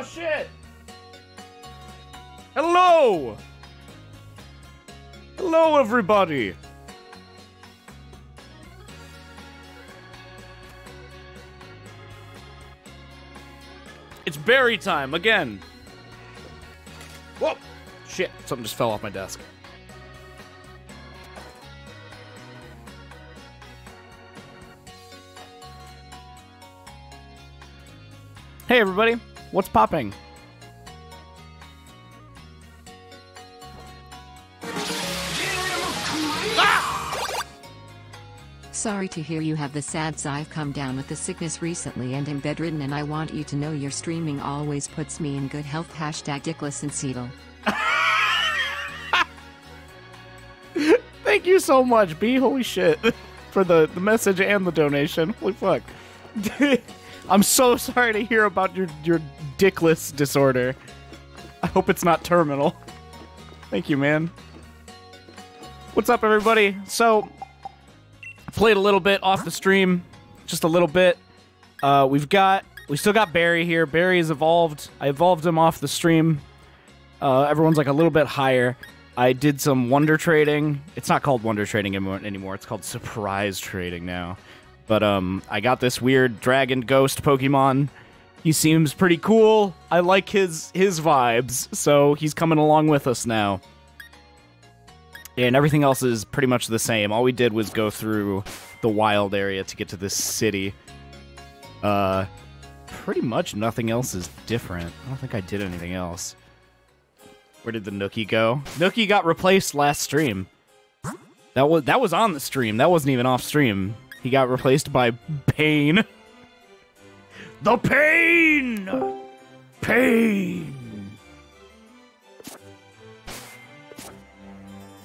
shit! Hello! Hello, everybody! It's berry time, again! Whoa! Shit, something just fell off my desk. Hey, everybody! What's popping? Sorry to hear you have the sads. I've come down with the sickness recently and am bedridden, and I want you to know your streaming always puts me in good health. Hashtag Dickless and Seedle. Thank you so much, B. Holy shit. For the message and the donation. Holy fuck. I'm so sorry to hear about your dickless disorder. I hope it's not terminal. Thank you, man. What's up, everybody? So, played a little bit off the stream, just a little bit. We still got Barry here. Barry is evolved. I evolved him off the stream. Everyone's like a little bit higher. I did some wonder trading. It's not called wonder trading anymore. It's called surprise trading now. But I got this weird dragon ghost Pokemon. He seems pretty cool. I like his vibes, so he's coming along with us now. And everything else is pretty much the same. All we did was go through the wild area to get to this city. Pretty much nothing else is different. I don't think I did anything else. Where did the Nookie go? Nookie got replaced last stream. That was on the stream. That wasn't even off stream. He got replaced by Pain. The Pain! Pain!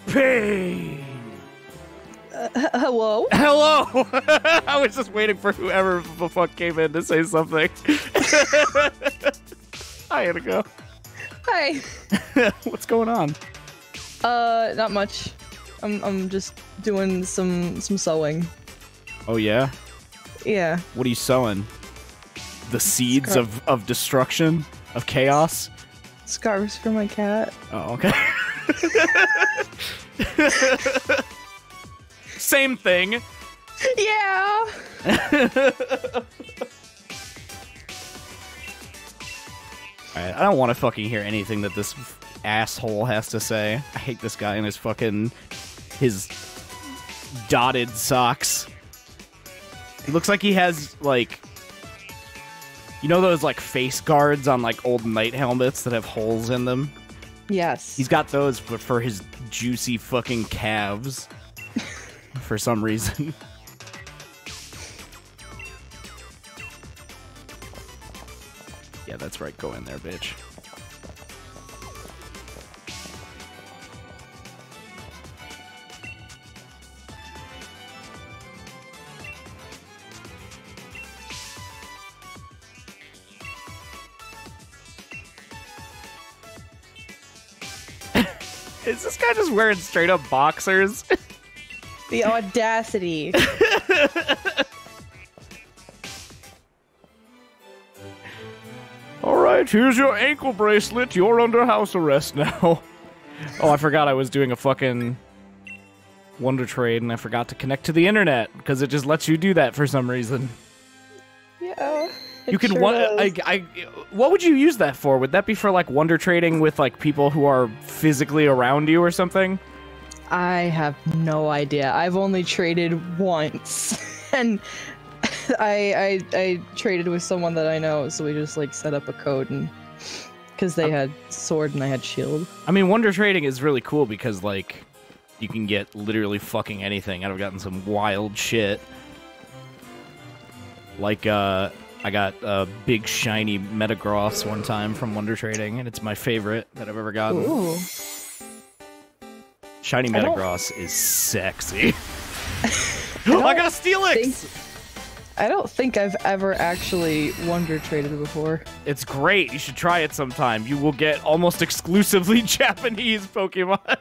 Pain! Hello? Hello! I was just waiting for whoever the fuck came in to say something. Hi, Annika. Hi. What's going on? Not much. I'm just doing some sewing. Oh, yeah? Yeah. What are you sewing? The seeds of destruction? Of chaos? Scarves for my cat. Oh, okay. Same thing. Yeah! Alright, I don't want to fucking hear anything that this asshole has to say. I hate this guy and his dotted socks. He looks like he has, like, you know those, like, face guards on, like, old knight helmets that have holes in them? Yes. He's got those, but for his juicy fucking calves. For some reason. Yeah, that's right. Go in there, bitch. Is this guy just wearing straight up boxers? The audacity. Alright, here's your ankle bracelet. You're under house arrest now. Oh, I forgot I was doing a fucking wonder trade and I forgot to connect to the internet because it just lets you do that for some reason. Yeah. You can what would you use that for? Would that be for like wonder trading with like people who are physically around you or something? I have no idea. I've only traded once, and I traded with someone that I know, so we just like set up a code, and because they had sword and I had shield. I mean, wonder trading is really cool because like you can get literally fucking anything. I've gotten some wild shit. Like I got a big shiny Metagross one time from wonder trading, and it's my favorite that I've ever gotten. Ooh. Shiny Metagross is sexy. I got a Steelix! I don't think I've ever actually wonder traded before. It's great. You should try it sometime. You will get almost exclusively Japanese Pokemon.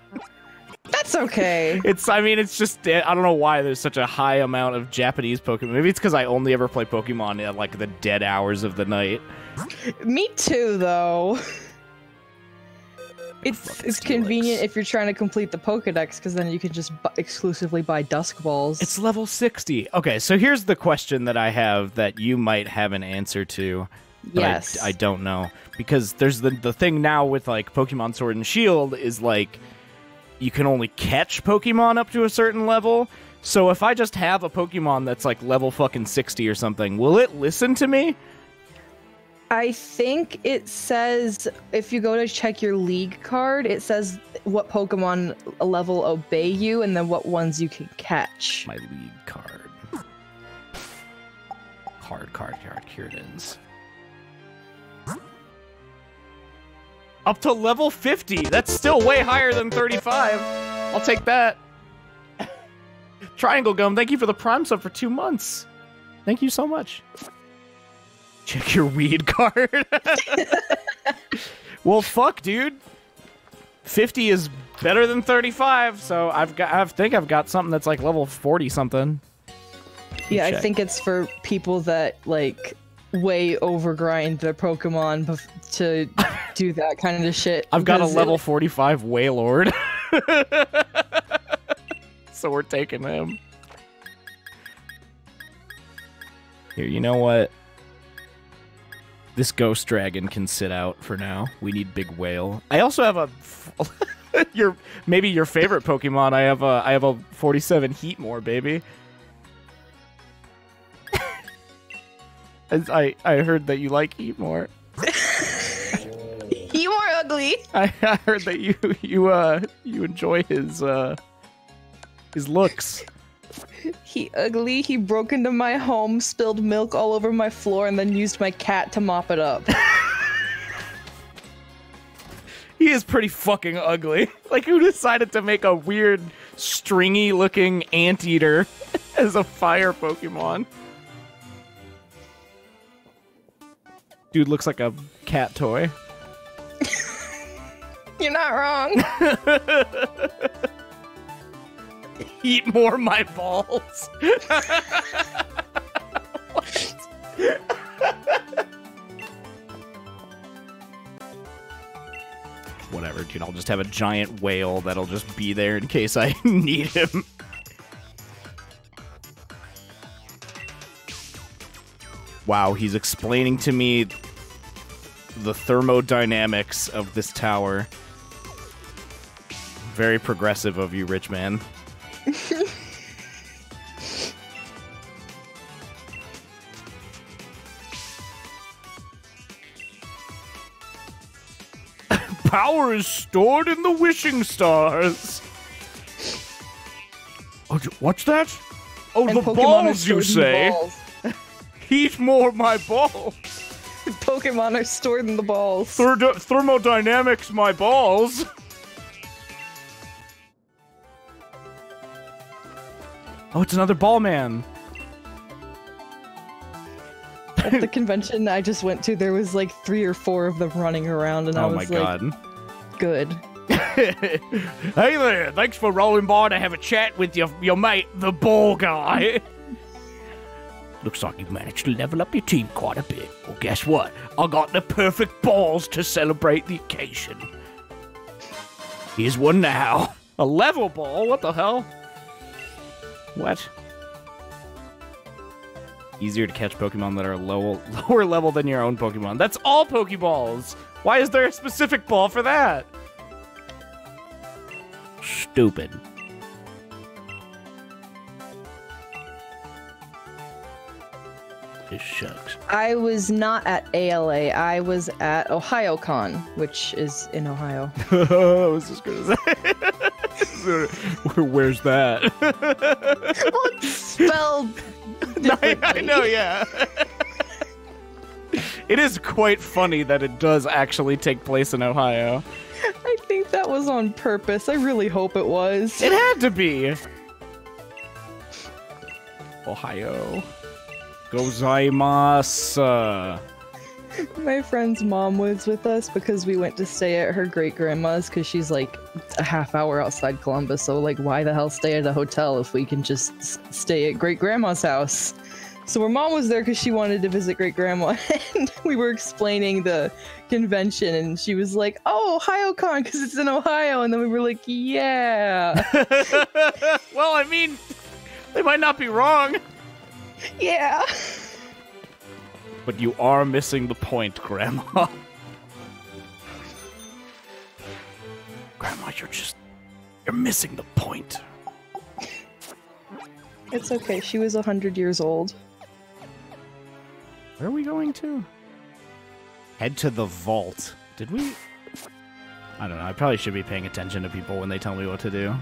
That's That's okay. I mean, it's just, I don't know why there's such a high amount of Japanese Pokemon. Maybe it's because I only ever play Pokemon at, like, the dead hours of the night. Me too, though. It's convenient if you're trying to complete the Pokedex, because then you can just exclusively buy Dusk Balls. It's level 60. Okay, so here's the question that I have that you might have an answer to. Yes. I don't know. Because there's the thing now with, like, Pokemon Sword and Shield is, like, you can only catch Pokemon up to a certain level. So if I just have a Pokemon that's, like, level fucking 60 or something, will it listen to me? I think it says, if you go to check your league card, it says what Pokemon level obey you and then what ones you can catch. My league card. Card. Here it is. Up to level 50. That's still way higher than 35. I'll take that. Triangle Gum, thank you for the Prime sub for 2 months. Thank you so much. Check your weed card. Well, fuck, dude. 50 is better than 35, so I think I've got something that's like level 40 something. Yeah, Check. I think it's for people that like way overgrind their Pokemon to do that kind of shit. I've got a level 45 Wailord. So we're taking him. Here, you know what? This Ghost Dragon can sit out for now. We need Big Whale. I also have a maybe your favorite Pokemon. I have a 47 Heatmore, baby. I heard that you like Heatmore. Heatmore ugly. I heard that you enjoy his looks. He ugly. He broke into my home, spilled milk all over my floor, and then used my cat to mop it up. He is pretty fucking ugly. Like, who decided to make a weird, stringy-looking anteater as a fire Pokemon? Dude looks like a cat toy. You're not wrong. Eat more my balls. Whatever, dude. I'll just have a giant whale that'll just be there in case I need him. Wow, he's explaining to me the thermodynamics of this tower. Very progressive of you, rich man. Power is stored in the wishing stars. Oh, what's that? Oh, And the Pokemon balls, are you stored in the say? balls. Eat more my balls. Pokemon are stored in the balls. Thermodynamics, my balls. Oh, it's another ball man. At the convention I just went to, there was like 3 or 4 of them running around, and I was like, good. Hey there, thanks for rolling by to have a chat with your mate, the ball guy. Looks like you've managed to level up your team quite a bit. Well, guess what? I got the perfect balls to celebrate the occasion. Here's one now. A level ball? What the hell? What? Easier to catch Pokemon that are lower level than your own Pokemon. That's all Pokeballs! Why is there a specific ball for that? Stupid. This sucks. I was not at ALA. I was at OhioCon, which is in Ohio. I was just gonna say. Where's that? Well, it's spelled I know, yeah. It is quite funny that it does actually take place in Ohio. I think that was on purpose. I really hope it was. It had to be. Ohio. Gozaimasu. My friend's mom was with us because we went to stay at her great-grandma's because she's like a half hour outside Columbus, so like why the hell stay at a hotel if we can just stay at great-grandma's house? So her mom was there because she wanted to visit great-grandma, and we were explaining the convention, and she was like, oh, OhioCon because it's in Ohio, and then we were like, yeah. Well, I mean, they might not be wrong. Yeah. But you are missing the point, Grandma. Grandma, you're missing the point. It's okay, she was 100 years old. Where are we going to? Head to the vault. Did we? I don't know. I probably should be paying attention to people when they tell me what to do.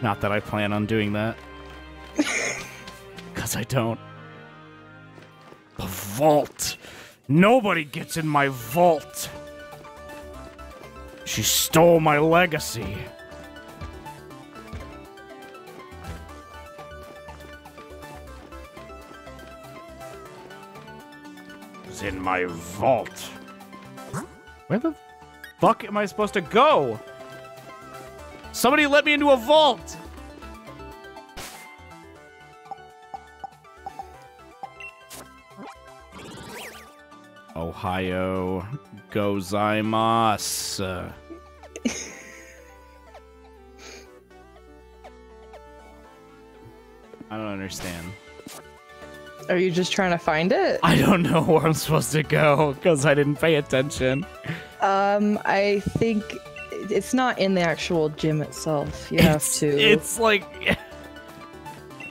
Not that I plan on doing that. Because I don't. The vault. Nobody gets in my vault. She stole my legacy. It's in my vault. Where the fuck am I supposed to go? Somebody let me into a vault. Ohio gozaimasu. I don't understand. Are you just trying to find it? I don't know where I'm supposed to go because I didn't pay attention. I think it's not in the actual gym itself. You have to. It's like...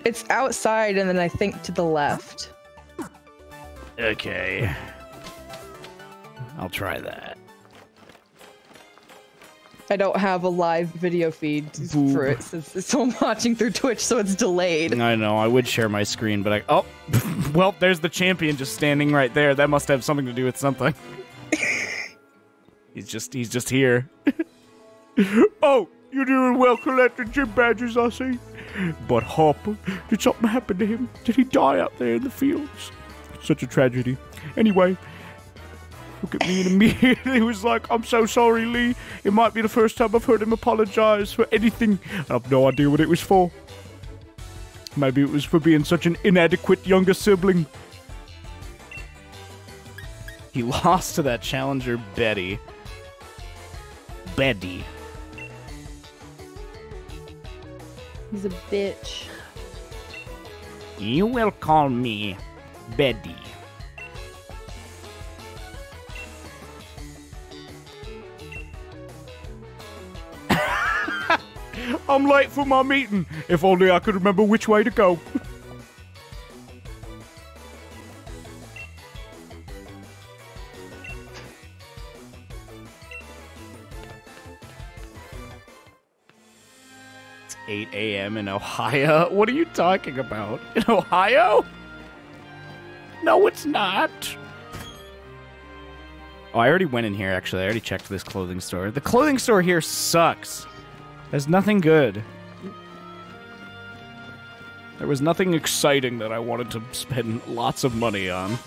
It's outside and then I think to the left. Okay. I'll try that. I don't have a live video feed for it since I'm watching through Twitch, so it's delayed. I know, I would share my screen, but oh, well, there's the champion just standing right there. That must have something to do with something. He's just here. Oh, you're doing well collecting gym badges, I see. But Hopper, did something happen to him? Did he die out there in the fields? Such a tragedy. Anyway, look at me and immediately was like, I'm so sorry, Lee. It might be the first time I've heard him apologize for anything. I have no idea what it was for. Maybe it was for being such an inadequate younger sibling. He lost to that challenger, Betty. Betty. He's a bitch. You will call me Betty. I'm late for my meeting. If only I could remember which way to go. It's 8 a.m. in Ohio. What are you talking about? In Ohio? No, it's not. Oh, I already went in here, actually. I already checked this clothing store. The clothing store here sucks. There's nothing good. There was nothing exciting that I wanted to spend lots of money on.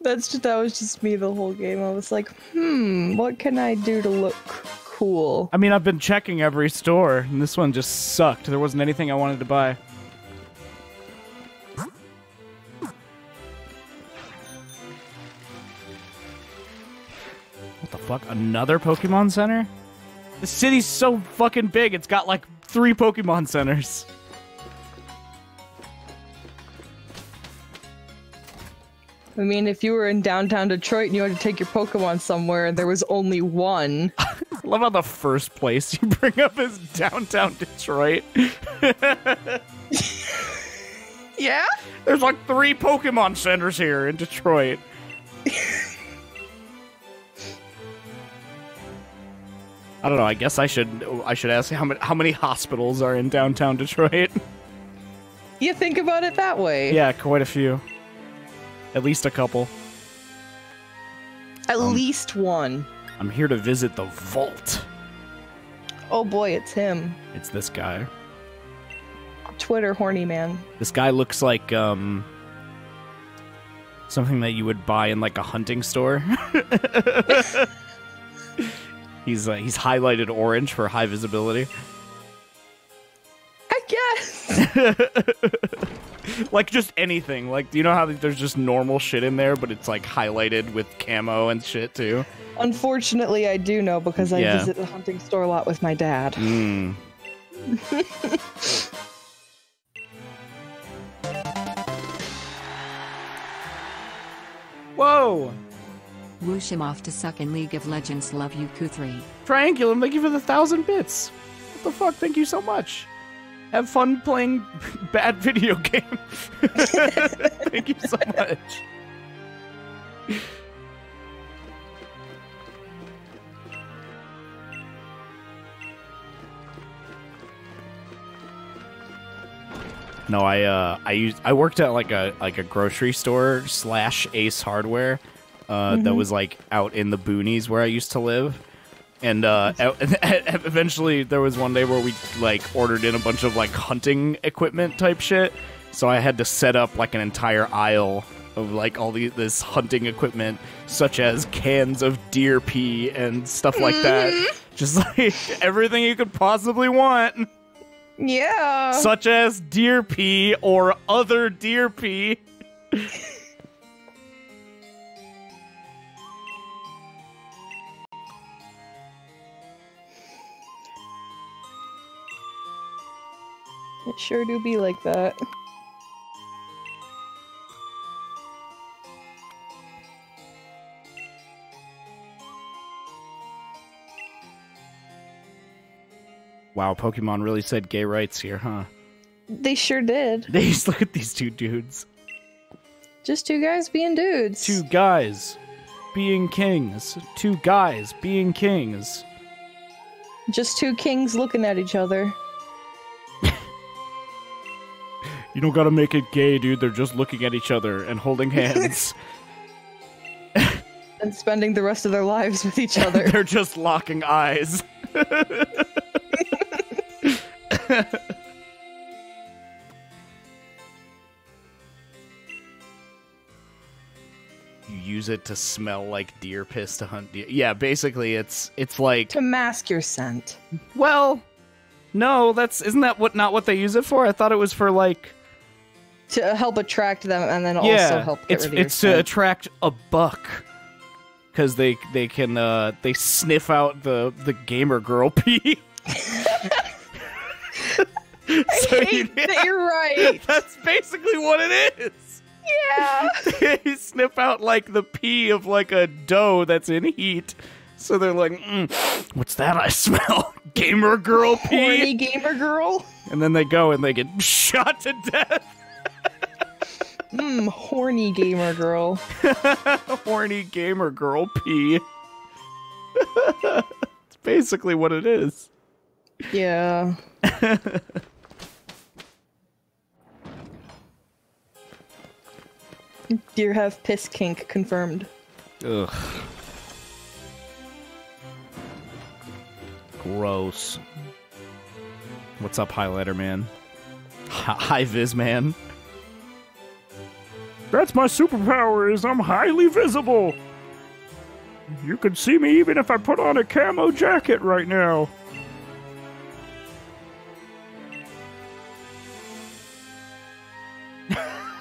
That was just me the whole game. I was like, what can I do to look cool? I mean, I've been checking every store, and this one just sucked. There wasn't anything I wanted to buy. What the fuck? Another Pokemon Center? The city's so fucking big, it's got like 3 Pokemon centers. I mean, if you were in downtown Detroit and you had to take your Pokemon somewhere and there was only one. I love how the first place you bring up is downtown Detroit. Yeah? There's like 3 Pokemon centers here in Detroit. I don't know. I guess I should ask how many hospitals are in downtown Detroit. You think about it that way. Yeah, quite a few. At least a couple. At least one. I'm here to visit the vault. Oh boy, it's him. It's this guy. Twitter horny man. This guy looks like Something that you would buy in like a hunting store. He's highlighted orange for high visibility. I guess. Like just anything. Like, do you know how there's just normal shit in there, but it's like highlighted with camo and shit too? Unfortunately, I do know because I visit the hunting store a lot with my dad. Mm. Whoa! Whoosh him off to suck in League of Legends. Love you, Q3. Triangulum, thank you for the 1,000 bits. What the fuck? Thank you so much. Have fun playing bad video game. Thank you so much. No, I worked at like a grocery store / Ace Hardware that was like out in the boonies where I used to live. And eventually there was one day where we like ordered in a bunch of like hunting equipment type shit. So I had to set up like an entire aisle of like all this hunting equipment, such as cans of deer pee and stuff like that. Just like everything you could possibly want. Yeah. Such as deer pee or other deer pee. It sure do be like that. Wow, Pokemon really said gay rights here, huh? They sure did. They just look at these two dudes. Just two guys being dudes. Two guys being kings. Two guys being kings. Just two kings looking at each other. You don't gotta make it gay, dude. They're just looking at each other and holding hands. And spending the rest of their lives with each other. They're just locking eyes. You use it to smell like deer piss to hunt deer. Yeah, basically it's like to mask your scent. Well, no, isn't that not what they use it for? I thought it was for like to help attract them and then also help get rid of your it's to attract a buck. Because they can sniff out the gamer girl pee. I hate that you're right. That's basically what it is. Yeah. They sniff out like the pee of like a doe that's in heat. So they're like, what's that I smell? Gamer girl pee. Horny gamer girl. And then they go and they get shot to death. Horny gamer girl. Horny gamer girl pee. It's basically what it is. Yeah. Deer have piss kink confirmed. Ugh. Gross. What's up, highlighter man? High vis man. That's my superpower, is I'm highly visible. You can see me even if I put on a camo jacket right now.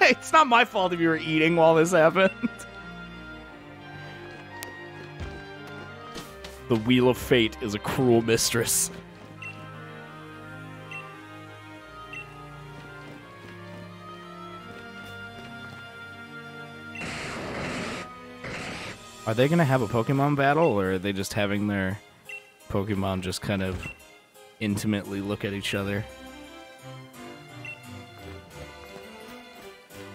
It's not my fault if you were eating while this happened. The Wheel of Fate is a cruel mistress. Are they gonna have a Pokemon battle, or are they just having their Pokemon just kind of intimately look at each other?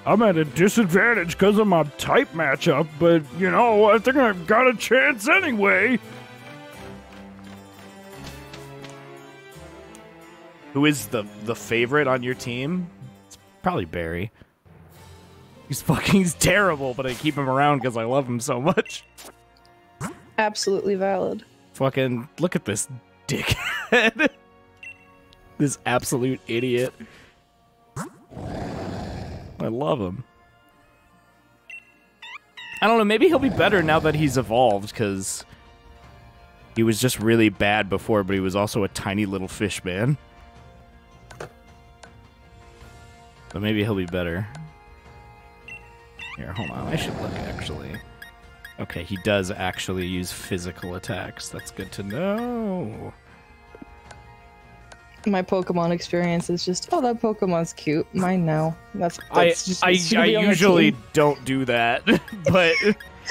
I'm at a disadvantage because of my type matchup, but, you know, I think I've got a chance anyway. Who is the favorite on your team? It's probably Barry. He's terrible, but I keep him around because I love him so much. Absolutely valid. Fucking look at this dickhead. This absolute idiot. I love him. I don't know, maybe he'll be better now that he's evolved, because he was just really bad before, but he was also a tiny little fish man. But maybe he'll be better. Here, hold on, I should look, actually. Okay, he does actually use physical attacks. That's good to know. My Pokemon experience is just, oh, that Pokemon's cute. Mine now. I usually don't do that, but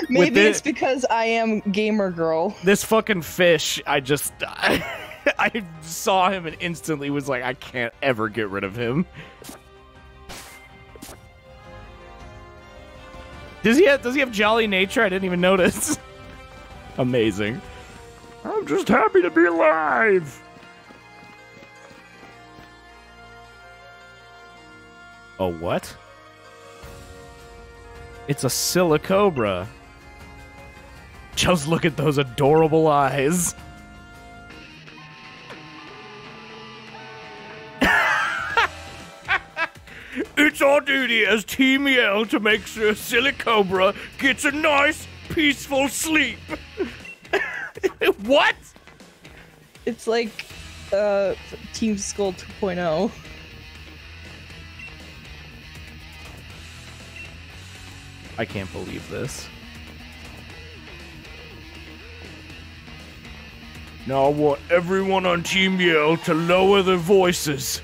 maybe it's because I am gamer girl. This fucking fish, I saw him and instantly was like, I can't ever get rid of him. Does he have jolly nature? I didn't even notice. Amazing. I'm just happy to be alive. A what? It's a Silicobra. Just look at those adorable eyes. It's our duty as Team Yell to make sure Silicobra gets a nice, peaceful sleep. What? It's like Team Skull 2.0. I can't believe this. Now I want everyone on Team Yell to lower their voices.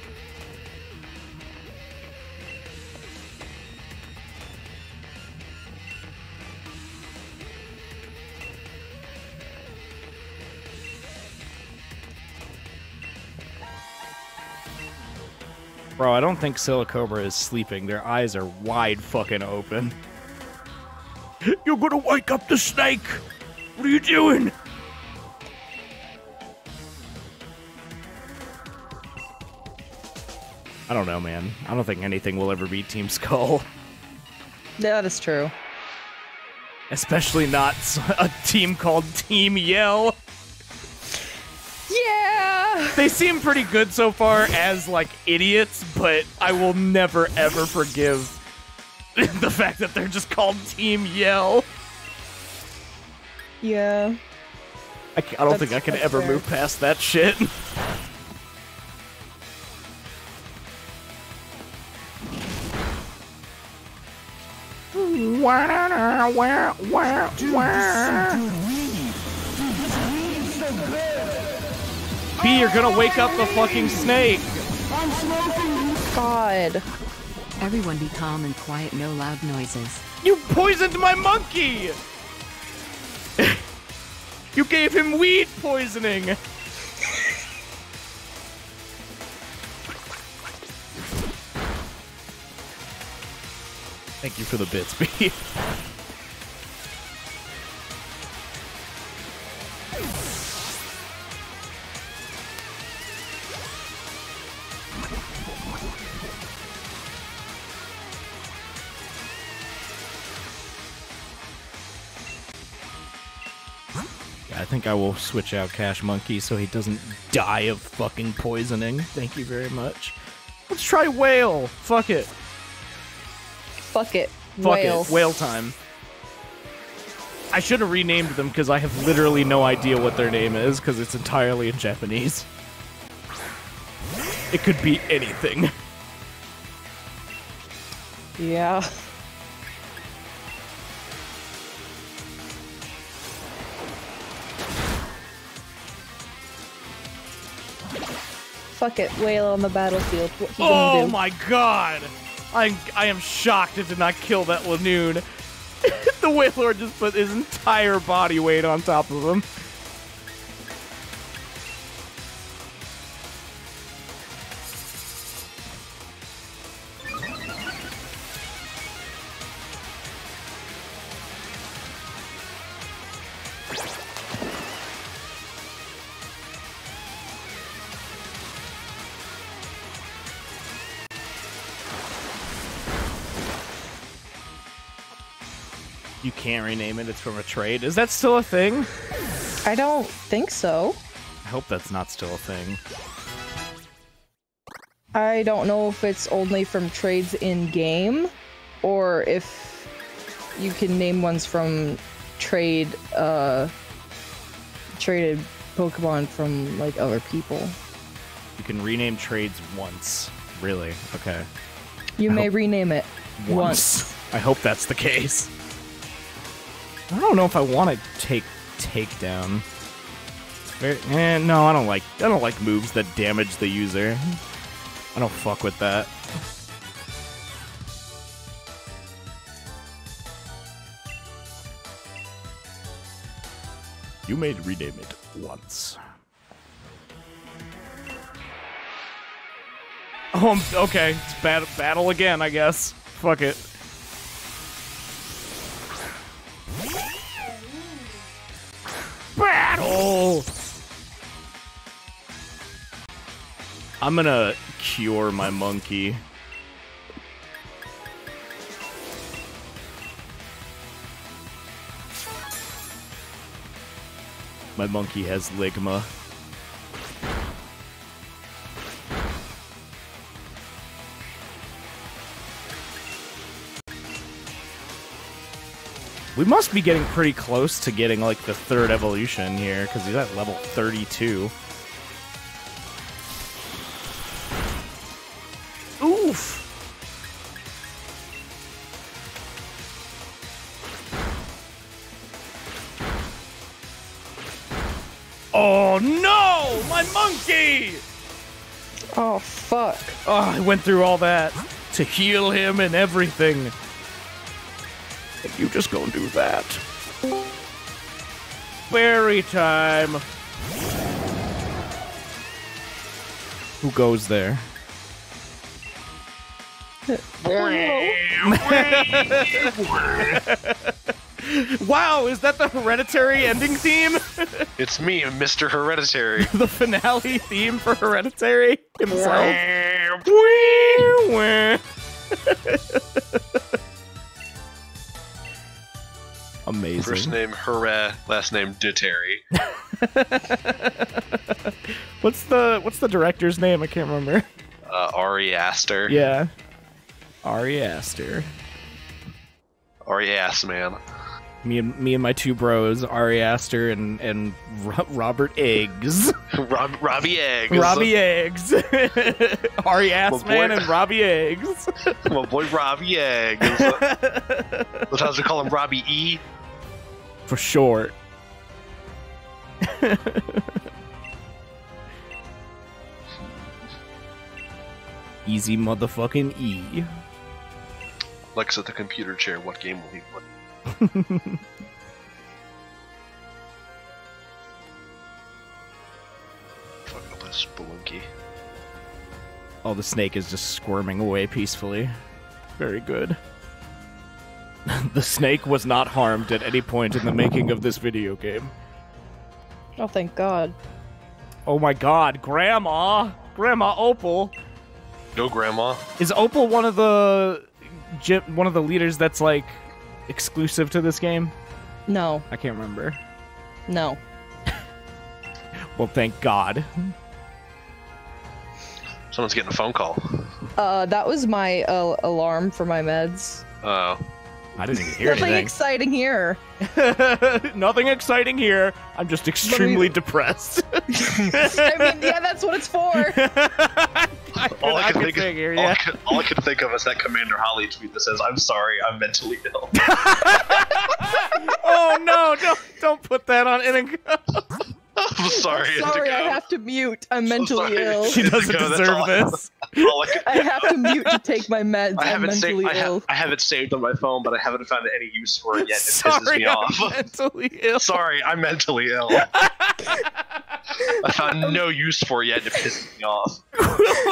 Bro, I don't think Silicobra is sleeping. Their eyes are wide fucking open. You're gonna wake up the snake! What are you doing? I don't know, man. I don't think anything will ever beat Team Skull. Yeah, that is true. Especially not a team called Team Yell. Yeah! They seem pretty good so far as, like, idiots, but I will never, ever forgive the fact that they're just called Team Yell. Yeah. I don't think I can ever move past that shit. B, you're gonna wake up the fucking snake. God. Everyone be calm and quiet, no loud noises. You poisoned my monkey! You gave him weed poisoning! Thank you for the bits, B. I think I will switch out Cash Monkey so he doesn't die of fucking poisoning. Thank you very much. Let's try Whale. Fuck it. Fuck it. Fuck Whale. it. Whale time. I should have renamed them because I have literally no idea what their name is because it's entirely in Japanese. It could be anything. Yeah. Fuck it, whale on the battlefield. What he gonna do? Oh my god! I am shocked it did not kill that Lanoon. The Wailord just put his entire body weight on top of him. You can't rename it, it's from a trade. Is that still a thing? I don't think so. I hope that's not still a thing. I don't know if it's only from trades in game, or if you can name ones from traded Pokemon from like other people. You can rename trades once. Really? Okay. You may rename it once. I hope that's the case. I don't know if I want to take takedown. No, I don't like moves that damage the user. I don't fuck with that. You may rename it once. Oh, okay. It's battle again, I guess. Fuck it. Battle! I'm gonna cure my monkey. My monkey has Ligma. We must be getting pretty close to getting, like, the third evolution here, because he's at level 32. Oof! Oh, no! My monkey! Oh, fuck. Oh, I went through all that to heal him and everything. And you just gonna do that. Berry time. Who goes there? Wow, is that the Hereditary ending theme? It's me, Mr. Hereditary. The finale theme for Hereditary himself. Amazing. First name Hurrah, last name Ditary. What's the director's name? I can't remember. Ari Aster. Yeah. Ari Aster. Ari Ass Man. Me and my two bros, Ari Aster and Robert Eggs. Robbie Eggs. Robbie Eggs. Ari Assman and Robbie Eggs. My boy Robbie Eggs. Sometimes we call him Robbie E. For short. Easy motherfucking E. Lex at the computer chair, what game will he play? Fuck up this Spelunky. Oh, the snake is just squirming away peacefully. Very good. The snake was not harmed at any point in the making of this video game. Oh, thank God. Oh my God, Grandma! Grandma Opal! Go, Grandma. Is Opal one of the leaders that's like exclusive to this game? No. I can't remember. No. Well, thank God. Someone's getting a phone call. That was my alarm for my meds. Oh. I didn't even hear Nothing anything. exciting here. Nothing exciting here. I'm just extremely depressed. I mean, yeah, that's what it's for. All I can think of is that Commander Holly tweet that says, "I'm sorry, I'm mentally ill." Oh no! Don't put that on Inigo. I'm sorry. Sorry, I have to mute. I'm mentally ill. She doesn't deserve this. I have to mute to take my meds. I'm mentally ill. I have it saved on my phone, but I haven't found any use for it yet. It Sorry, pisses me off. I'm mentally ill. Sorry, I'm mentally ill. I found no use for it yet. It pisses me off.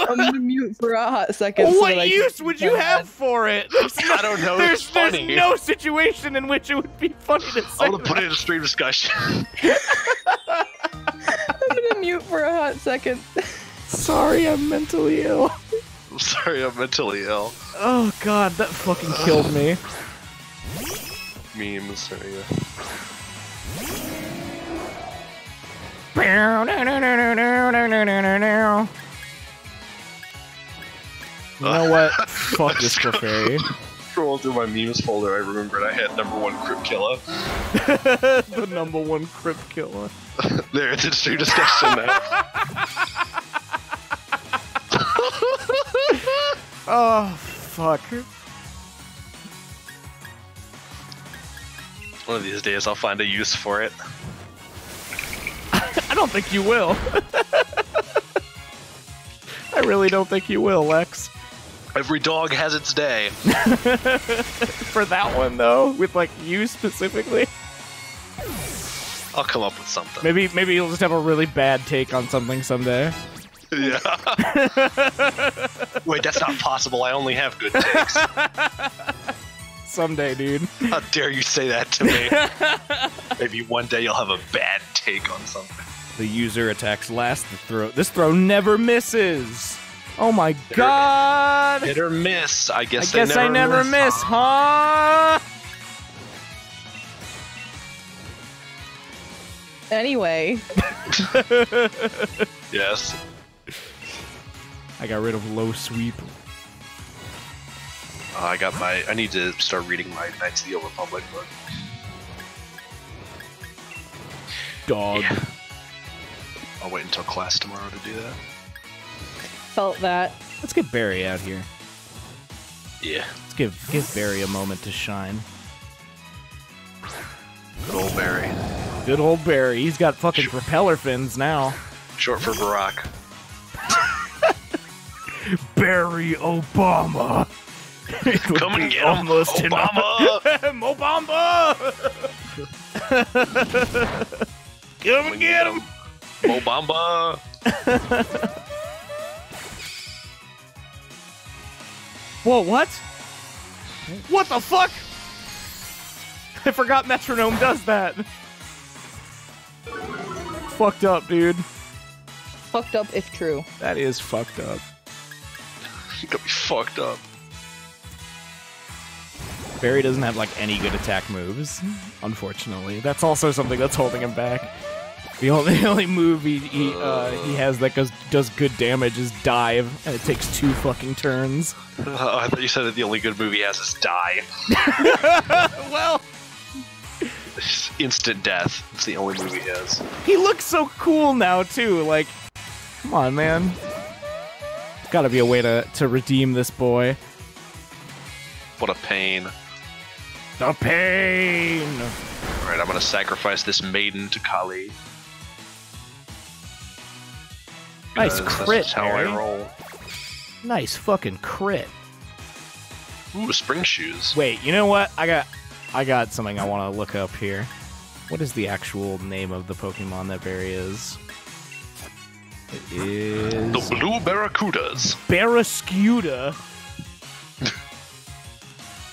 I'm gonna mute for a hot second. What use would you have for it? I don't know. There's no situation in which it would be funny to say. I'm gonna put it in a stream discussion. I'm gonna mute for a hot second. Sorry, I'm mentally ill. I'm sorry, I'm mentally ill. Oh God, that fucking killed me. Memes. There you You know what? Fuck this Clefairy. scrolling through my memes folder, I remembered I had #1 Crypt Killer. The #1 Crypt Killer. There, it's a true discussion now. Oh, fuck. One of these days I'll find a use for it. I don't think you will. I really don't think you will, Lex. Every dog has its day. For that one, though, with, like, you specifically. I'll come up with something. Maybe you'll just have a really bad take on something someday. Yeah. Wait, that's not possible. I only have good takes. Someday, dude. How dare you say that to me? Maybe one day you'll have a bad take on something. The user attacks last the throw. This throw never misses. Oh my god. Hit or miss. I guess I never miss, huh? Anyway. Yes. I got rid of low sweep. I need to start reading my Knights of the Old Republic book. Dog. Yeah. I'll wait until class tomorrow to do that. Felt that. Let's get Barry out here. Yeah. Let's give Barry a moment to shine. Good old Barry. Good old Barry. He's got fucking propeller fins now. Short for Barack. Barry Obama. Come and get him, almost Obama! Obama! Come and get him! Obama! Whoa, what? What the fuck? I forgot Metronome does that. Fucked up, dude. Fucked up if true. That is fucked up. You got me fucked up. Barry doesn't have, like, any good attack moves, unfortunately. That's also something that's holding him back. The only move he has that does good damage is dive, and it takes 2 fucking turns. I thought you said that the only good move he has is die. Well, It's instant death. It's the only move he has. he looks so cool now, too. Like, come on, man. There's gotta be a way to redeem this boy. What a pain. The pain! Alright, I'm gonna sacrifice this maiden to Kali. Nice Because crit, that's how I Barry. roll. Nice fucking crit. Ooh, spring shoes. Wait, you know what? I got something I want to look up here. What is the actual name of the Pokemon that Barry is? It is... The Blue Barracudas. Barrascuda.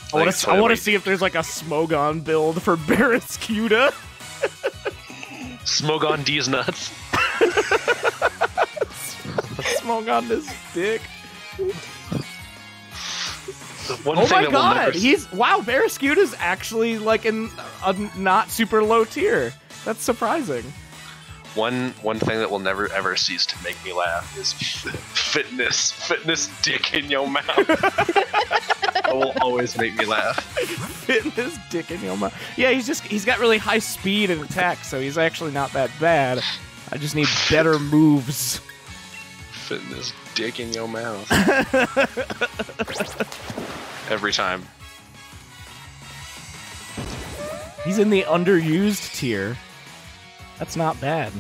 Thanks, I want to Chloe. see if there's like a Smogon build for Barrascuda. Smogon D's nuts. Smogon this dick. The one Oh thing my that we'll never god, wow, Barrascuda's actually like in a not super low tier. That's surprising. One thing that will never ever cease to make me laugh is fitness dick in your mouth. That will always make me laugh. Fitness dick in your mouth. Yeah, he's got really high speed and attack, so he's actually not that bad. I just need better moves. Fitness dick in your mouth. Every time. He's in the underused tier. That's not bad.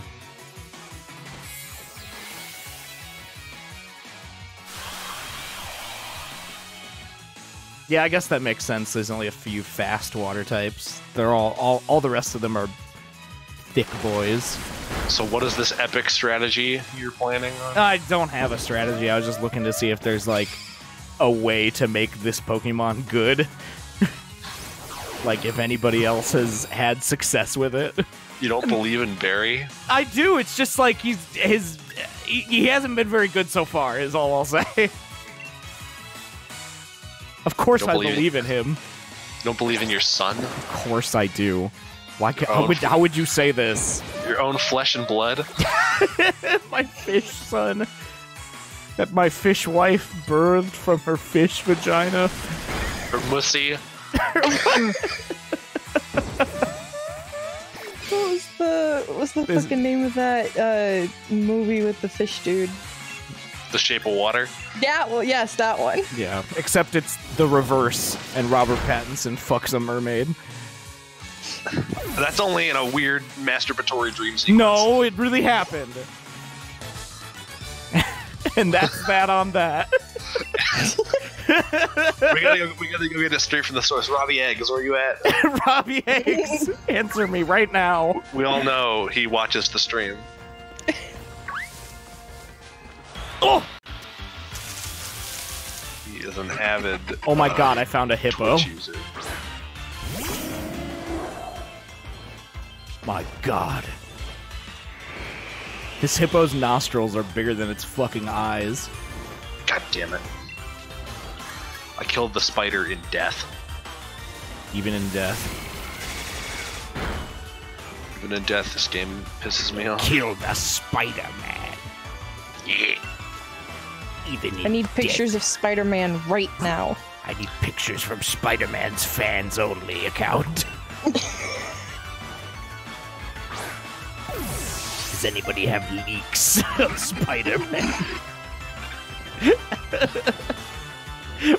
Yeah, I guess that makes sense. There's only a few fast water types. They're all the rest of them are thick boys. So what is this epic strategy you're planning on? I don't have a strategy. I was just looking to see if there's like a way to make this Pokemon good. Like if anybody else has had success with it. You don't believe in Barry? I do. It's just like he hasn't been very good so far. Is all I'll say. Of course, I believe in him. You don't believe in your son? Of course, I do. How would you say this? Your own flesh and blood? My fish son. That my fish wife birthed from her fish vagina. Mussy. What was the fucking name of that movie with the fish dude? The Shape of Water? Yeah, well, yes, that one. Yeah, except it's the reverse, and Robert Pattinson fucks a mermaid. That's only in a weird masturbatory dream sequence. No, it really happened. And that's that on that. we gotta go get it straight from the source. Robbie Eggs, where you at? Robbie Eggs, answer me right now. We all know he watches the stream. Oh! He is an avid. Oh my god, I found a hippo. Twitch user. My god. This hippo's nostrils are bigger than its fucking eyes. God damn it. I killed the spider in death. Even in death. Even in death, this game pisses me off. Kill the Spider-Man. Yeah. Even in I need death. pictures of Spider-Man right now. I need pictures from Spider-Man's fans only account. Does anybody have leaks of Spider-Man?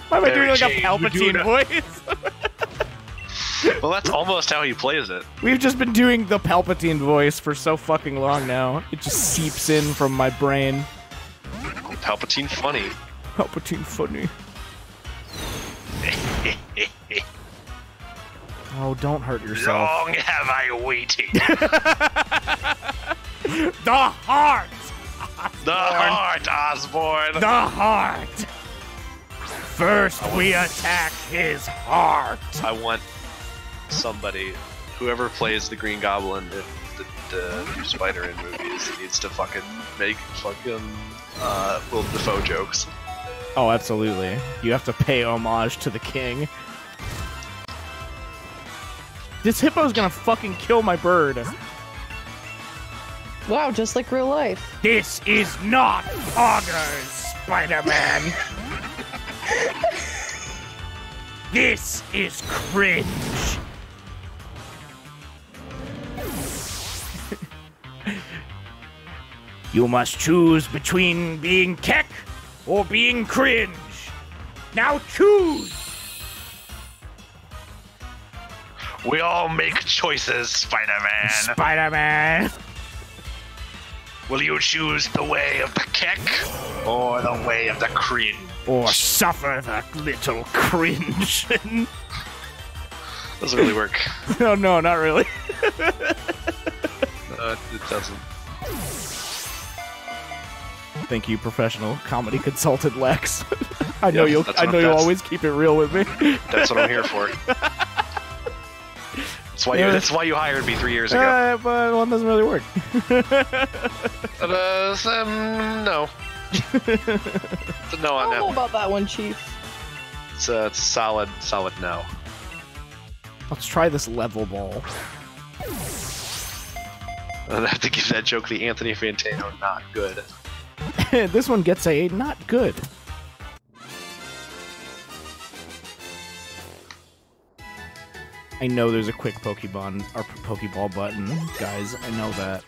Why am I doing like a Palpatine voice? Well, that's almost how he plays it. We've just been doing the Palpatine voice for so fucking long now. It just seeps in from my brain. Palpatine funny. Palpatine funny. Oh, don't hurt yourself. Long have I waited. The heart! The heart, Osborne. The heart! First we attack his heart! I want somebody, whoever plays the Green Goblin, the new Spider-Man movies, needs to fucking make fucking Willem Dafoe jokes. Oh, absolutely. You have to pay homage to the king. This hippo's gonna fucking kill my bird. Wow, just like real life. This is not Augur's Spider-Man. This is cringe. You must choose between being Keck or being cringe. Now choose! We all make choices, Spider-Man. Spider-Man! Will you choose the way of the Keck or the way of the cringe? Or suffer the little cringe. Doesn't really work. Oh, no, not really. It doesn't. Thank you, professional comedy consultant Lex. I know Yeah, you'll always keep it real with me. That's what I'm here for. That's why you hired me 3 years ago. But one doesn't really work. No. It's a no I on don't that know one. about that one, Chief. It's a solid no. Let's try this level ball. I'd have to give that joke the Anthony Fantano not good. This one gets a not good. I know there's a quick Pokeball button, guys. I know that.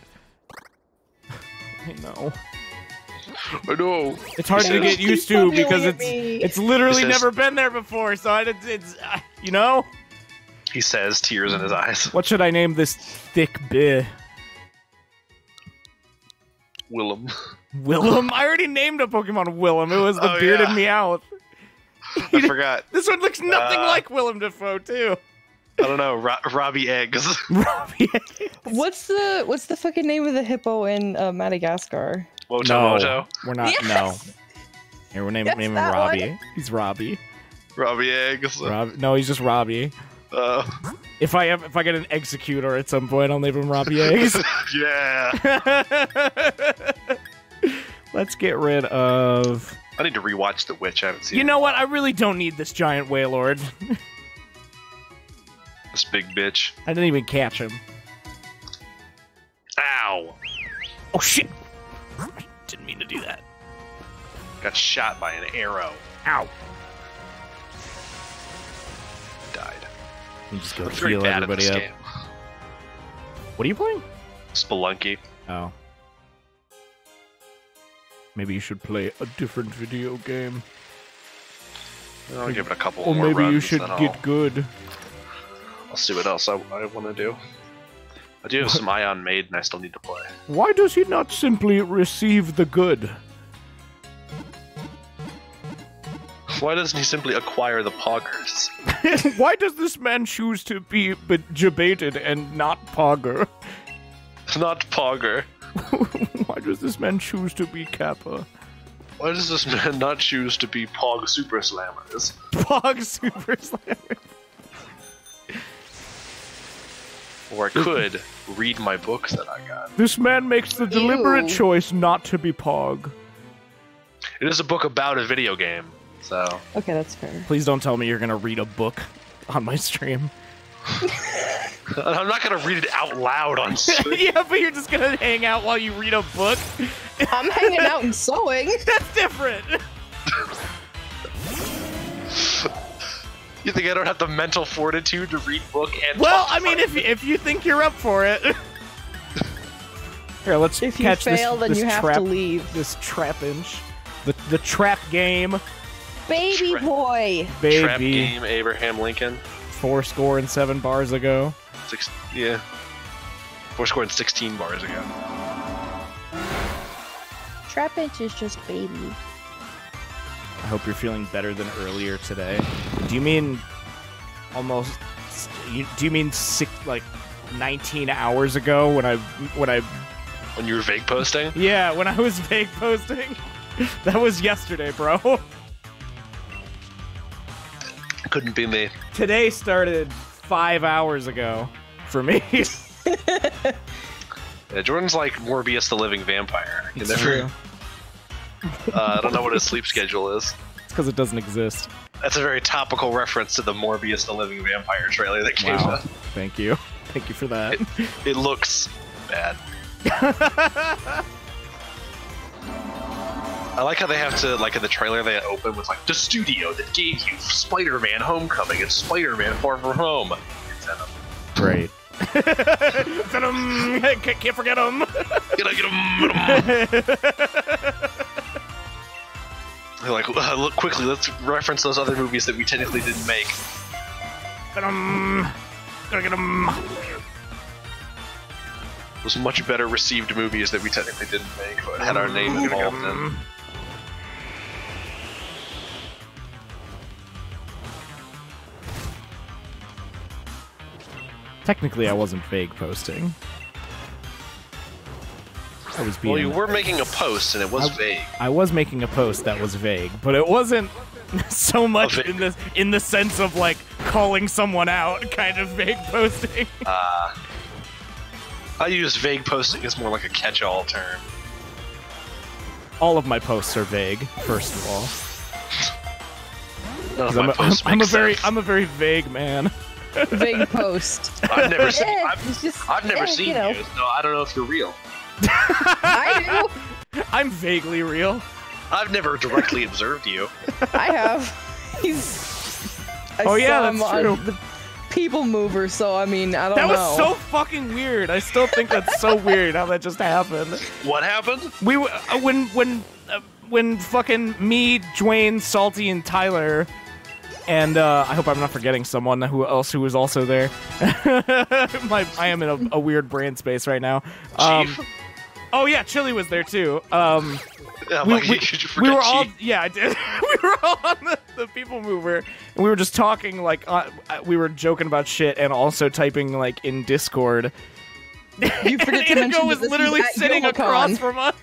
I know. I know. It's hard to get used to because yelling at me. it's literally He says- never been there before. So it's you know. He says, tears in his eyes. What should I name this thick bit? Willem. Willem? I already named a Pokemon Willem. It was the Oh, bearded yeah. Meowth. I forgot. This one looks nothing like Willem Dafoe, too. I don't know. Robbie Eggs. Robbie. What's the fucking name of the hippo in Madagascar? Mojo No, Mojo. we're not. Yes! No. Here, we're naming Yes, him that Robbie. one. He's Robbie. Robbie Eggs. No, he's just Robbie. If I get an Executor at some point, I'll name him Robbie Eggs. Yeah. Let's get rid of. I need to rewatch The Witch. I haven't seen You know what? I really don't need this giant Wailord. this big bitch. I didn't even catch him. Ow. Oh shit! Didn't mean to do that. Got shot by an arrow. Ow. You just go I'm very heal bad at everybody this up. game. What are you playing? Spelunky. Oh. Maybe you should play a different video game. I'll give it a couple Or more maybe runs, you should then get good. I'll see what else I want to do. I do have some Ion Maiden I still need to play. Why does he not simply receive the good? Why doesn't he simply acquire the poggers? Why does this man choose to be debated and not Pogger? Not Pogger. Why does this man choose to be Kappa? Why does this man not choose to be Pog Super Slammers? Pog Super Slammer. Or I could read my book that I got. This man makes the deliberate Ew. choice not to be Pog. It is a book about a video game, so... Okay, that's fair. Please don't tell me you're gonna read a book on my stream. I'm not gonna read it out loud on stream. Yeah, but you're just gonna hang out while you read a book? I'm hanging out and sewing. That's different! You think I don't have the mental fortitude to read book and Well, talk I mean, about if you think you're up for it. Here, let's If you catch fail, this, then this you have trap, to leave. This trap inch. The trap game. Baby Tra- boy. Baby. Trap game, Abraham Lincoln. 407 bars ago. Yeah. 416 bars ago. Trap inch is just baby. I hope you're feeling better than earlier today. Do you mean almost? Do you mean like 19 hours ago when I? When you were vague posting? Yeah, when I was vague posting. That was yesterday, bro. Couldn't be me. Today started 5 hours ago for me. Yeah, Jordan's like Morbius the Living Vampire. You It's never- true. I don't know what his sleep schedule is. It's because it doesn't exist. That's a very topical reference to the Morbius the Living Vampire trailer that came Wow. out. Thank you. Thank you for that. It looks bad. I like how they have to, like in the trailer, they open with like, the studio that gave you Spider-Man Homecoming and Spider-Man Far From Home. Venom. Great. Venom! Can't forget him! Get him! They're like, look quickly, let's reference those other movies that we technically didn't make. Venom! Gotta get him! Those much better received movies that we technically didn't make, but had our name involved in. Technically, I wasn't vague posting. I was being. Well, you were making a post, and it was vague. I was making a post that was vague, but it wasn't so much vague. in the sense of like calling someone out, kind of vague posting. I use vague posting as more like a catch-all term. All of my posts are vague, first of all. None of 'Cause my posts make sense. I'm a very vague man. Vague post. I've never seen. Yeah, I've, it's just- I've never yeah, seen you know. you, so I don't know if you're real. I do. I'm vaguely real. I've never directly observed you. I have. I Oh, yeah, saw him that's on true. The People Mover, so I mean, I don't That know. was so fucking weird. I still think that's so weird how that just happened. What happened? We when fucking me, Dwayne, Salty, and Tyler, and I hope I'm not forgetting someone who was also there. I am in a weird brain space right now. Chief? Oh yeah, Chili was there too. Yeah, we, like, we- did you we forget were all Chief? yeah, I did. We were all on the People Mover, and we were just talking like we were joking about shit and also typing like in Discord. You forget to Inigo mention was that this literally at sitting Yomicon. across from us.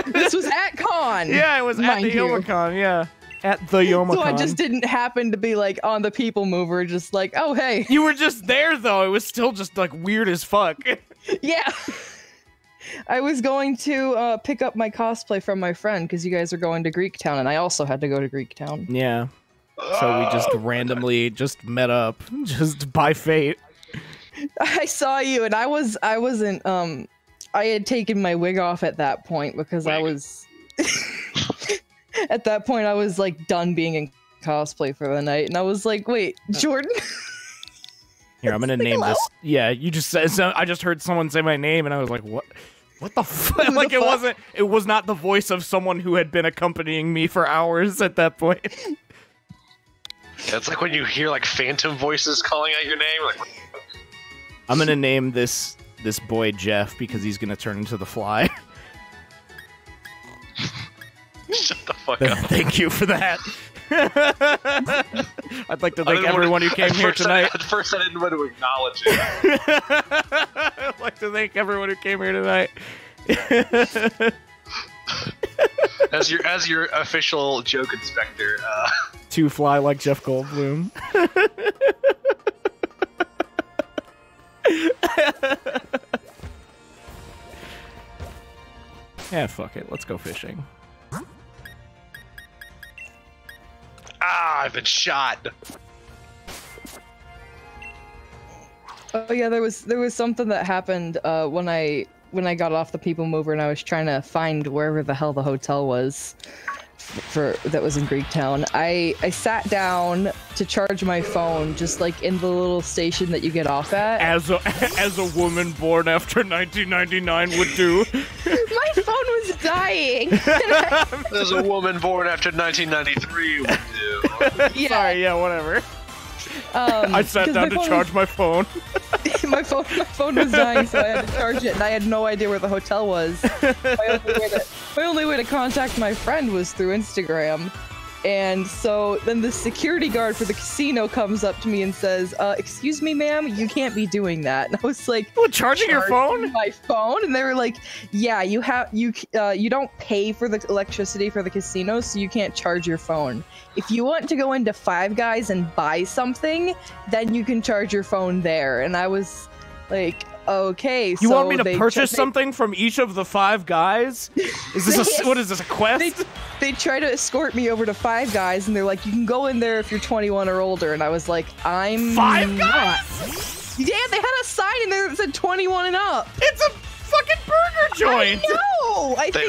This was at con. Yeah, it was at mind the you. Yomicon. Yeah, at the Yomicon. So I just didn't happen to be like on the People Mover, just like, oh hey, You were just there though. It was still just like weird as fuck. yeah. I was going to pick up my cosplay from my friend because you guys are going to Greektown, and I also had to go to Greektown. Yeah. So we just randomly just met up, just by fate. I saw you, and I wasn't. I had taken my wig off at that point because I was. At that point, I was like done being in cosplay for the night, and I was like, "Wait, Jordan." Here, I'm gonna name this. Yeah, you just said. So I just heard someone say my name, and I was like, "What? What the fuck?" Like it wasn't. It was not the voice of someone who had been accompanying me for hours at that point. Yeah, it's like when you hear like phantom voices calling out your name. Like, I'm gonna name this boy Jeff because he's gonna turn into the Fly. shut the fuck up. Thank you for that. I'd like to thank everyone who came here tonight. At first, I didn't want to acknowledge it. I'd like to thank everyone who came here tonight. As your official joke inspector. To fly like Jeff Goldblum. Yeah, fuck it. Let's go fishing. Ah, I've been shot. Oh yeah, there was something that happened when I got off the People Mover and I was trying to find wherever the hell the hotel was that was in Greektown. I sat down to charge my phone just like in the little station that you get off at. As a woman born after 1999 would do. My phone was dying. As a woman born after 1993 would do. Yeah. Sorry, yeah, whatever. I sat down to charge my phone. my phone was dying, so I had to charge it, and I had no idea where the hotel was. My only way to contact my friend was through Instagram. And so then the security guard for the casino comes up to me and says, excuse me, ma'am, you can't be doing that. And I was like, what, charging your phone? My phone? And they were like, yeah, you don't pay for the electricity for the casino, so you can't charge your phone. If you want to go into Five Guys and buy something, then you can charge your phone there. And I was like, okay, you want me to purchase something from each of the Five Guys? Is this what is this, a quest? They try to escort me over to Five Guys, and they're like, you can go in there if you're 21 or older. And I was like, I'm Five not. Guys? Yeah, they had a sign in there that said 21 and up. It's a fucking burger joint. I know. They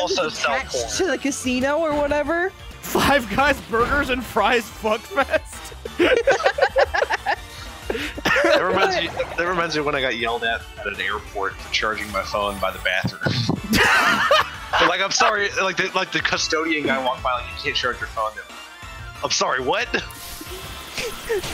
also sell attached porn to the casino or whatever. Five Guys Burgers and Fries Fuckfest. That reminds me of when I got yelled at an airport for charging my phone by the bathroom. But like, I'm sorry, like the custodian guy walked by, like, you can't charge your phone. I'm sorry, what?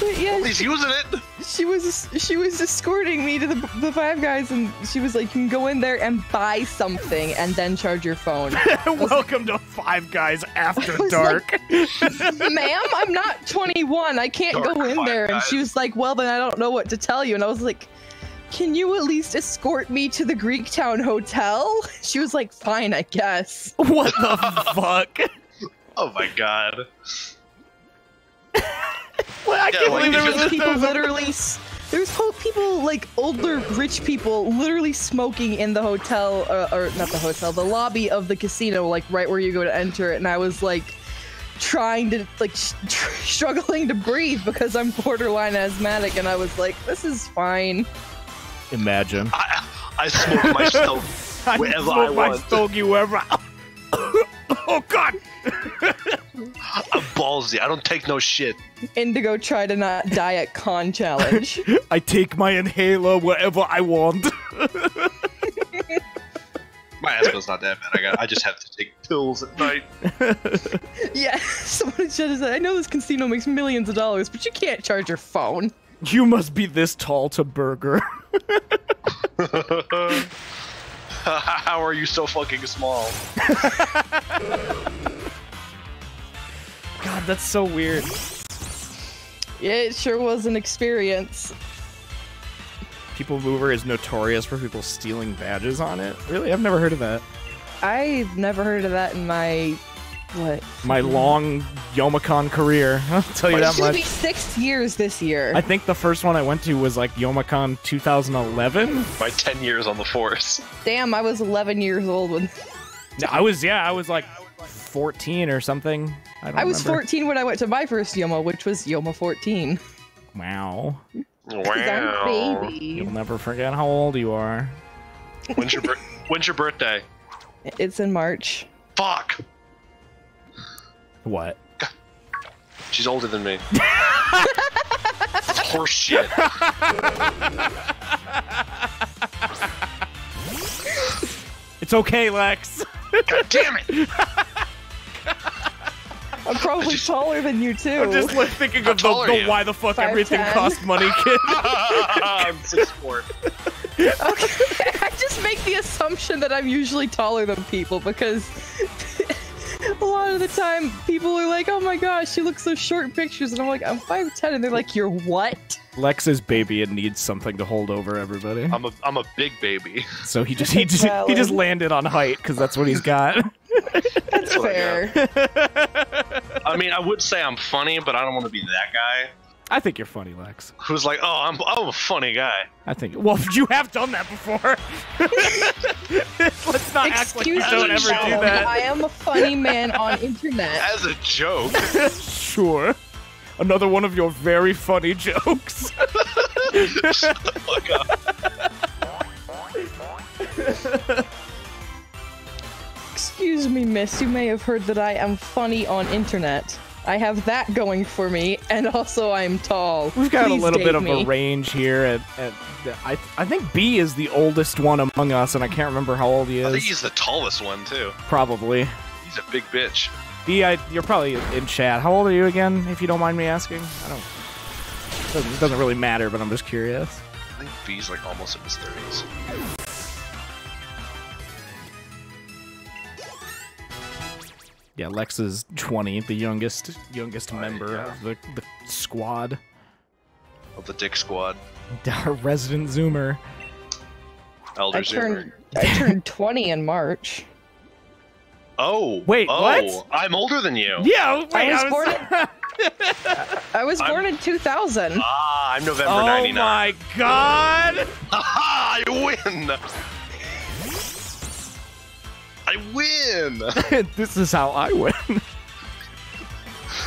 But yeah, well, he's using it. She was escorting me to the Five Guys, and she was like, you can go in there and buy something and then charge your phone. Welcome to Five Guys After Dark. Like, ma'am, I'm not 21. I can't go in there. And she was like, well, then I don't know what to tell you. And I was like, can you at least escort me to the Greektown Hotel? She was like, fine, I guess. What the fuck? Oh my god. Well, I can't believe there was people literally. There's people, like older rich people, literally smoking in the hotel, or not the hotel, the lobby of the casino, like right where you go to enter it. And I was like, trying to struggling to breathe because I'm borderline asthmatic, and I was like, this is fine. Imagine. I smoke my stogie wherever I want. My stogie wherever. Oh god. I'm ballsy. I don't take no shit. Indigo try to not die at con challenge. I take my inhaler wherever I want. My asthma's not that bad. I just have to take pills at night. Yeah, someone should have said, I know this casino makes millions of dollars, but you can't charge your phone. You must be this tall to burger. How are you so fucking small? God, that's so weird. Yeah, it sure was an experience. People Mover is notorious for people stealing badges on it. Really? I've never heard of that. I've never heard of that in my... what? My long Youmacon career. I'll tell you that It's gonna much. be 6 years this year. I think the first one I went to was like Youmacon 2011. My 10 years on the force. Damn, I was 11 years old when... I was like 14 or something. I was 14 when I went to my first Yoma, which was Yoma 14. Wow. Wow. Baby. You'll never forget how old you are. When's your birthday? It's in March. Fuck. What? She's older than me. horse shit. It's okay, Lex. God damn it! I'm probably taller than you too. I'm just like, thinking of the why the fuck 5'10". everything costs money kid. I'm 6'4". Okay, I just make the assumption that I'm usually taller than people because a lot of the time people are like, "Oh my gosh, you look so short in pictures," and I'm like, "I'm 5'10", and they're like, "You're what?" Lex is baby and needs something to hold over everybody. I'm a big baby. So he just landed on height because that's what he's got. That's fair. I mean, I would say I'm funny, but I don't want to be that guy I think you're funny, Lex. who's like, "Oh, I'm a funny guy." I think. Well, you have done that before. Let's not act like you don't ever do that. I am a funny man on internet. As a joke. Sure. Another one of your very funny jokes. Shut the fuck up. Excuse me, miss. You may have heard that I am funny on internet. I have that going for me, and also I'm tall. We've got Please a little bit of date a me. range here. I think B is the oldest one among us, and I can't remember how old he is. I think he's the tallest one too. Probably. He's a big bitch. B, you're probably in chat. How old are you again, if you don't mind me asking? It doesn't really matter, but I'm just curious. I think B's like almost in his 30s. Yeah, Lex is 20, the youngest member yeah. of the squad. Of the Dick Squad. Our resident Zoomer. Elder I Zoomer. turned 20 in March. Oh. Wait, oh, what? I'm older than you. Yeah, wait, I was born in 2000. Ah, I'm November Oh 99. my god! Haha, I win! I win! This is how I win.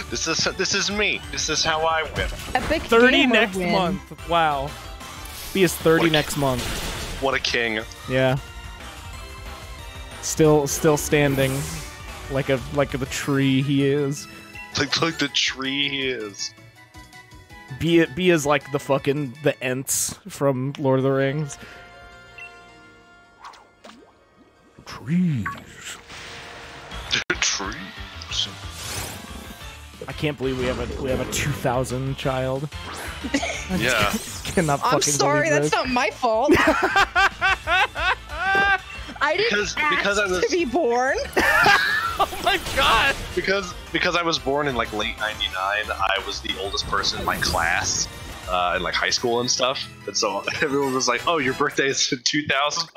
This is me. This is how I win. Epic 30 gamer next win. month. Wow. B is 30 What? next month. What a king. Yeah. Still standing like the tree he is. Like the tree he is. B is like the Ents from Lord of the Rings. Trees. Trees. I can't believe we have a 2000 child. Yeah. Cannot fucking I'm sorry, believe that's this. not my fault. I didn't Because I ask was- to be born. Oh my god! Because I was born in like late '99, I was the oldest person in my class, in like high school and stuff. And so everyone was like, "Oh, your birthday is in 2000."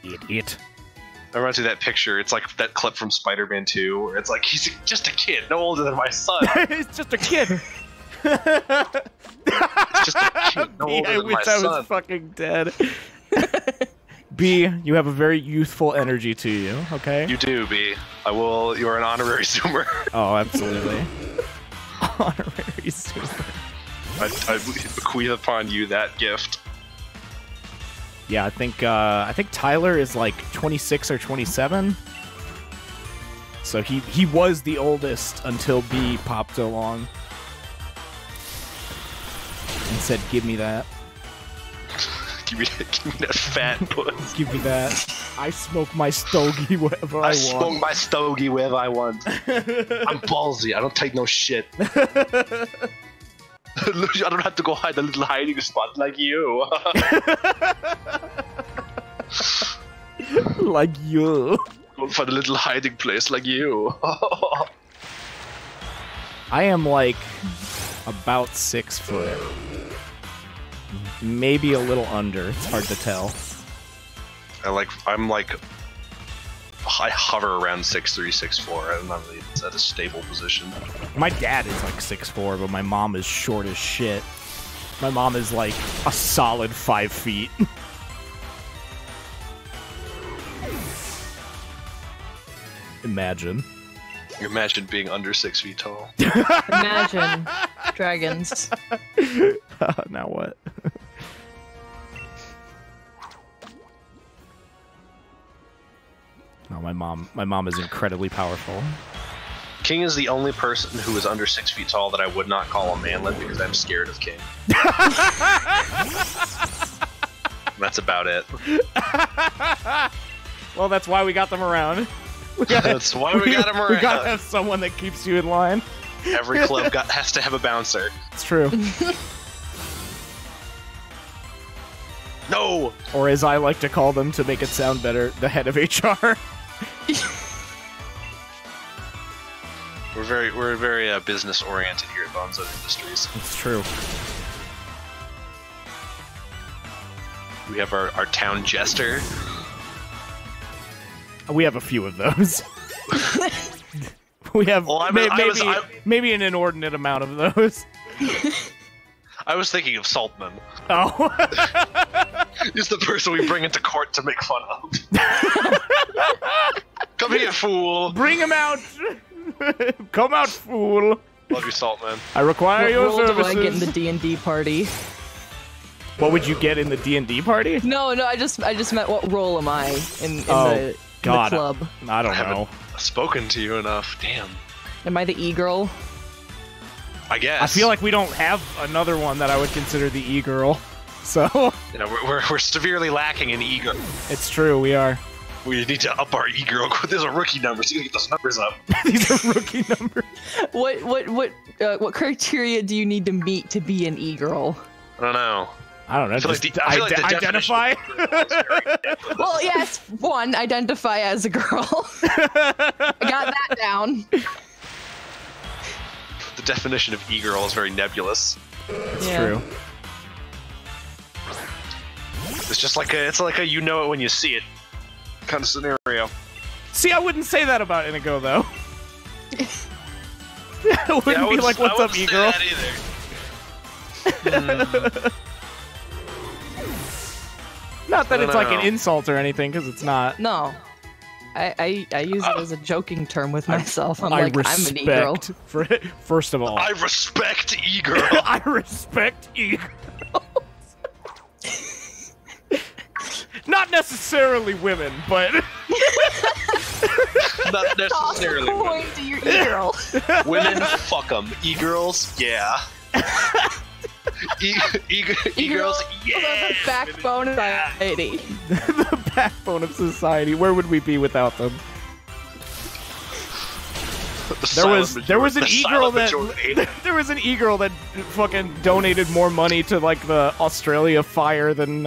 Idiot. I reminds me of that picture. It's like that clip from Spider-Man 2, where it's like he's just a kid, no older than my son. It's just a kid. It's just a kid, no older I than my wish I son. was fucking dead. B, you have a very youthful energy to you, okay? You do, B. You are an honorary Zoomer. Oh, absolutely. Honorary Zoomer. I bequeath upon you that gift. Yeah, I think Tyler is like 26 or 27. So he was the oldest until B popped along and said, "Give me that. Give me that fat puss. Give me that. I smoke my stogie wherever I want." smoke my stogie wherever I want. I'm ballsy. I don't take no shit. I don't have to go hide a little hiding spot like you. Like you. Go find a little hiding place like you. I am like about 6 foot. Maybe a little under. It's hard to tell. I hover around 6'3", 6'4". I'm not really at a stable position. My dad is like 6'4", but my mom is short as shit. My mom is like a solid 5 feet. Imagine. Imagine being under 6 feet tall. Imagine dragons. Now what? No, my mom is incredibly powerful. King is the only person who is under 6 feet tall that I would not call a manlet because I'm scared of King. That's about it. Well, that's why we got them around. That's why we got him around. We gotta have someone that keeps you in line. Every club has to have a bouncer. It's true. No! Or as I like to call them to make it sound better, the head of HR. We're very business oriented here at Bonzo Industries. It's true. We have our town jester. We have a few of those. We have maybe an inordinate amount of those. I was thinking of Saltman. Oh. He's the person we bring into court to make fun of. Come here, fool. Bring him out. Come out, fool. Love you, Saltman. I require your What role services. do I get in the D&D party? What would you get in the D&D party? No, I just meant what role am I in Oh, God. the club? I don't I know. haven't spoken to you enough. Damn. Am I the e-girl? I guess. I feel like we don't have another one that I would consider the e-girl. So Yeah, we're severely lacking in ego. it's true, we are. We need to up our ego. There's a rookie number, so you gotta get those numbers up. These are rookie numbers. What criteria do you need to meet to be an e-girl? I don't know. I don't know. I feel Just like the identify. Well, yes, one, identify as a girl. I got that down. The definition of e-girl is very nebulous. It's Yeah. true. It's just like it's like a you know it when you see it kind of scenario. See, I wouldn't say that about Inigo, though. It wouldn't Yeah, I be wouldn't- like, what's I up, wouldn't e-girl? say that either. Not that I it's don't like an know. insult or anything, because it's not. No. I use it as a joking term with myself. I'm I'm an e-girl. respect, first of all. I respect e-girl. I respect e-girls. Not necessarily women, but Not Toss a necessarily coin to your e-girl. women. Fuck them. E-girls, yeah. E-girls, yeah. The backbone of society. the backbone of society. Where would we be without them? There was an e-girl that there was an e-girl that fucking donated more money to like the Australia fire than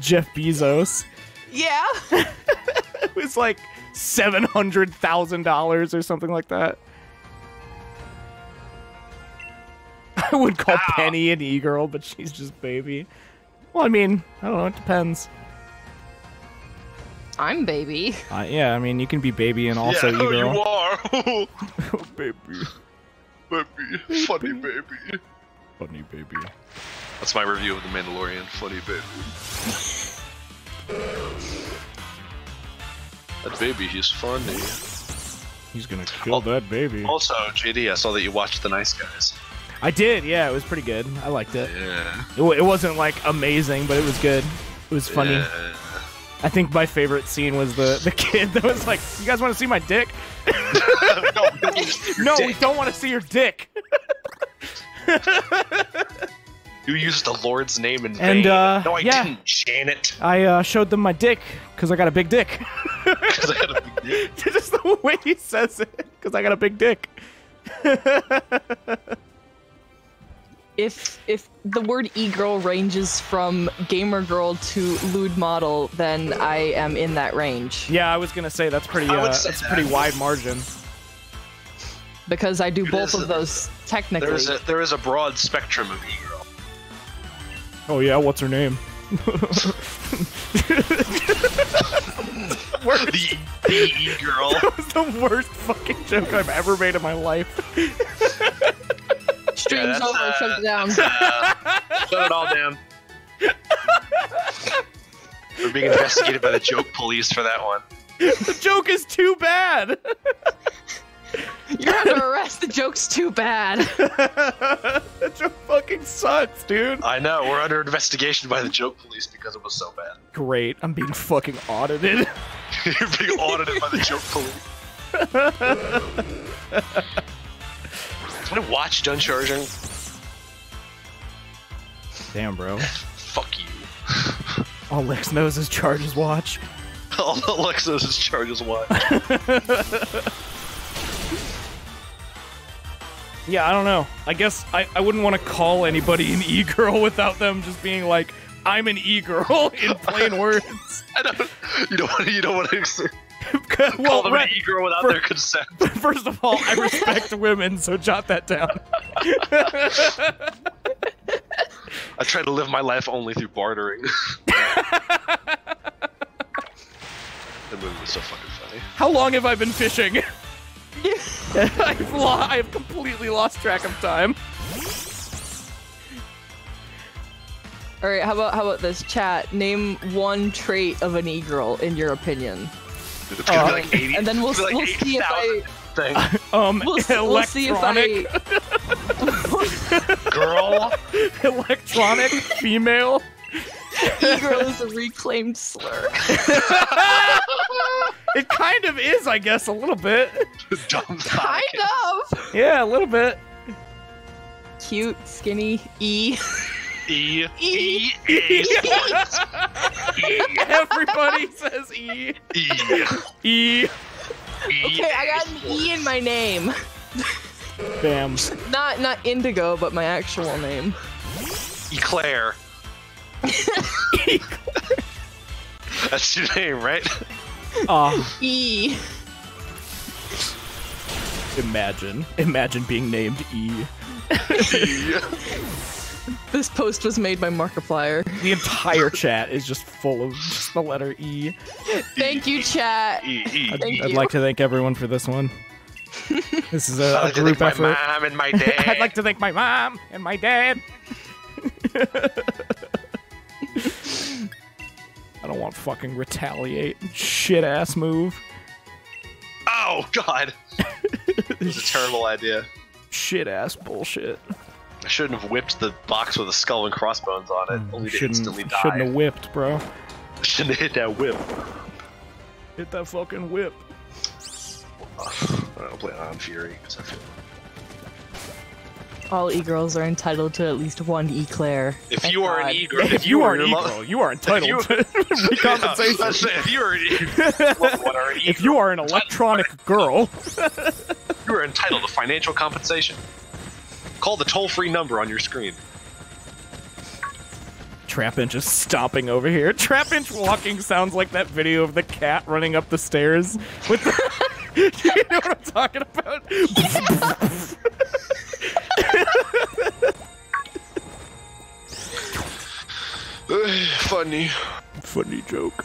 Jeff Bezos. Yeah. It was like $700,000 or something like that. I would call Penny an e-girl, but she's just baby. Well, I mean, I don't know. It depends. I'm baby. Yeah, I mean, you can be baby and also yeah, e-girl. you are. Oh, baby. Baby. Funny baby. Funny baby. That's my review of The Mandalorian. Funny baby. That baby, he's funny. He's gonna kill that baby. Also, JD, I saw that you watched The Nice Guys. I did, yeah, it was pretty good. I liked it. Yeah. It wasn't like amazing, but it was good. It was funny. Yeah. I think my favorite scene was the kid that was like, "You guys want to see my dick?" No, we don't want to see your dick. You used the Lord's name in And, vain. No, I yeah. didn't, Janet. I showed them my dick because I got a big dick. Because I had a big dick. Just the way he says it, because I got a big dick. If the word e-girl ranges from gamer girl to lewd model, then I am in that range. Yeah, I was gonna say that's pretty. I would say That's a pretty wide margin. Because I do both is- of those technically. There is a broad spectrum of e-girl. Oh yeah, what's her name? The e-girl. That was the worst fucking joke I've ever made in my life. Stream's that's, over, shut it down. Shut it all down. We're being investigated by the joke police for that one. The joke is too bad. You're under arrest, the joke's too bad. That joke fucking sucks, dude. I know, we're under investigation by the joke police because it was so bad. Great, I'm being fucking audited. You're being audited by the joke police. Is my watch done charging? Damn, bro. Fuck you. All Lex knows is charge his watch. All Alexa's is charge his watch. Yeah, I don't know. I guess I wouldn't want to call anybody an e-girl without them just being like, I'm an e-girl in plain words. I don't. You don't want to Well, call them an e-girl without their consent. First of all, I respect women, so jot that down. I try to live my life only through bartering. The movie was so fucking funny. How long have I been fishing? I've completely lost track of time. All right, how about this, chat? Name one trait of an e-girl in your opinion. It's gonna be like 80. And then we'll like see if I. Thing. We'll see if electronic. Girl. Electronic female. E-girl is a reclaimed slur. It kind of is, I guess, a little bit. Dumb Kind of. Yeah, a little bit. Cute, skinny, E. E. E. Sports. E. Everybody says E. E. E. Okay, I got an E in my name. Bam. Not Indigo, but my actual name. Eclair. That's your name, right? E. Imagine being named E. E. This post was made by Markiplier. The entire chat is just full of just the letter E. Thank you, chat. E. I'd like to thank everyone for this one. This is a group effort. My mom and my dad. I'd like to thank my mom and my dad. I don't want fucking retaliate. Shit ass move. Oh god. This is a terrible idea. Shit ass bullshit. I shouldn't have whipped the box with a skull and crossbones on it, only to instantly die. Shouldn't have whipped, bro. Shouldn't have hit that whip. Hit that fucking whip. I don't play on Fury because I feel. All e-girls are entitled to at least one eclair. If you are an e-girl, If you are an e-girl, you are entitled to recompensation. Let's say if you are an If you are an electronic girl, you are entitled to financial compensation. Call the toll-free number on your screen. Trapinch is stomping over here. Trapinch walking sounds like that video of the cat running up the stairs with the... You know what I'm talking about? Funny. Funny joke.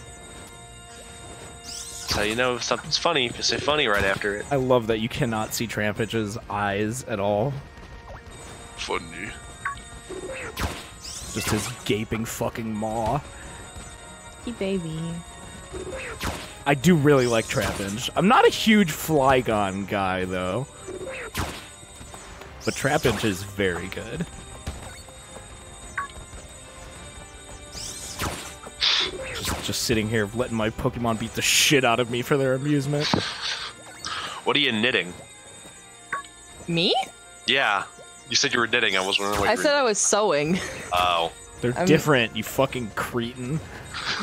That's how you know if something's funny. Just say funny right after it. I love that you cannot see Trampinch's eyes at all. Funny. Just his gaping fucking maw. Hey, baby. I do really like Trapinch. I'm not a huge Flygon guy, though. But Trapinch is very good. Just sitting here letting my Pokemon beat the shit out of me for their amusement. What are you knitting? Me? Yeah. You said you were knitting. I was wondering what I you were said I was sewing. Oh. They're different, you fucking cretin.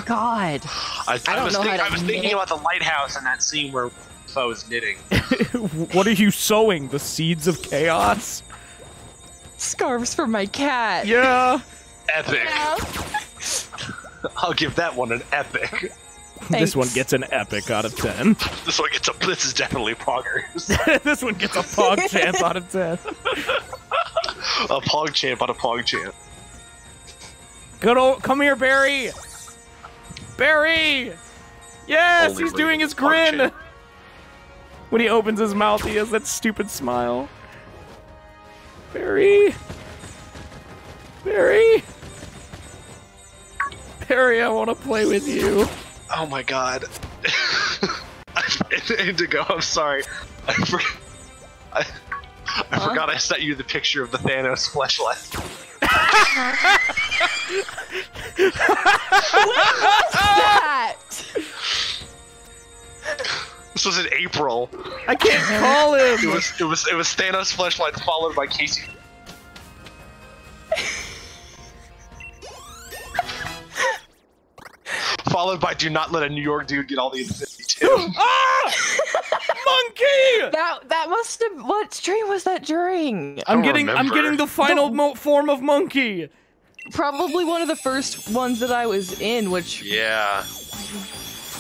God. I don't know how to I was thinking knit. about the lighthouse and that scene where Fo was knitting. What are you sowing? The seeds of chaos? Scarves for my cat. Yeah. Epic. Yeah. I'll give that one an epic. This one Thanks. gets an epic out of 10. This one gets a. This is definitely poggers. This one gets a pog chance out of 10. A pog champ on a pog champ. Good old, come here, Barry! Barry! Yes, Only he's doing his pog grin! champ. When he opens his mouth, he has that stupid smile. Barry! Barry! Barry, I want to play with you. Oh my god. Indigo, I'm sorry. I forgot I sent you the picture of the Thanos fleshlight. That. This was in April. I can't call him. It was Thanos fleshlights followed by Casey. Followed by do not let a New York dude get all the Infinity too. Ah! Monkey! That must have. What stream was that during? I'm getting the final form of monkey. Probably one of the first ones that I was in, which Yeah.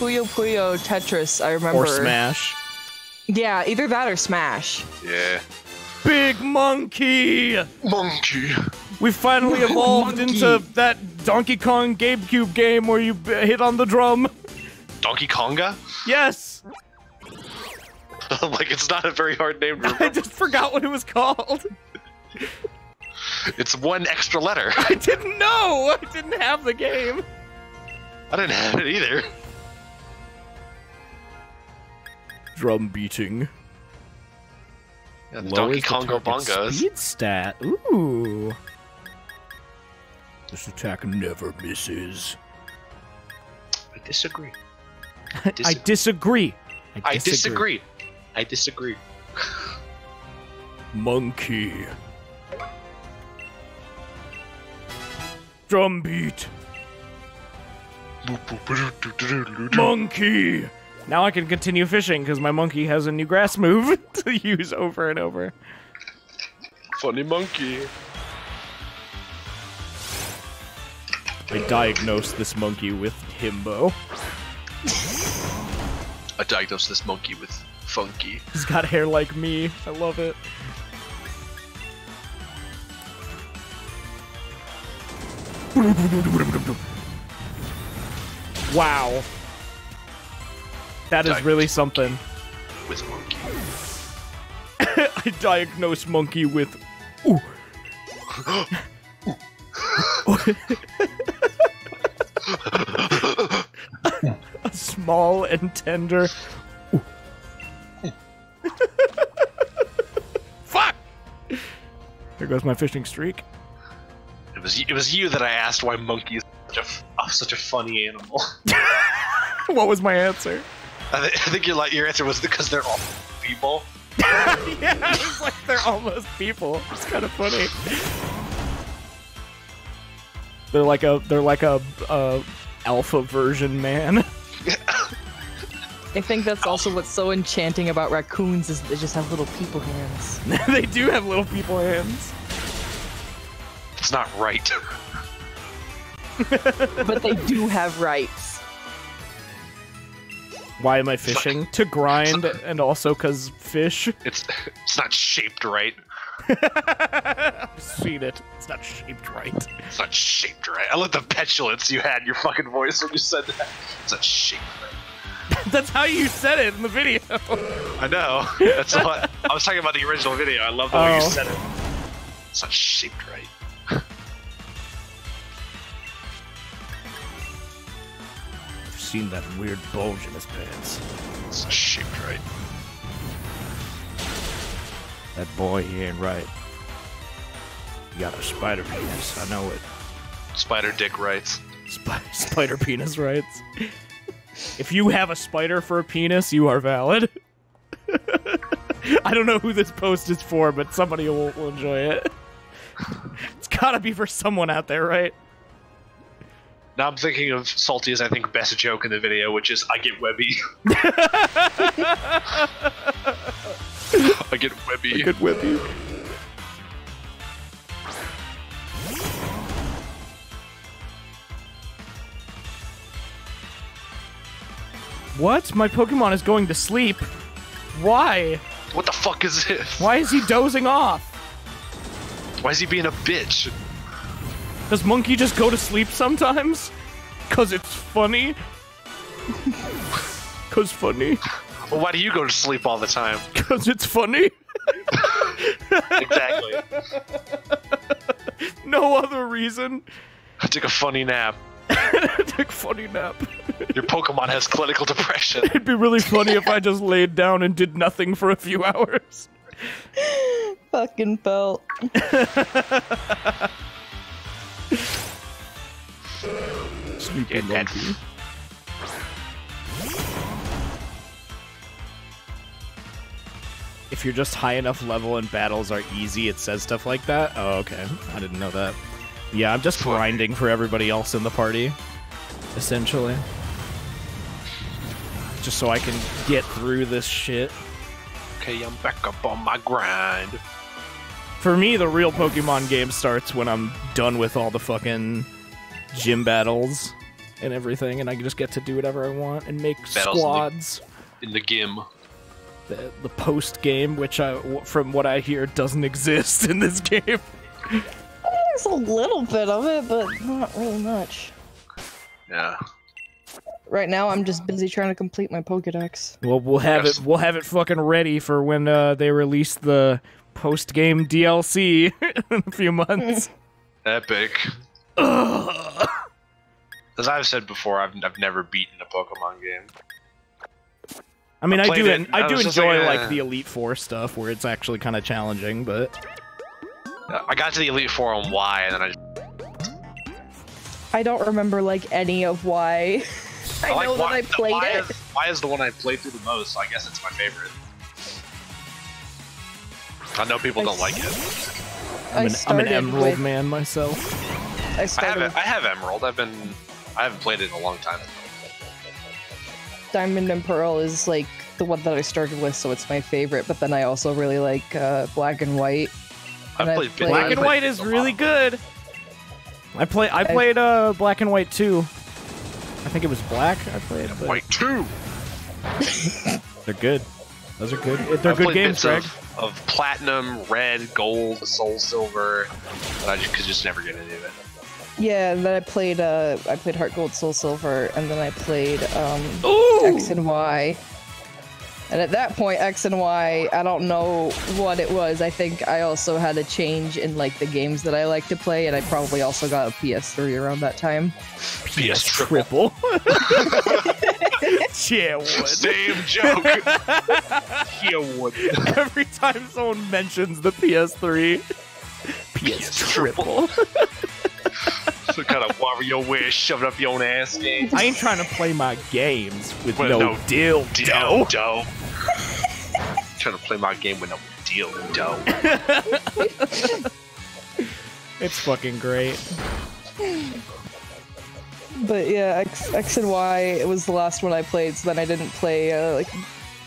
Puyo Puyo Tetris. I remember. Or Smash. Yeah, either that or Smash. Yeah. Big monkey. Monkey. We finally evolved Monkey. into that Donkey Kong GameCube game where you hit on the drum. Donkey Konga? Yes. Like, it's not a very hard name to remember. I just forgot what it was called. It's one extra letter. I didn't know. I didn't have the game. I didn't have it either. Drum beating. Yeah, the Donkey Kongo target bongos. Speed stat. Ooh. This attack never misses. I disagree. I disagree. I disagree. I disagree. Monkey. Drum beat. Monkey. Now I can continue fishing because my monkey has a new grass move to use over and over. Funny monkey. I diagnosed this monkey with himbo. I diagnosed this monkey with funky. He's got hair like me. I love it. Wow. That is really something. With monkey. I diagnosed monkey with... Ooh. A small and tender... Ooh. Fuck! There goes my fishing streak. It was you that I asked why monkey is such a funny animal. What was my answer? I think your answer was because they're all people. Yeah, it's like they're almost people. It's kind of funny. They're like a alpha version man. I think that's also what's so enchanting about raccoons is they just have little people hands. They do have little people hands. It's not right. But they do have rights. Why am I fishing? To grind, and also because fish. It's not shaped right. I've seen it. It's not shaped right. It's not shaped right. I love the petulance you had in your fucking voice when you said that. It's not shaped right. That's how you said it in the video. I know. That's what I was talking about the original video. I love the way you said it. It's not shaped right. Seen that weird bulge in his pants. It's not shaped right. That boy, he ain't right. You got a spider penis, I know it. Spider dick rights. Spider penis rights. If you have a spider for a penis, you are valid. I don't know who this post is for, but somebody will enjoy it. It's gotta be for someone out there, right? Now I'm thinking of Salty's, I think, best joke in the video, which is, I get webby. I get webby. Good whip you. What? My Pokemon is going to sleep. Why? What the fuck is this? Why is he dozing off? Why is he being a bitch? Does Monkey just go to sleep sometimes? 'Cause it's funny? 'Cause funny? Well, why do you go to sleep all the time? 'Cause it's funny? Exactly. No other reason. I took a funny nap. Take a funny nap. Your Pokemon has clinical depression. It'd be really funny if I just laid down and did nothing for a few hours. Fucking felt. Sleepy Yeah, monkey. if you're just high enough level and battles are easy, it says stuff like that? Oh, okay. I didn't know that. Yeah, I'm just grinding for everybody else in the party, essentially. Just so I can get through this shit. Okay, I'm back up on my grind. For me, the real Pokemon game starts when I'm done with all the fucking gym battles and everything, and I just get to do whatever I want and make squads. In the gym. The post game, which from what I hear doesn't exist in this game. There's a little bit of it, but not really much. Yeah. Right now, I'm just busy trying to complete my Pokédex. Well, we'll have it fucking ready for when they release the post game DLC in a few months. Epic. As I've said before, I've never beaten a Pokemon game. I mean, I do enjoy like, like the Elite Four stuff where it's actually kind of challenging, but I got to the Elite Four on Y, and then I don't remember like any of Y. I know that I played it. Y is the one I played through the most, so I guess it's my favorite. I know people don't like it. I'm an Emerald man myself. I have Emerald. I haven't played it in a long time. Diamond and Pearl is like the one that I started with, so it's my favorite. But then I also really like Black and White. Black and White is really good. I played Black and White 2. I think it was Black I played. White 2. They're good. Those are good. They're good games, Greg. Of Platinum, Red, Gold, Soul Silver, but I could just never get into it. Yeah, and then I played Heart Gold, Soul Silver, and then I played X and Y. And at that point, X and Y, I don't know what it was. I think I also had a change in like the games that I like to play, and I probably also got a PS3 around that time. PS triple. Yeah, would. Same joke. Yeah, would. Every time someone mentions the PS3, PS triple. Some kind of Wario wish shoved up your own ass game. I ain't trying to play my games with no dildo. Trying to play my game with no dildo. It's fucking great. But yeah, X and Y, it was the last one I played, so then I didn't play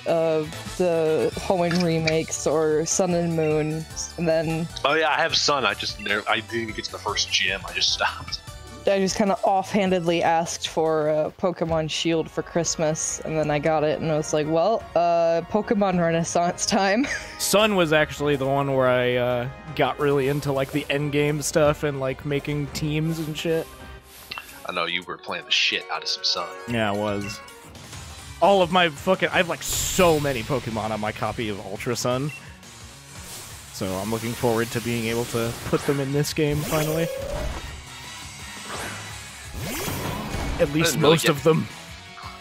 the Hoenn remakes or Sun and Moon, and then... Oh yeah, I have Sun, I didn't even get to the first gym, I just stopped. I just kind of offhandedly asked for Pokemon Shield for Christmas, and then I got it, and I was like, well, Pokemon Renaissance time. Sun was actually the one where I got really into like the endgame stuff and like making teams and shit. I know you were playing the shit out of some Sun. Yeah, I was. All of my fucking... I have like so many Pokemon on my copy of Ultra Sun. So I'm looking forward to being able to put them in this game finally. At least most of them.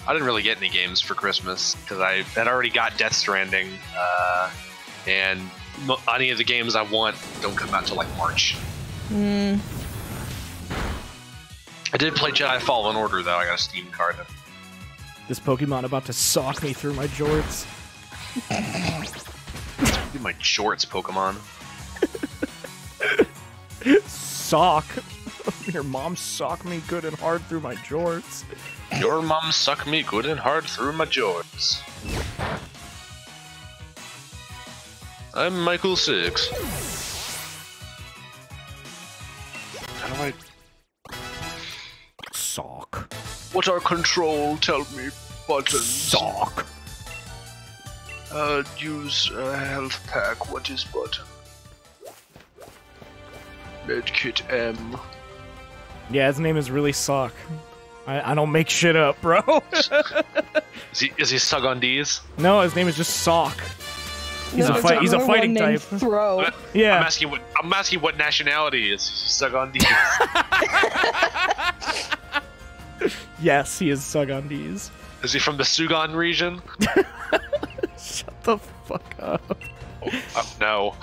I didn't really get any games for Christmas because I had already got Death Stranding, and any of the games I want don't come out till like March. I did play Jedi Fallen Order though. I got a Steam card. This Pokemon about to sock me through my jorts. My jorts, Pokemon. Sock. Your mom socked me good and hard through my jorts. Your mom sucked me good and hard through my jorts. I'm Michael 6. How do I... Sock. What are control? Tell me, buttons. Sock. Use a health pack. What is button? Medkit M. Yeah, his name is really Sock. I don't make shit up, bro. Is he Sug on D's? No, his name is just Sock. He's a fighting type. Throw. Yeah. I'm asking what nationality is he Sug on D's? Yes, he is Sugandese. Is he from the Sugan region? Shut the fuck up. No.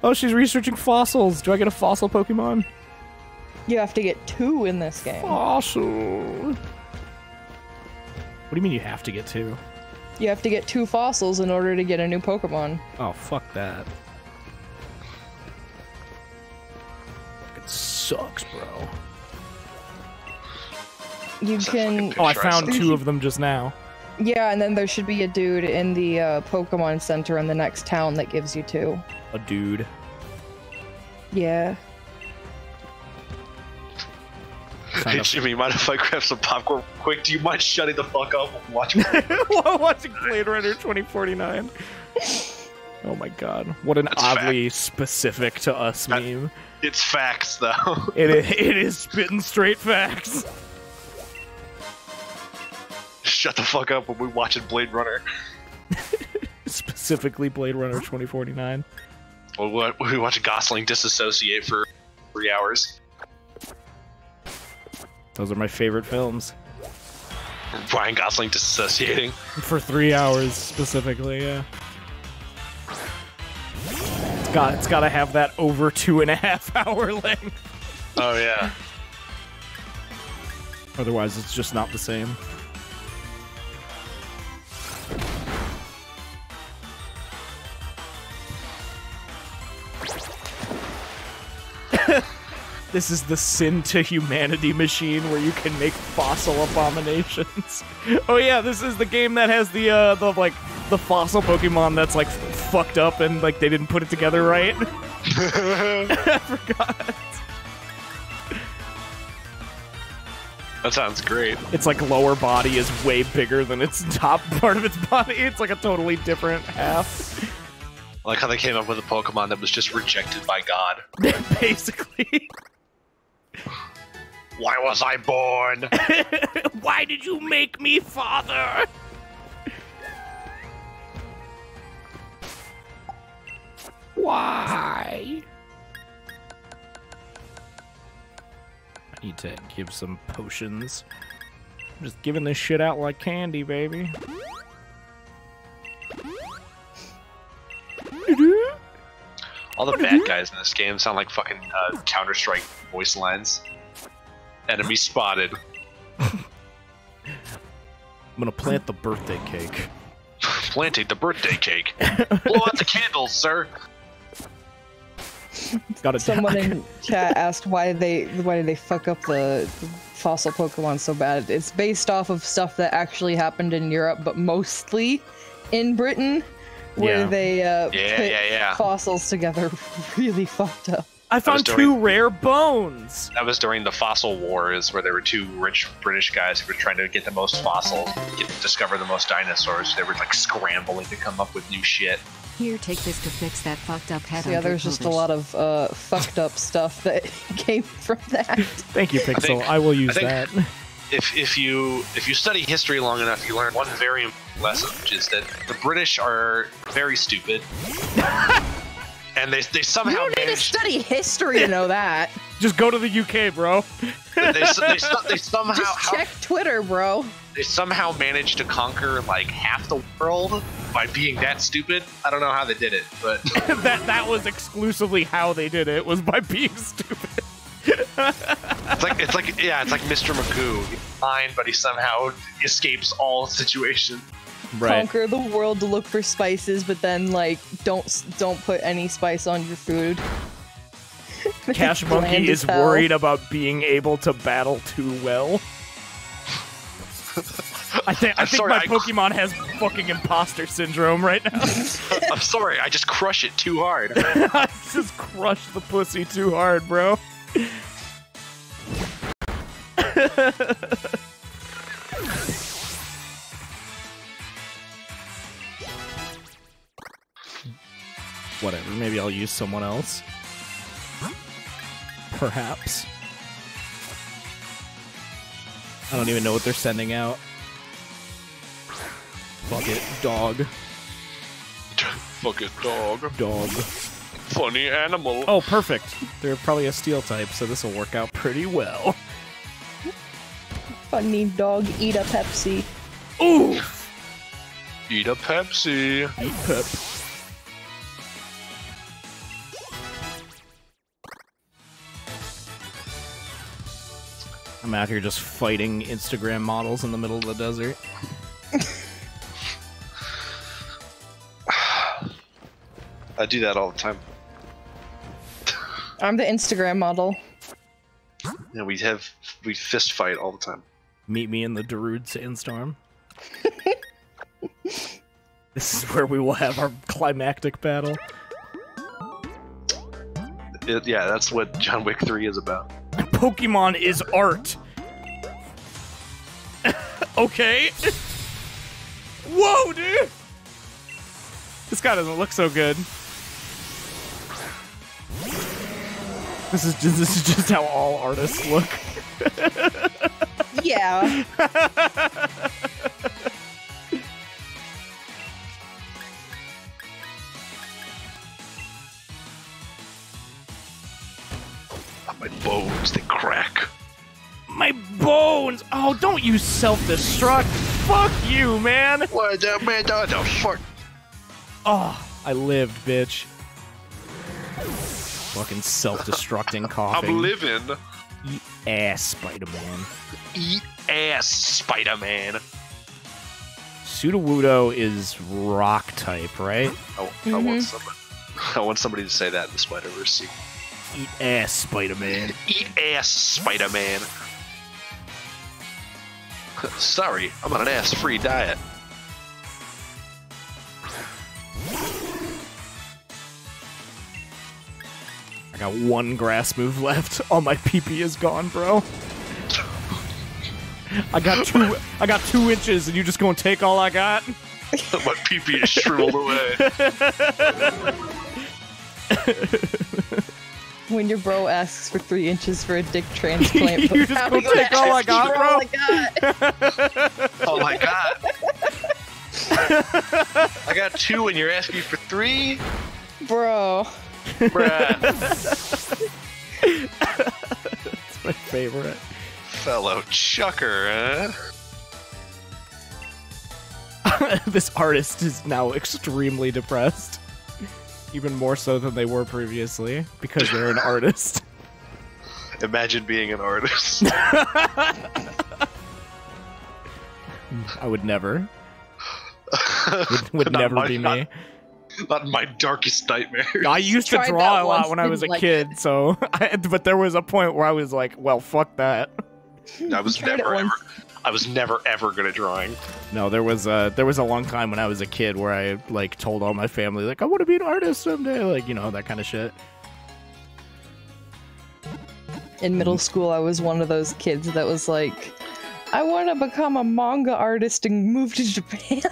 Oh, she's researching fossils. Do I get a fossil Pokemon? You have to get 2 in this game. Fossil. What do you mean you have to get 2? You have to get 2 fossils in order to get a new Pokemon. Oh, fuck that. It sucks, bro. You can... Oh, I found 2 of them just now. Yeah, and then there should be a dude in the Pokemon Center in the next town that gives you 2. A dude. Yeah. Hey Jimmy, mind if I grab some popcorn quick? Do you mind shutting the fuck up and watching? While watching Blade Runner 2049. Oh my god. What an oddly specific to us meme. It's facts, though. It is spitting straight facts. Shut the fuck up when we're watching Blade Runner. Specifically Blade Runner 2049. Well, we watch Gosling disassociate for 3 hours. Those are my favorite films. Ryan Gosling disassociating. For 3 hours, specifically, yeah. It's gotta have that over 2.5 hour length. Oh, yeah. Otherwise, it's just not the same. This is the sin to humanity machine where you can make fossil abominations. Oh yeah, this is the game that has the fossil Pokemon that's like fucked up and like they didn't put it together right. I forgot. That sounds great. Its like lower body is way bigger than its top part of its body. It's like a totally different half. I like how they came up with a Pokemon that was just rejected by God. Basically. Why was I born? Why did you make me father? Why? I need to give some potions. I'm just giving this shit out like candy, baby. All the bad guys in this game sound like fucking Counter-Strike voice lines. Enemy spotted. I'm gonna plant the birthday cake. Planting the birthday cake. Blow out the candles, sir. Someone in chat asked why did they fuck up the fossil Pokemon so bad. It's based off of stuff that actually happened in Europe, but mostly in Britain, where they put fossils together really fucked up. I found 2 rare bones! That was during the Fossil Wars, where there were 2 rich British guys who were trying to get the most fossils, discover the most dinosaurs. They were like scrambling to come up with new shit. Here, take this to fix that fucked up head. Yeah, there's just a lot of fucked up stuff that came from that. Thank you, Pixel. I will use that. If you study history long enough, you learn one very important lesson, which is that the British are very stupid. And they somehow You don't need to study history to know that. Just go to the UK, bro. They somehow just check Twitter, bro. They somehow managed to conquer like half the world by being that stupid. I don't know how they did it, but that was exclusively how they did it. Was by being stupid. it's like Mr. Magoo. He's fine, but he somehow escapes all situations. Right. Conquer the world to look for spices, but then like don't put any spice on your food. Cash Monkey is worried about being able to battle too well. I think my Pokemon has fucking imposter syndrome right now. I'm sorry, I just crush it too hard. I just crush the pussy too hard, bro. Whatever, maybe I'll use someone else. Perhaps. I don't even know what they're sending out. Fuck it, dog. Fuck it, dog. Dog. Funny animal. Oh, perfect. They're probably a steel type, so this will work out pretty well. Funny dog, eat a Pepsi. Ooh! Eat a Pepsi. Eat Pep. I'm out here just fighting Instagram models in the middle of the desert. I do that all the time. I'm the Instagram model. Yeah, we fist fight all the time. Meet me in the Darude Sandstorm. This is where we will have our climactic battle. Yeah, that's what John Wick 3 is about. Pokemon is art. Okay. Whoa, dude! This guy doesn't look so good. This is just how all artists look. Yeah. My bones, they crack. My bones! Oh, don't you self-destruct! Fuck you, man! What the man? The fuck? Oh, I lived, bitch. Fucking self-destructing coughing. I'm living. Eat ass, Spider-Man. Eat ass, Spider-Man. Sudowoodo is rock type, right? I want somebody to say that in the Spider-Verse sequel. Eat ass, Spider-Man. Eat ass, Spider-Man. Sorry, I'm on an ass-free diet. I got one grass move left. All my PP is gone, bro. I got 2 inches, and you just gonna take all I got? My pee-pee is shriveled away. When your bro asks for 3 inches for a dick transplant, You just gonna take all I got, bro? Oh my god. I got 2 and you're asking for 3? Bro. Bruh. That's my favorite. Fellow chucker, huh? This artist is now extremely depressed. Even more so than they were previously, because they're an artist. Imagine being an artist. I would never. Would never be me. Not my darkest nightmares. I used to Tried draw that a lot once, when I was a didn't like kid, it. so but there was a point where I was like, well, fuck that. I was Tried it once. never ever good at drawing. No, there was a long time when I was a kid where I like told all my family like I want to be an artist someday, like, you know, that kind of shit. In middle school, I was one of those kids that was like, I want to become a manga artist and move to Japan.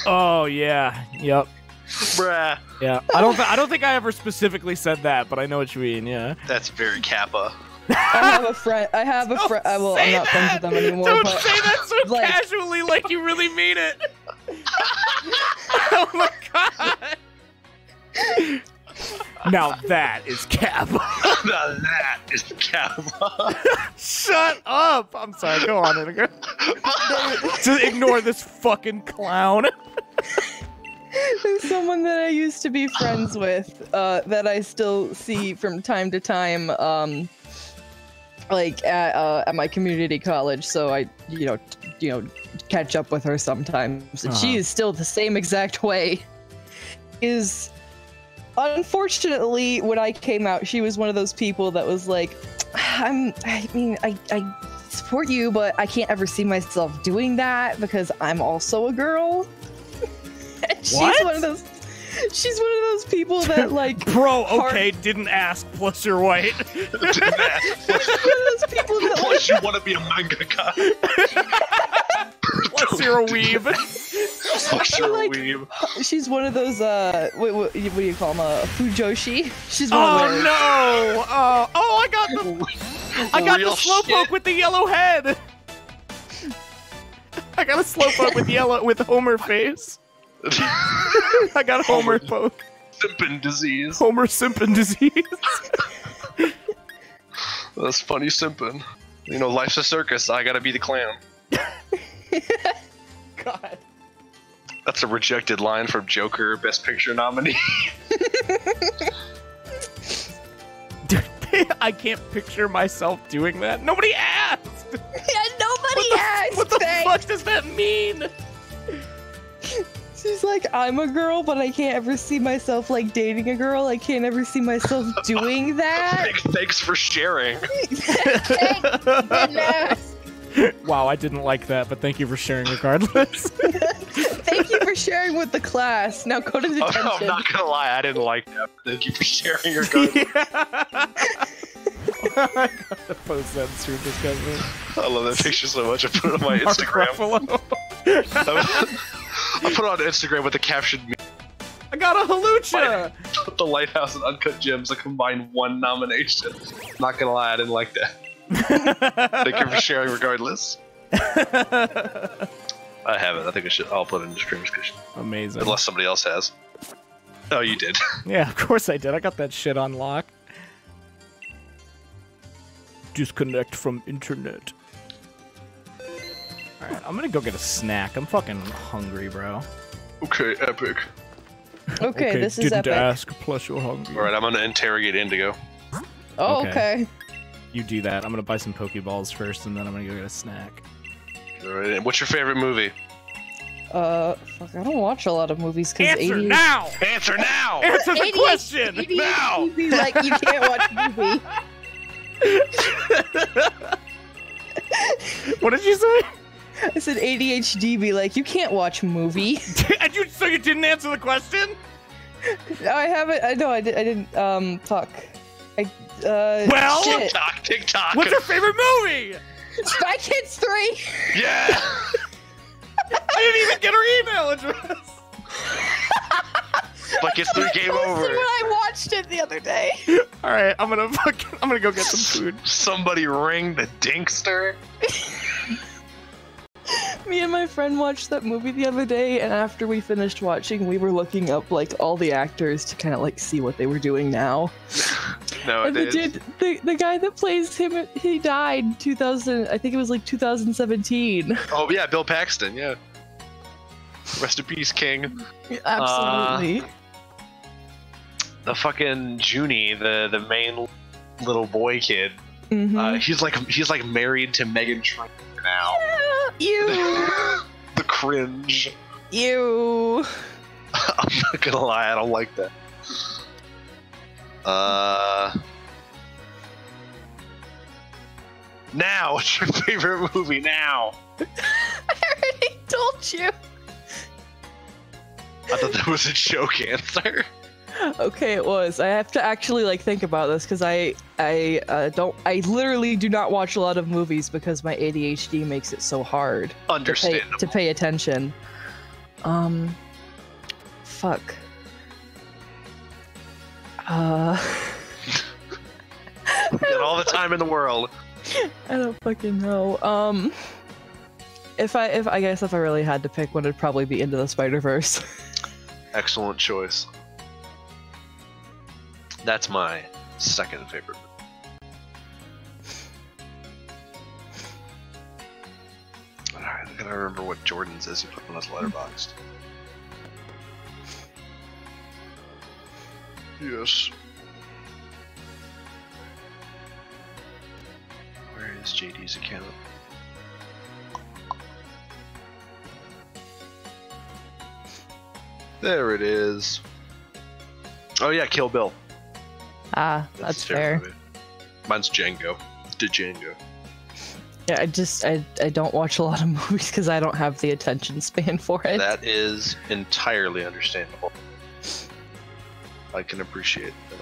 Oh yeah, yep, Bruh. yeah. I don't think I ever specifically said that, but I know what you mean. Yeah. That's very Kappa. I have a friend. I'm not friends with them anymore. Don't but, say that so like, casually, like you really mean it. Oh my god. Now that is Kappa. Now that is Kappa. Shut up! I'm sorry. Go on, Edgar. Just ignore this fucking clown. There's someone that I used to be friends with that I still see from time to time, like at my community college. So I, you know, catch up with her sometimes, and she is still the same exact way. Unfortunately, when I came out, she was one of those people that was like, I support you, but I can't ever see myself doing that because I'm also a girl. And she's one of those people that like Bro, okay, didn't ask, plus you're white. one of those people that Plus, you want to be a mangaka. Plus you're a weeb. Plus, you're like, a weeb. she's one of those what do you call them, fujoshi? She's one of those. No! I got the Real slowpoke shit. with the yellow head. I got a slowpoke with Homer face. I got Homer poke. Simpin disease. Homer Simpson disease. That's funny simpin. You know, life's a circus. I gotta be the clown. God. That's a rejected line from Joker, Best Picture nominee. Dude, I can't picture myself doing that. Nobody asked. Yeah, nobody asked. What the fuck does that mean? She's like, I'm a girl, but I can't ever see myself like dating a girl. I can't ever see myself doing that. Thanks for sharing. Wow, I didn't like that, but thank you for sharing regardless. Thank you for sharing with the class. Now go to detention. I'm not gonna lie, I didn't like that. Thank you for sharing regardless. I gotta post that in stream discussion. I love that picture so much. I put it on my Instagram. I put it on Instagram with the caption. I got a halucha! The Lighthouse and Uncut Gems, a combined 1 nomination. Not gonna lie, I didn't like that. Thank you for sharing regardless. I haven't. I think I'll put it in the stream discussion. Amazing. Unless somebody else has. Oh, you did. Yeah, of course I did. I got that shit on lock. Disconnect from internet. Alright, I'm gonna go get a snack. I'm fucking hungry, bro. Okay, epic. Okay, this is didn't epic. ask, plus you're hungry. Alright, I'm gonna interrogate Indigo. Oh, Okay. okay. You do that. I'm gonna buy some Pokeballs first, and then I'm gonna go get a snack. Alright, and what's your favorite movie? Fuck, I don't watch a lot of movies because Answer now! Answer now! Answer the question! Now! Like, you can't watch a movie. What did you say? I said ADHD be like, you can't watch a movie. So you didn't answer the question? No, I haven't. I didn't. Fuck. Well, shit. TikTok. What's your favorite movie? Spy Kids 3! Yeah! I didn't even get her email address. Like it's 3 game over. When I watched it the other day. All right, I'm gonna go get some food. Somebody ring the Dinkster. Me and my friend watched that movie the other day, and after we finished watching, we were looking up like all the actors to kind of like see what they were doing now. No, And the guy that plays him, he died in 2000. I think it was like 2017. Oh yeah, Bill Paxton. Yeah. Rest in peace, King. Absolutely. The fucking Junie, the main little boy kid. Mhm. He's like married to Megan Trainor now. You. The cringe. You. I'm not gonna lie, I don't like that. Now, what's your favorite movie now? I already told you. I thought that was a joke answer. Okay, it was. I have to actually like think about this because I literally do not watch a lot of movies because my ADHD makes it so hard Understandable. to pay attention. Fuck. Got all the time in the world. I don't fucking know. If I guess if I really had to pick one, it'd probably be Into the Spider-Verse. Excellent choice. That's my second favorite. Alright, I gotta remember what Jordan's is. He put on his letterboxd. Yes. Where is JD's account? There it is. Oh yeah, Kill Bill. Ah, that's his favorite fair. movie. Mine's Django. Django. Yeah, I don't watch a lot of movies because I don't have the attention span for it. That is entirely understandable. I can appreciate that.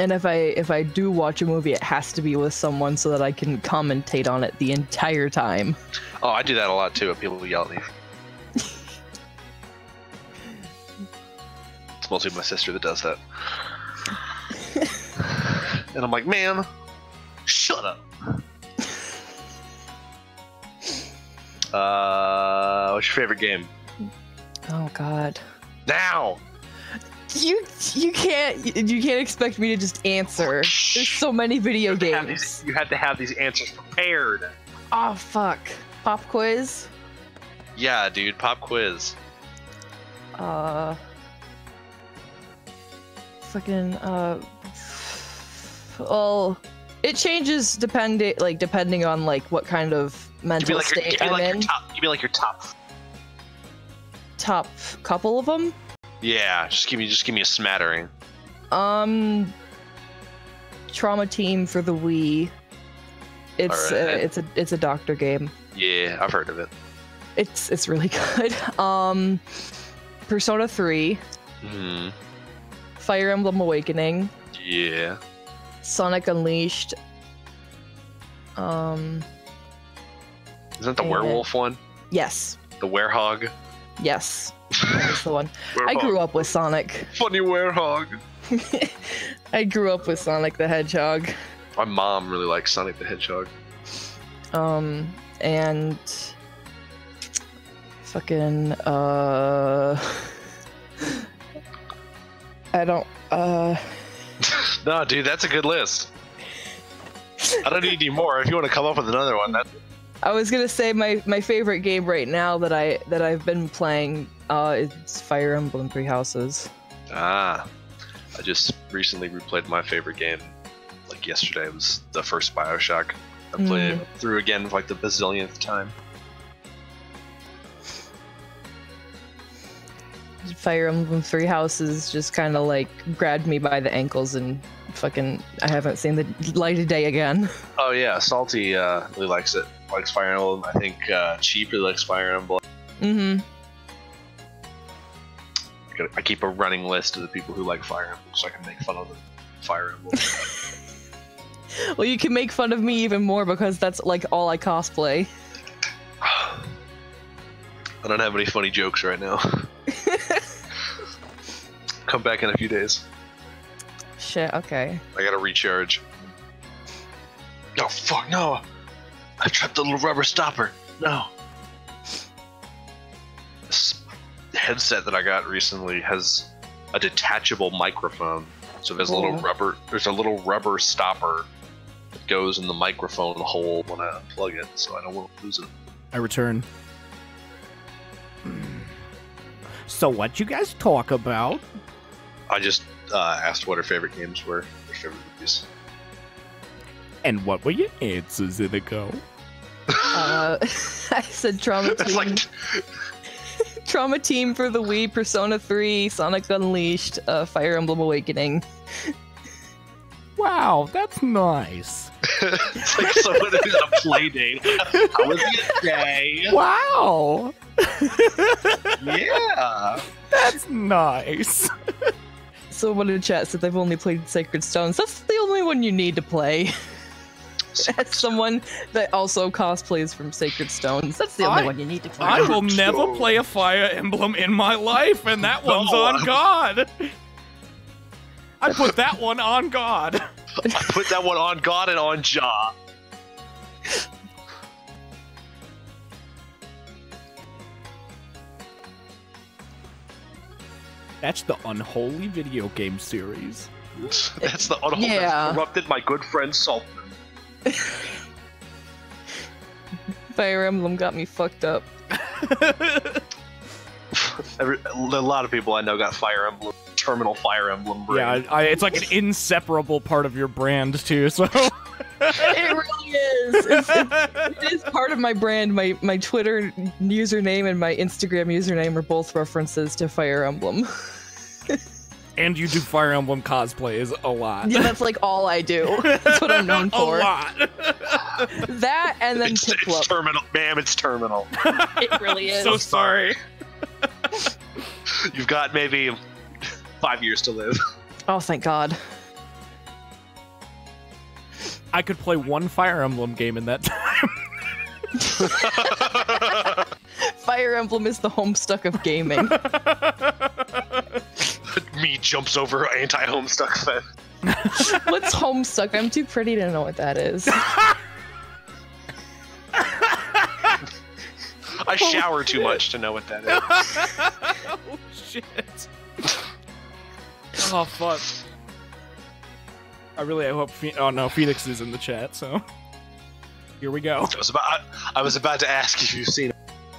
And if I do watch a movie, it has to be with someone so that I can commentate on it the entire time. Oh, I do that a lot too. People will yell at me. It's mostly my sister that does that. And I'm like, man, shut up. What's your favorite game? Oh God. Now! You can't expect me to just answer. There's so many video games. You had to have these answers prepared. Oh fuck. Pop quiz. Yeah, dude, pop quiz. Fucking well, it changes depending on like what kind of mental state I'm in. Give me like your top top couple of them. Yeah, just give me a smattering. Trauma Team for the Wii. It's Alright. it's a doctor game. Yeah, I've heard of it. It's really good. Persona 3, Hmm. Fire Emblem Awakening, Yeah. Sonic Unleashed. Isn't that the And- werewolf one? Yes, The werehog? yes, that's the one. I grew up with Sonic. Funny werehog. I grew up with Sonic the Hedgehog. My mom really likes Sonic the Hedgehog. And fucking I don't No, dude, that's a good list. I don't need any more. If you want to come up with another one, that I was gonna say my favorite game right now that I've been playing is Fire Emblem Three Houses. I just recently replayed my favorite game. Like yesterday, it was the first Bioshock. I played it through again for like the bazillionth time. Fire Emblem Three Houses just kind of like grabbed me by the ankles and fucking I haven't seen the light of day again. Oh yeah, Salty really likes it. Likes Fire Emblem. I think Cheap really likes Fire Emblem. Mm-hmm. I keep a running list of the people who like Fire Emblem so I can make fun of them. Fire Emblem. Well, you can make fun of me even more because that's like all I cosplay. I don't have any funny jokes right now. Come back in a few days. Shit, okay. I gotta recharge. Oh fuck no! I trapped the little rubber stopper. No. This headset that I got recently has a detachable microphone. So there's a little rubber stopper that goes in the microphone hole when I unplug it, so I don't want to lose it. I return. So what you guys talk about? I just asked what her favorite games were, her favorite movies. And what were your answers, Inigo? I said Trauma It's Team. like Trauma Team for the Wii, Persona 3, Sonic Unleashed, Fire Emblem Awakening. Wow, that's nice. it's like someone who's at a play date. How was your day? Wow, Yeah. that's nice. Someone in chat said they've only played Sacred Stones. That's the only one you need to play. As someone that also cosplays from Sacred Stones, that's the only one you need to play. I will never play a Fire Emblem in my life, and that one's on God. I put that one on God. I put that one on God and on Jaw. That's the unholy video game series. That's the unholy Yeah. that's corrupted my good friend Saltman. Fire Emblem got me fucked up. A lot of people I know got Fire Emblem, terminal Fire Emblem brain. Yeah, it's like an inseparable part of your brand too. So It really is. It is part of my brand. My Twitter username and my Instagram username are both references to Fire Emblem. and you do Fire Emblem cosplays a lot. Yeah, that's like all I do. That's what I'm known for. A lot. That and then It's Piplup. terminal. Ma'am, it's terminal. It really is. So sorry. You've got maybe 5 years to live. Oh, thank God. I could play one Fire Emblem game in that time. Fire Emblem is the Homestuck of gaming. Me jumps over anti-homestuck fence. What's Homestuck? I'm too pretty to know what that is. I shower too much to know what that is. Oh shit. Oh fuck. I hope oh no, Phoenix is in the chat, so here we go. I was about to ask if you've seen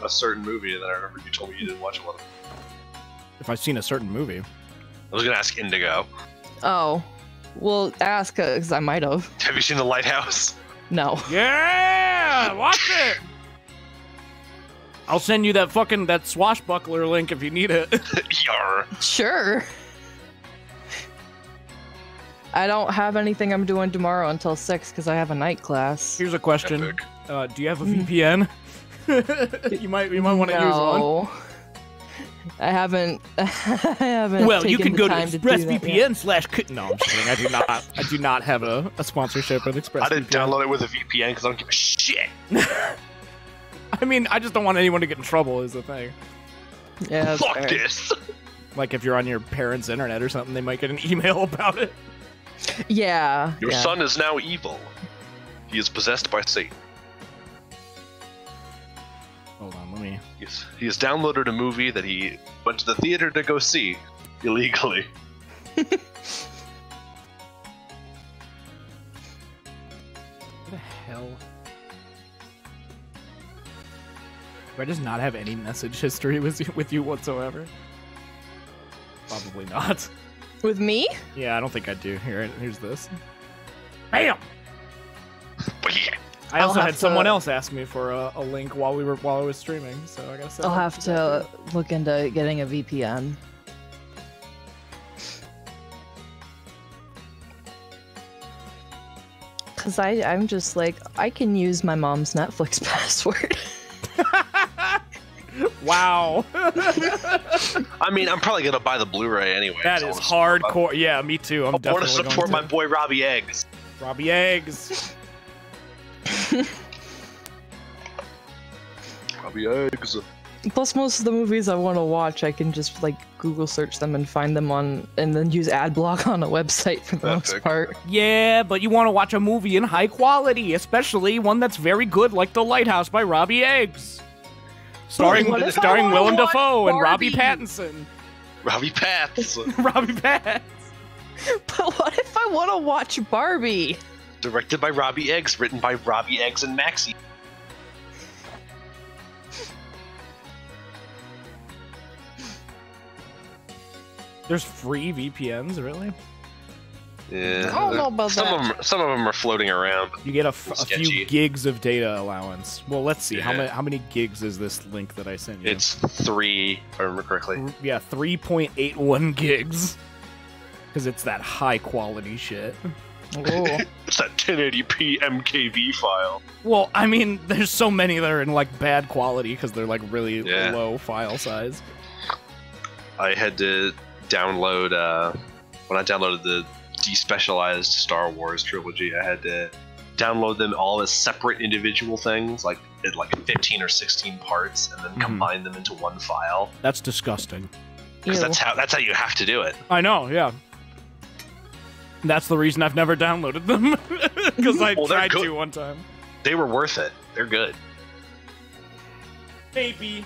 a certain movie, and then I remember you told me you didn't watch one. If I've seen a certain movie. I was gonna ask Indigo. Oh. Well, ask, because I might have. Have you seen The Lighthouse? No. Yeah! Watch it! I'll send you that swashbuckler link if you need it. Yar. Sure. I don't have anything I'm doing tomorrow until 6 because I have a night class. Here's a question. Epic. Do you have a VPN? you might want to use one. I haven't. I haven't. Well, you taken can go the to time do that yet. ExpressVPN/. No, I'm just kidding. I do not have a sponsorship with ExpressVPN. I didn't download it with a VPN because I don't give a shit. I mean, I just don't want anyone to get in trouble. Is the thing. Yeah. That's Fuck fair. this. Like if you're on your parents' internet or something, they might get an email about it. Yeah. Your yeah. son is now evil. He is possessed by Satan. Hold on, let me. Yes. He has downloaded a movie that he went to the theater to go see illegally. What the hell? Do I just not have any message history with you whatsoever? Probably not. With me? Yeah, I don't think I do. Here's this. Bam! But yeah. I also I'll had have someone to- else ask me for a link while I was streaming, so I gotta say. I'll have to look into getting a VPN. Cause I'm just like, I can use my mom's Netflix password. Wow. I mean, I'm probably gonna buy the Blu-ray anyway. That 'cause I is wanna support hardcore. Yeah, me too. I'm I want definitely to support my going boy Robbie Eggs. to. Robbie Eggs. Robbie Eggs. Plus, most of the movies I want to watch, I can just like Google search them and find them on, and then use AdBlock on a website for the most Epic. part. Yeah, but you want to watch a movie in high quality, especially one that's very good, like The Lighthouse by Robbie Eggs. Starring What if I starring wanna Willem watch Dafoe and Robbie Barbie? Pattinson. Robbie Pats. Robbie Pattinson. But what if I want to watch Barbie? Directed by Robbie Eggs, written by Robbie Eggs and Maxie. There's free VPNs, really? Yeah. I don't know about some that. Some of them are floating around. You get a Sketchy. few gigs of data allowance. Well, let's see. Yeah. How many gigs is this link that I sent you? It's 3, if I remember correctly. Yeah, 3.81 gigs. Because it's that high quality shit. Oh. It's that 1080p MKV file. Well, I mean, there's so many that are in like bad quality because they're like really Yeah. low file size. I had to download, when I downloaded the despecialized Star Wars trilogy, I had to download them all as separate individual things, like in like 15 or 16 parts, and then Mhm. combine them into one file. That's disgusting. Because Ew. that's how you have to do it. I know, yeah. That's the reason I've never downloaded them. Because I Well, they're tried good. to one time. They were worth it. They're good. Baby.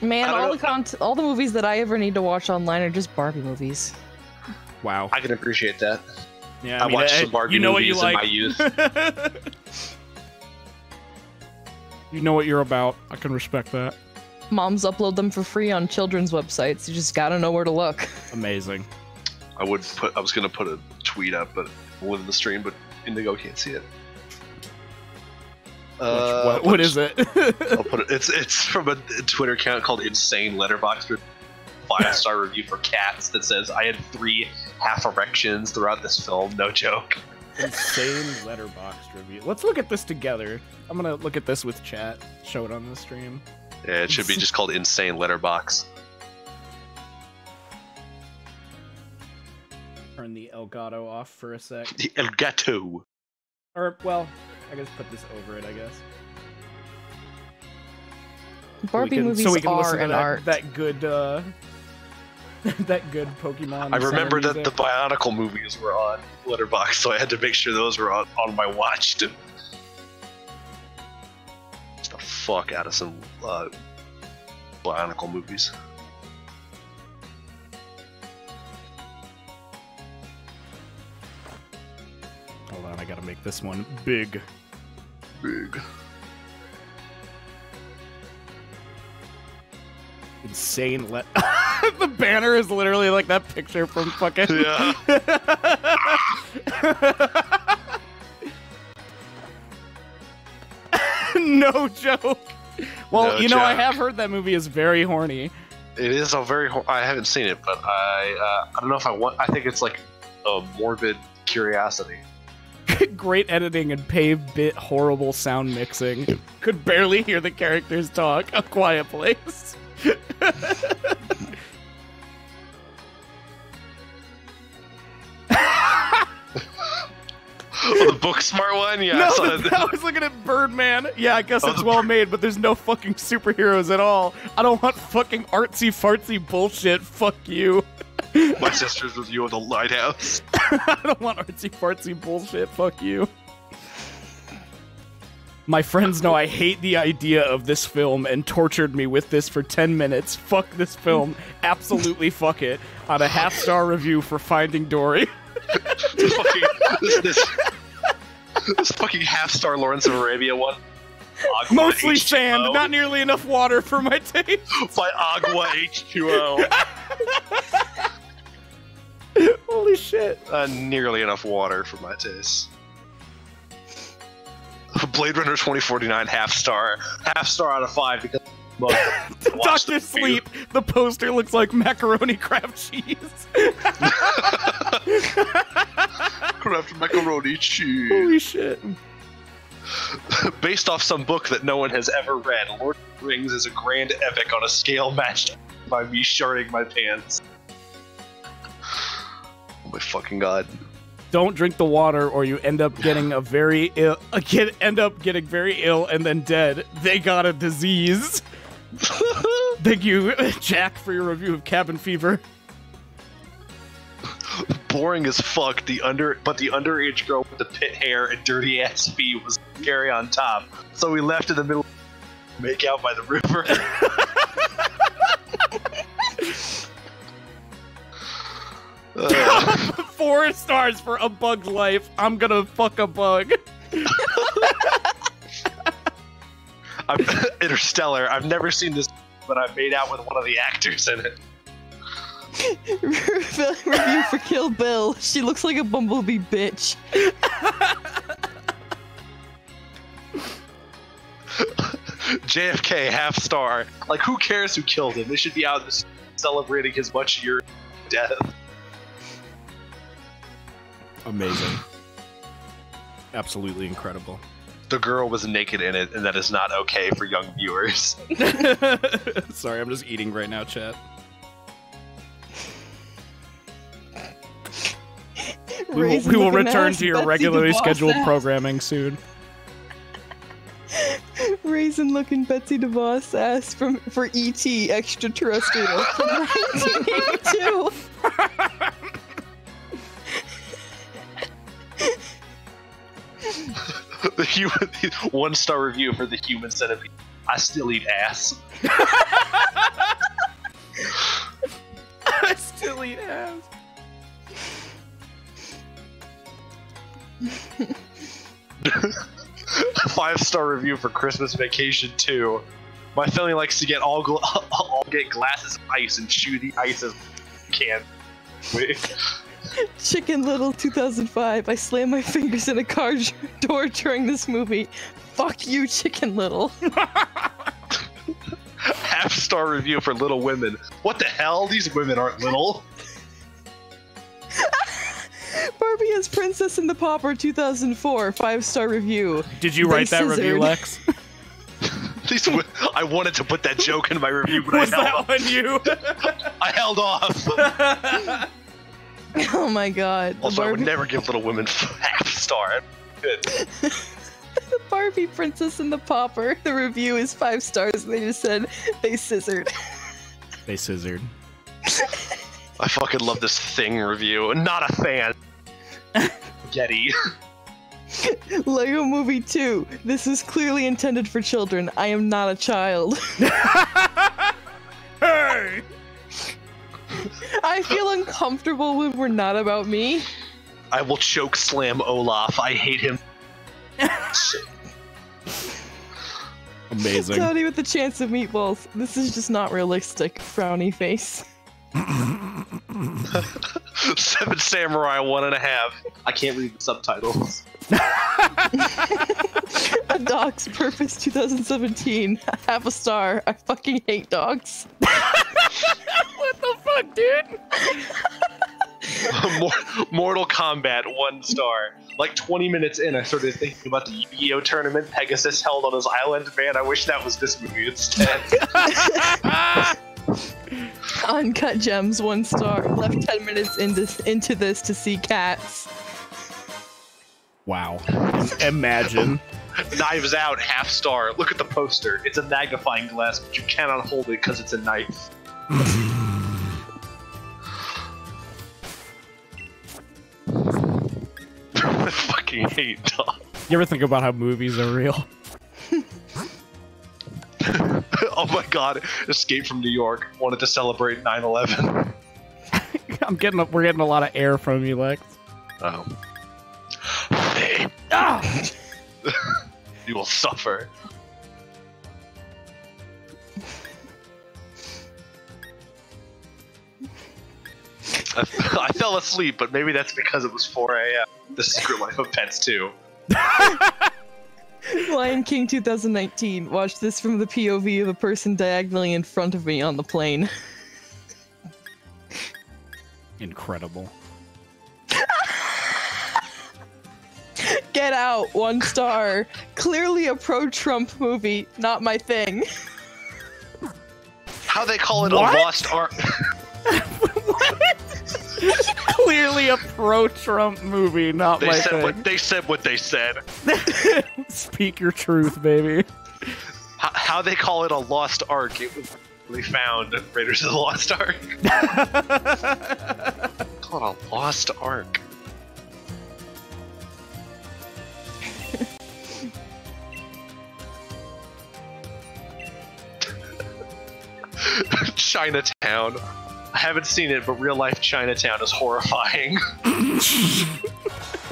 Man, I don't all the movies that I ever need to watch online are just Barbie movies. Wow. I can appreciate that. Yeah, I watched some Barbie you know what you movies in like. my youth. You know what you're about. I can respect that. Moms upload them for free on children's websites. You just gotta know where to look. Amazing. I was gonna put a tweet up, but within the stream, but Indigo can't see it. What is it? I'll put it. It's from a Twitter account called Insane Letterboxd. 5-star review for Cats that says I had 3 half erections throughout this film. No joke. Insane Letterboxd review. Let's look at this together. I'm gonna look at this with chat. Show it on the stream. Yeah, it should be just called Insane Letterbox. Turn the Elgato off for a sec. The Elgato. Or, well, I guess put this over it, I guess. Barbie movies listen are to an art. that good, that good Pokemon. I remember center that the music. Bionicle movies were on Letterboxd, so I had to make sure those were on my watch to get the fuck out of some Bionicle movies. Hold on, I gotta make this one big. Big. Insane the banner is literally like that picture from fucking Yeah. No joke. Well, No you know, I joke. have heard that movie is very horny. It is a very. I haven't seen it, but I don't know if I want. I think it's like a morbid curiosity. Great editing and pave-bit horrible sound mixing. Could barely hear the characters talk. A Quiet Place. Oh, the book smart one? Yeah. No, I saw that. I was looking at Birdman. Yeah, I guess Oh, it's the well made, but there's no fucking superheroes at all. I don't want fucking artsy-fartsy bullshit. Fuck you. My sister's review of The Lighthouse. I don't want artsy-fartsy bullshit. Fuck you. My friends know I hate the idea of this film and tortured me with this for 10 minutes. Fuck this film. Absolutely fuck it. On a half-star review for Finding Dory. This fucking half-star Lawrence of Arabia one. Agua Mostly H2O. sand, not nearly enough water for my taste. By Agua H2O. Holy shit. Nearly enough water for my taste. Blade Runner 2049 half-star. Half-star out of 5 because Dr. Sleep, the poster looks like macaroni crab cheese. Craft macaroni cheese. Holy shit. Based off some book that no one has ever read, Lord of the Rings is a grand epic on a scale matched by me sharding my pants. Oh my fucking god. Don't drink the water or you end up getting a very ill end up getting very ill and then dead. They got a disease. Thank you, Jack, for your review of Cabin Fever. Boring as fuck, but the underage girl with the pit hair and dirty ass feet was scary on top. So we left in the middle to make out by the river. 4 stars for A Bug's Life. I'm gonna fuck a bug. Interstellar. I've never seen this, but I made out with one of the actors in it. Review for Kill Bill. She looks like a bumblebee bitch. JFK half star. Like, who cares who killed him? They should be out celebrating his much year death. Amazing. Absolutely incredible. The girl was naked in it, and that is not okay for young viewers. Sorry, I'm just eating right now, chat. We will return to your regularly scheduled programming soon. Raisin looking Betsy DeVos ass for E.T. Extraterrestrial from 1982. The human 1-star review for the Human Centipede. I still eat ass. I still eat ass. A 5-star review for Christmas Vacation 2. My family likes to get get glasses of ice and chew the ice as can. Chicken Little 2005. I slammed my fingers in a car door during this movie. Fuck you, Chicken Little. Half-star review for Little Women. What the hell? These women aren't little. Barbie as Princess and the Pauper 2004. 5-star review. Did you write that review, Lex? I wanted to put that joke in my review, but Was I held that on you? I held off. Oh my god. Also, I would never give Little Women half-star. Good. The Barbie Princess and the Pauper. The review is 5 stars. They just said they scissored. They scissored. I fucking love this Thing review. Not a fan. Getty. Lego Movie 2. This is clearly intended for children. I am not a child. Hey! I feel uncomfortable when we're not about me. I will choke slam Olaf. I hate him. Amazing. Tony with the chance of meatballs. This is just not realistic. Frowny face. Seven Samurai 1.5. I can't read the subtitles. A Dog's Purpose 2017. Half a star. I fucking hate dogs. What the fuck, dude? Mortal Kombat 1 star. Like 20 minutes in, I started thinking about the Yu-Gi-Oh tournament Pegasus held on his island. Man, I wish that was this movie instead. Uncut Gems 1 star. Left 10 minutes into this to see cats. Wow. Imagine. Knives Out, half star. Look at the poster. It's a magnifying glass, but you cannot hold it because it's a knife. I fucking hate dogs. You ever think about how movies are real? Oh my god. Escape from New York. Wanted to celebrate 9/11. We're getting a lot of air from you, Lex. Oh. Hey. Ah! You will suffer. I fell asleep, but maybe that's because it was 4 a.m. The Secret Life of Pets 2. Lion King 2019. Watch this from the POV of the person diagonally in front of me on the plane. Incredible. Get Out 1 star. Clearly a pro-Trump movie. Not my thing. How they call it What? a lost art. What? Clearly a pro-Trump movie, not They my said thing. what they said. Speak your truth, baby. How they call it a lost ark. It was really found in Raiders of the Lost Ark. Called a lost ark. Chinatown. I haven't seen it, but real life Chinatown is horrifying.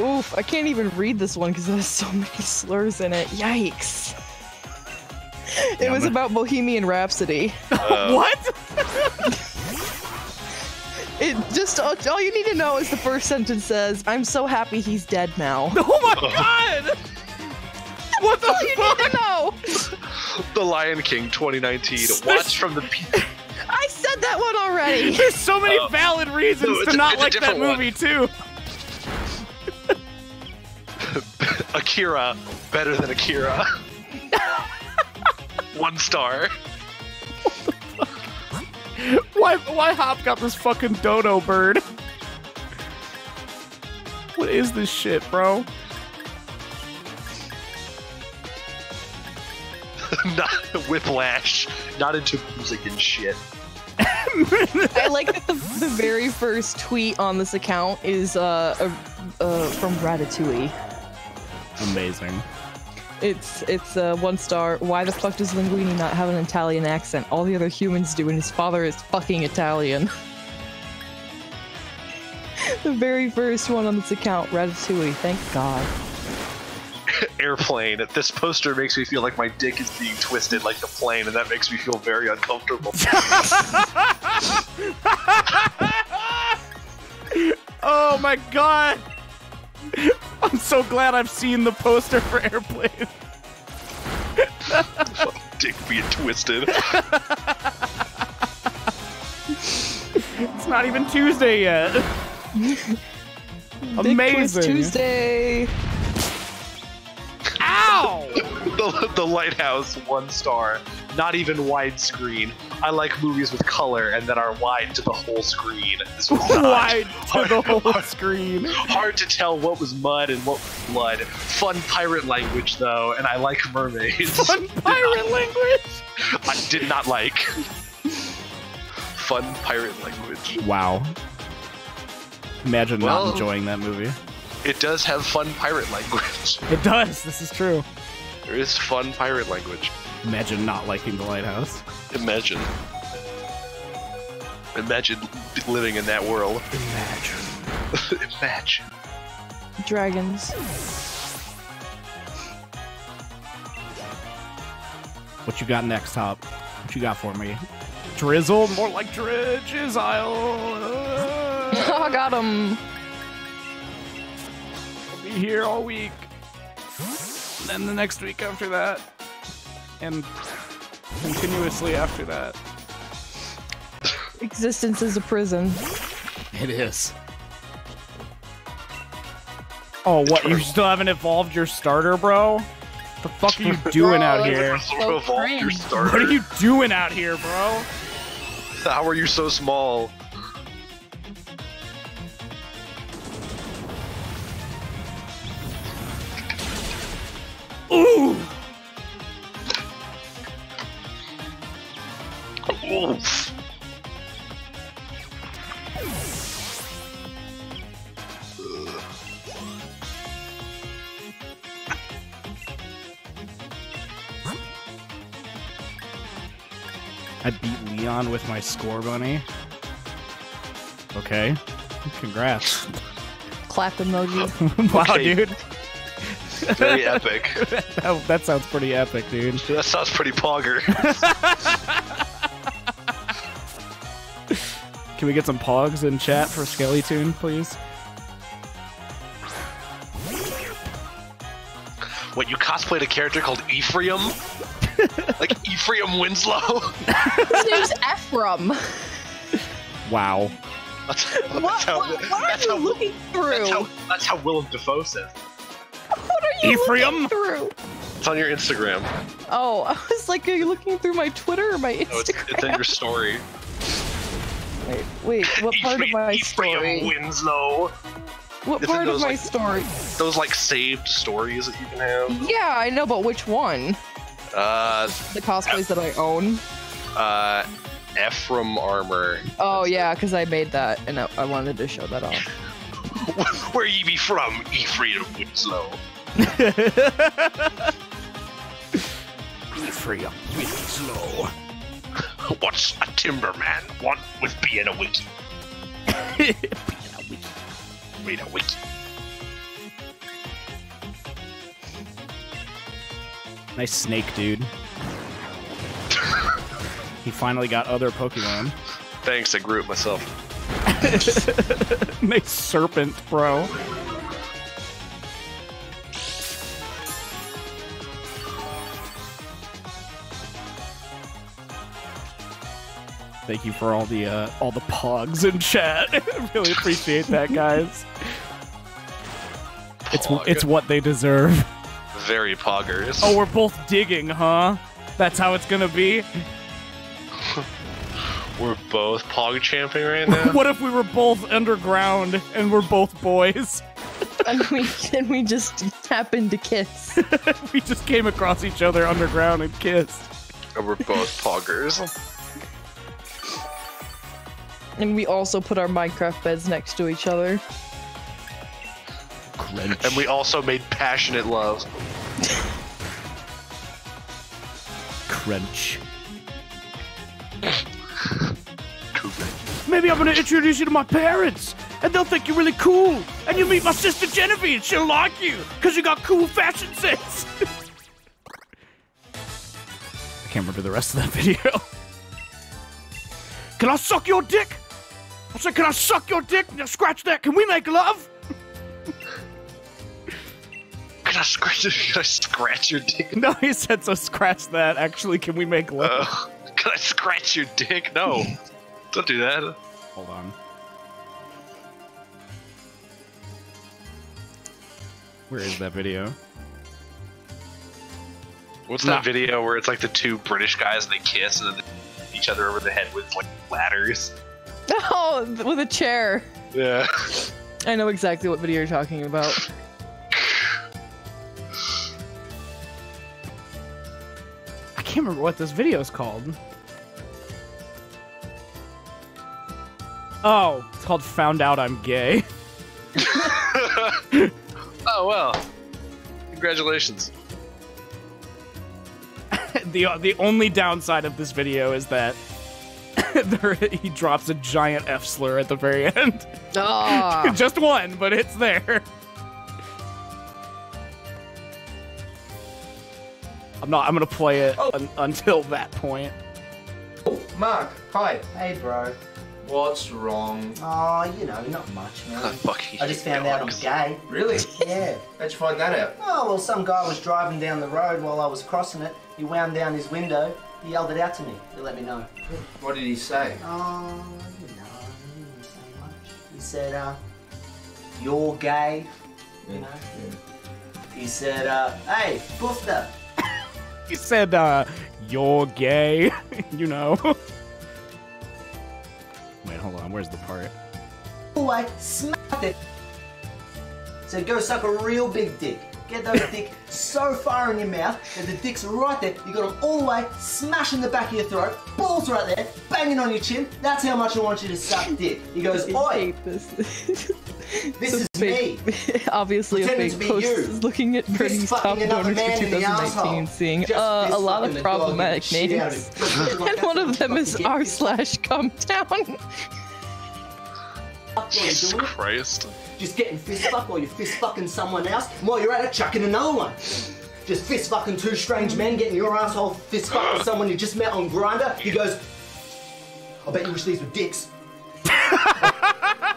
Oof, I can't even read this one because it has so many slurs in it. Yikes. It was about Bohemian Rhapsody. What? It just, all you need to know is the first sentence says, "I'm so happy he's dead now." Oh my god! What the All you fuck? need to know! The Lion King 2019. Watch from the... I said that one already! There's so many valid reasons no, to not it's a like that different one. movie, too. Akira. Better than Akira. 1 star. Why Hop got this fucking dodo bird? What is this shit, bro? Not Whiplash. Not into music and shit. I like that the very first tweet on this account is from Ratatouille. Amazing. It's 1 star. Why the fuck does Linguini not have an Italian accent? All the other humans do, and his father is fucking Italian. The very first one on this account, Ratatouille. Thank God. Airplane. This poster makes me feel like my dick is being twisted like the plane, and that makes me feel very uncomfortable. Oh my god! I'm so glad I've seen the poster for Airplane. Dick being twisted. It's not even Tuesday yet. Big Quiz Amazing. Tuesday. Ow! The Lighthouse 1 star. Not even widescreen. I like movies with color and that are wide to the whole screen. This was not. Wide to the whole screen. Hard to tell what was mud and what was blood. Fun pirate language though, and I like mermaids. Fun pirate language. I did not like. Fun pirate language. Wow. Imagine Well- not enjoying that movie. It does have fun pirate language. It does. This is true. There is fun pirate language. Imagine not liking The Lighthouse. Imagine. Imagine living in that world. Imagine. Imagine. Dragons. What you got next, Hop? What you got for me? Drizzle? More like drizzle. I got him. I'll be here all week. And then the next week after that. And continuously after that. Existence is a prison. It is. Oh, what? You still haven't evolved your starter, bro? What the fuck are you doing out here? So Evolve your cringe. starter. What are you doing out here, bro? How are you so small? Ooh! Oof. I beat Leon with my score bunny. Okay. Congrats. Clap emoji. Wow, Okay. dude. Very epic. that sounds pretty epic, dude. That sounds pretty pogger. Can we get some pogs in chat for Skellytoon, please? What, you cosplayed a character called Ephraim? Like Ephraim Winslow? His name's Ephraim. Wow. What are you looking through? That's how Willem Dafoe says it. What are you Ephraim? looking through? It's on your Instagram. Oh, I was like, are you looking through my Twitter or my No, it's Instagram? in your story. Wait, what part of my Ephraim story? Winslow. What It's in part of those, my like- story? Those like saved stories that you can have. Yeah, I know, but which one? The The cosplays that I own? Ephraim armor. Oh, yeah, because I made that, and I wanted to show that off. Where ye be from, Ephraim Winslow? Ephraim Winslow. What's a timberman want with being a wiki? Read a wiki. Nice snake, dude. He finally got other Pokemon. Thanks, I grew it myself. Nice serpent, bro. Thank you for all the pogs in chat. Really appreciate that, guys. Pog. It's what they deserve. Very poggers. Oh, we're both digging, huh? That's how it's gonna be? We're both pog champing right now. What if we were both underground and we're both boys? And we just happened to kiss. We just came across each other underground and kissed. And we're both poggers. And we also put our Minecraft beds next to each other. Crunch. And we also made passionate love. Crunch. Maybe I'm gonna introduce you to my parents, and they'll think you're really cool. And you'll meet my sister Genevieve, she'll like you, because you got cool fashion sense. I can't remember the rest of that video. Can I suck your dick? I said, can I suck your dick? Now scratch that. Can we make love? Can I scratch your dick? No, he said, so scratch that. Actually, can we make love? Can I scratch your dick? No. Don't do that. Hold on. Where is that video? What's that video where it's like the two British guys and they kiss and then they hit each other over the head with like ladders? Oh, with a chair. Yeah. I know exactly what video you're talking about. I can't remember what this video is called. Oh, it's called Found Out I'm Gay. Oh well. Congratulations. The only downside of this video is that he drops a giant F slur at the very end. Ah. Just one, but it's there. I'm gonna play it until that point. Mark, hi. Hey, bro. What's wrong? Oh, you know, not much, man. Fucking I just found out I'm gay. Really? Yeah. How'd you find that out? Oh, well, some guy was driving down the road while I was crossing it. He wound down his window. He yelled it out to me to let me know. What did he say? Oh, you know, he didn't say much. He said, you're gay, you know. He said, hey, Poofda. He said, you're gay, you know. Wait, hold on, where's the part? Always smacked it. So go suck a real big dick. Get those dick so far in your mouth that the dick's right there. You got them all the way, smash in the back of your throat, balls right there, banging on your chin. That's how much I want you to suck dick. He goes, oi, this is me. Obviously, a Pretending fake to be post you. is looking at Bernie's top fucking another donors for man in the 2019 and arsehole. seeing Just a fist lot fucking of the dog problematic and shit out of names. him. And one of them is r/come down. Jesus Christ. Just getting fist fucked while you're fist fucking someone else. While you're at it, chucking another one. Just fist fucking two strange men, getting your asshole fist fucked with someone you just met on Grindr. He goes, I bet you wish these were dicks. My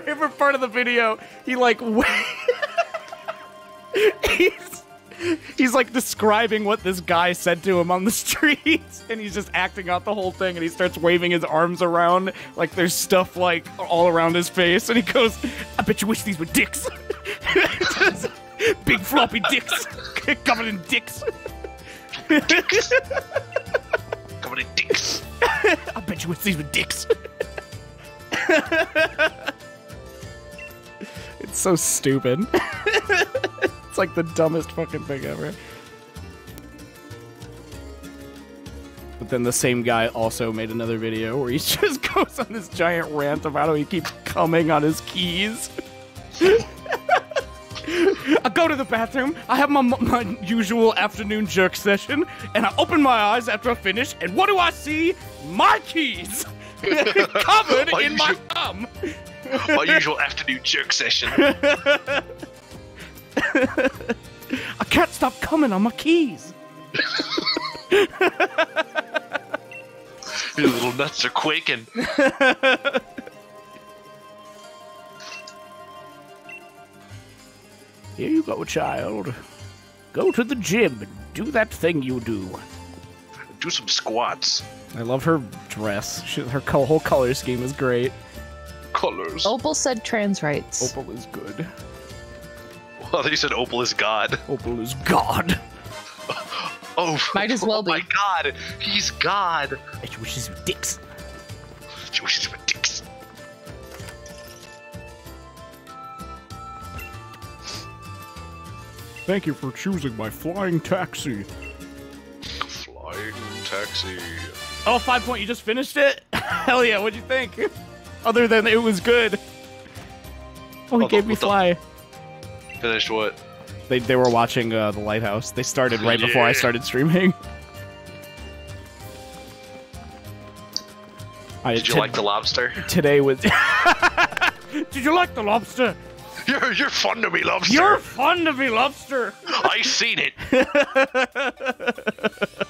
favorite part of the video, he like he's like describing what this guy said to him on the streets, and he's just acting out the whole thing, and he starts waving his arms around like there's stuff like all around his face, and he goes, I bet you wish these were dicks. Just big floppy dicks covered in dicks. Covered in dicks. I bet you wish these were dicks. It's so stupid. It's like the dumbest fucking thing ever. But then the same guy also made another video where he just goes on this giant rant about how he keeps coming on his keys. I go to the bathroom, I have my usual afternoon jerk session, and I open my eyes after I finish, and what do I see? My keys! Covered in my thumb! My usual afternoon jerk session. I can't stop coming on my keys. Your little nuts are quaking. Here you go, child. Go to the gym and do that thing you do. Do some squats. I love her dress. Her whole color scheme is great. Colors. Opal said trans rights. Opal is good. Well, you said Opal is God. Opal is God. Oh, Might as well oh be. my God, he's God. She wishes you dicks. She wishes you were dicks. Thank you for choosing my flying taxi. Flying taxi. Oh, 5 point, you just finished it? Hell yeah, what'd you think? Other than it was good. Oh, he gave me fly. Finished what? They were watching The Lighthouse. They started right before I started streaming. Did you like the lobster? Today was... Did you like the lobster? You're fun to me, lobster. You're fun to me, lobster. I seen it.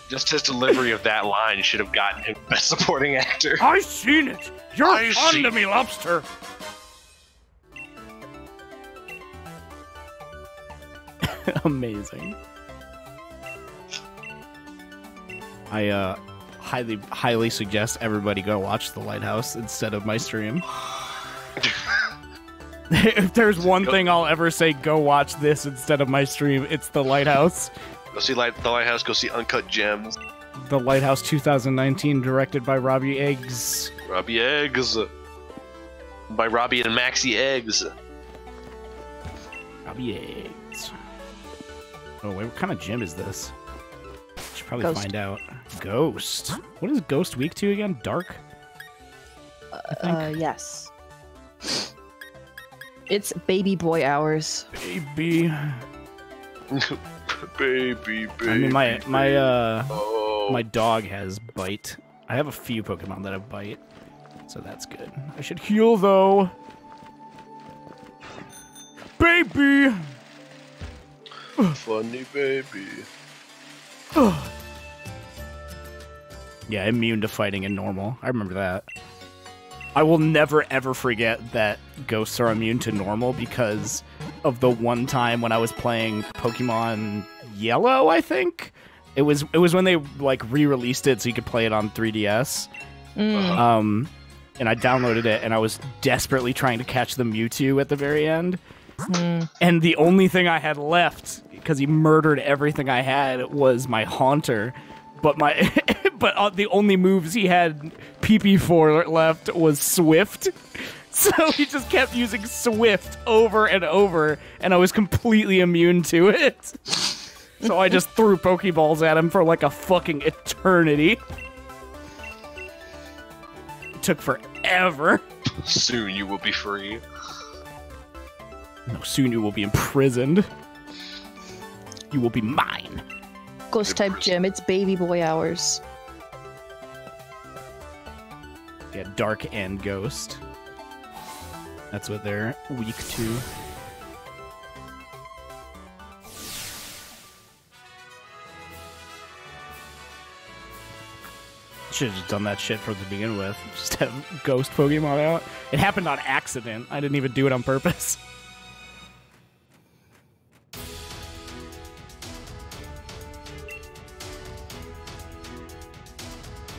Just his delivery of that line should have gotten him Best Supporting Actor. I seen it. You're fun to me, lobster. Amazing. I highly suggest everybody go watch The Lighthouse instead of my stream. If there's one thing I'll ever say, go watch this instead of my stream, it's The Lighthouse. Go see The Lighthouse, go see Uncut Gems. The Lighthouse 2019, directed by Robbie Eggs. Robbie Eggs. By Robbie and Maxie Eggs. Robbie Eggs. Oh, wait, what kind of gym is this? Should probably Ghost. find out. Ghost. What is Ghost Week 2 again? Dark? Yes. It's baby boy hours. Baby. Baby. I mean, Oh. my dog has Bite. I have a few Pokemon that have Bite, so that's good. I should heal, though. Baby! Funny baby. Yeah, immune to fighting in normal. I remember that. I will never ever forget that ghosts are immune to normal because of the one time when I was playing Pokemon Yellow, I think. It was when they like re-released it so you could play it on 3DS. And I downloaded it and I was desperately trying to catch the Mewtwo at the very end. And the only thing I had left, because he murdered everything I had, was my Haunter. But the only moves he had PP for left was Swift. So he just kept using Swift over and over, and I was completely immune to it. So I just threw Pokeballs at him for like a fucking eternity. It took forever. Soon you will be free. No, soon you will be imprisoned. You will be mine. Ghost type gym, it's baby boy hours. Yeah, Dark and Ghost. That's what they're weak to. Should have just done that shit from the begin with. Just have Ghost Pokemon out. It happened on accident. I didn't even do it on purpose.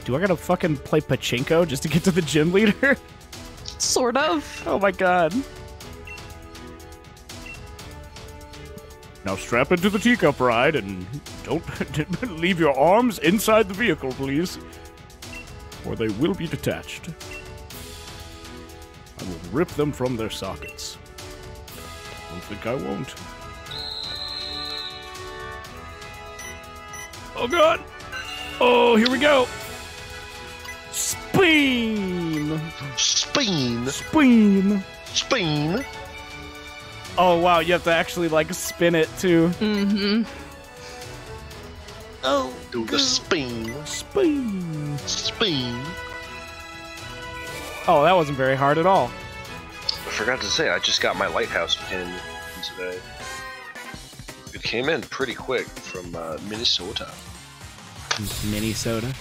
Do I gotta fucking play pachinko just to get to the gym leader? Sort of. Oh my god. Now strap into the teacup ride and don't leave your arms inside the vehicle, please. Or they will be detached. I will rip them from their sockets. Don't think I won't. Oh god! Oh, here we go! Speen! Speen! Speen! Speen! Oh wow, you have to actually like spin it too. Mm-hmm. Oh, Do the speen. Speen! Speen. Oh, that wasn't very hard at all. I forgot to say, I just got my lighthouse pin today. It came in pretty quick from Minnesota. Minnesota?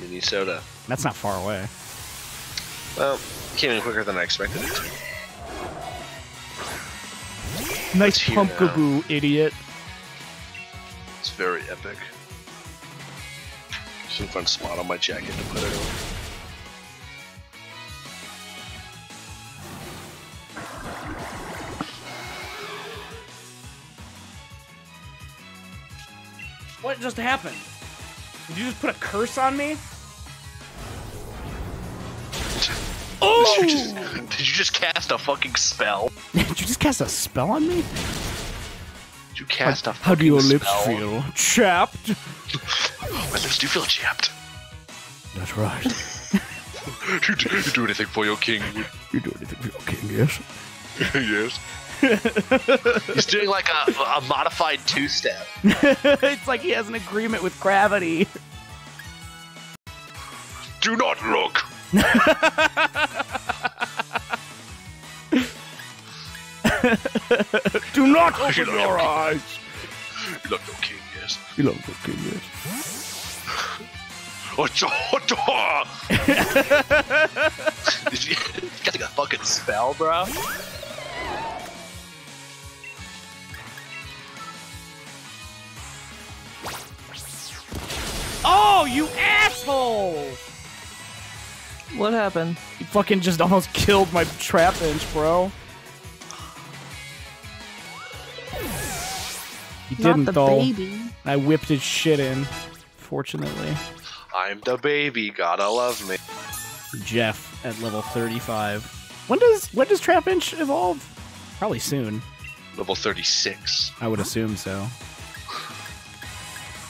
Minnesota. That's not far away. Well, it came in quicker than I expected it to. Nice here pumpkaboo, idiot. It's very epic. Some fun spot on my jacket to put it on. What just happened? Did you just put a curse on me? Oh! Did you just cast a fucking spell? Did you just cast a spell on me? Did you cast a fucking spell? How do your lips feel? Chapped? My lips do feel chapped. That's right. You do anything for your king. You do anything for your king, yes? Yes. He's doing like a modified two-step. It's like he has an agreement with gravity. Do not look! Do not open your eyes. You love your king, yes. You love your king, yes. Did you got like a fucking spell, bro? Oh, you asshole! What happened? You fucking just almost killed my trap inch, bro. You didn't, Not the though. baby. I whipped his shit in, fortunately. I'm the baby, gotta love me. Jeff at level 35. When does trap inch evolve? Probably soon. Level 36. I would assume so.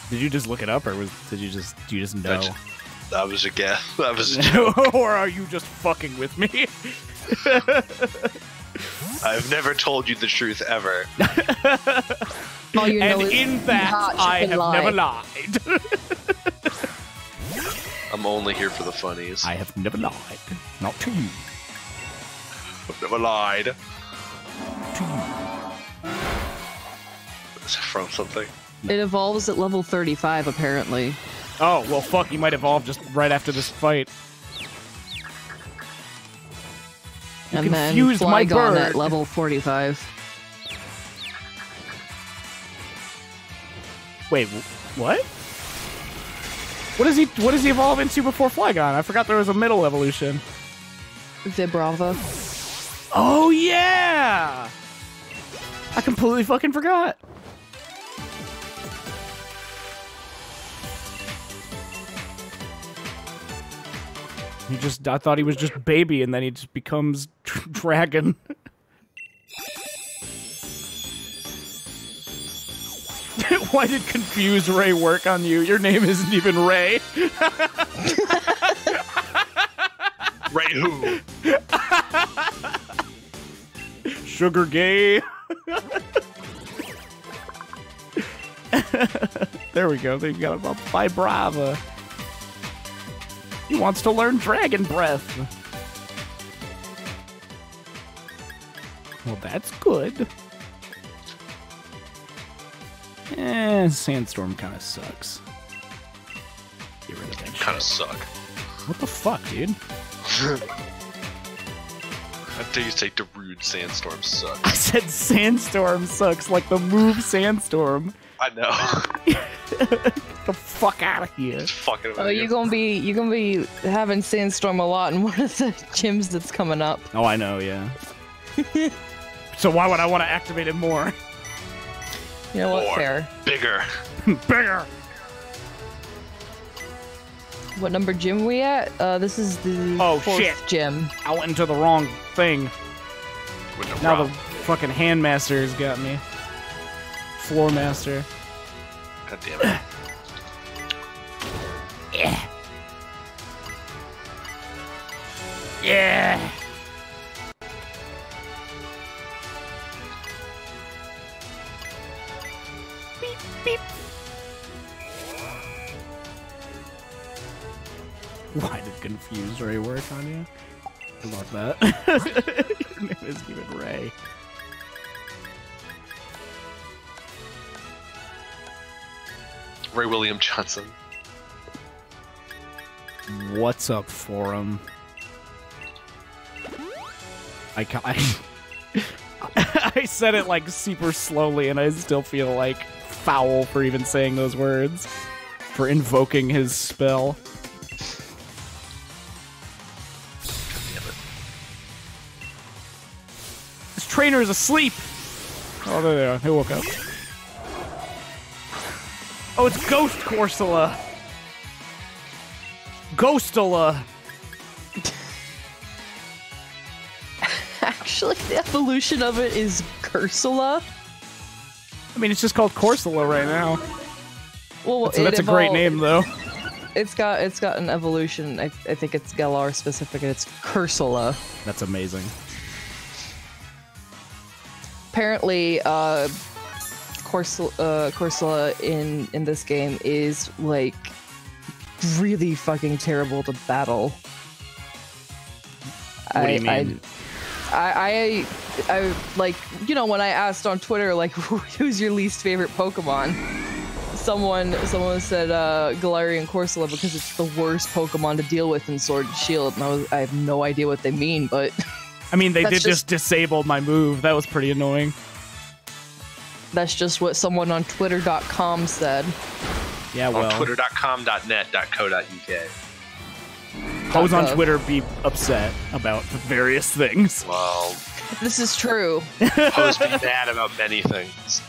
Did you just look it up, or do you just know? That was a guess. That was a joke. Or are you just fucking with me? I've never told you the truth ever. All you know And is in that, not I chicken have lie. never lied. I'm only here for the funnies. I have never lied. Not to you. I've never lied. To you. Is it from something? It evolves at level 35, apparently. Oh, well, fuck, he might evolve just right after this fight. and then confused my Flygon bird. at level 45. Wait, what? What does he evolve into before Flygon? I forgot there was a middle evolution. Vibrava. Oh yeah! I completely fucking forgot. I thought he was just baby, and then he just becomes dragon. Why did Confuse Ray work on you? Your name isn't even Ray. Ray who? Sugar gay. There we go. There you got him by Brava. He wants to learn Dragon Breath. Well, that's good. Sandstorm kind of sucks. Get rid of that shit. Kind of suck. What the fuck, dude? I think you take the rude Sandstorm I sucks. said Sandstorm sucks, like the move Sandstorm. I know. Get the fuck out of here. Just fucking with Oh, you're gonna be having Sandstorm a lot in one of the gyms that's coming up. Oh, I know, yeah. So why would I want to activate it more? You know what? More. Fair. Bigger. Bigger. What number gym we at? This is the Oh, 4th shit. gym. I went into the wrong thing. With the Now rock. the fucking hand master's got me. Floor master. God damn it. Yeah. Yeah. Beep, beep. Why did Confuse Ray work on you? I love that. Your name isn't even Ray. Ray William Johnson. What's up, forum? I said it like super slowly, and I still feel like foul for even saying those words, for invoking his spell. Damn it. This trainer is asleep. Oh, there they are. He woke up. Oh, it's Ghost Corsola. Ghostola. Actually, the evolution of it is Cursula. I mean, it's just called Corsola right now. Well, That's a great name, though. It's got an evolution. I think it's Galar specific, and it's Cursula. That's amazing. Apparently, Corsola in this game is like really fucking terrible to battle. What do you mean? I like, you know, when I asked on Twitter like who's your least favorite Pokemon, someone said Galarian Corsola because it's the worst Pokemon to deal with in Sword and Shield, and I have no idea what they mean, but I mean, they That's did just disable my move. That was pretty annoying. that's just what someone on Twitter.com said. Yeah, well, On twitter.com.net.co.uk. hoes on .gov. Twitter be upset about various things. Well, This is true. hoes be mad about many things.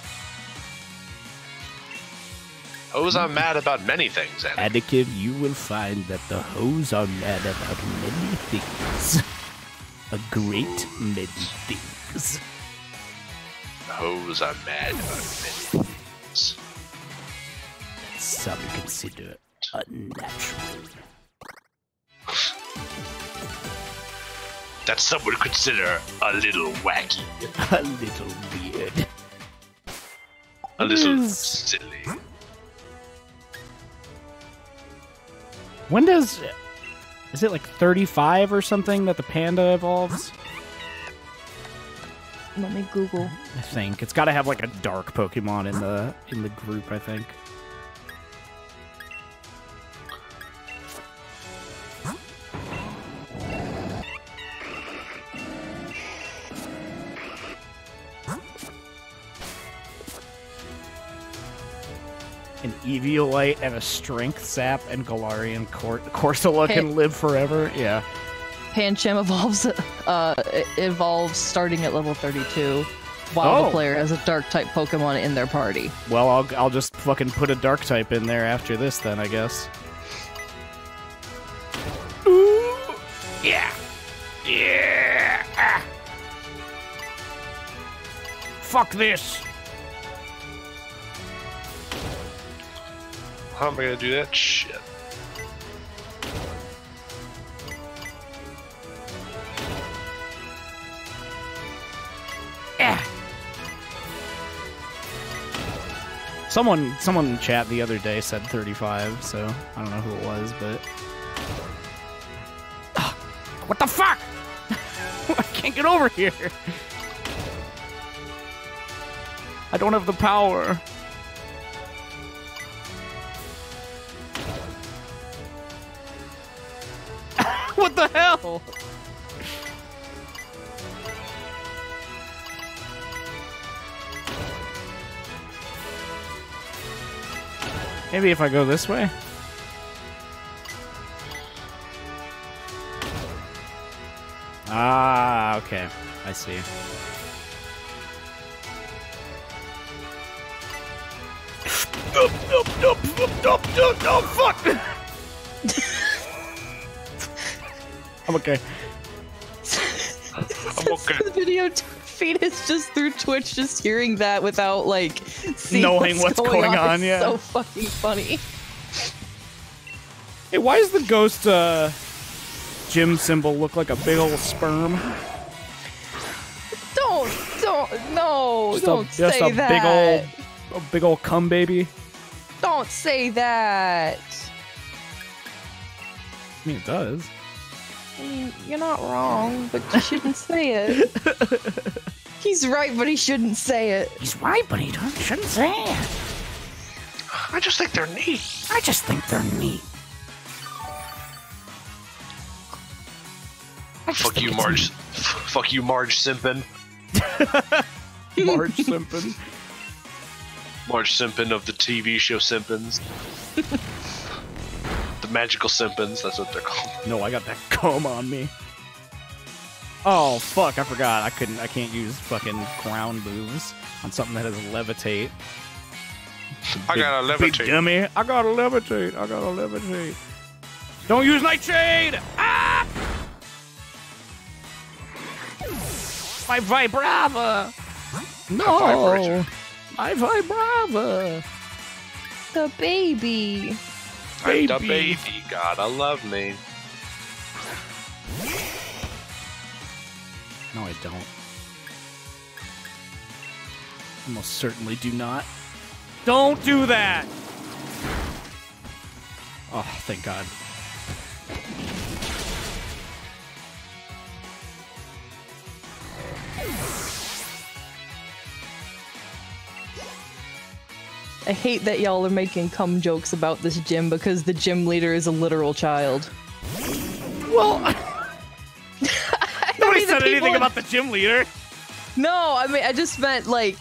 Hoes are mad about many things, Anakin. Anakin, you will find that the hoes are mad about many things. A great many things. Hoes are mad about many things. Some consider unnatural. That some would consider a little wacky. A little weird. A little Yes. silly. When does... Is it like 35 or something that the panda evolves? Let me Google. I think. It's got to have like a dark Pokemon in the group, I think. an Eviolite and a Strength Sap, and Galarian Corsola can live forever. Yeah. Pancham evolves starting at level 32, while the player has a Dark type Pokemon in their party. Well, I'll just fucking put a Dark type in there after this, then I guess. Ooh. Yeah. Yeah. Ah. Fuck this. How am I gonna do that? Shit. Someone in chat the other day said 35, so I don't know who it was, but... What the fuck? I can't get over here. I don't have the power. What the hell? Maybe if I go this way? Ah, okay. I see. No, fuck! I'm okay. I'm okay. The video feed is just through Twitch, just hearing that without, like, seeing knowing what's going on, It's yeah. so fucking funny. Hey, why does the ghost gym symbol look like a big old sperm? Don't say that. A big old cum baby. Don't say that. I mean, it does. I mean, you're not wrong, but you shouldn't say it. He's right, but he shouldn't say it. He's right, but he shouldn't say it. I just think they're neat. I just think they're neat. Fuck you, Marge. Fuck you, Marge Simpin. Marge Simpin. Marge Simpin of the TV show Simpins. The magical Simpins, that's what they're called. No, I got that cum on me. Oh fuck, I forgot. I can't use fucking ground moves on something that has levitate. I gotta levitate. Big dummy. I gotta levitate. Don't use Nightshade! Ah! My Vibrava! No! My Vibrava! The baby. I'm the baby, gotta love me. No, I don't. I most certainly do not. Don't do that! Oh, thank God. I hate that y'all are making cum jokes about this gym because the gym leader is a literal child. Well, nobody said anything about the gym leader. No, I mean, I just meant, like,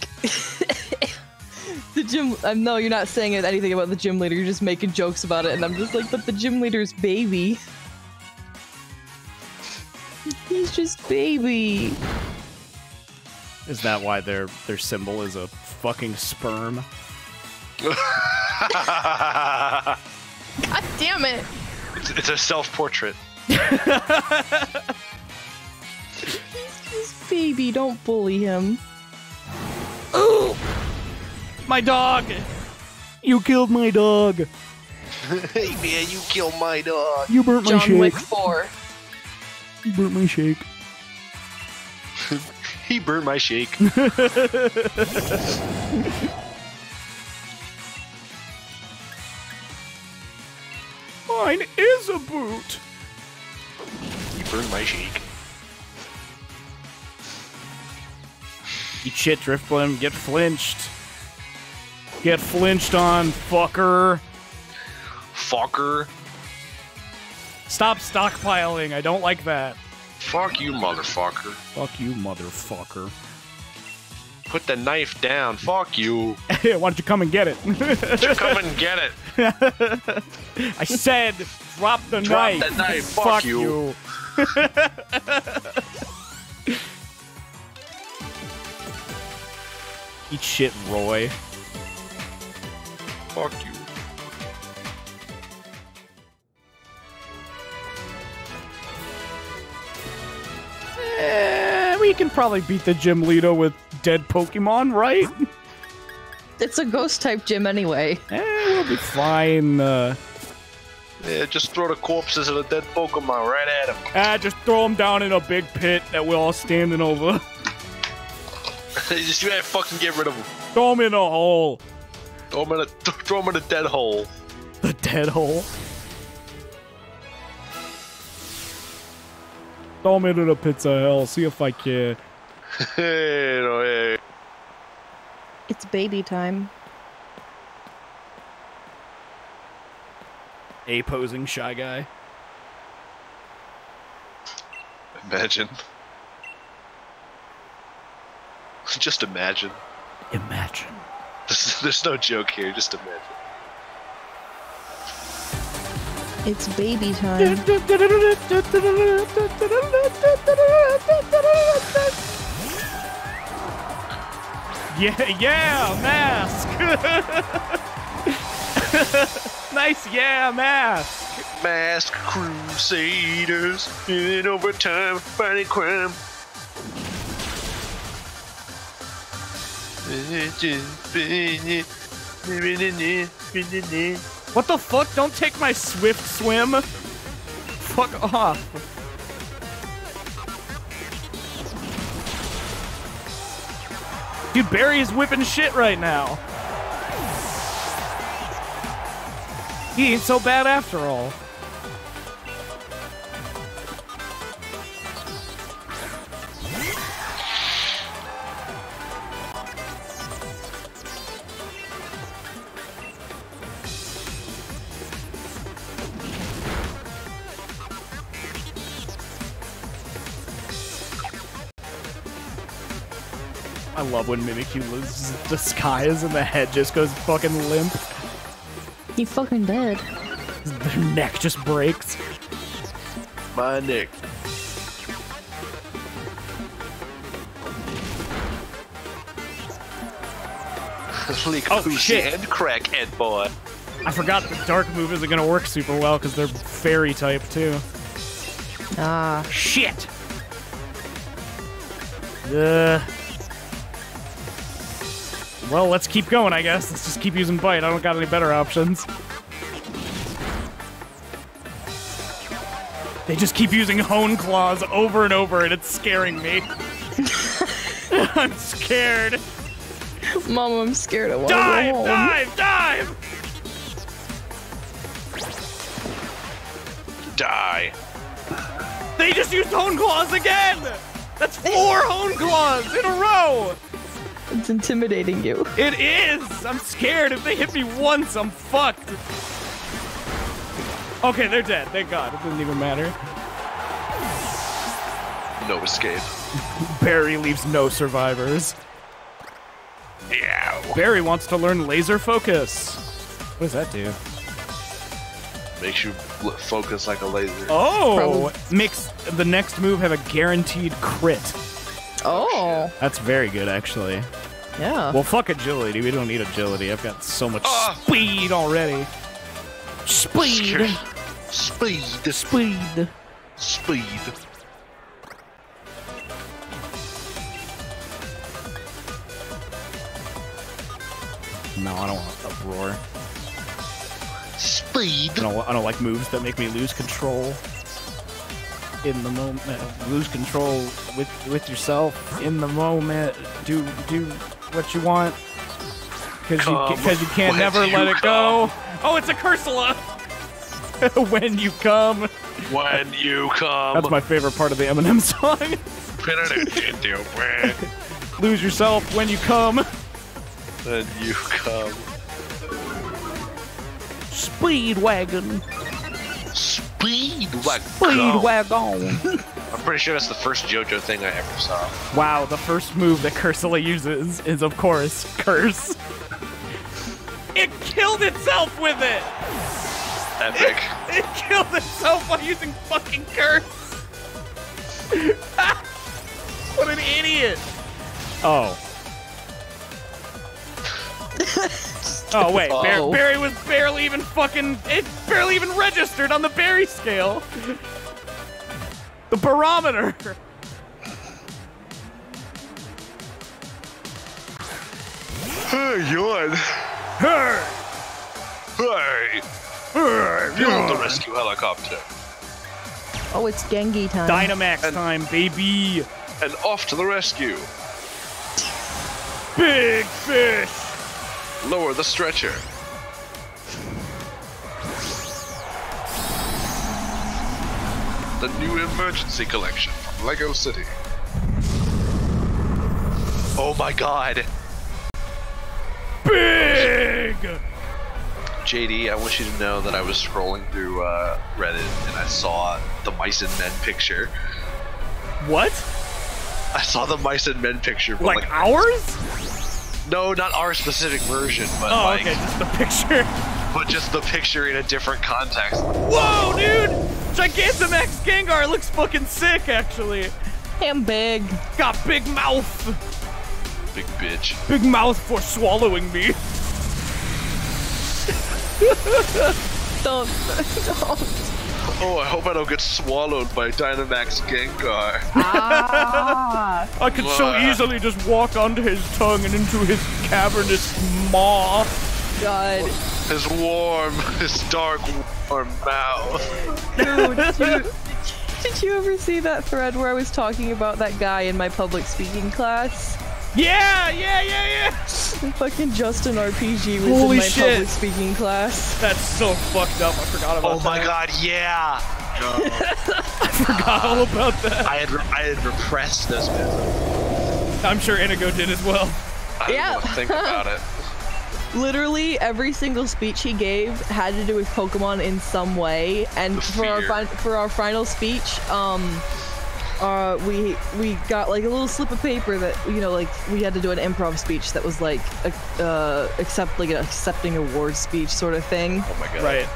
the gym... no, you're not saying anything about the gym leader, you're just making jokes about it, and I'm just like, but the gym leader's baby. He's just baby. Is that why their symbol is a fucking sperm? God damn it! It's a self-portrait. He's just baby, don't bully him. Ooh! My dog! You killed my dog! Hey man, you killed my dog. You burnt my John shake. Wick 4. You burnt my shake. He burnt my shake. Mine is a boot! He burned my shake. Eat shit, Driftblim. Get flinched. Get flinched on, fucker. Fucker. Stop stockpiling. I don't like that. Fuck you, motherfucker. Fuck you, motherfucker. Put the knife down. Fuck you. Why don't you come and get it? Come and get it. I said, drop the Drop knife. the knife. Fuck you. Eat shit, Roy. Fuck you. We can probably beat the gym leader with dead Pokemon, right? It's a ghost type gym anyway. We'll be fine. Yeah, just throw the corpses of the dead Pokemon right at him. Just throw them down in a big pit that we're all standing over. Just you gotta fucking get rid of them. Throw them in a hole. Throw them in a dead hole. The dead hole. Throw them into the pits of hell. See if I can. Hey. It's baby time. A posing shy guy. Imagine. Just imagine. Imagine. There's no joke here. Just imagine. It's baby time. Yeah, mask. Nice, yeah, mask. Masked Crusaders in overtime fighting crime. What the fuck? Don't take my swift swim. Fuck off. Dude, Barry is whipping shit right now. He ain't so bad after all. I love when Mimikyu loses disguise and the head just goes fucking limp. He fucking dead. Their neck just breaks. My neck. Leak Oh, pussy shit. and crackhead boy. I forgot the dark move isn't gonna work super well because they're fairy type too. Ah. Shit! Well, let's keep going, I guess. Let's just keep using bite. I don't got any better options. They just keep using hone claws over and over, and it's scaring me. I'm scared. Mom, I'm scared. I want to Dive! go home. Dive! Dive! Die. They just used hone claws again! That's 4 hone claws in a row! It's intimidating you. It is! I'm scared. If they hit me once, I'm fucked. Okay, they're dead. Thank God. It doesn't even matter. No escape. Barry leaves no survivors. Yeah. Barry wants to learn laser focus. What does that do? Makes you focus like a laser. Oh! Makes the next move have a guaranteed crit. Oh. That's very good, actually. Yeah. Well, fuck agility. We don't need agility. I've got so much speed already. Speed! Speed. Speed! Speed. No, I don't want uproar. Speed. I don't like moves that make me lose control in the moment. Lose control with yourself in the moment. Do what you want because you can't never let it go. Oh, it's a Cursula. When you come. When you come. That's my favorite part of the Eminem song. Lose yourself when you come. When you come. Speedwagon. Speedwagon. Speedwagon. I'm pretty sure that's the first JoJo thing I ever saw. Wow, the first move that Cursula uses is, of course, Curse. It killed itself with it! Epic. It killed itself by using fucking Curse! What an idiot! Oh. Oh, wait, Barry was barely even fucking... It barely even registered on the Barry scale! The barometer! Yawn. Hey! Hey! Build the rescue helicopter. Oh, it's Gengi time. Dynamax time, baby! And off to the rescue. Big fish! Lower the stretcher. The new emergency collection from Lego City. Oh my god. Big! JD, I want you to know that I was scrolling through Reddit and I saw the Mice and Men picture. What? I saw the Mice and Men picture. But Like ours? No, not our specific version, but Oh, like, okay, just the picture. but just the picture in a different context. Whoa, dude! Gigantamax Gengar looks fucking sick, actually. I'm big. Got big mouth. Big bitch. Big mouth for swallowing me. Don't. Oh, I hope I don't get swallowed by Dynamax Gengar. Ah. I could so easily just walk onto his tongue and into his cavernous maw. God. His dark, warm mouth. Dude, did you ever see that thread where I was talking about that guy in my public speaking class? Yeah! Fucking Justin RPG was Holy in my shit. public speaking class. That's so fucked up. I forgot about that. Oh my god, yeah! I forgot all about that. I had repressed this man. I'm sure Inigo did as well. I didn't want to think about it. Literally every single speech he gave had to do with Pokemon in some way, and for our final speech, we got like a little slip of paper that, you know, like we had to do an improv speech that was like an accepting award speech sort of thing. Oh my god. Right.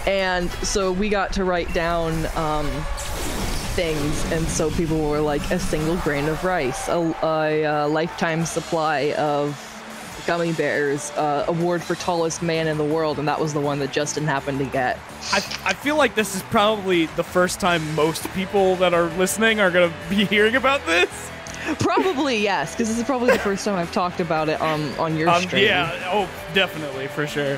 And so we got to write down things, and so people were like a single grain of rice, a lifetime supply of gummy bears, award for tallest man in the world, and that was the one that Justin happened to get. I feel like this is probably the first time most people that are listening are gonna be hearing about this. Probably, yes, because this is probably the first time I've talked about it on your stream. Yeah, oh, definitely, for sure.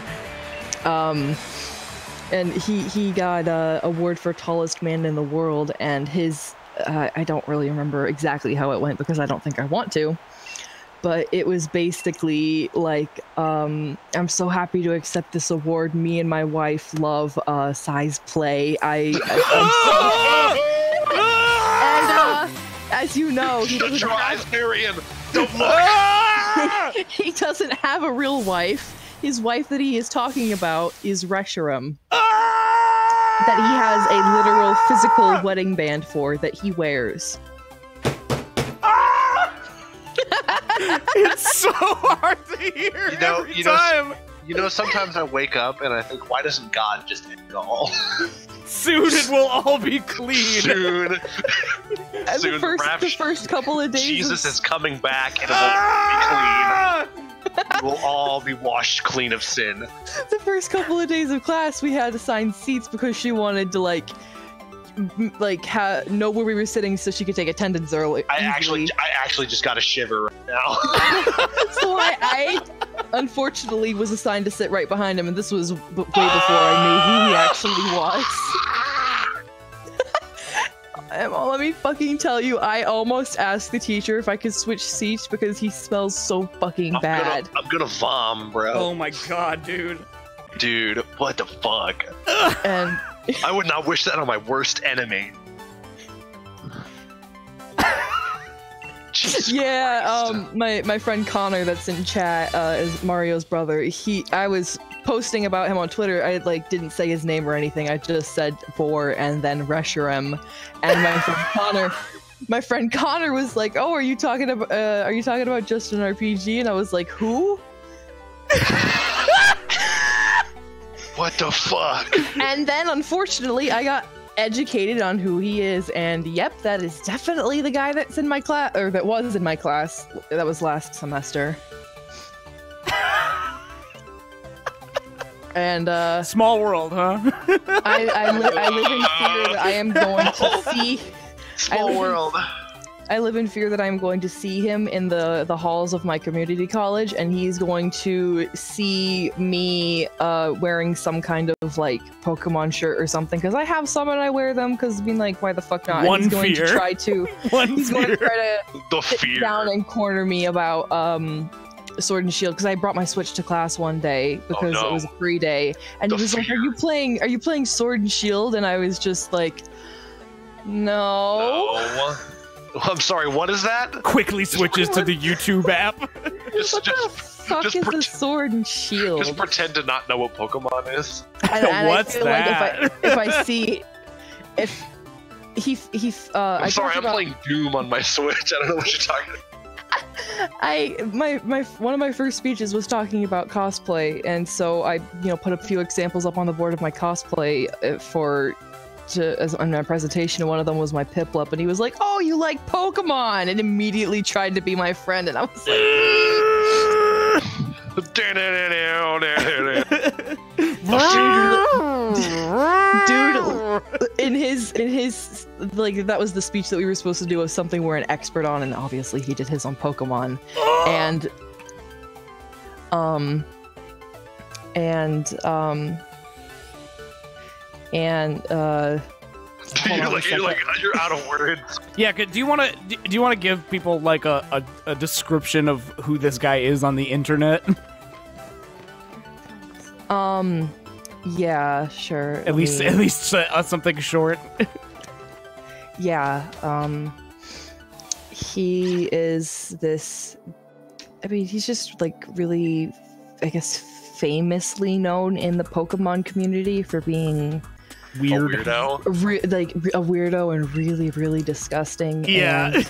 And he got a award for tallest man in the world, and his I don't really remember exactly how it went because I don't think I want to, but it was basically like, I'm so happy to accept this award. Me and my wife love size play. And as you know, he doesn't he doesn't have a real wife. His wife that he is talking about is Reshiram. That he has a literal physical wedding band for that he wears. It's so hard to hear every time. You know, sometimes I wake up and I think, why doesn't God just end it all? Soon it will all be clean. Soon. The first couple of days. Jesus is coming back and it will be clean. We will all be washed clean of sin. The first couple of days of class, we had assigned seats because she wanted to know where we were sitting so she could take attendance early. I actually just got a shiver right now. So I unfortunately was assigned to sit right behind him, and this was way before I knew who he actually was. Let me fucking tell you, I almost asked the teacher if I could switch seats because he smells so fucking bad. I'm gonna vom, bro. Oh my god, dude. Dude, what the fuck? And I would not wish that on my worst enemy. Jesus Christ. my friend Connor that's in chat is Mario's brother. I was posting about him on Twitter, I like didn't say his name or anything. I just said vore and then Reshiram, and my friend Connor was like, "Oh, are you talking about just an RPG?" And I was like, "Who?" What the fuck? And then, unfortunately, I got educated on who he is, and yep, that is definitely the guy that's in my class, or that was in my class. That was last semester. And small world, huh? I live in fear that I am going to see. Small world. I live in fear that I'm going to see him in the halls of my community college, and he's going to see me wearing some kind of like Pokemon shirt or something, because I have some and I wear them because being like, why the fuck not? One he's going fear. to try to he's going to try to sit down and corner me about Sword and Shield, because I brought my Switch to class one day because it was a free day, and he was like, "Are you playing Sword and Shield?" And I was just like, "No." I'm sorry, what is that? Quickly switches to the YouTube app. What the fuck is the Sword and Shield? Just pretend to not know what Pokemon is. And What's I feel that? Like if I see, if he I'm sorry, I'm playing Doom on my Switch. I don't know what you're talking about. One of my first speeches was talking about cosplay, and so I put a few examples up on the board of my cosplay as on my presentation, and one of them was my Piplup, and he was like, "Oh, you like Pokemon," and immediately tried to be my friend, and I was like, dude, in his like, that was the speech that we were supposed to do of something we're an expert on, and obviously he did his on Pokemon, and you're out of words. Yeah, do you want to give people like a description of who this guy is on the internet? Yeah, sure. At least something short. Yeah, he is this. I mean, he's just like really, I guess, famously known in the Pokemon community for being weird, a weirdo, a weirdo and really, really disgusting. Yeah.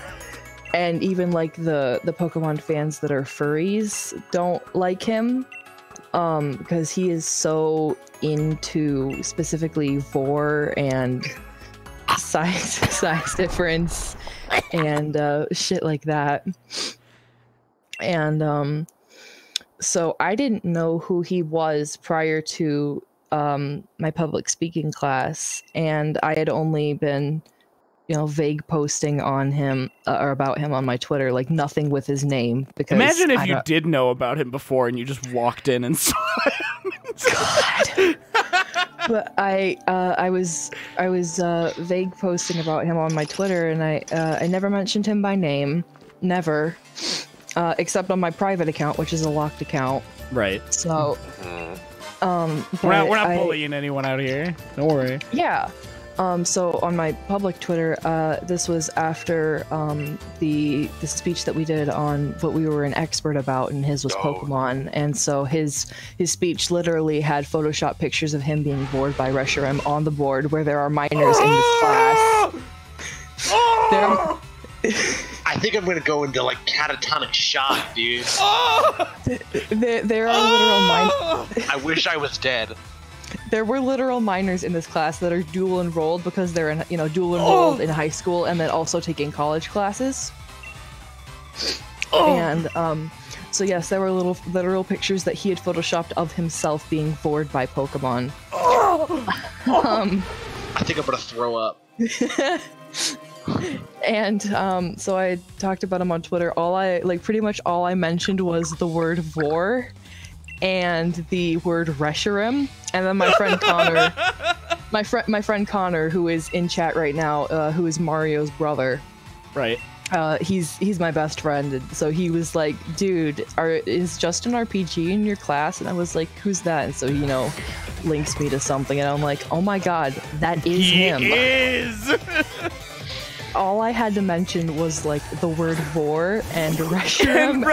And even like the Pokemon fans that are furries don't like him, because he is so into specifically vore and size difference and shit like that. And so I didn't know who he was prior to my public speaking class, and I had only been vague posting on him or about him on my Twitter, like nothing with his name. Because imagine if you did know about him before and you just walked in and saw him. God. But I was vague posting about him on my Twitter, and I never mentioned him by name, never, except on my private account, which is a locked account. Right. So, we're not bullying anyone out here. Don't worry. Yeah. So on my public Twitter, this was after the speech that we did on what we were an expert about, and his was Pokemon. And so his speech literally had Photoshop pictures of him being bored by Reshiram on the board, where there are minors in this class. I think I'm gonna go into like catatonic shock, dude. There are literal minors. I wish I was dead. There were literal minors in this class that are dual enrolled because they're dual enrolled in high school and then also taking college classes. And so yes, there were literal pictures that he had photoshopped of himself being bored by Pokemon. I think I'm gonna throw up. And so I talked about him on Twitter. Pretty much all I mentioned was the word vore and the word Reshiram, and then my friend Connor, my friend Connor, who is in chat right now, who is Mario's brother. Right. He's my best friend, and so he was like, "Dude, is just an RPG in your class?" And I was like, "Who's that?" And so he, links me to something, and I'm like, "Oh my god, that is him." He is. All I had to mention was like the word vore and Reshiram,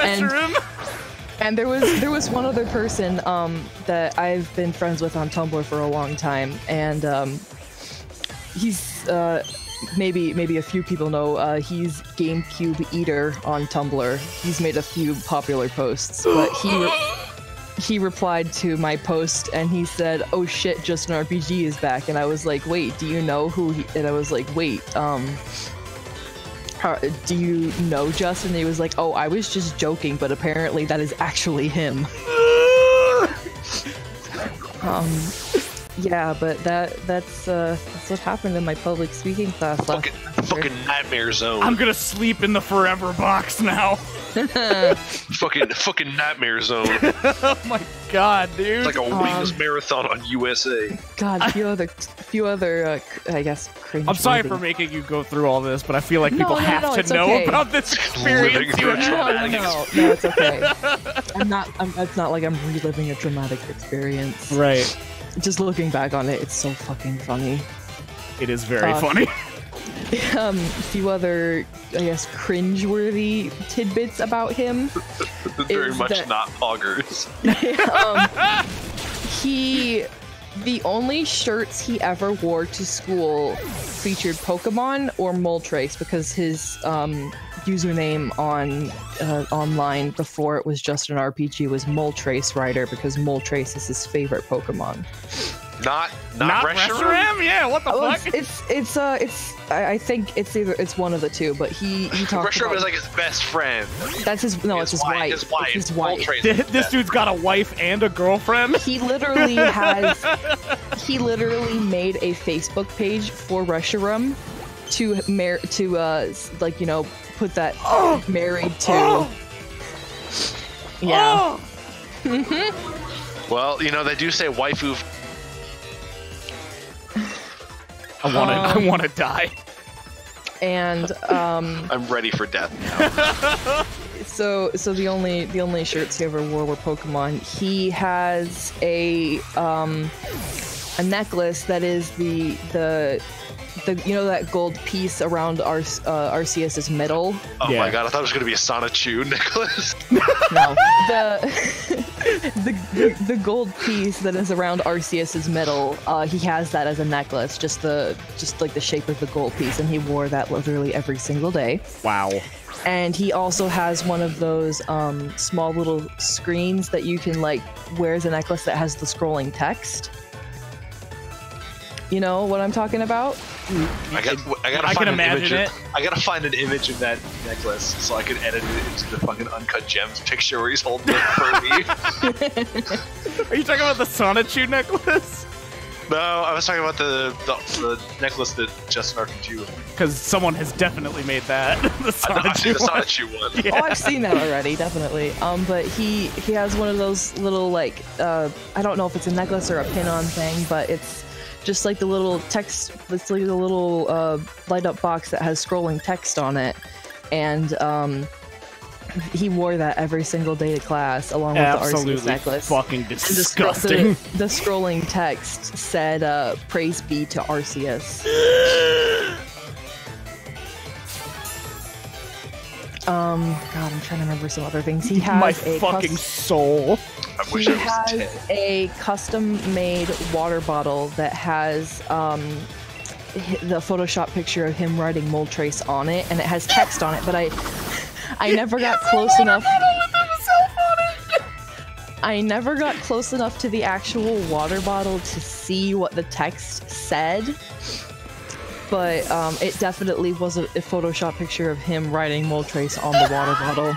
And there was one other person that I've been friends with on Tumblr for a long time, and he's maybe a few people know he's GameCube Eater on Tumblr. He's made a few popular posts, but he replied to my post and he said, "Oh shit, Just an RPG is back." And I was like, "Wait, do you know who he?" And I was like, "Wait, do you know Justin?" And he was like, "Oh, I was just joking, but apparently that is actually him." Yeah, but that's what happened in my public speaking class last semester. Fucking nightmare zone. I'm gonna sleep in the forever box now. fucking nightmare zone. Oh my god, dude. It's like a wings marathon on USA. God, a few other, I guess, cringe. I'm sorry for making you go through all this, but I feel like people have to know okay. about this experience. No, it's okay. It's not like I'm reliving a traumatic experience. Right. Just looking back on it, it's so fucking funny. It is very funny. A few other, I guess, cringeworthy tidbits about him. Very much not poggers. The only shirts he ever wore to school featured Pokemon or Moltres, because his username on online before it was just an RPG was Moltres Rider, because Moltres is his favorite Pokemon. Not Reshiram? Yeah, what the fuck? I think it's one of the two, but he talked Reshiram about... is like his best friend. It's his wife. It's his wife. This dude's got a wife and a girlfriend? He literally made a Facebook page for Reshiram to like, you know, put that married to. Yeah. Well, you know, they do say waifu. I want to die. And I'm ready for death now. So the only shirts he ever wore were Pokemon. He has a necklace that is the you know, that gold piece around RCS's middle. Oh my god, I thought it was gonna be a Sonichu necklace. No, the gold piece that is around RCS's middle. He has that as a necklace, just like the shape of the gold piece, and he wore that literally every single day. Wow. And he also has one of those small little screens that you can like wear as a necklace that has the scrolling text. You know what I'm talking about? I gotta find an image of that necklace so I can edit it into the fucking Uncut Gems picture where he's holding it for me. Are you talking about the Sonichu necklace? No, I was talking about the necklace that Justin RPG. Because someone has definitely made that. The Sonichu one. Yeah. Oh, I've seen that already, definitely. But he has one of those little, like, I don't know if it's a necklace or a pin-on thing, but it's just like the little text, it's like the little light-up box that has scrolling text on it. And he wore that every single day to class, along with the RCS necklace. Fucking disgusting. The scrolling text said, "Praise be to RCS." God, I'm trying to remember some other things. He has my fucking soul. He has a custom-made water bottle that has the Photoshop picture of him writing Moltres on it, and it has text on it. But I never got close enough. I never got close enough to the actual water bottle to see what the text said. But it definitely was a Photoshop picture of him writing Moltres on the water bottle.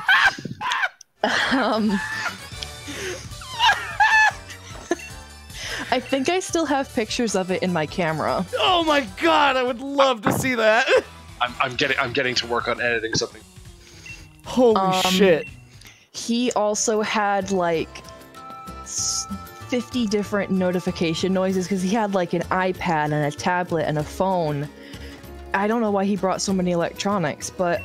I think I still have pictures of it in my camera. Oh my god, I would love to see that. I'm getting to work on editing something. Holy shit. He also had like 50 different notification noises because he had like an iPad and a tablet and a phone. I don't know why he brought so many electronics, but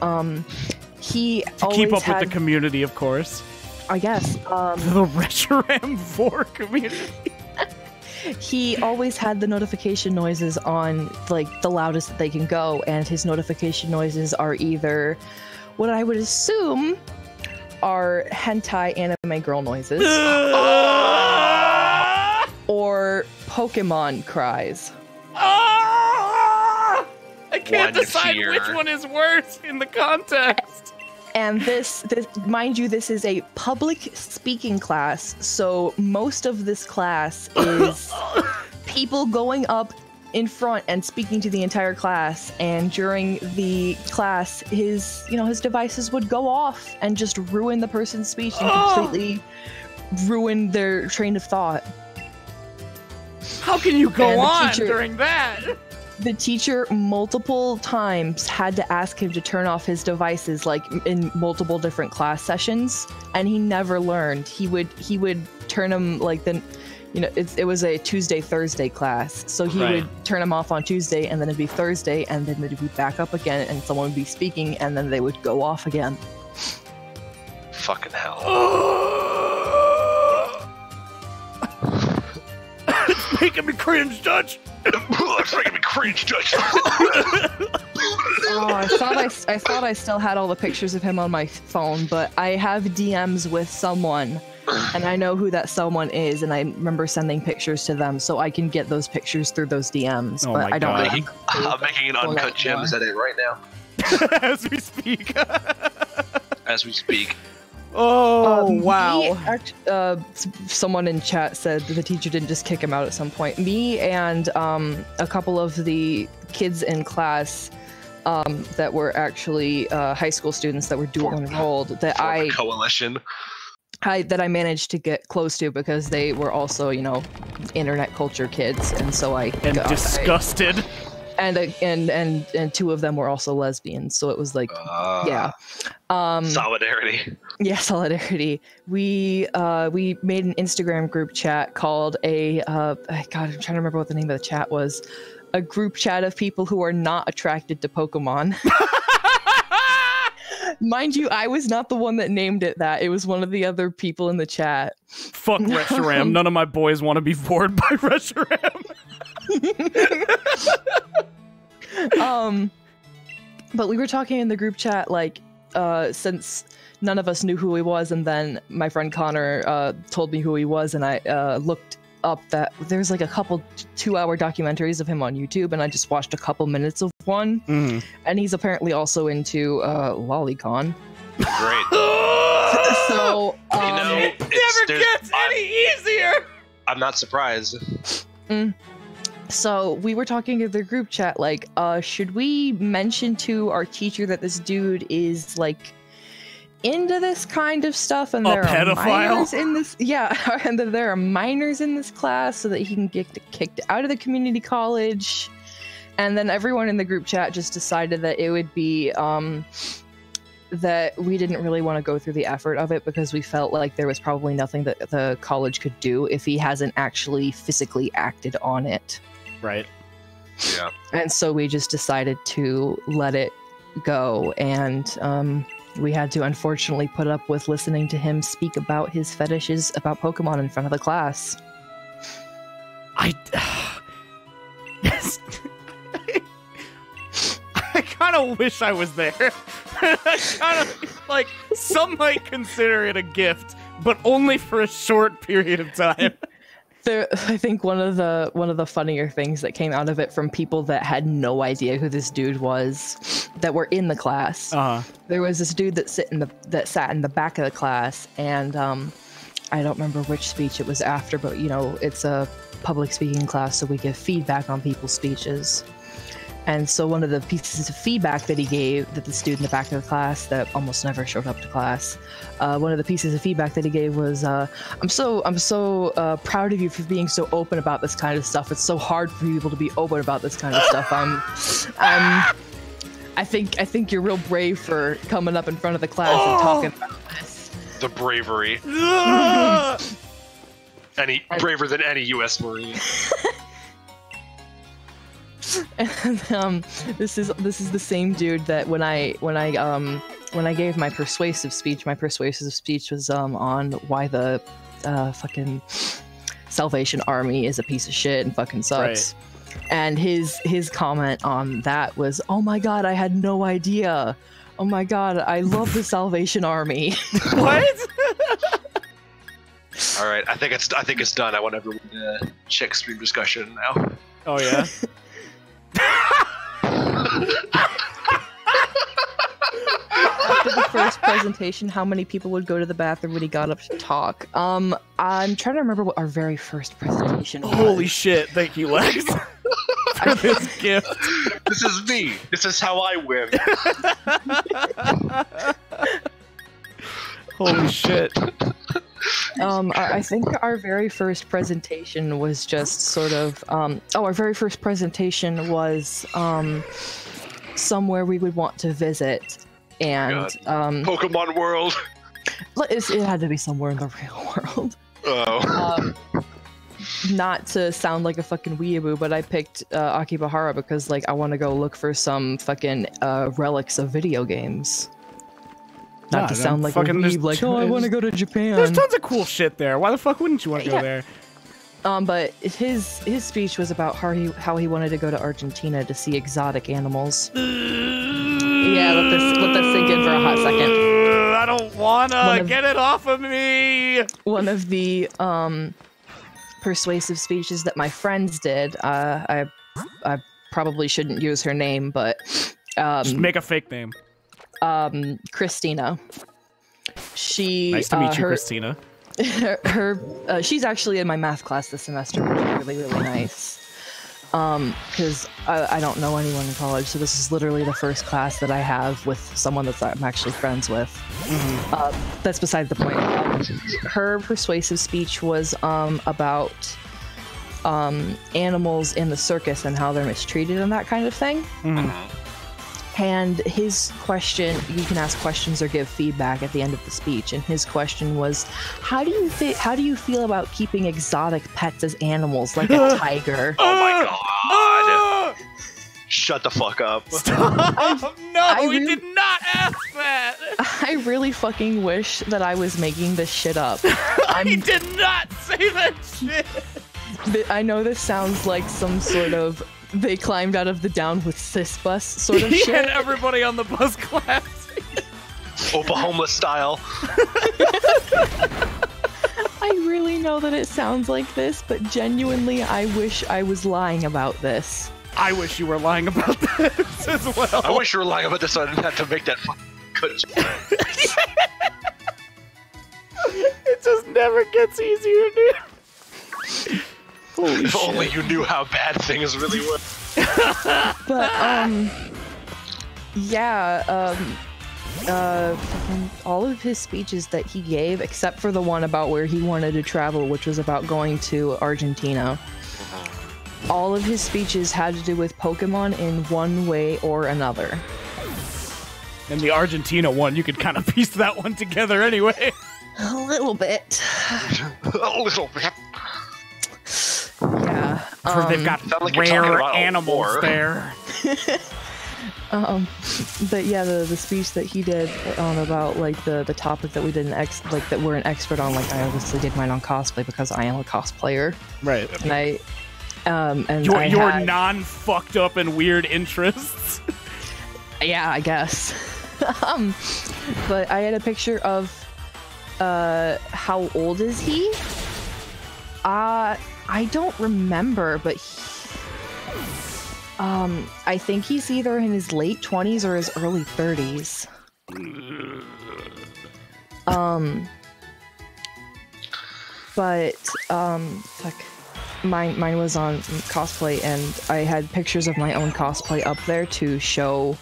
he to keep up with the community, of course. I guess. The Reshiram VOR community. He always had the notification noises on like the loudest that they can go, and his notification noises are either what I would assume are hentai anime girl noises or Pokemon cries. I can't One decide fear. which one is worse in the context. And this, mind you, this is a public speaking class, so most of this class is people going up in front and speaking to the entire class. And during the class, his devices would go off and just ruin the person's speech and completely ruin their train of thought. How can you go And the on teacher- during that? The teacher multiple times had to ask him to turn off his devices, like in multiple different class sessions, and he never learned. He would turn them like it was a Tuesday-Thursday class, so he would turn them off on Tuesday, and then it'd be Thursday, and then it'd be back up again, and someone would be speaking, and then they would go off again. Fucking hell. It's making me cringe, Dutch. It's making me cringe, Dutch. Oh, I thought I still had all the pictures of him on my phone, but I have DMs with someone, and I know who that someone is, and I remember sending pictures to them, so I can get those pictures through those DMs. Oh but my I don't. God. Really I'm making an uncut gems edit right now. As we speak. As we speak. Oh, wow. Someone in chat said that the teacher didn't just kick him out at some point. Me and a couple of the kids in class that were actually high school students that were dual enrolled that I coalition. that I managed to get close to because they were also, internet culture kids, and so disgusted. And two of them were also lesbians, so it was like, yeah. Solidarity. Yeah, solidarity. We made an Instagram group chat called God, I'm trying to remember what the name of the chat was. A group chat of people who are not attracted to Pokemon. Mind you, I was not the one that named it that. It was one of the other people in the chat. Fuck Reshiram. None of my boys want to be vored by Reshiram. But we were talking in the group chat, like, since none of us knew who he was, and then my friend Connor told me who he was, and I looked up that there's like a couple 2-hour documentaries of him on YouTube, and I just watched a couple minutes of one, and he's apparently also into Lolicon. Great. So, It never gets any easier! I'm not surprised. So we were talking in the group chat, like, should we mention to our teacher that this dude is like into this kind of stuff, and there are minors in this, and that there are minors in this class, so that he can get kicked out of the community college. And then everyone in the group chat just decided that it would be that we didn't really want to go through the effort of it, because we felt like there was probably nothing that the college could do if he hasn't actually physically acted on it. Right. Yeah. And so we just decided to let it go, and we had to unfortunately put up with listening to him speak about his fetishes about Pokemon in front of the class. I kind of wish I was there. I kind of, like, some might consider it a gift, but only for a short period of time. I think one of the funnier things that came out of it from people that had no idea who this dude was, that were in the class. There was this dude that sat in the back of the class, and I don't remember which speech it was after, but it's a public speaking class, so we give feedback on people's speeches. And so one of the pieces of feedback that he gave, that the student in the back of the class that almost never showed up to class, one of the pieces of feedback that he gave was, I'm so proud of you for being so open about this kind of stuff. It's so hard for people to be open about this kind of stuff. I think you're real brave for coming up in front of the class and talking about this. The bravery. Braver than any U.S. Marine. And this is the same dude that when I gave my persuasive speech was on why the fucking Salvation Army is a piece of shit and fucking sucks. Right. And his comment on that was, "Oh my god, I had no idea. Oh my god, I love the Salvation Army. What? All right, I think it's done. I want everyone to check stream discussion now. Oh yeah. After the first presentation, how many people would go to the bathroom when he got up to talk? I'm trying to remember what our very first presentation was. Holy shit! Thank you, Lex, for this gift. This is me. This is how I win. Holy shit! I think our very first presentation was just sort of. Our very first presentation was somewhere we would want to visit. And Pokemon World. It had to be somewhere in the real world. Oh. Not to sound like a fucking weeaboo, but I picked Akibahara because like I want to go look for some fucking relics of video games. Not to sound like a weeb, like I want to go to Japan. There's tons of cool shit there. Why the fuck wouldn't you want to go there? But his speech was about how he wanted to go to Argentina to see exotic animals. Yeah, let this sink in for a hot second. I don't wanna get it off of me. One of the persuasive speeches that my friends did. I probably shouldn't use her name, but just make a fake name. Christina. She. Nice to meet you, Christina. She's actually in my math class this semester, which is really, really nice. Because I don't know anyone in college, so this is literally the first class that I have with someone that I'm actually friends with. Mm-hmm. That's beside the point. Her persuasive speech was about animals in the circus and how they're mistreated and that kind of thing. Mm-hmm. And his question, you can ask questions or give feedback at the end of the speech. And his question was, how do you feel about keeping exotic pets as animals, like a tiger? Oh my god! Shut the fuck up. Stop. No, we did not ask that. I really fucking wish that I was making this shit up. I did not say that shit. I know this sounds like some sort of they climbed out of the down with cis bus sort of shit. And everybody on the bus clapped. Oklahoma style. I really know that it sounds like this, but genuinely, I wish I was lying about this. I wish you were lying about this as well. I wish you were lying about this so I didn't have to make that fucking good joke. It just never gets easier, dude. Holy if shit. only you knew how bad things really were. But, yeah, all of his speeches that he gave, except for the one about where he wanted to travel, which was about going to Argentina, all of his speeches had to do with Pokemon in one way or another. And the Argentina one, you could kind of piece that one together anyway. A little bit. A little bit. Yeah. They've got like rare animals there. But yeah, the speech that he did on about like the topic that we didn't that we're an expert on, like I obviously did mine on cosplay because I am a cosplayer. Right. And your non-fucked up and weird interests. Yeah, I guess. But I had a picture of how old is he? I don't remember, but I think he's either in his late 20s or his early 30s. Fuck. Mine was on cosplay, and I had pictures of my own cosplay up there to show,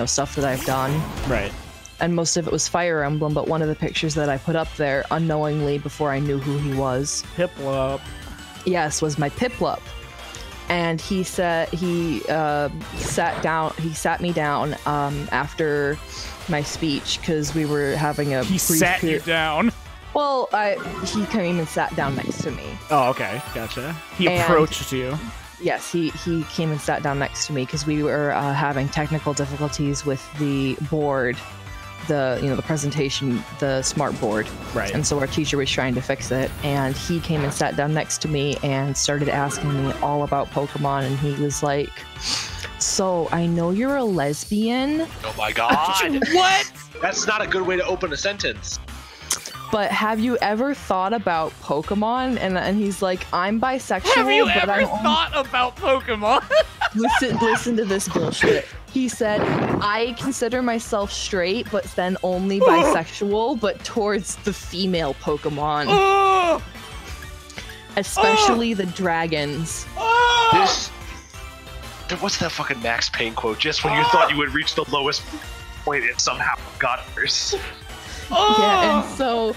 stuff that I've done. Right. And most of it was Fire Emblem, but one of the pictures that I put up there unknowingly before I knew who he was. Piplup. Yes, was my Piplup. And he said he sat me down after my speech because we were having a. He sat you down. Well, he came and sat down next to me. Oh, okay, gotcha. He approached you. Yes, he came and sat down next to me because we were having technical difficulties with the board, the presentation, the smart board. Right. And so our teacher was trying to fix it, and he came and sat down next to me and started asking me all about Pokemon, and he was like, So I know you're a lesbian, Oh my god! What? That's not a good way to open a sentence. but have you ever thought about Pokemon? And he's like, I'm bisexual, Have you but ever I'm thought about Pokemon? listen to this bullshit. He said, I consider myself straight, but then only bisexual, but towards the female Pokemon, Oh! especially the dragons. Oh! What's that fucking Max Payne quote? Just when you thought you would reach the lowest point, it somehow got worse. Yeah, and so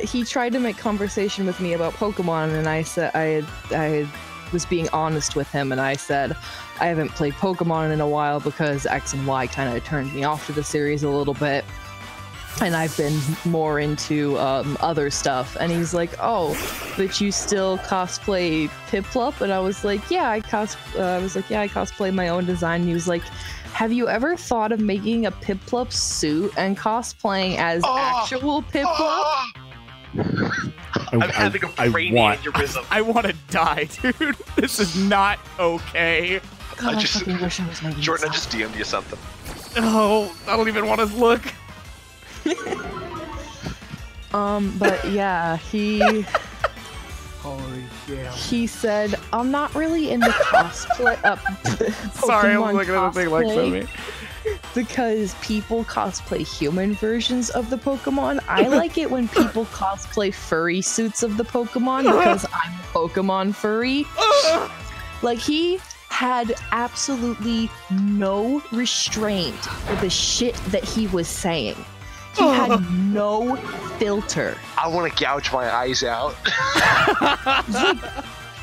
he tried to make conversation with me about Pokemon, and I said I was being honest with him, and I said I haven't played Pokemon in a while because X and Y kind of turned me off to the series a little bit, and I've been more into other stuff. And he's like, "Oh, but you still cosplay Piplup?" And I was like, "Yeah, I cosplay my own design." And he was like, have you ever thought of making a Piplup suit and cosplaying as actual Piplup? I'm having a brain aneurysm. I want to die, dude. This is not okay. God, I fucking wish I was making Jordan, I this just DM'd you something. Oh, I don't even want to look. But yeah, he Holy shit. he said, I'm not really into cosplay. Sorry, I'm Pokemon looking at the thing like cosplay me. because people cosplay human versions of the Pokemon. I like it when people cosplay furry suits of the Pokemon because I'm a Pokemon furry. Like, he had absolutely no restraint for the shit that he was saying. He had no filter. I want to gouge my eyes out.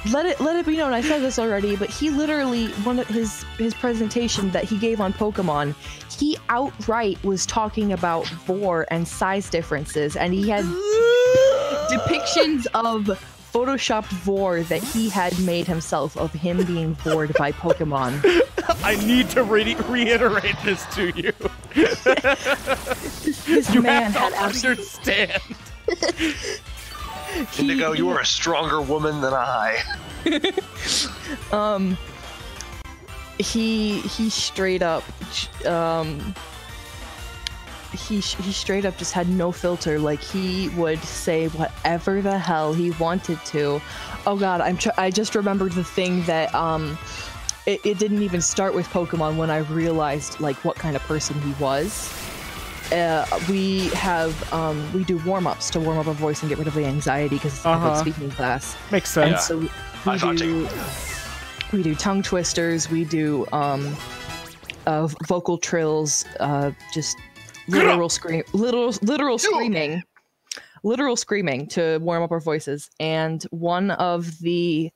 Let it be known, I said this already, but he literally, one of his presentation that he gave on Pokemon, he outright was talking about vore and size differences, and he had depictions of photoshopped vore that he had made himself of him being vored by Pokemon. I need to reiterate this to you. This You man have had to understand. Indigo, you are a stronger woman than I. He straight up he straight up just had no filter. Like, he would say whatever the hell he wanted to. Oh god, I just remembered the thing that it didn't even start with Pokemon when I realized like what kind of person he was. We do warm-ups to warm up our voice and get rid of the anxiety because it's a public speaking class. Makes sense. And so we do tongue twisters, we do vocal trills, just literal screaming to warm up our voices. And one of the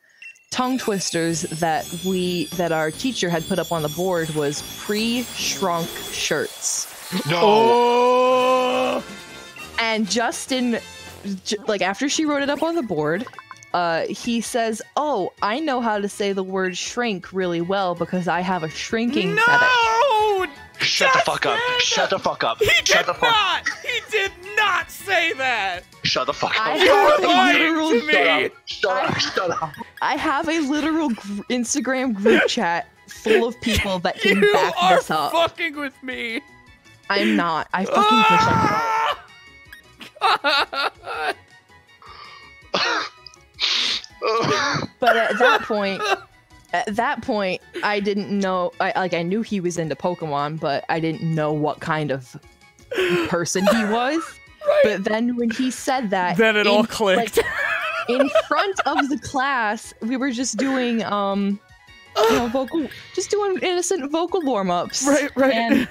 tongue twisters that our teacher had put up on the board was pre-shrunk shirts. No. Oh! And Justin, like, after she wrote it up on the board, he says, "Oh, I know how to say the word shrink really well because I have a shrinking fetish." No! Shut the fuck up. Shut the fuck up. He Shut did the fuck not! He did not say that! Shut the fuck I up. have lying a to me! Shut up. I have a literal Instagram group chat full of people that can You back are this up. fucking with me! I'm not. I fucking wish I could. But at that point, I didn't know. I knew he was into Pokemon, but I didn't know what kind of person he was. Right. But then when he said that, then it all clicked. Like, in front of the class, we were just doing just doing innocent vocal warm-ups. Right. And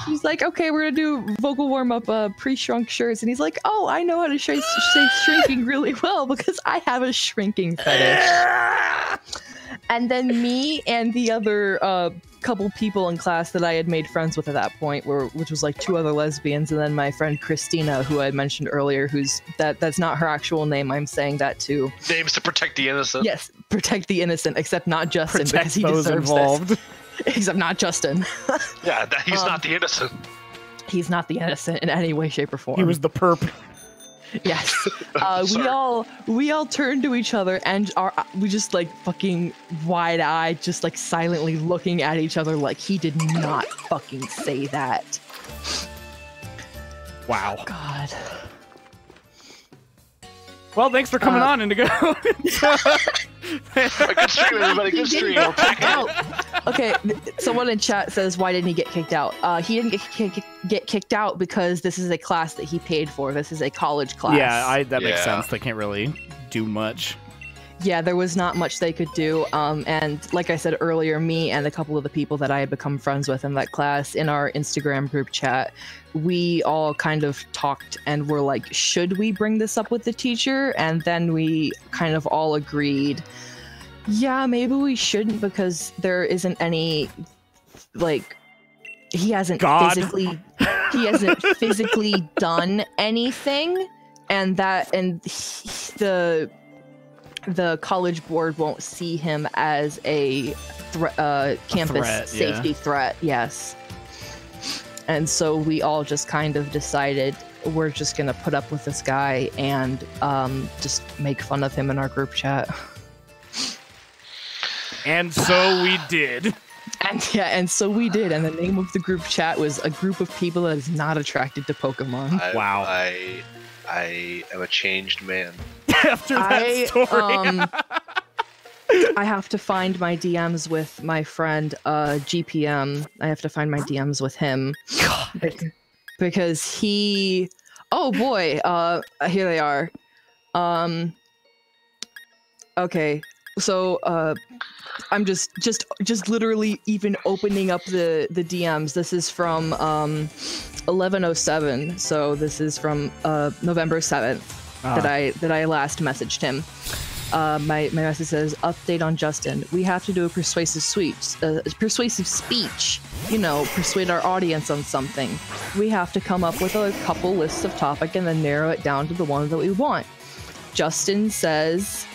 he's like, okay, we're gonna do vocal warm-up pre-shrunk shirts. And he's like, oh, I know how to say shrinking really well because I have a shrinking fetish. And then me and the other couple people in class that I had made friends with at that point, which was like 2 other lesbians, and then my friend Christina, who I mentioned earlier, that's not her actual name. I'm saying that too. Names to protect the innocent. Yes, protect the innocent, except not Justin, Protect because he those deserves involved. this. Except not Justin. Yeah, he's not the innocent. He's not the innocent in any way, shape, or form. He was the perp. Yes. We all turned to each other and we just like fucking wide-eyed, just like silently looking at each other like he did not fucking say that. Wow. God. Well, thanks for coming on, Indigo. Good stream, everybody. Good stream. We're packing out. Okay, someone in chat says, why didn't he get kicked out? He didn't get kicked out because this is a class that he paid for. This is a college class. Yeah, that makes sense. They can't really do much. Yeah, there was not much they could do. And like I said earlier, me and a couple of the people that I had become friends with in that class in our Instagram group chat, we all kind of talked and were like, should we bring this up with the teacher? And then we kind of all agreed, yeah, maybe we shouldn't, because there isn't any, like, he hasn't physically done anything, and the college board won't see him as a campus safety threat. Yes. And so we all just kind of decided we're just gonna put up with this guy and just make fun of him in our group chat. And so we did. And so we did. And the name of the group chat was a group of people that is not attracted to Pokemon. Wow. I am a changed man. After that story. I have to find my DMs with my friend GPM. I have to find my DMs with him. God. Because he... Oh boy, here they are. Okay, so I'm just literally even opening up the DMs. This is from 11:07, so this is from November 7th that I last messaged him. My message says, update on Justin. We have to do a persuasive speech. You know, persuade our audience on something. We have to come up with a couple lists of topic and then narrow it down to the one that we want. Justin says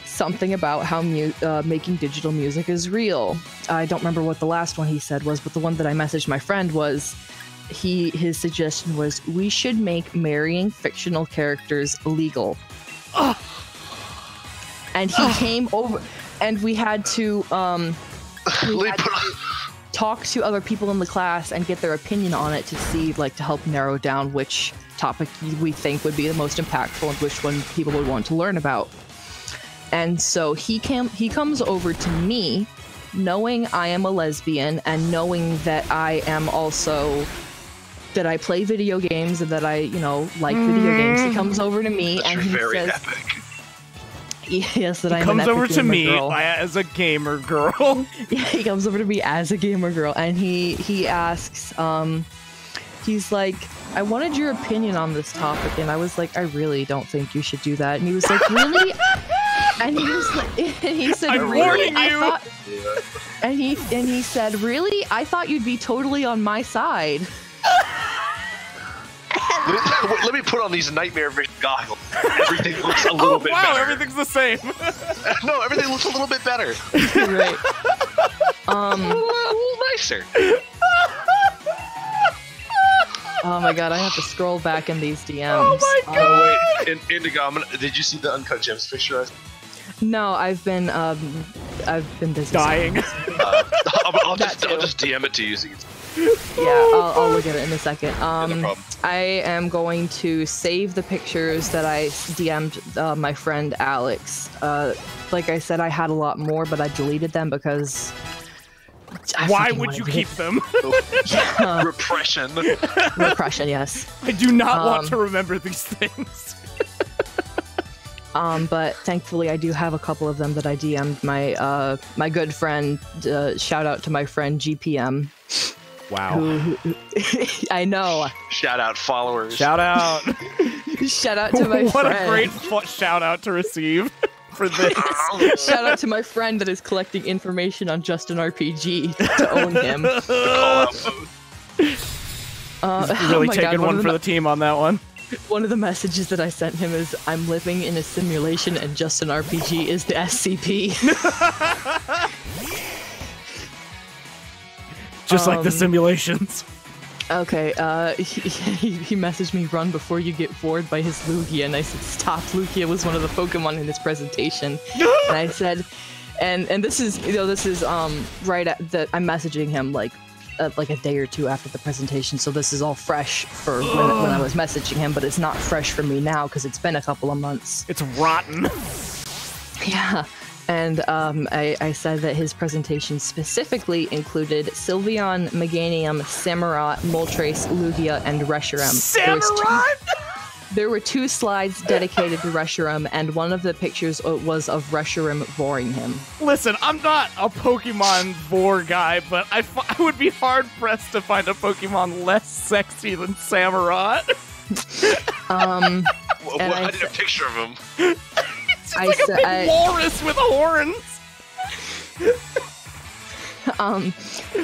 something about how making digital music is real. I don't remember what the last one he said was, but the one that I messaged my friend was, his suggestion was, we should make marrying fictional characters legal. And he came over, and we had to talk to other people in the class and get their opinion on it to see, like, to help narrow down which topic we think would be the most impactful and which one people would want to learn about. And so he comes over to me, knowing I am a lesbian and knowing that I am also, that I play video games and that I, like video games. He comes over to me and he says, epic. Yes, that I am an epic comes over to me girl. As a gamer girl. Yeah, he comes over to me as a gamer girl, and he asks, he's like, I wanted your opinion on this topic, and I was like, I really don't think you should do that. And he was like, really? And he was like, and he said, I'm really? warning you. And he said, really? I thought you'd be totally on my side. Let me put on these nightmare vision goggles. Everything looks a little bit better. Wow, everything's the same. No, everything looks a little bit better. Right. A little nicer. Oh my god, I have to scroll back in these DMs. Oh my god! Wait, Indigo, did you see the Uncut Gems picture? No, I've been busy. Dying. I'll just DM it to you so you can... Yeah, I'll look at it in a second. No problem. I am going to save the pictures that I DM'd my friend Alex. Like I said, I had a lot more, but I deleted them because... Why would you keep them? Yeah. Repression. Repression, yes. I do not want to remember these things. But thankfully, I do have a couple of them that I DM'd my good friend. Shout out to my friend GPM. Wow. Who I know. Shout out followers. Shout out. Shout out to my what friend. A great shout out to receive for this. Shout out to my friend that is collecting information on Justin RPG to own him. Really taking one for the team on that one. One of the messages that I sent him is, I'm living in a simulation and Justin RPG is the SCP. Just like the simulations. Okay, he messaged me, run before you get bored by his Lugia, and I said, stop, Lugia was one of the Pokemon in his presentation. And I said, and this is, right at the, I'm messaging him, like a day or two after the presentation, so this is all fresh for when I was messaging him, but it's not fresh for me now, because it's been a couple of months. It's rotten. Yeah. And I said that his presentation specifically included Sylveon, Meganium, Samurott, Moltres, Lugia, and Reshiram. Samurott? There were 2 slides dedicated to Reshiram, and one of the pictures was of Reshiram voring him. Listen, I'm not a Pokemon vore guy, but I would be hard-pressed to find a Pokemon less sexy than Samurott. I did a picture of him. It's like a big walrus with horns.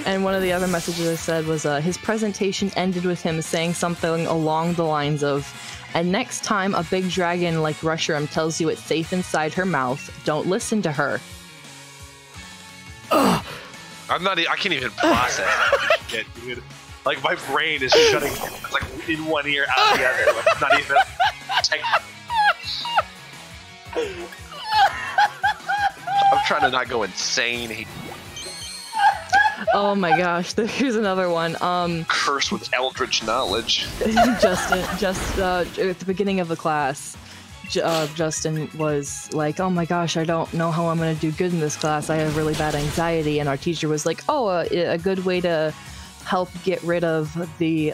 And one of the other messages I said was his presentation ended with him saying something along the lines of, and next time a big dragon like Reshiram tells you it's safe inside her mouth, don't listen to her. I can't even process that shit, dude. Like, my brain is shutting down. It's like in one ear, out the other. Like, it's not even I'm trying to not go insane. Oh my gosh, here's another one. Curse with eldritch knowledge. Justin, at the beginning of the class, Justin was like, oh my gosh, I don't know how I'm gonna do good in this class. I have really bad anxiety. And our teacher was like, oh, a good way to help get rid of the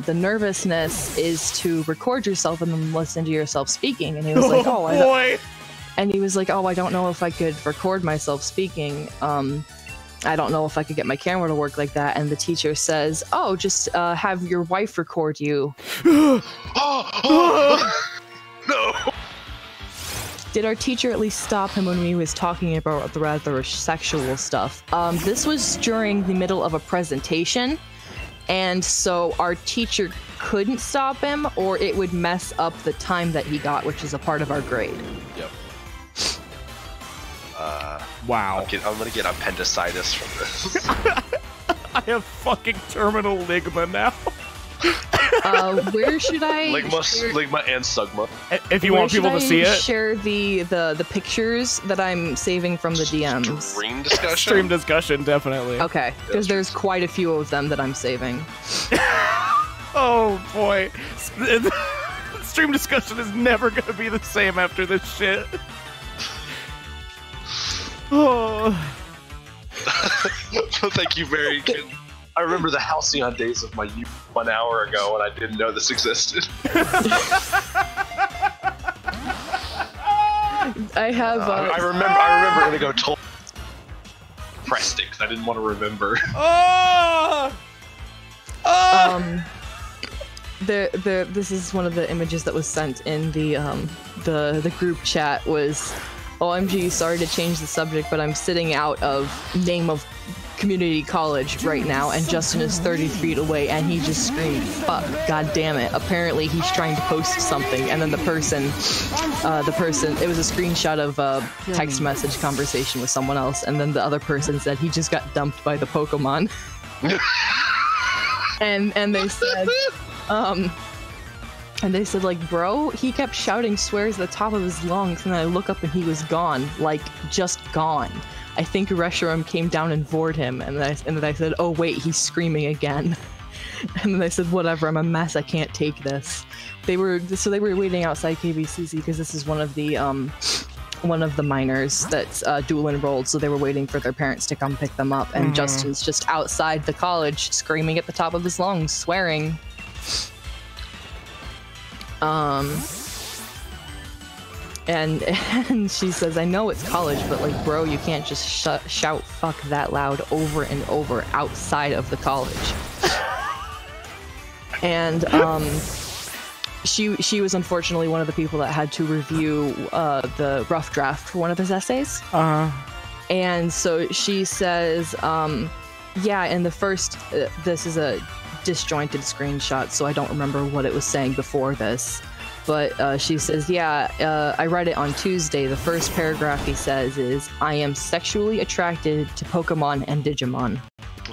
nervousness is to record yourself and then listen to yourself speaking. And he was like, oh, I don't know if I could record myself speaking. I don't know if I could get my camera to work like that. And the teacher says, oh, just have your wife record you. No. Did our teacher at least stop him when he was talking about the rather sexual stuff? This was during the middle of a presentation, and so our teacher couldn't stop him, or it would mess up the time that he got, which is a part of our grade. Yep. Wow. I'm gonna get appendicitis from this. I have fucking terminal ligma now. Where should I Ligma and Sugma. If you want people to see it, share the pictures that I'm saving from the DMs. Stream discussion? Stream discussion, definitely. Okay, because there's quite a few of them that I'm saving. Oh boy. Stream discussion is never gonna be the same after this shit. Oh. Thank you very good. I remember the halcyon days of my youth 1 hour ago, and I didn't know this existed. I have. I remember going to go told pressed it because I didn't want to remember. This is one of the images that was sent in the group chat. Was OMG, sorry to change the subject, but I'm sitting out of name of community college right now, and Justin is 30 feet away, and he just screamed, fuck, god damn it. Apparently he's trying to post something, and then the person, it was a screenshot of a text message conversation with someone else, and then the other person said he just got dumped by the Pokemon. and they said, like, bro, he kept shouting swears at the top of his lungs, and then I look up and he was gone, like, just gone. I think Reshiram came down and vored him, and then I said, oh wait, he's screaming again. And then I said, whatever, I'm a mess, I can't take this. They were waiting outside KBCC because this is one of the minors that's dual enrolled, so they were waiting for their parents to come pick them up, and Justin's just outside the college screaming at the top of his lungs, swearing. And she says, I know it's college, but like, bro, you can't just shout fuck that loud over and over outside of the college. And she was unfortunately one of the people that had to review the rough draft for one of his essays. And so she says, yeah, in the first, this is a disjointed screenshot, so I don't remember what it was saying before this. But she says, yeah, I read it on Tuesday. The first paragraph he says is, I am sexually attracted to Pokemon and Digimon.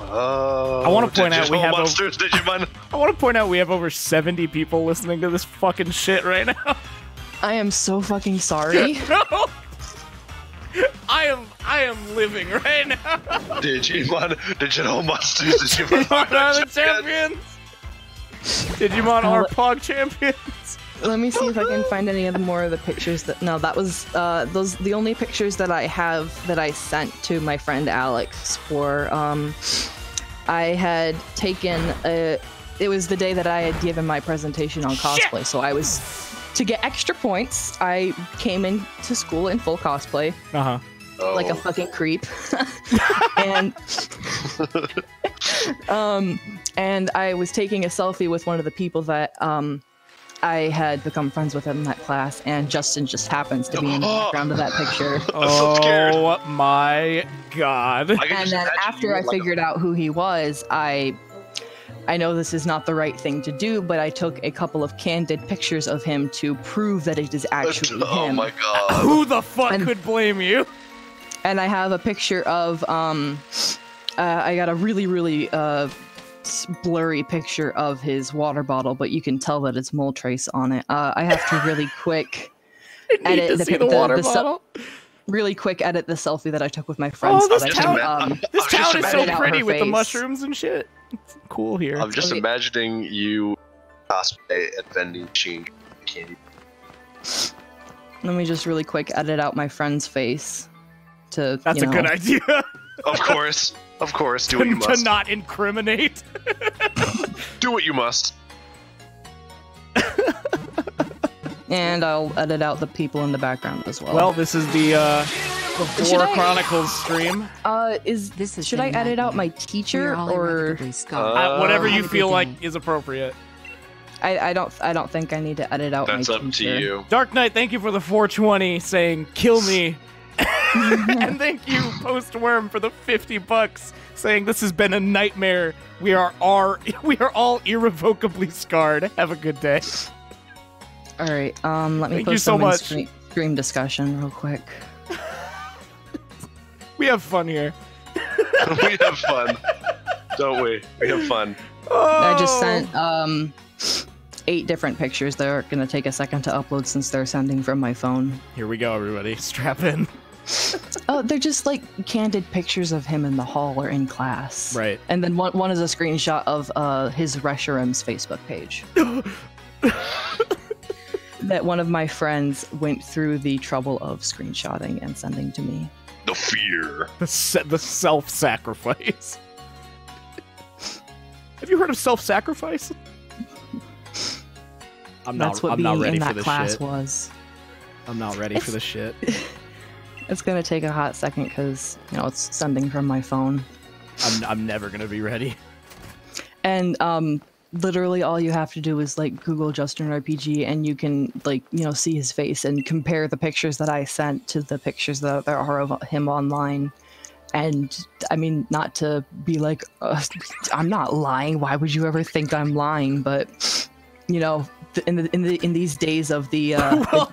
I want to point out we have monsters, Digimon. I want to point out we have over 70 people listening to this fucking shit right now. I am so fucking sorry. No. I am living right now. Digimon, digital monsters, Digimon, Digimon are the champions. Digimon are Pog champions. Let me see if I can find any of the more of the pictures that. No, that was the only pictures that I have that I sent to my friend Alex for. I had taken it was the day that I had given my presentation on cosplay, so I was to get extra points. I came into school in full cosplay. Like a fucking creep. And I was taking a selfie with one of the people that I had become friends with in that class, and Justin just happens to be in the background of that picture. Oh my god. And then after I figured out who he was, I know this is not the right thing to do, but I took a couple of candid pictures of him to prove that it is actually him. Oh my god. Who the fuck could blame you? And I have a picture of, I got a really blurry picture of his water bottle, but you can tell that it's mole trace on it. I have to really quick edit the water bottle. Really quick edit the selfie that I took with my friends. Oh, this town is so edit pretty out with her the face. mushrooms and shit. It's cool here. I'm just imagining you cosplay at vending machine candy. Let me just really quick edit out my friend's face. That's a good idea. Of course, do what you must. To not incriminate. Do what you must. And I'll edit out the people in the background as well. Well, this is the VOR Chronicles stream. Should I edit out my teacher or whatever you feel like is appropriate? I don't think I need to edit out my teacher. That's up to you. Dark Knight, thank you for the 420 saying kill me. And thank you, Postworm, for the $50 saying this has been a nightmare. We are all irrevocably scarred. Have a good day. All right, let me Thank you post so some much. in stream discussion real quick. We have fun here. We have fun, don't we? We have fun. I just sent 8 different pictures that are gonna take a second to upload since they're sending from my phone. Here we go, everybody. Strap in. Oh, they're just like candid pictures of him in the hall or in class. Right. And then one is a screenshot of his Reshiram's Facebook page. That one of my friends went through the trouble of screenshotting and sending to me. The fear. The self-sacrifice. Have you heard of self-sacrifice? That's what being in that class was. I'm not ready for this shit. It's gonna take a hot second because it's sending from my phone. I'm never gonna be ready. And literally all you have to do is like Google Justin RPG and you can see his face and compare the pictures that I sent to the pictures that there are of him online. And I mean, not to be like, I'm not lying. Why would you ever think I'm lying? But in these days of the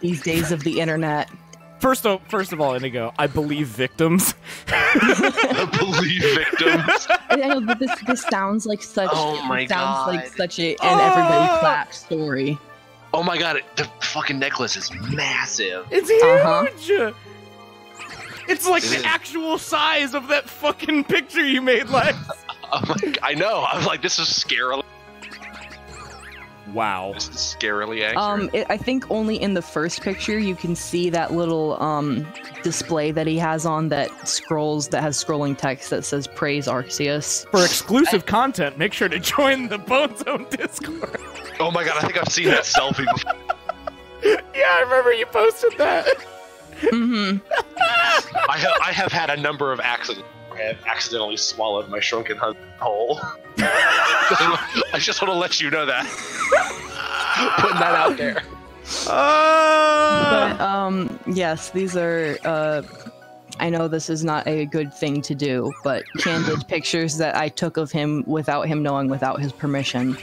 these days of the internet. First of all, Indigo, I believe victims. I believe victims. I know this sounds like such. Oh my sounds god! Like such a and everybody clap story. Oh my god! The fucking necklace is massive. It's huge. It's like the actual size of that fucking picture you made, Lex. I know. I'm like, this is scarily. Wow. This is scarily accurate. I think only in the first picture you can see that little display that he has on that has scrolling text that says "Praise Arceus." For exclusive content, make sure to join the Bone Zone Discord. Oh my god! I think I've seen that selfie before. Yeah, I remember you posted that. Mm-hmm. I have had a number of accidents where I have accidentally swallowed my shrunken hole. I just want to let you know that. Putting that out there. But, yes, these are, I know this is not a good thing to do, but candid pictures that I took of him without him knowing, without his permission.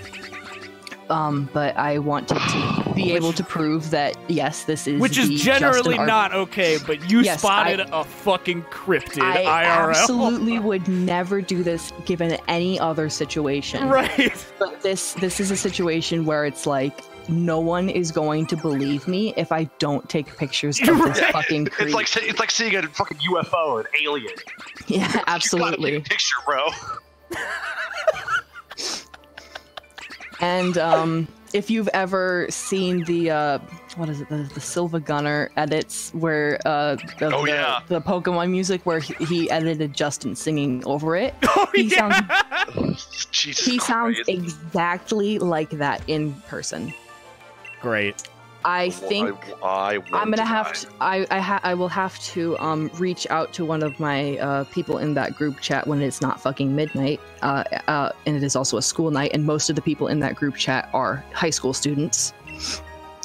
But I wanted to be able to prove that yes, this is Which the is generally Justin not okay, but you Yes, spotted a fucking cryptid I IRL. absolutely would never do this given any other situation. Right. But this is a situation where it's like no one is going to believe me if I don't take pictures of this fucking creep. It's like seeing a fucking UFO, an alien. Yeah, You gotta absolutely. take a picture, bro. And if you've ever seen the what is it, the Silva Gunner edits where the Pokemon music where he edited Justin singing over it. Oh, he Jesus sounds Christ. exactly like that in person. Great. I think I I'm gonna have to. I will have to reach out to one of my people in that group chat when it's not fucking midnight, and it is also a school night, and most of the people in that group chat are high school students.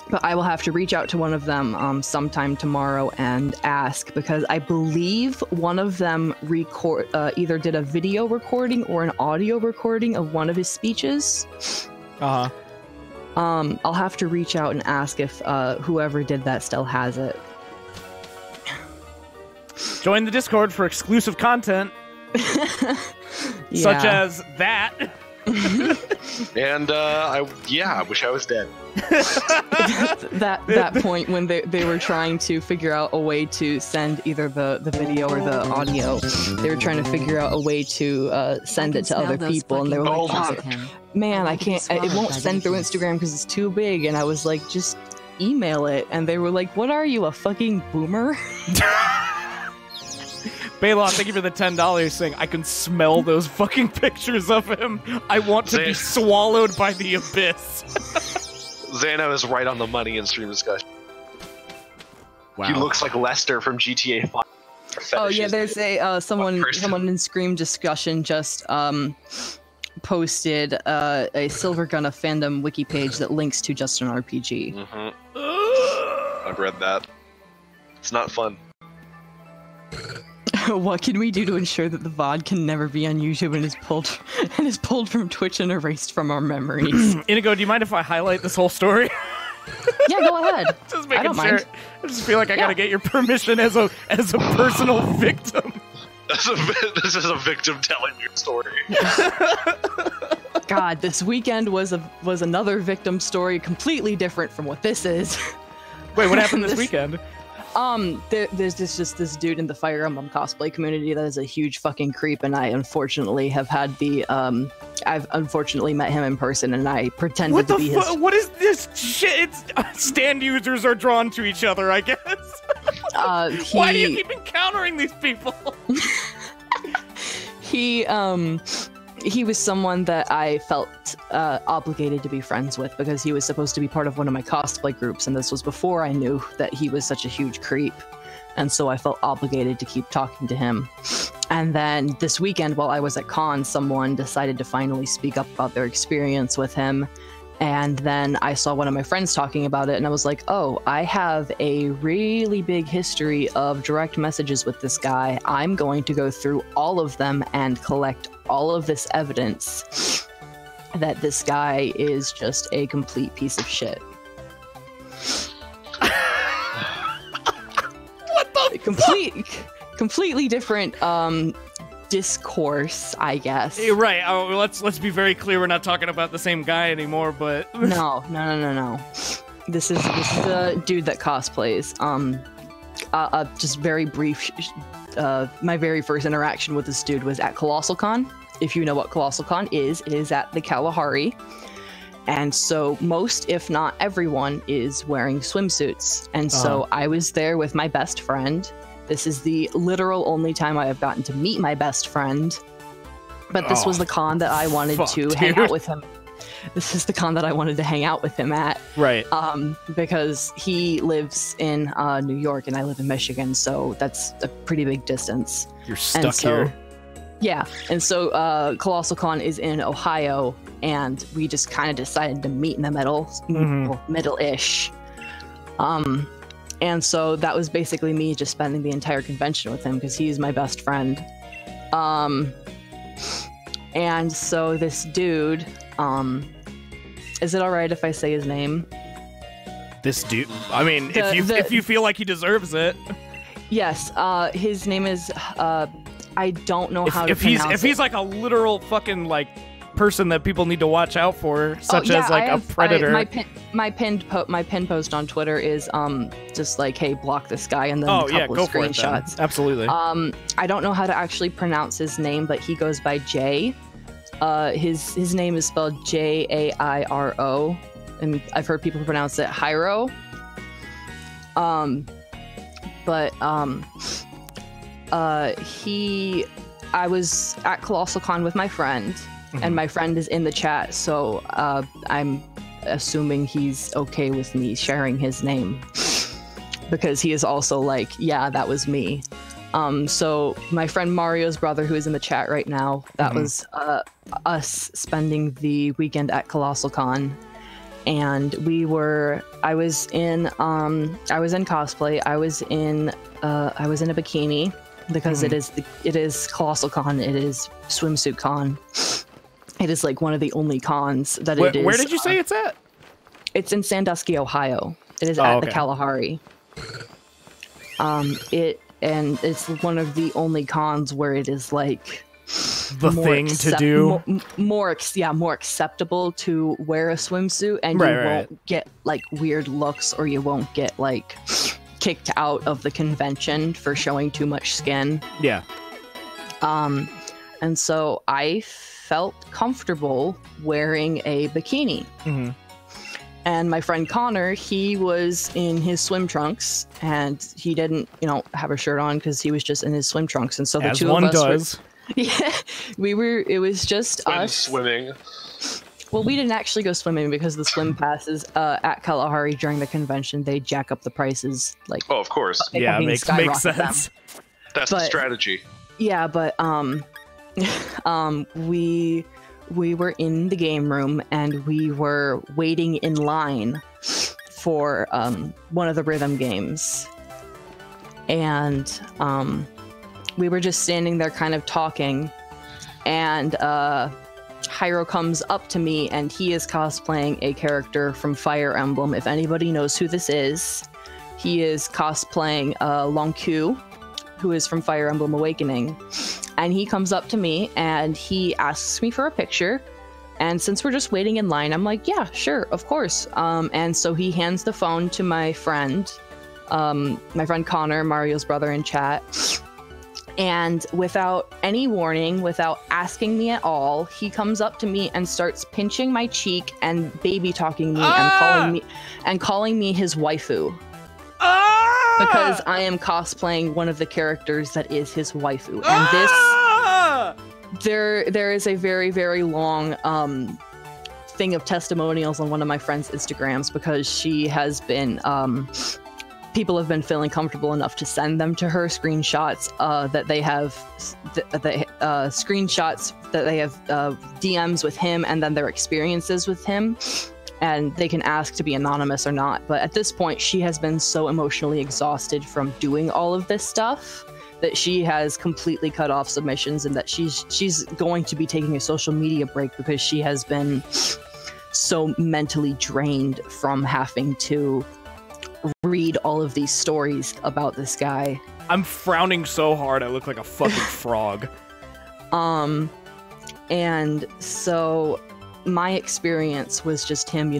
But I will have to reach out to one of them sometime tomorrow and ask, because I believe one of them either did a video recording or an audio recording of one of his speeches. Uh-huh. I'll have to reach out and ask if whoever did that still has it. Join the Discord for exclusive content, such as that. And I wish I was dead. that point when they were trying to figure out a way to send either the video or the audio, they were trying to figure out a way to send it to other people, and they were like, man, I can't, it won't send through Instagram because it's too big. And I was like, just email it. And they were like, what are you, a fucking boomer? Baylon, thank you for the $10 saying I can smell those fucking pictures of him. I want to be swallowed by the abyss. Xano is right on the money in stream discussion. Wow. He looks like Lester from GTA 5. Oh yeah, there's a someone in Scream discussion just posted a Silver Gunna fandom wiki page that links to Justin RPG. Mm-hmm. I've read that. It's not fun. What can we do to ensure that the VOD can never be on YouTube and is pulled from Twitch and erased from our memories? Inigo, do you mind if I highlight this whole story? Yeah, go ahead. Just making I don't sure. mind. I just feel like I gotta get your permission as a personal victim. This is a victim telling your story. God, this weekend was another victim story, completely different from what this is. Wait, what happened this weekend? There's this dude in the Fire Emblem cosplay community that is a huge fucking creep, and I unfortunately have had I've unfortunately met him in person, and I pretended to be his. What is this shit? Stand users are drawn to each other, I guess. Why do you keep encountering these people? He was someone that I felt obligated to be friends with because he was supposed to be part of one of my cosplay groups, and this was before I knew that he was such a huge creep. And so I felt obligated to keep talking to him. And then this weekend, while I was at con, someone decided to finally speak up about their experience with him. And then I saw one of my friends talking about it, and I was like, oh, I have a really big history of direct messages with this guy. I'm going to go through all of them and collect all of this evidence that this guy is just a complete piece of shit. What the Completely different discourse, I guess. You're right. Let's be very clear. We're not talking about the same guy anymore. But No. This is the dude that cosplays. Just very brief. My very first interaction with this dude was at Colossal Con. If you know what Colossal Con is, it is at the Kalahari. And so most, if not everyone, is wearing swimsuits. And so I was there with my best friend. This is the literal only time I have gotten to meet my best friend. But this was the con that I wanted to hang out with him. This is the con that I wanted to hang out with him at. Right. Because he lives in New York and I live in Michigan, so that's a pretty big distance. You're stuck here. Yeah, and so Colossal Con is in Ohio, and we just kind of decided to meet in the middle, middle-ish. And so that was basically me just spending the entire convention with him because he's my best friend. And so this dude, is it alright if I say his name? This dude. I mean, if you feel like he deserves it. Yes. His name is. I don't know how to pronounce if he's like a literal fucking like person that people need to watch out for, such as like a predator. My pinned post on Twitter is just like, hey, block this guy, and then a couple of screenshots. Absolutely. I don't know how to actually pronounce his name, but he goes by Jay. His name is spelled Jairo, and I've heard people pronounce it Hyro. I was at Colossal Con with my friend, and my friend is in the chat, so I'm assuming he's okay with me sharing his name, because he is also like, yeah, that was me. So my friend Mario's brother, who is in the chat right now, that was us spending the weekend at Colossal Con. And I was in cosplay. I was in a bikini because it is Colossal Con. It is Swimsuit Con. It is like one of the only cons that it is. Where did you say it's at? It's in Sandusky, Ohio. It is at the Kalahari. It's one of the only cons where it is like the thing to do, more acceptable to wear a swimsuit, and you won't get like weird looks, or you won't get like kicked out of the convention for showing too much skin. Yeah. And so I felt comfortable wearing a bikini. And my friend Connor, he was in his swim trunks, and he didn't, have a shirt on because he was just in his swim trunks. And so the two of us it was just us swimming. Well, we didn't actually go swimming because the swim passes at Kalahari during the convention, they jack up the prices. Like, oh, of course. Yeah, makes sense. That's the strategy. Yeah, but we were in the game room, and we were waiting in line for one of the rhythm games. And we were just standing there kind of talking, and Hyro comes up to me, and he is cosplaying a character from Fire Emblem. If anybody knows who this is, he is cosplaying Long Q, who is from Fire Emblem Awakening. And he comes up to me, and he asks me for a picture. And since we're just waiting in line, I'm like, yeah, sure, of course. And so he hands the phone to my friend Connor, Mario's brother in chat. And without any warning, without asking me at all, he comes up to me and starts pinching my cheek and baby talking me and calling me his waifu. Because I am cosplaying one of the characters that is his waifu. And there is a very, very long thing of testimonials on one of my friend's Instagrams, because she has been people have been feeling comfortable enough to send them to her screenshots that they have DMs with him, and then their experiences with him, and they can ask to be anonymous or not. But at this point, she has been so emotionally exhausted from doing all of this stuff that she has completely cut off submissions, and that she's going to be taking a social media break because she has been so mentally drained from having to read all of these stories about this guy. I'm frowning so hard I look like a fucking frog. And so my experience was just him,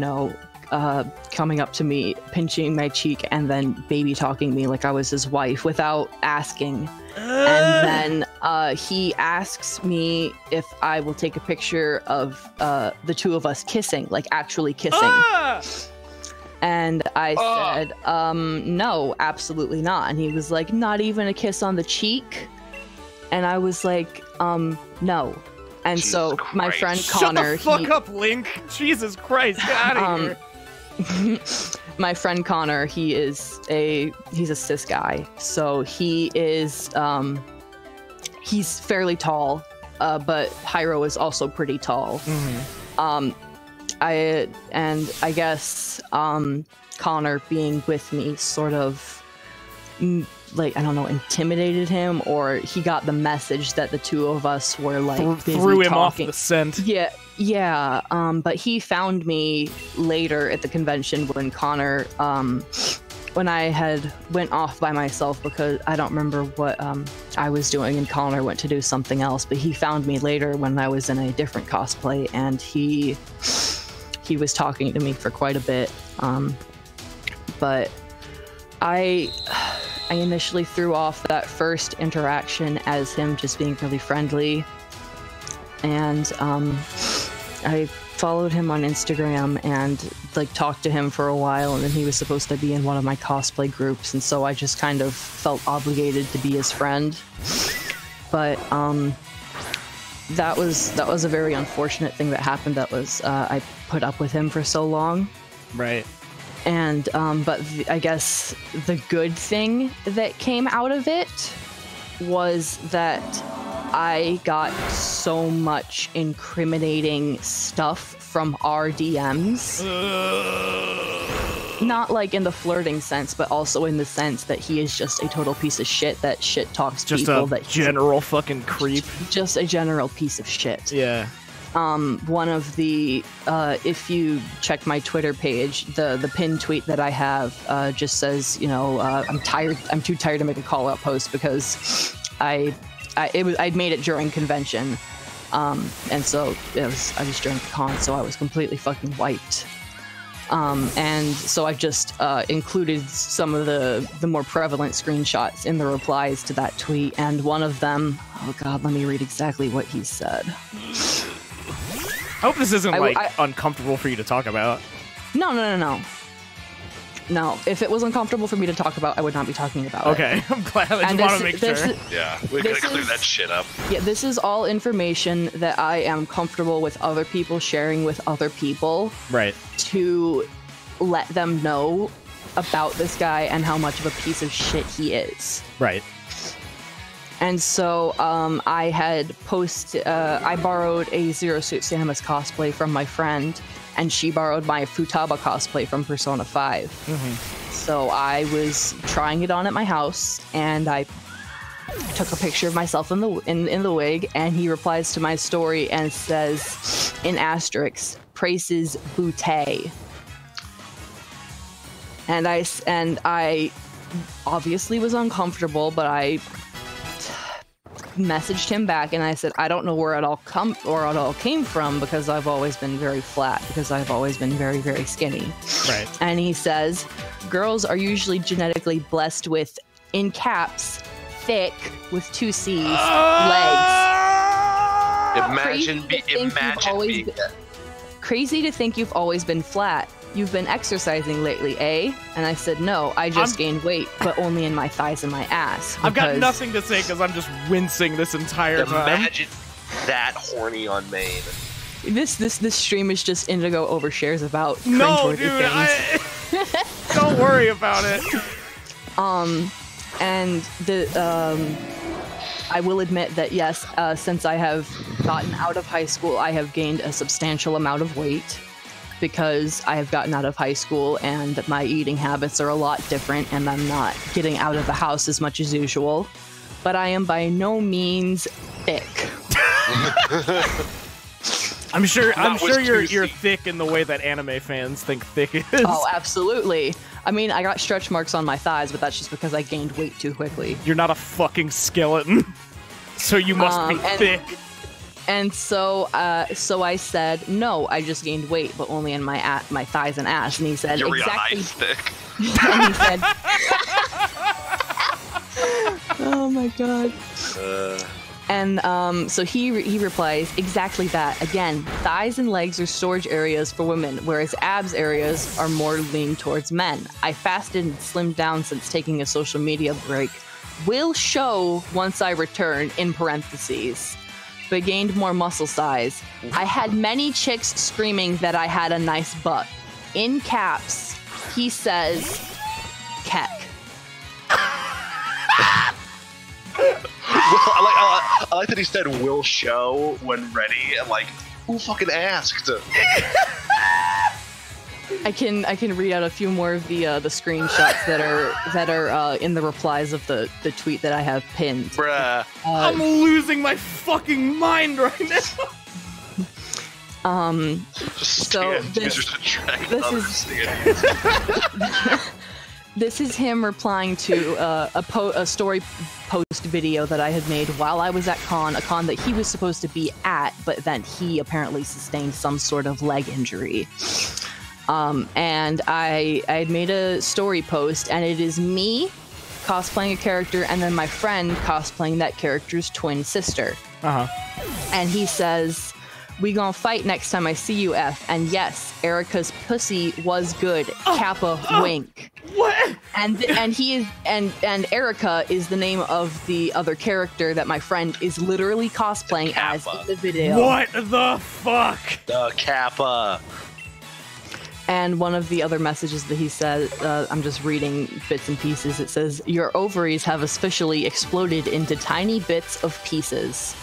coming up to me, pinching my cheek, and then baby talking me like I was his wife without asking. And then he asks me if I will take a picture of the two of us kissing, like actually kissing. And I said, no, absolutely not. And he was like, not even a kiss on the cheek? And I was like, no. And Jesus so Christ. my friend Connor... Shut the fuck up, Link! Jesus Christ, get out of here! My friend Connor, he's a cis guy. So he is, he's fairly tall, but Hyro is also pretty tall. I guess Connor being with me sort of intimidated him, or he got the message that the two of us were like busy threw him talking. off the scent. Yeah, Yeah, but he found me later at the convention when Connor, when I had went off by myself because I don't remember what I was doing, and Connor went to do something else, but he found me later when I was in a different cosplay, and he was talking to me for quite a bit. But I initially threw off that first interaction as him just being really friendly, and I followed him on Instagram and like talked to him for a while, and then he was supposed to be in one of my cosplay groups, and so I just kind of felt obligated to be his friend. But that was a very unfortunate thing that happened. That was I put up with him for so long. Right. And but I guess the good thing that came out of it was that I got so much incriminating stuff from our DMs. Not like in the flirting sense, but also in the sense that he is just a total piece of shit that shit talks just people. A that general fucking creep. Just a general piece of shit. Yeah. One of the, if you check my Twitter page, the pinned tweet that I have just says, you know, I'm too tired to make a call-out post because I'd made it during convention, and so I was during the con, so I was completely fucking wiped. And so I just included some of the more prevalent screenshots in the replies to that tweet, and one of them, oh god, let me read exactly what he said. I hope this isn't uncomfortable for you to talk about. No. No, if it was uncomfortable for me to talk about, I would not be talking about it. Okay, I'm glad. I just want to make sure. Yeah, we gotta clear that shit up. Yeah, this is all information that I am comfortable with other people sharing with other people. Right. To let them know about this guy and how much of a piece of shit he is. Right. And so I had I borrowed a Zero Suit Samus cosplay from my friend, and she borrowed my Futaba cosplay from Persona 5. Mm-hmm. So I was trying it on at my house, and I took a picture of myself in the wig, and he replies to my story and says, in asterisks, praises Butte. And I obviously was uncomfortable, but I messaged him back and I said, I don't know where it all came from, because I've always been very flat, because I've always been very, very skinny. Right. And he says, girls are usually genetically blessed with, in caps, thick, with 2 C's, legs. Imagine being crazy to think you've always been flat. You've been exercising lately, eh? And I said, no, I just gained weight, but only in my thighs and my ass. I've got nothing to say because I'm just wincing this entire time. Imagine that horny on main. This stream is just Indigo overshares about no, dude, things. Don't worry about it. And I will admit that yes, since I have gotten out of high school, I have gained a substantial amount of weight, because I have gotten out of high school and my eating habits are a lot different, and I'm not getting out of the house as much as usual. But I am by no means thick. I'm sure you're thick in the way that anime fans think thick is. Oh, absolutely. I mean, I got stretch marks on my thighs, but that's just because I gained weight too quickly. You're not a fucking skeleton, so you must be thick. And so I said, no, I just gained weight, but only in my thighs and ass. And he said, exactly. Thick. And he said, oh my god. And so he replies, exactly that. Again, thighs and legs are storage areas for women, whereas abs areas are more lean towards men. I fasted and slimmed down since taking a social media break. Will show once I return, in parentheses. But gained more muscle size. I had many chicks screaming that I had a nice butt. In caps, he says, keck. I like that he said will show when ready, and like, who fucking asked? I can read out a few more of the screenshots that are in the replies of the tweet that I have pinned. Bruh. I'm losing my fucking mind right now. So this is him replying to a story post video that I had made while I was at a con that he was supposed to be at, but then he apparently sustained some sort of leg injury. And I had made a story post, and it is me cosplaying a character, and then my friend cosplaying that character's twin sister. And he says, "We gonna fight next time I see you, F." And yes, Erica's pussy was good. Kappa wink. What? And he is and Erica is the name of the other character that my friend is literally cosplaying as in the video. What the fuck? The Kappa. And one of the other messages that he said, I'm just reading bits and pieces. It says, "Your ovaries have officially exploded into tiny bits of pieces."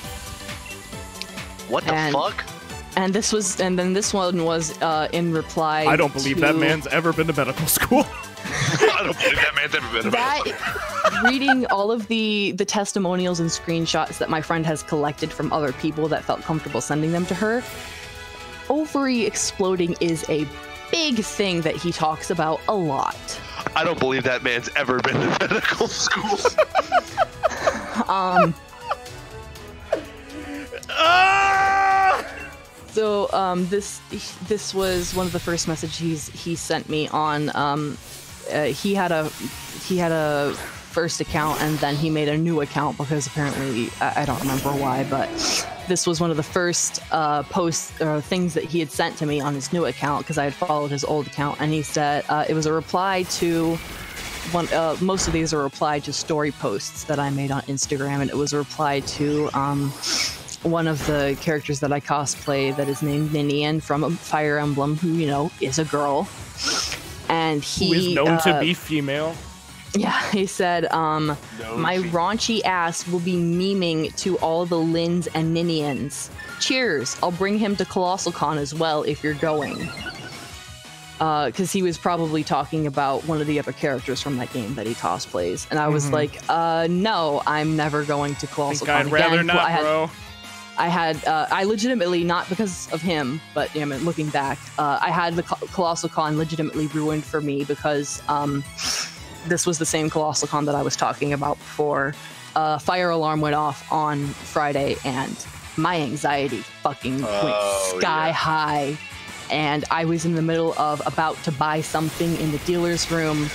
What the fuck? And then this one was in reply. I don't believe that man's ever been to medical school. I don't believe that man's ever been to medical school. Reading all of the testimonials and screenshots that my friend has collected from other people that felt comfortable sending them to her, ovary exploding is a big thing that he talks about a lot. I don't believe that man's ever been to medical school. So this was one of the first messages he sent me on. He had a first account, and then he made a new account because apparently I don't remember why, but this was one of the first posts or things that he had sent to me on his new account because I had followed his old account, and he said it was a reply to one. Most of these are reply to story posts that I made on Instagram, and it was a reply to one of the characters that I cosplay that is named Ninian from Fire Emblem, who, you know, is a girl. And he Who is known to be female. Yeah, he said, my raunchy ass will be memeing to all the Lins and Ninians. Cheers, I'll bring him to Colossal Con as well if you're going. Because he was probably talking about one of the other characters from that game that he cosplays. And I was like, no, I'm never going to Colossal Con again. I'd rather not, bro. I legitimately, not because of him, but I mean, looking back, I had the Colossal Con legitimately ruined for me because this was the same Colossal Con that I was talking about before. Fire alarm went off on Friday, and my anxiety fucking went sky high. And I was in the middle of about to buy something in the dealer's room,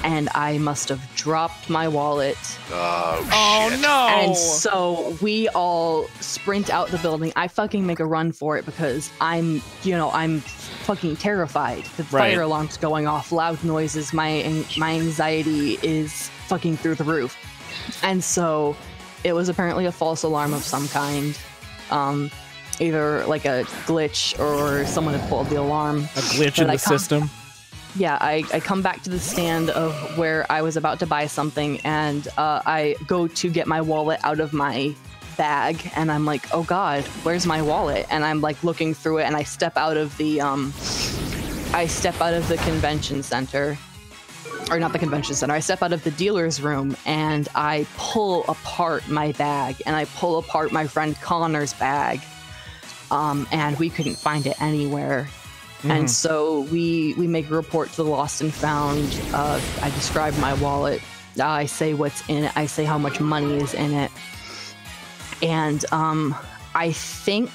and I must have dropped my wallet. Oh, shit. No! And so we all sprint out the building. I fucking make a run for it because I'm fucking terrified. The fire alarm's going off, loud noises, my anxiety is fucking through the roof. And so it was apparently a false alarm of some kind. Either like a glitch or someone had pulled the alarm. A glitch in the system. Yeah, I come back to the stand of where I was about to buy something, and I go to get my wallet out of my bag, and I'm like, oh god, where's my wallet? And I'm like looking through it, and I step out of the convention center. Or not the convention center. I step out of the dealer's room, and I pull apart my bag, and I pull apart my friend Connor's bag. And we couldn't find it anywhere. And so we make a report to the Lost and Found. I describe my wallet. I say what's in it. I say how much money is in it. And I think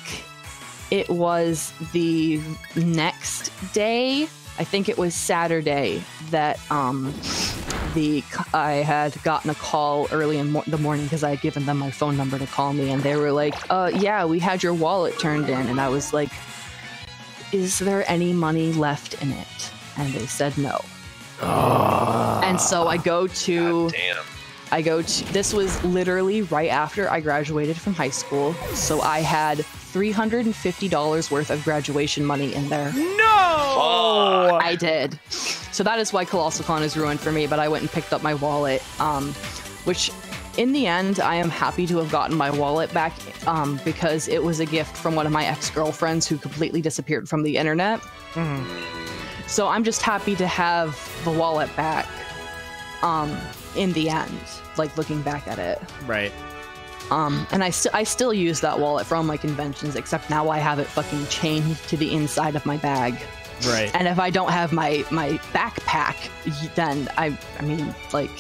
it was the next day. I think it was Saturday that I had gotten a call early in the morning because I had given them my phone number to call me, and they were like, yeah, we had your wallet turned in. And I was like, is there any money left in it? And they said no. And so I go to this was literally right after I graduated from high school, so I had $350 worth of graduation money in there. No! I did. So that is why Colossal Con is ruined for me, but I went and picked up my wallet, which in the end, I am happy to have gotten my wallet back because it was a gift from one of my ex-girlfriends who completely disappeared from the internet. So I'm just happy to have the wallet back in the end, like looking back at it. Right. And I still use that wallet for all my conventions, except now I have it fucking chained to the inside of my bag. Right. And if I don't have my backpack, then I mean, like,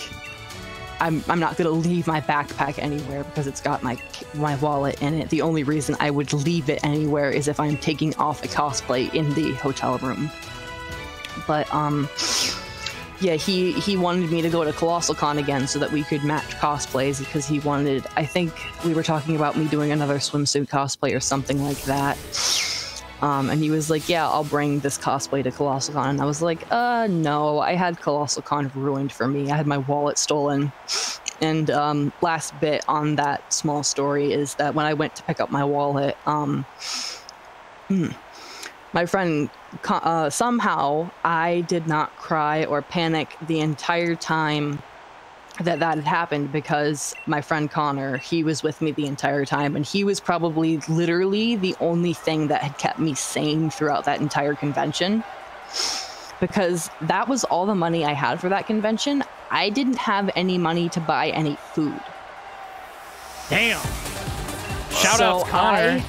I'm not gonna leave my backpack anywhere because it's got my wallet in it. The only reason I would leave it anywhere is if I'm taking off a cosplay in the hotel room. But yeah, he wanted me to go to Colossal Con again so that we could match cosplays because he wanted, I think we were talking about me doing another swimsuit cosplay or something like that. And he was like, yeah, I'll bring this cosplay to Colossal Con. And I was like, no, I had Colossal Con ruined for me. I had my wallet stolen. And last bit on that small story is that when I went to pick up my wallet, my friend, somehow I did not cry or panic the entire time that had happened because my friend Connor, he was with me the entire time, and he was probably literally the only thing that had kept me sane throughout that entire convention, because that was all the money I had for that convention. I didn't have any money to buy any food. Damn. Shout out to Connor.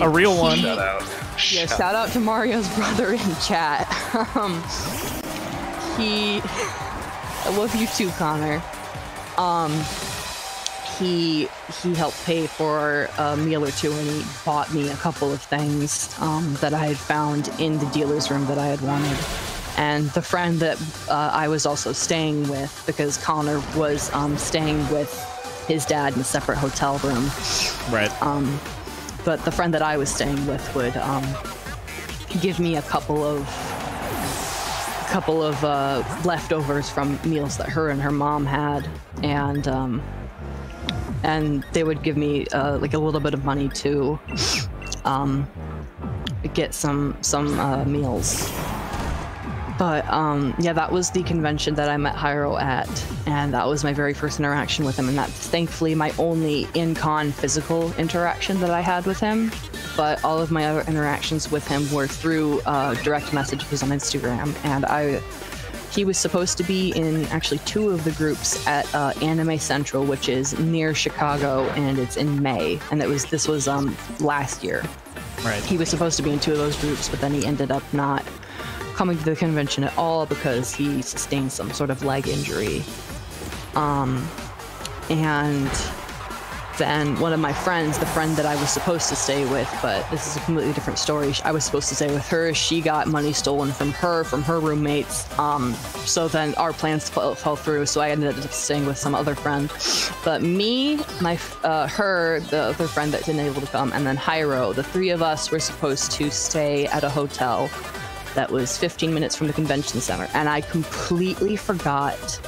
A real one. Shout out. Yeah, shout out to Mario's brother in chat. I love you too, Connor. He helped pay for a meal or two, and he bought me a couple of things that I had found in the dealer's room that I had wanted. And the friend that I was also staying with, because Connor was staying with his dad in a separate hotel room. Right. But the friend that I was staying with would give me a couple of leftovers from meals that her and her mom had, and they would give me like a little bit of money to get some meals. But yeah, that was the convention that I met Hyro at, and that was my very first interaction with him, and that's thankfully my only in-con physical interaction that I had with him. But all of my other interactions with him were through direct messages on Instagram, and he was supposed to be in actually 2 of the groups at Anime Central, which is near Chicago, and it's in May, and this was last year. Right. He was supposed to be in 2 of those groups, but then he ended up not coming to the convention at all because he sustained some sort of leg injury. And then one of my friends, the friend that I was supposed to stay with, but this is a completely different story. I was supposed to stay with her. She got money stolen from her roommates. So then our plans fell through. So I ended up staying with some other friend. But me, her, the other friend that didn't able to come, and then Hyro, the 3 of us were supposed to stay at a hotel that was 15 minutes from the convention center. And I completely forgot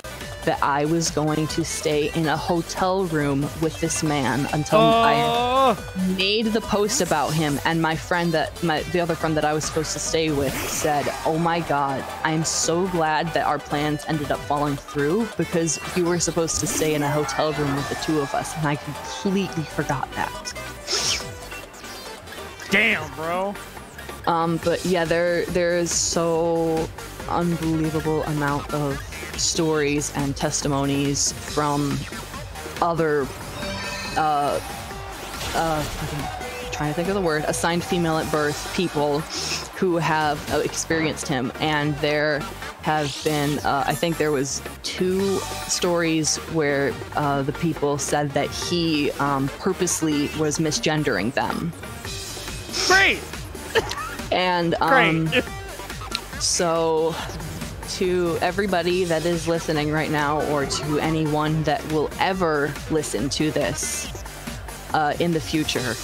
that I was going to stay in a hotel room with this man until I made the post about him, and my friend the other friend that I was supposed to stay with said, "Oh my god, I'm so glad that our plans ended up falling through because you were supposed to stay in a hotel room with the 2 of us," and I completely forgot that. Damn, bro. But yeah, there is so unbelievable amount of stories and testimonies from other trying to think of the word, assigned female at birth people who have experienced him, and there have been I think there was 2 stories where the people said that he purposely was misgendering them. Great. And Great. So to everybody that is listening right now, or to anyone that will ever listen to this in the future,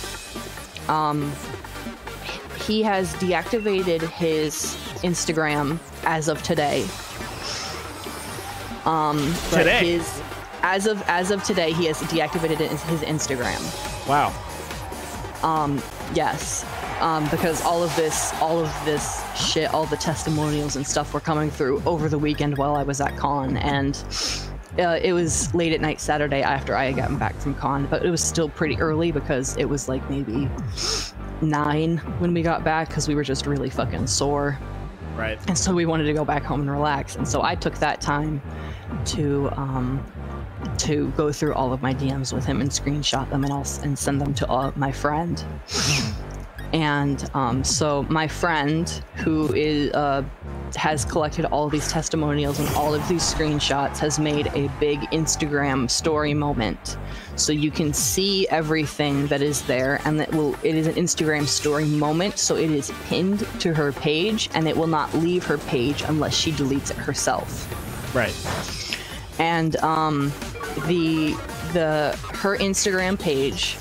he has deactivated his Instagram as of today. Today? As of today, he has deactivated his Instagram. Wow. Yes. Because all of this shit, all the testimonials and stuff were coming through over the weekend while I was at con, and it was late at night Saturday after I had gotten back from con, but it was still pretty early because it was like maybe 9 when we got back because we were just really fucking sore. Right. And so we wanted to go back home and relax, and so I took that time to to go through all of my DMs with him and screenshot them and send them to my friend. And so my friend, who is has collected all of these testimonials and all of these screenshots, has made a big Instagram story moment. So you can see everything that is there, and it is an Instagram story moment, so it is pinned to her page, and it will not leave her page unless she deletes it herself. Right. And her Instagram page,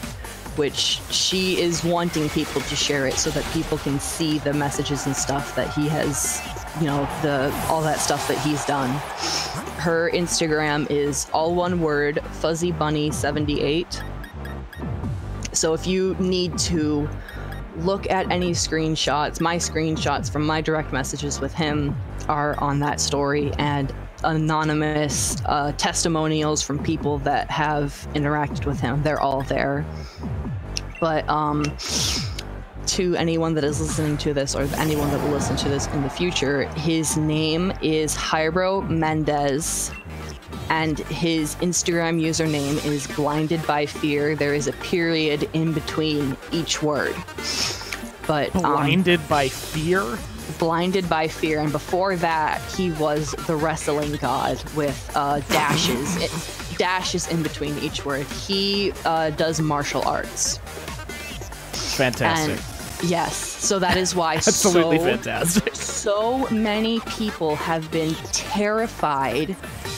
which she is wanting people to share it so that people can see the messages and stuff that he has, you know, all that stuff that he's done. Her Instagram is all one word, fuzzybunny78. So if you need to look at any screenshots, my screenshots from my direct messages with him are on that story, and anonymous testimonials from people that have interacted with him, they're all there. But to anyone that is listening to this, or anyone that will listen to this in the future, his name is Jairo Mendez, and his Instagram username is Blinded by Fear. There is a period in between each word. But Blinded by Fear? Blinded by Fear, and before that, he was the wrestling god with dashes in between each word. He does martial arts. Fantastic. And yes, so that is why Absolutely fantastic. So many people have been terrified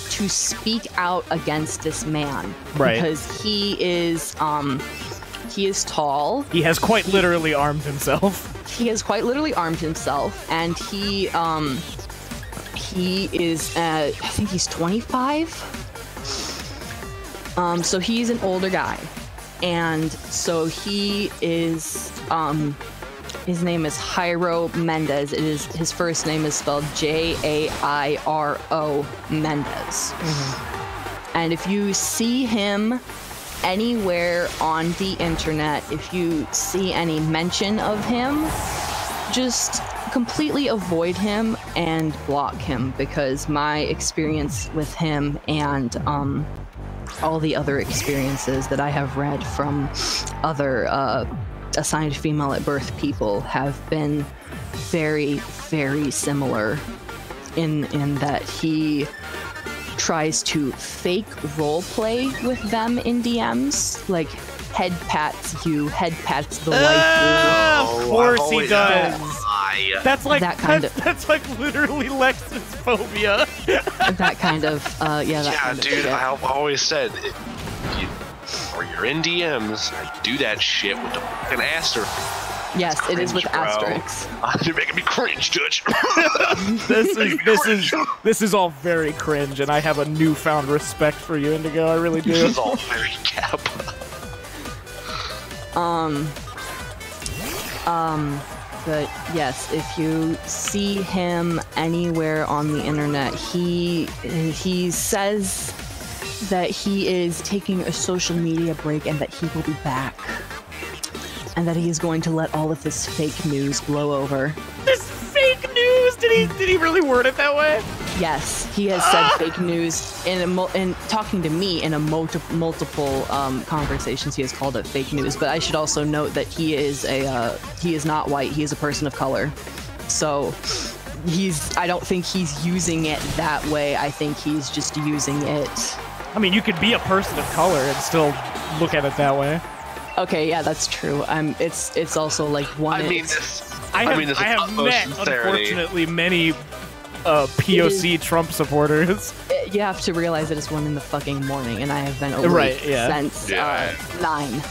to speak out against this man. Right. Because he is tall. He has quite literally armed himself. He has quite literally armed himself, and he is, I think he's 25. So he's an older guy, and so he is, his name is Jairo Mendez. His first name is spelled Jairo Mendez. Mm-hmm. And if you see him anywhere on the internet, if you see any mention of him, just completely avoid him and block him, because my experience with him and all the other experiences that I have read from other assigned female at birth people have been very, very similar in that he tries to fake role play with them in DMs, like head pats you, head pats the waifu. Of course he does. That's like that kind of. That's like literally Lex's phobia. That kind of dude. Shit. I've always said, or you're in DMs, do that shit with the fucking asterisk. Yes, it is with Cringe, bro. asterisks. You're making me cringe, Dutch. This is all very cringe, and I have a newfound respect for you, Indigo. I really do. This is all very Kappa. But yes, if you see him anywhere on the internet, he says that he is taking a social media break and that he will be back. And that he is going to let all of this fake news blow over. This fake news? Did he really word it that way? Yes, he has said fake news in talking to me in multiple conversations. He has called it fake news. But I should also note that he is not white. He is a person of color. So I don't think he's using it that way. I think he's just using it. I mean, you could be a person of color and still look at it that way. Okay, yeah, that's true. It's also like one. I have met, unfortunately, many POC Trump supporters. You have to realize that it's 1 in the fucking morning, and I have been awake since 9.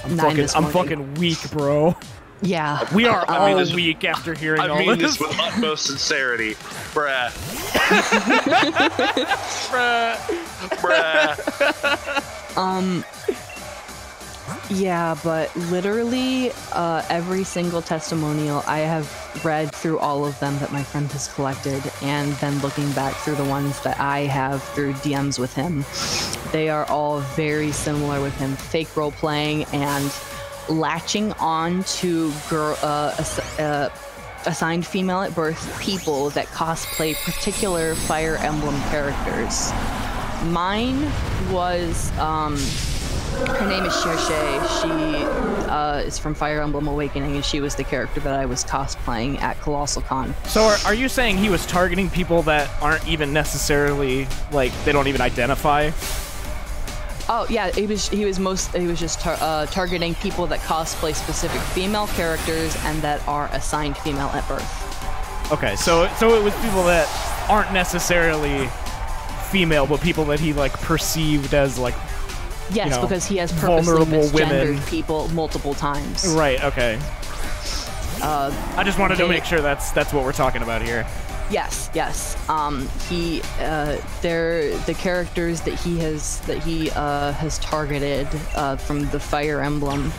I'm fucking weak, bro. Yeah. We are all weak after hearing all this. I mean this with utmost sincerity. Bruh. Bruh. Yeah, but literally every single testimonial, I have read through all of them that my friend has collected, and then looking back through the ones that I have through DMs with him, they are all very similar with him. Fake role-playing and latching on to assigned female at birth people that cosplay particular Fire Emblem characters. Mine was, her name is Cherche. She is from Fire Emblem Awakening, and she was the character that I was cosplaying at Colossal Con. So are you saying he was targeting people that aren't even necessarily, like, they don't even identify? Oh yeah, he was just targeting people that cosplay specific female characters and that are assigned female at birth. Okay, so it was people that aren't necessarily female, but people that he like perceived as like, yes, you know, because he has purposely vulnerable misgendered women. people multiple times. Right. Okay. I just wanted to make sure that's what we're talking about here. Yes, yes. They're the characters that he has targeted from the Fire Emblem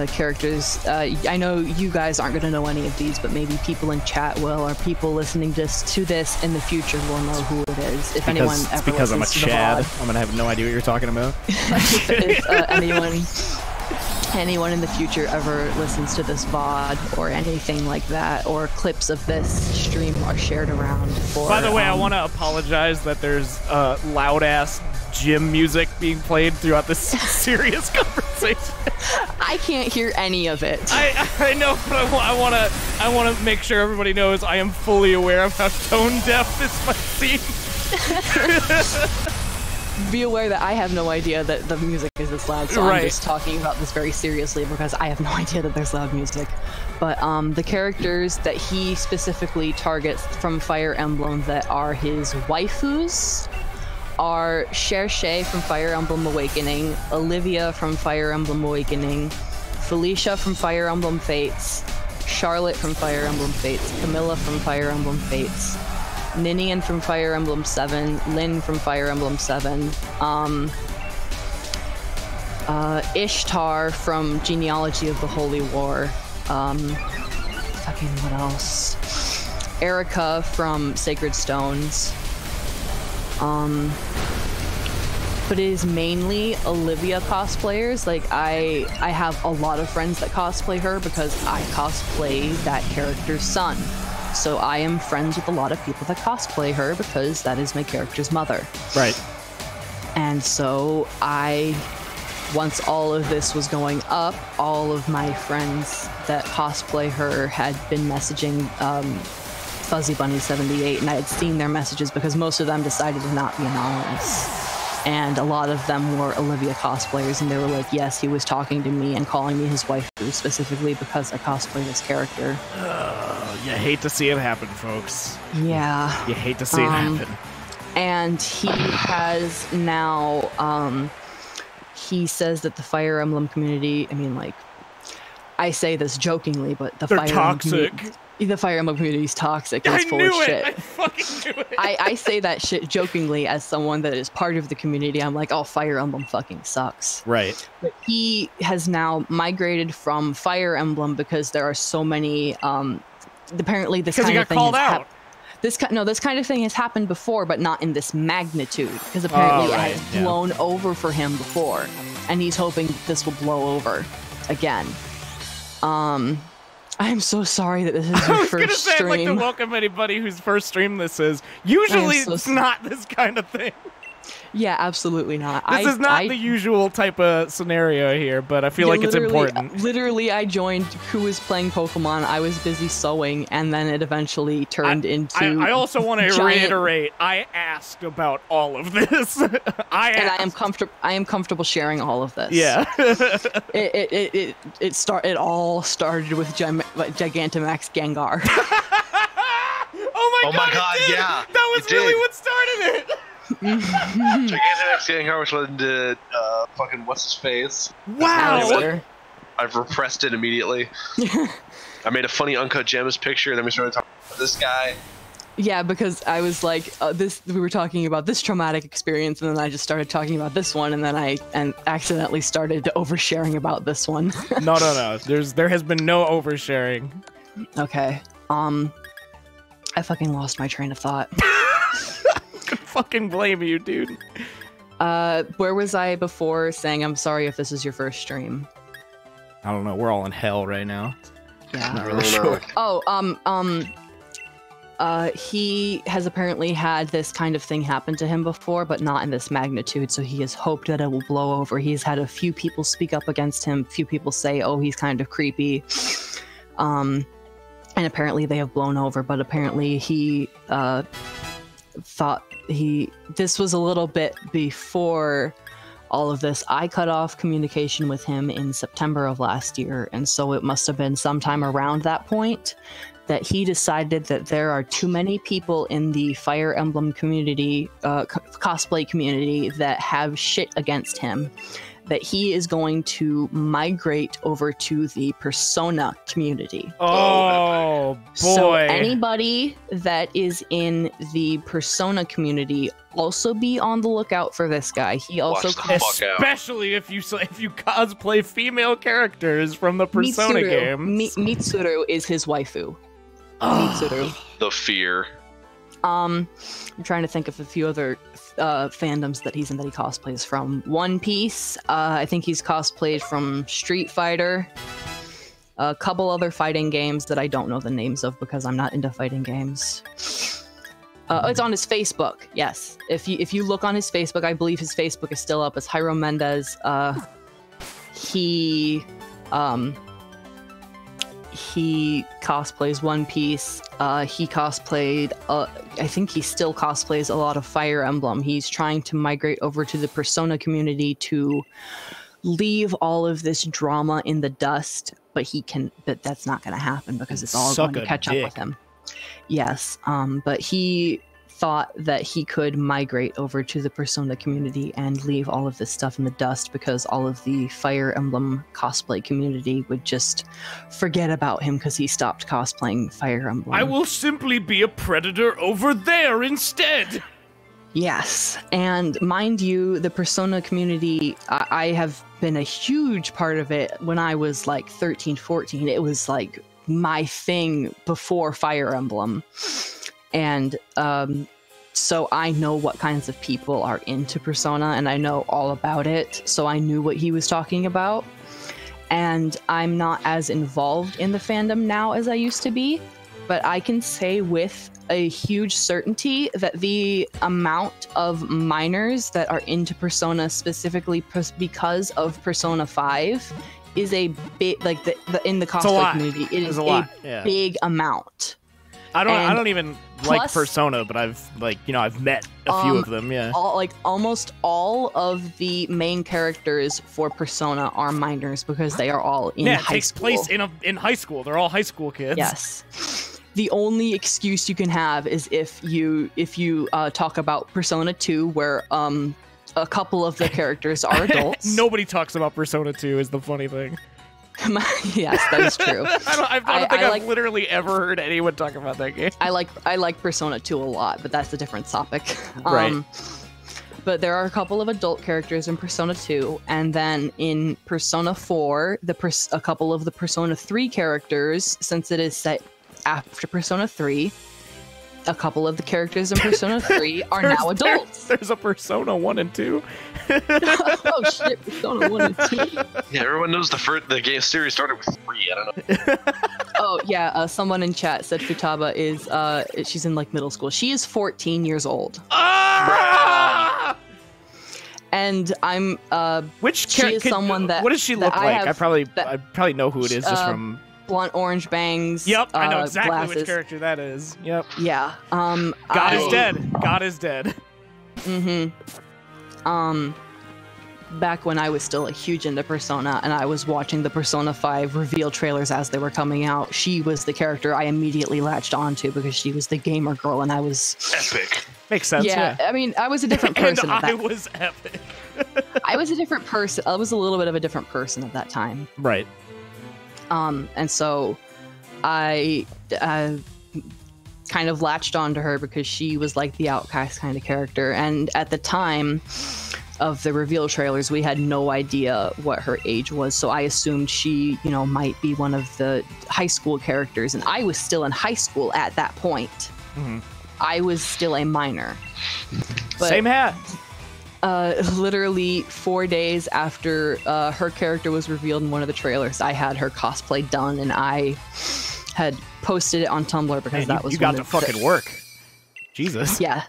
characters. I know you guys aren't going to know any of these, but maybe people in chat will, or people listening to this in the future will know who it is. If anyone ever It's because I'm a listens to the Chad. VOD. I'm gonna have no idea what you're talking about. if anyone in the future ever listens to this VOD or anything like that, or clips of this stream are shared around for... By the way, I want to apologize that there's loud-ass gym music being played throughout this serious conversation. I can't hear any of it. I know, but I want to make sure everybody knows I am fully aware of how tone deaf this might seem. Be aware that I have no idea that the music is this loud, so I'm just talking about this very seriously because I have no idea that there's loud music. But the characters that he specifically targets from Fire Emblem that are his waifus are Cherche from Fire Emblem Awakening, Olivia from Fire Emblem Awakening, Felicia from Fire Emblem Fates, Charlotte from Fire Emblem Fates, Camilla from Fire Emblem Fates, Ninian from Fire Emblem 7, Lynn from Fire Emblem 7, Ishtar from Genealogy of the Holy War, fucking what else? Erica from Sacred Stones, but it is mainly Olivia cosplayers. Like, I have a lot of friends that cosplay her because I cosplay that character's son. So I am friends with a lot of people that cosplay her because that is my character's mother. Right. And so once all of this was going up, all of my friends that cosplay her had been messaging Fuzzy Bunny 78, and I had seen their messages because most of them decided to not be anonymous. And a lot of them were Olivia cosplayers, and they were like, yes, he was talking to me and calling me his wife specifically because I cosplay this character. You hate to see it happen, folks. Yeah. You hate to see it happen. And he has now, he says that the Fire Emblem community, I mean, like, I say this jokingly, but the They're toxic. The Fire Emblem community is toxic and it's full of shit. I fucking knew it! I say that shit jokingly as someone that is part of the community. I'm like, oh, Fire Emblem fucking sucks. Right. But he has now migrated from Fire Emblem because there are so many, apparently this kind of thing called out. This kind of thing has happened before, but not in this magnitude, because apparently it has blown over for him before, and he's hoping this will blow over again. I'm so sorry that this is your first stream. I was gonna say, I'd like to welcome anybody whose first stream this is. Usually it's not this kind of thing. Yeah, absolutely not. This is not the usual type of scenario here, but I feel like it's important. Literally, I joined who was playing Pokemon. I was busy sewing, and then it eventually turned into. I also want to reiterate. I asked about all of this. I am comfortable sharing all of this. Yeah. It all started with Gigantamax Gengar. Oh my god! Yeah, that was really what started it. Gigantamax Gengar, which led into fucking what's his face. Wow! I've repressed it immediately. I made a funny Uncut Gems picture, and then we started talking about this guy. Yeah, because I was like, we were talking about this traumatic experience, and then I just started talking about this one, and then I accidentally started oversharing about this one. No. There has been no oversharing. Okay. I fucking lost my train of thought. Could fucking blame you, dude. Where was I before saying I'm sorry if this is your first stream? I don't know. We're all in hell right now. Yeah. Not really sure. Oh, He has apparently had this kind of thing happen to him before, but not in this magnitude, so he has hoped that it will blow over. He's had a few people speak up against him, few people say, oh, he's kind of creepy. And apparently they have blown over, but apparently he thought this was a little bit before all of this. I cut off communication with him in September of last year, and so it must have been sometime around that point that he decided that there are too many people in the Fire Emblem community, cosplay community, that have shit against him, that he is going to migrate over to the Persona community. Oh, boy. So anybody that is in the Persona community, also be on the lookout for this guy. He also especially if you cosplay female characters from the Persona game. Mitsuru is his waifu. Mitsuru. The fear. I'm trying to think of a few other fandoms that he's in that he cosplays from. One Piece. I think he's cosplayed from Street Fighter. A couple other fighting games that I don't know the names of because I'm not into fighting games. It's on his Facebook. Yes, if you look on his Facebook, I believe his Facebook is still up. It's Jairo Mendez. He cosplays One Piece. He cosplayed, I think he still cosplays a lot of Fire Emblem. He's trying to migrate over to the Persona community to leave all of this drama in the dust, but that's not going to happen because it's all going to catch up with him. Yes, but he thought that he could migrate over to the Persona community and leave all of this stuff in the dust because all of the Fire Emblem cosplay community would just forget about him because he stopped cosplaying Fire Emblem. I will simply be a predator over there instead! Yes, and mind you, the Persona community, I have been a huge part of it when I was like 13, 14. It was like my thing before Fire Emblem. And so I know what kinds of people are into Persona, and I know all about it, so I knew what he was talking about. And I'm not as involved in the fandom now as I used to be, but I can say with a huge certainty that the amount of minors that are into Persona specifically because of Persona 5 is a big, like in the cosplay community, it is a big amount. I don't even like Persona, but I've met a few of them. Yeah, almost all of the main characters for Persona are minors because they are all in high school. Yeah, it takes place in high school. They're all high school kids. Yes. The only excuse you can have is if you talk about Persona 2, where a couple of the characters are adults. Nobody talks about Persona 2 is the funny thing. Yes, that is true. I don't think I've literally ever heard anyone talk about that game. I like Persona 2 a lot, but that's a different topic. Right. But there are a couple of adult characters in Persona 2, and then in Persona 4, a couple of the Persona 3 characters, since it is set after Persona 3, a couple of the characters in Persona 3 are now adults. There's a Persona 1 and 2. Oh shit, Persona 1 and 2. Yeah, everyone knows the game series started with 3, I don't know. Oh yeah, someone in chat said Futaba is, she's in like middle school. She is 14 years old. Ah! And I'm, she is someone that... What does she look like? I probably know who it is just from... Blunt orange bangs. Yep, I know exactly glasses. Which character that is. Yep. Yeah. God is dead. God is dead. Mm-hmm. Back when I was still huge into Persona and I was watching the Persona 5 reveal trailers as they were coming out, she was the character I immediately latched onto because she was the gamer girl and I was... Epic. Makes sense, yeah. I mean, I was a different person and I was epic. I was a different person. I was a little bit of a different person at that time. Right. And so I kind of latched onto her because she was like the outcast kind of character. And at the time of the reveal trailers, we had no idea what her age was. So I assumed she, might be one of the high school characters. And I was still in high school at that point. Mm-hmm. I was still a minor. But, same hat. Literally 4 days after her character was revealed in one of the trailers, I had her cosplay done, and I had posted it on Tumblr because Man, that was you got one to of fucking work. Jesus. Yeah.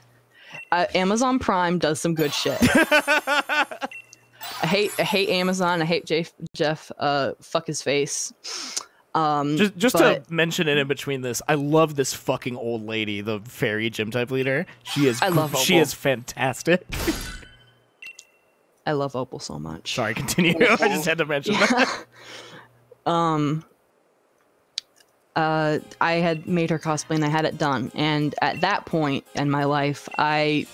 Amazon Prime does some good shit. I hate Amazon. I hate Jeff. Fuck his face. Just to mention it in between this, I love this fucking old lady, the fairy gym type leader. She is she is fantastic. I love Opal so much. Sorry, continue. I just had to mention that. I had made her cosplay and I had it done. And at that point in my life, I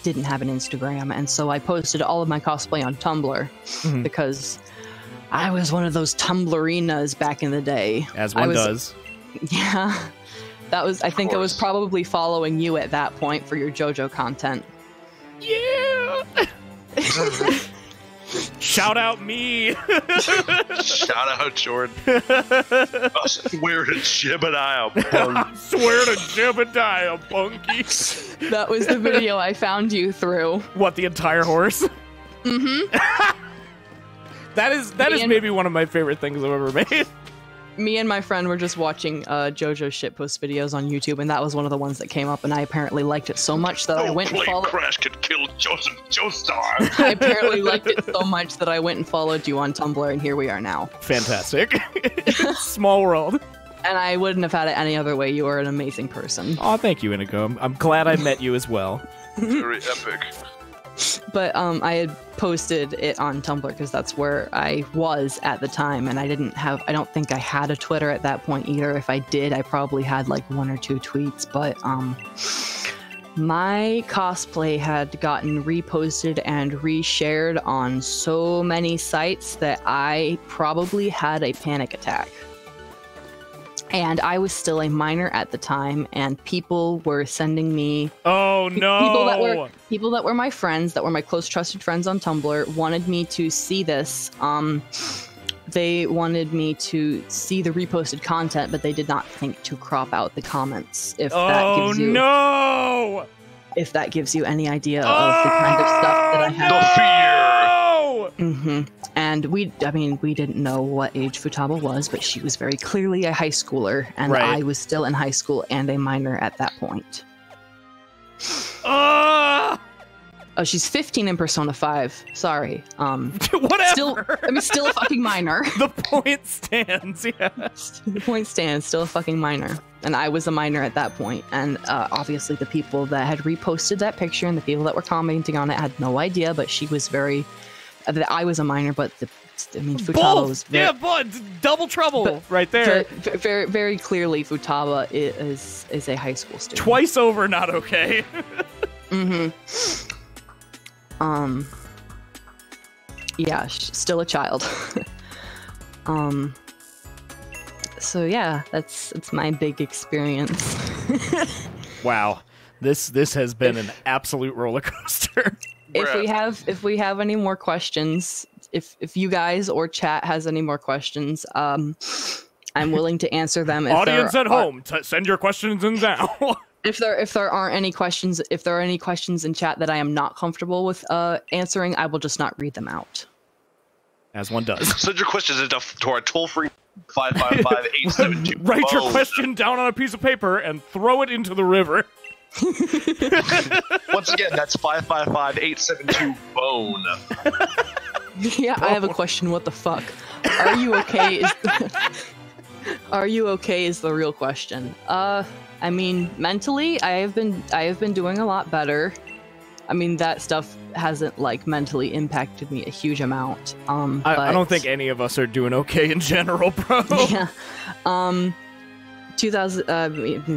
didn't have an Instagram. And so I posted all of my cosplay on Tumblr because I was one of those Tumblerinas back in the day. As one does. Yeah. I think I was probably following you at that point for your JoJo content. Yeah. Shout out me. Shout out Jordan. I swear to Jebediah, I swear to Jebediah, Bunky. That was the video I found you through. What, the entire horse? Mm-hmm. That is maybe one of my favorite things I've ever made. Me and my friend were just watching JoJo shitpost videos on YouTube, and that was one of the ones that came up, and I apparently liked it so much that I went and followed... Crash could kill Joseph Joestar. I apparently liked it so much that I went and followed you on Tumblr, and here we are now. Fantastic. Small world. And I wouldn't have had it any other way. You are an amazing person. Oh, thank you, Inigo. I'm glad I met you as well. Very epic. But I had posted it on Tumblr because that's where I was at the time, and I don't think I had a Twitter at that point either. If I did, I probably had like 1 or 2 tweets, but my cosplay had gotten reposted and reshared on so many sites that I probably had a panic attack. And I was still a minor at the time, and people were sending me... Oh, no! People that were my friends, that were my close trusted friends on Tumblr, wanted me to see this. They wanted me to see the reposted content, but they did not think to crop out the comments. If that gives you any idea of the kind of stuff that I had. The fear! Mm-hmm. And we didn't know what age Futaba was, but she was very clearly a high schooler, and right. I was still in high school and a minor at that point. She's 15 in Persona 5. Sorry. Whatever. Still a fucking minor. The point stands, yeah. The point stands, still a fucking minor. And I was a minor at that point. And obviously the people that had reposted that picture and the people that were commenting on it had no idea, but she was very... I was a minor, but Futaba was very... Yeah, but double trouble right there. Very, very clearly, Futaba is a high school student. Twice over, not okay. Mm-hmm. Yeah, still a child. So yeah, that's my big experience. Wow, this has been an absolute roller coaster. If we have any more questions, if you guys or chat has any more questions, I'm willing to answer them. Audience at home, send your questions in now. If there aren't any questions, if there are any questions in chat that I am not comfortable with answering, I will just not read them out. As one does. Send your questions to our toll-free 555-872. Write your question down on a piece of paper and throw it into the river. Once again, that's 555-872-BONE. Yeah, I have a question. What the fuck? Are you okay? Are you okay? Is the real question. I mean, mentally, I have been doing a lot better. I mean, that stuff hasn't mentally impacted me a huge amount. I don't think any of us are doing okay in general, bro. Yeah.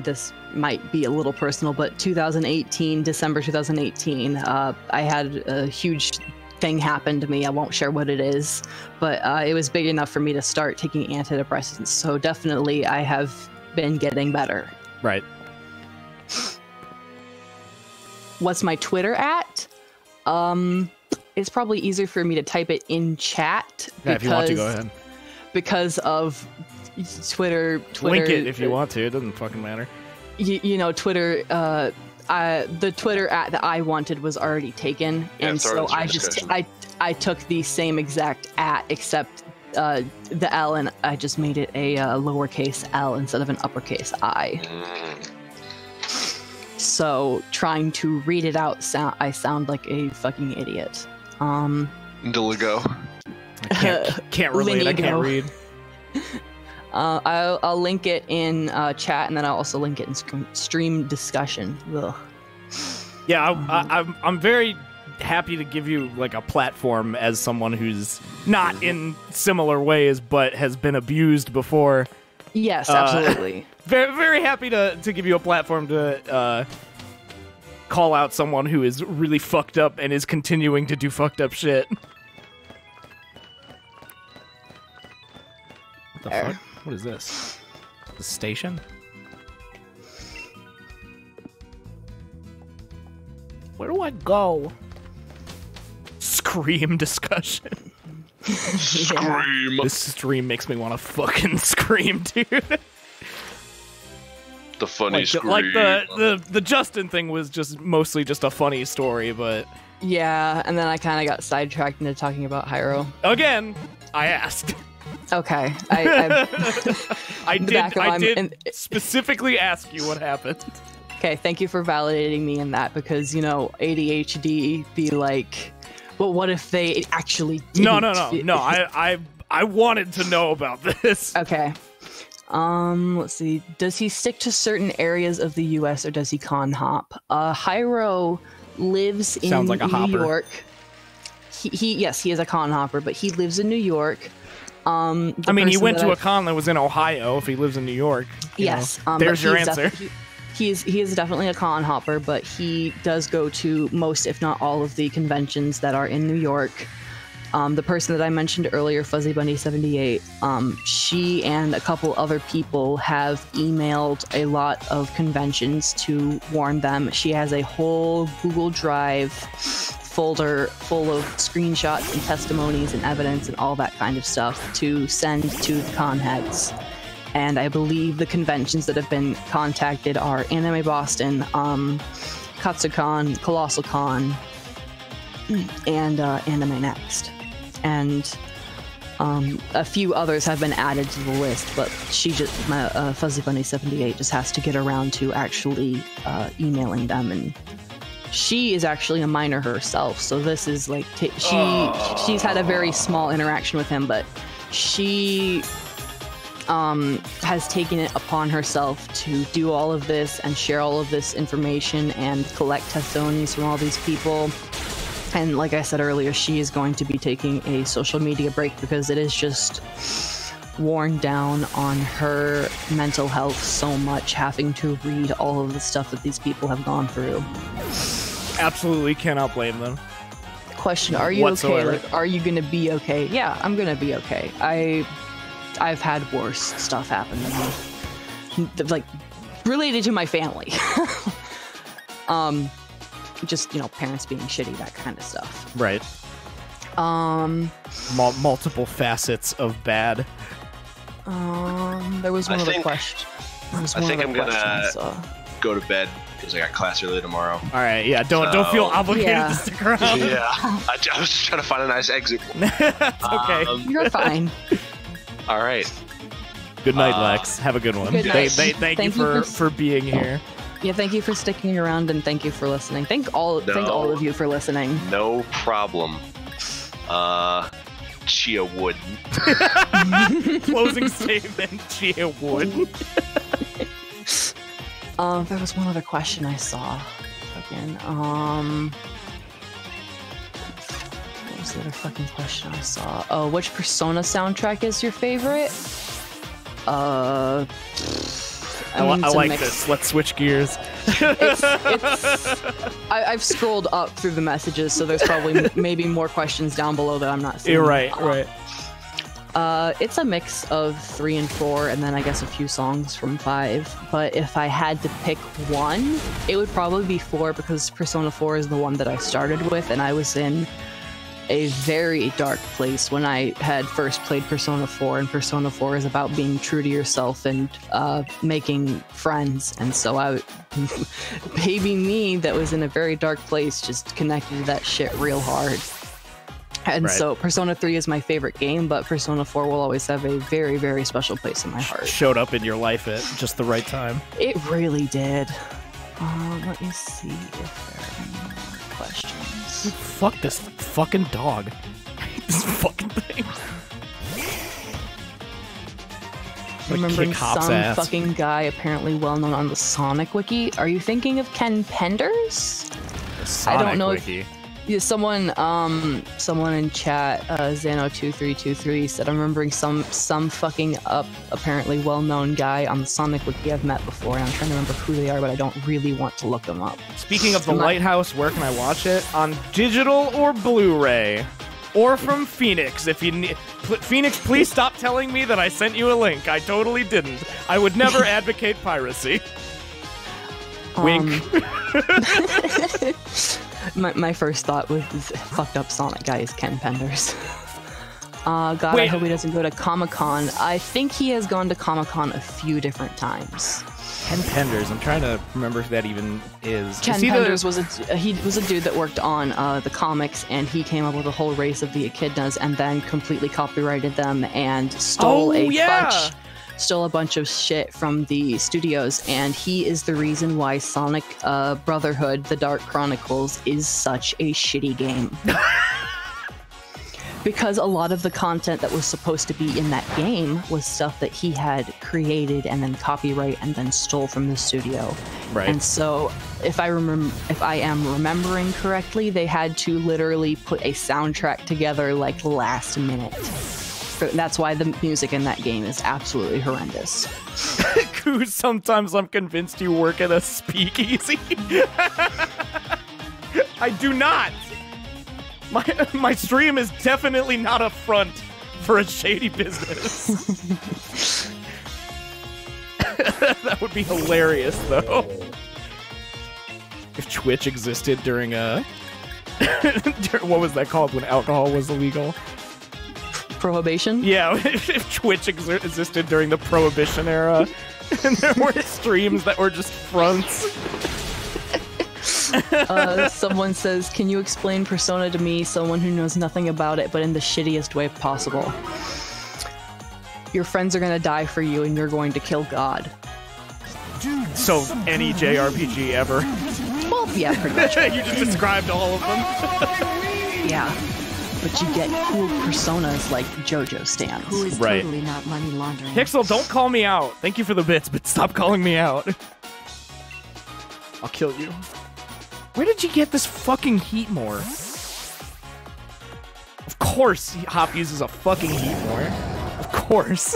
this might be a little personal, but December 2018, I had a huge thing happen to me. I won't share what it is, but it was big enough for me to start taking antidepressants. So definitely I have been getting better. Right. What's my Twitter at? It's probably easier for me to type it in chat. Yeah, if you want to, go ahead. Because of Twitter. Link it if you want to. It doesn't fucking matter. You know, Twitter. The Twitter at that I wanted was already taken, and so I took the same exact at, except the L, and I just made it a lowercase L instead of an uppercase I. So trying to read it out, I sound like a fucking idiot. Diligo. I can't relate. I can't read. I'll link it in chat, and then I'll also link it in stream discussion. Ugh. Yeah, I'm very happy to give you like a platform as someone who's not in similar ways but has been abused before. Yes, absolutely. Very, very happy to give you a platform to call out someone who is really fucked up and is continuing to do fucked up shit. What the fuck? What is this? The station? Where do I go? Scream discussion. Scream. This stream makes me want to fucking scream, dude. The funny scream. Like the Justin thing was just mostly just a funny story, but Yeah, and then I kind of got sidetracked into talking about Hyro. again, I asked. Okay, I did specifically ask you what happened. Okay, thank you for validating me in that, because, you know, ADHD be like, well, what if they actually didn't? No. I wanted to know about this. Okay. Let's see. Does he stick to certain areas of the U.S. or does he con hop? Hyro lives in Sounds like a New hopper. York. Yes, he is a con hopper, but he lives in New York. I mean, he went to a con that was in Ohio. If he lives in New York, yes, there's your answer. He is definitely a con hopper, but he does go to most, if not all, of the conventions that are in New York. The person that I mentioned earlier, Fuzzy Bunny 78, she and a couple other people have emailed a lot of conventions to warn them. She has a whole Google Drive folder full of screenshots and testimonies and evidence and all that kind of stuff to send to the con heads. And I believe the conventions that have been contacted are Anime Boston, KatsuCon, Colossal Con, and Anime Next. And a few others have been added to the list, but Fuzzy Bunny 78 just has to get around to actually emailing them. And she is actually a minor herself, so this is like she's had a very small interaction with him, but she has taken it upon herself to do all of this and share all of this information and collect testimonies from all these people. And like I said earlier, she is going to be taking a social media break because it is just worn down on her mental health so much, having to read all of the stuff that these people have gone through. Absolutely cannot blame them. Question, are you Whatsoever. okay? Like, are you gonna be okay? Yeah, I'm gonna be okay. I've had worse stuff happen to me. Like, related to my family. Just, you know, parents being shitty, that kind of stuff. Right. Multiple facets of bad. There was one other think- question. I think I'm gonna go to bed because I got class early tomorrow. All right, yeah. Don't feel obligated Yeah. to stick around. Yeah, I was just trying to find a nice exit. It's okay. You're fine. All right. Good night, Lex. Have a good one. Good night. Thank you for being here. Yeah, thank you for sticking around and thank you for listening. Thank all of you for listening. No problem. Chia Wood. Closing statement. Chia Wood. There was one other question I saw. Fucking, what was the other fucking question I saw? Oh, which Persona soundtrack is your favorite? I like this. Let's switch gears. I've scrolled up through the messages, so there's probably maybe more questions down below that I'm not seeing. You're right. It's a mix of 3 and 4, and then I guess a few songs from 5. But if I had to pick one, it would probably be 4, because Persona 4 is the one that I started with, and I was in a very dark place when I had first played Persona 4, and Persona 4 is about being true to yourself and making friends. And so baby me that was in a very dark place just connected to that shit real hard. And Right. so Persona 3 is my favorite game, but Persona 4 will always have a very, very special place in my heart. Showed up in your life at just the right time. It really did. Let me see if there are any more questions. Fuck this fucking dog. I hate this fucking thing. Remembering kick Hop's some ass. fucking guy apparently well known on the Sonic Wiki. Are you thinking of Ken Penders? Sonic I don't know Wiki. Yeah, someone in chat, Zano2323 said, I'm remembering some fucking apparently well-known guy on the Sonic Wiki I've met before, and I'm trying to remember who they are, but I don't really want to look them up. Speaking of the Lighthouse, where can I watch it? On digital or Blu-ray? Or from Phoenix, if you need... Phoenix, please stop telling me that I sent you a link. I totally didn't. I would never advocate piracy. Wink. My first thought was fucked up Sonic guy is Ken Penders. God, Wait. I hope he doesn't go to Comic-Con. I think he has gone to Comic-Con a few different times. Ken Penders. I'm trying to remember who that even is. Ken Is he Penders was a dude that worked on the comics, and he came up with a whole race of the echidnas, and then completely copyrighted them and stole stole a bunch of shit from the studios. And he is the reason why Sonic Brotherhood: The Dark Chronicles is such a shitty game. Because a lot of the content that was supposed to be in that game was stuff that he had created and then copyright and then stole from the studio. Right. And so, if I am remembering correctly, they had to literally put a soundtrack together like last minute. That's why the music in that game is absolutely horrendous. Coos, sometimes I'm convinced you work at a speakeasy. I do not. My stream is definitely not a front for a shady business. That would be hilarious, though. If Twitch existed during a... what was that called when alcohol was illegal? Prohibition? Yeah, if Twitch existed during the Prohibition era, and there were streams that were just fronts. Someone says, can you explain Persona to me, someone who knows nothing about it, but in the shittiest way possible? Your friends are gonna die for you, and you're going to kill God. So, any JRPG ever. Well, yeah, pretty much. You just described all of them. Yeah. But you get cool personas like JoJo stands. Who is Right. totally not money laundering. Pixel, don't call me out. Thank you for the bits, but stop calling me out. I'll kill you. Where did you get this fucking heat more? Of course, Hop uses a fucking heat more. Of course.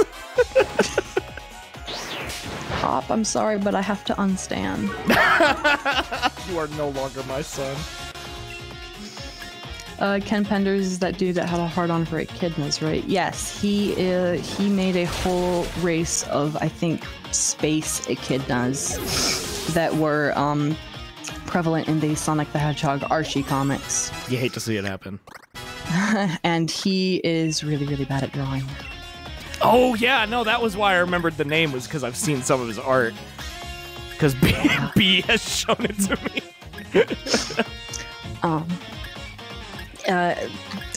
Hop, I'm sorry, but I have to unstand. You are no longer my son. Ken Penders is that dude that had a hard-on for echidnas, right? Yes, he made a whole race of, I think, space echidnas that were prevalent in the Sonic the Hedgehog Archie comics. You hate to see it happen. And he is really, really bad at drawing. Oh, yeah, no, that was why I remembered the name, was because I've seen some of his art. Because B has shown it to me.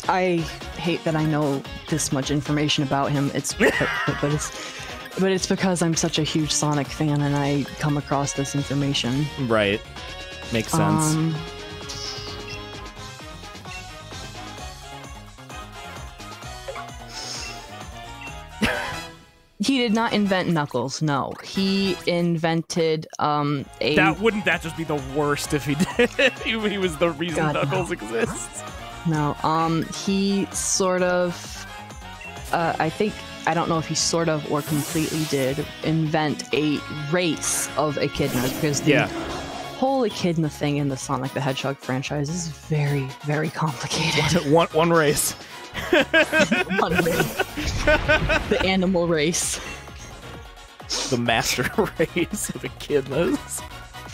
I hate that I know this much information about him. But it's because I'm such a huge Sonic fan and I come across this information. Right. Makes sense. He did not invent Knuckles, no. He invented Wouldn't that just be the worst if he did? he was the reason God, Knuckles no. exists. No, he sort of, I don't know if he sort of or completely did invent a race of echidnas, because the whole echidna thing in the Sonic the Hedgehog franchise is very, very complicated. One race. One race. The animal race. The master race of echidnas.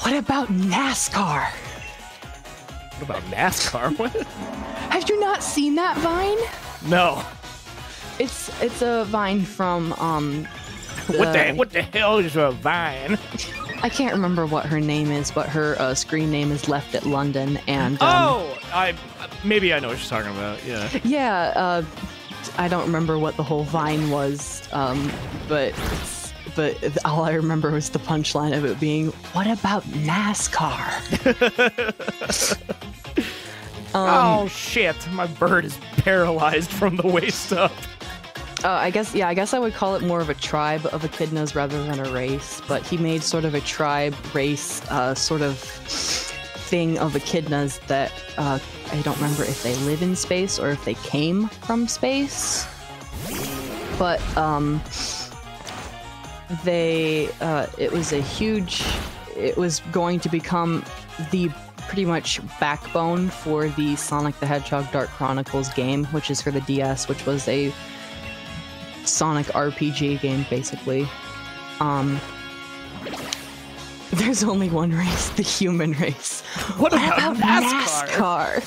What about NASCAR? What about NASCAR? What? Have you not seen that Vine? No. It's a Vine from What the hell is a Vine? I can't remember what her name is, but her screen name is Left at London, and Maybe I know what you're talking about. Yeah. Yeah, I don't remember what the whole vine was, but all I remember was the punchline of it being, "What about NASCAR?" Oh shit! My bird is paralyzed from the waist up. I guess I would call it more of a tribe of echidnas rather than a race. But he made sort of a tribe race sort of thing of echidnas that I don't remember if they live in space or if they came from space. But it was going to become the pretty much backbone for the Sonic the Hedgehog Dark Chronicles game, which is for the DS, which was a Sonic RPG game, basically. There's only one race, the human race. What about NASCAR?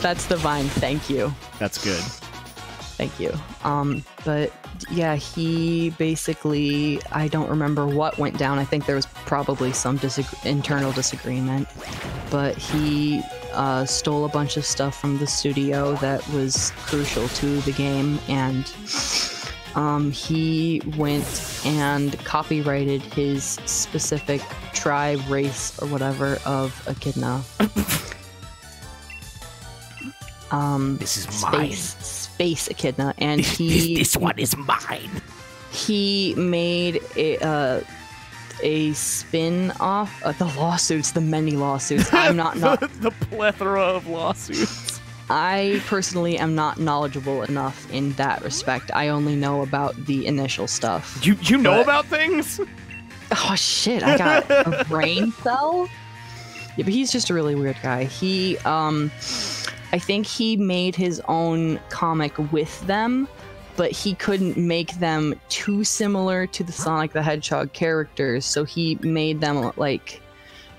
That's the vine, thank you. That's good. Thank you. But yeah, he basically, I don't remember what went down. I think there was probably some internal disagreement, but he stole a bunch of stuff from the studio that was crucial to the game, and he went and copyrighted his specific tribe, race, or whatever of echidna. This is mine. Space echidna, and he this one is mine. He made a spin-off the lawsuits, the many lawsuits. I'm not the plethora of lawsuits. I personally am not knowledgeable enough in that respect. I only know about the initial stuff. You know about things? Oh shit, I got a brain cell? Yeah, but he's just a really weird guy. He I think he made his own comic with them, but he couldn't make them too similar to the Sonic the Hedgehog characters, so he made them like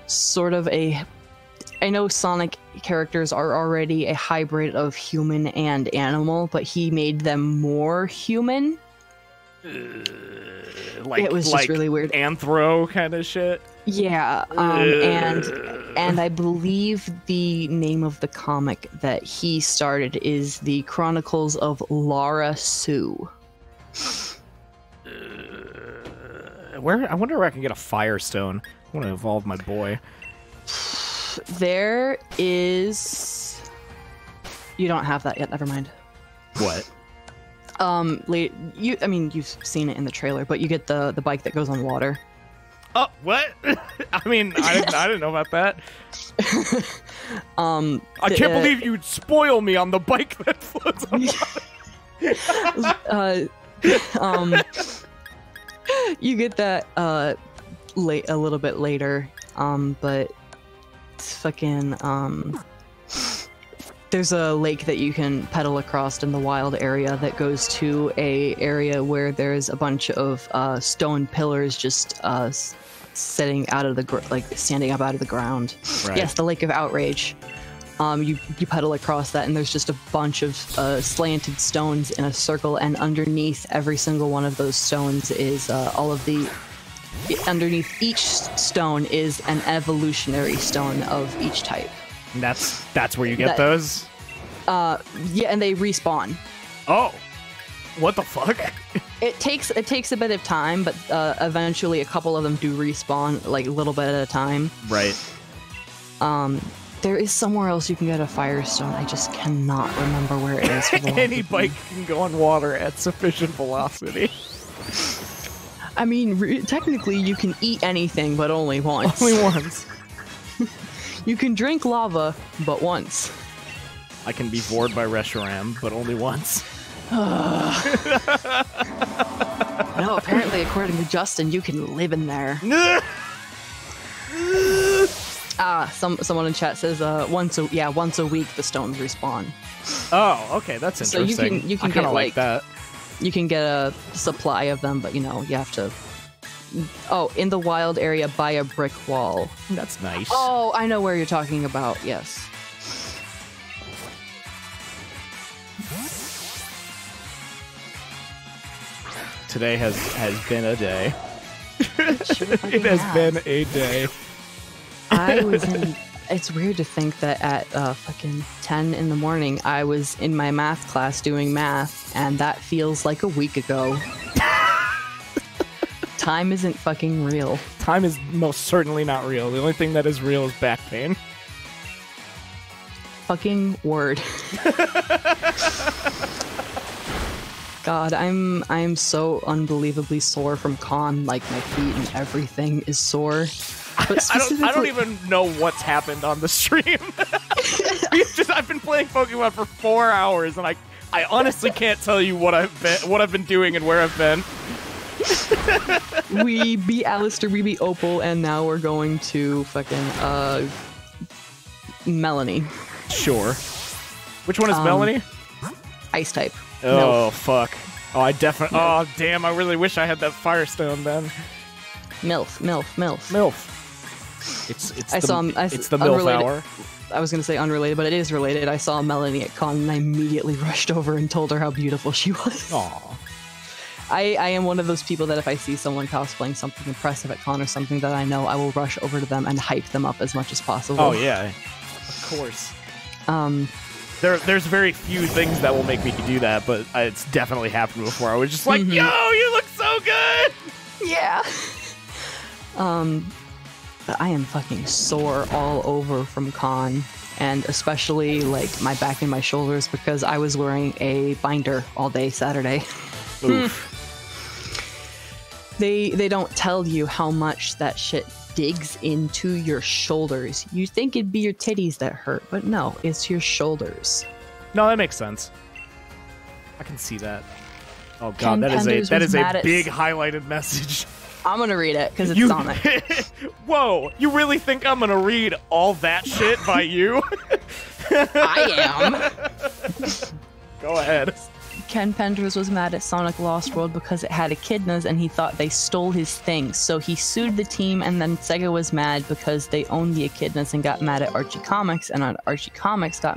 sort of I know Sonic characters are already a hybrid of human and animal, but he made them more human. It was just really weird. Anthro kind of shit. Yeah, and I believe the name of the comic that he started is the Chronicles of Lara Sue. I wonder where I can get a Firestone. I want to evolve my boy. There is. You don't have that yet. Never mind. What? You've seen it in the trailer, but you get the bike that goes on water. Oh, what? I mean, I didn't know about that. I can't believe you'd spoil me on the bike that floats on water. You get that a little bit later, but it's fucking there's a lake that you can pedal across in the wild area that goes to a area where there's a bunch of stone pillars just standing up out of the ground. Right. Yes, the Lake of Outrage. You pedal across that, and there's just a bunch of slanted stones in a circle, and underneath every single one of those stones is underneath each stone is an evolutionary stone of each type. And that's where you get those? Yeah, and they respawn. Oh. What the fuck? It takes a bit of time, but eventually a couple of them do respawn, like a little bit at a time. Right. There is somewhere else you can get a Firestone. I just cannot remember where it is. Any bike can go on water at sufficient velocity. I mean, technically you can eat anything, but only once. Only once. You can drink lava, but once. I can be vored by Reshiram, but only once. No, apparently, according to Justin, you can live in there. Someone in chat says once a week the stones respawn. Oh, okay, that's interesting. So you can I kind get of like that. You can get a supply of them, but you have to. Oh, in the wild area by a brick wall. That's nice. Oh, I know where you're talking about. Yes. Today has been a day. It It has been a day. I was in It's weird to think that at fucking 10 in the morning, I was in my math class doing math, and that feels like a week ago. Time isn't fucking real. Time is most certainly not real. The only thing that is real is back pain. Fucking word. God, I'm so unbelievably sore from con. Like, my feet and everything is sore. But I don't even know what's happened on the stream. I've been playing Pokemon for 4 hours, and I honestly can't tell you what I've been doing and where I've been. We beat Alistair, we beat Opal, and now we're going to fucking Melanie. Sure. Which one is Melanie? Ice type. Oh, fuck. Oh, I definitely... Oh, damn, I really wish I had that Firestone then. MILF. MILF. It's the MILF unrelated. hour. I was going to say unrelated, but it is related. I saw Melanie at con, and I immediately rushed over and told her how beautiful she was. Aw. I am one of those people that if I see someone cosplaying something impressive at con or something that I know, I will rush over to them and hype them up as much as possible. Oh, yeah. Of course. There's very few things that will make me do that, but it's definitely happened before. I was just like, yo, you look so good! Yeah. But I am fucking sore all over from con, and especially like my back and my shoulders because I was wearing a binder all day Saturday. Oof. They don't tell you how much that shit digs into your shoulders. You think it'd be your titties that hurt, but no, it's your shoulders. No, that makes sense. I can see that. Oh god, Ken that is Penders a big highlighted message. I'm gonna read it because it's on it. Whoa, you really think I'm gonna read all that shit by you? I am. Go ahead. Ken Penders was mad at Sonic Lost World because it had echidnas and he thought they stole his things. So he sued the team, and then Sega was mad because they owned the echidnas and got mad at Archie Comics, and Archie Comics got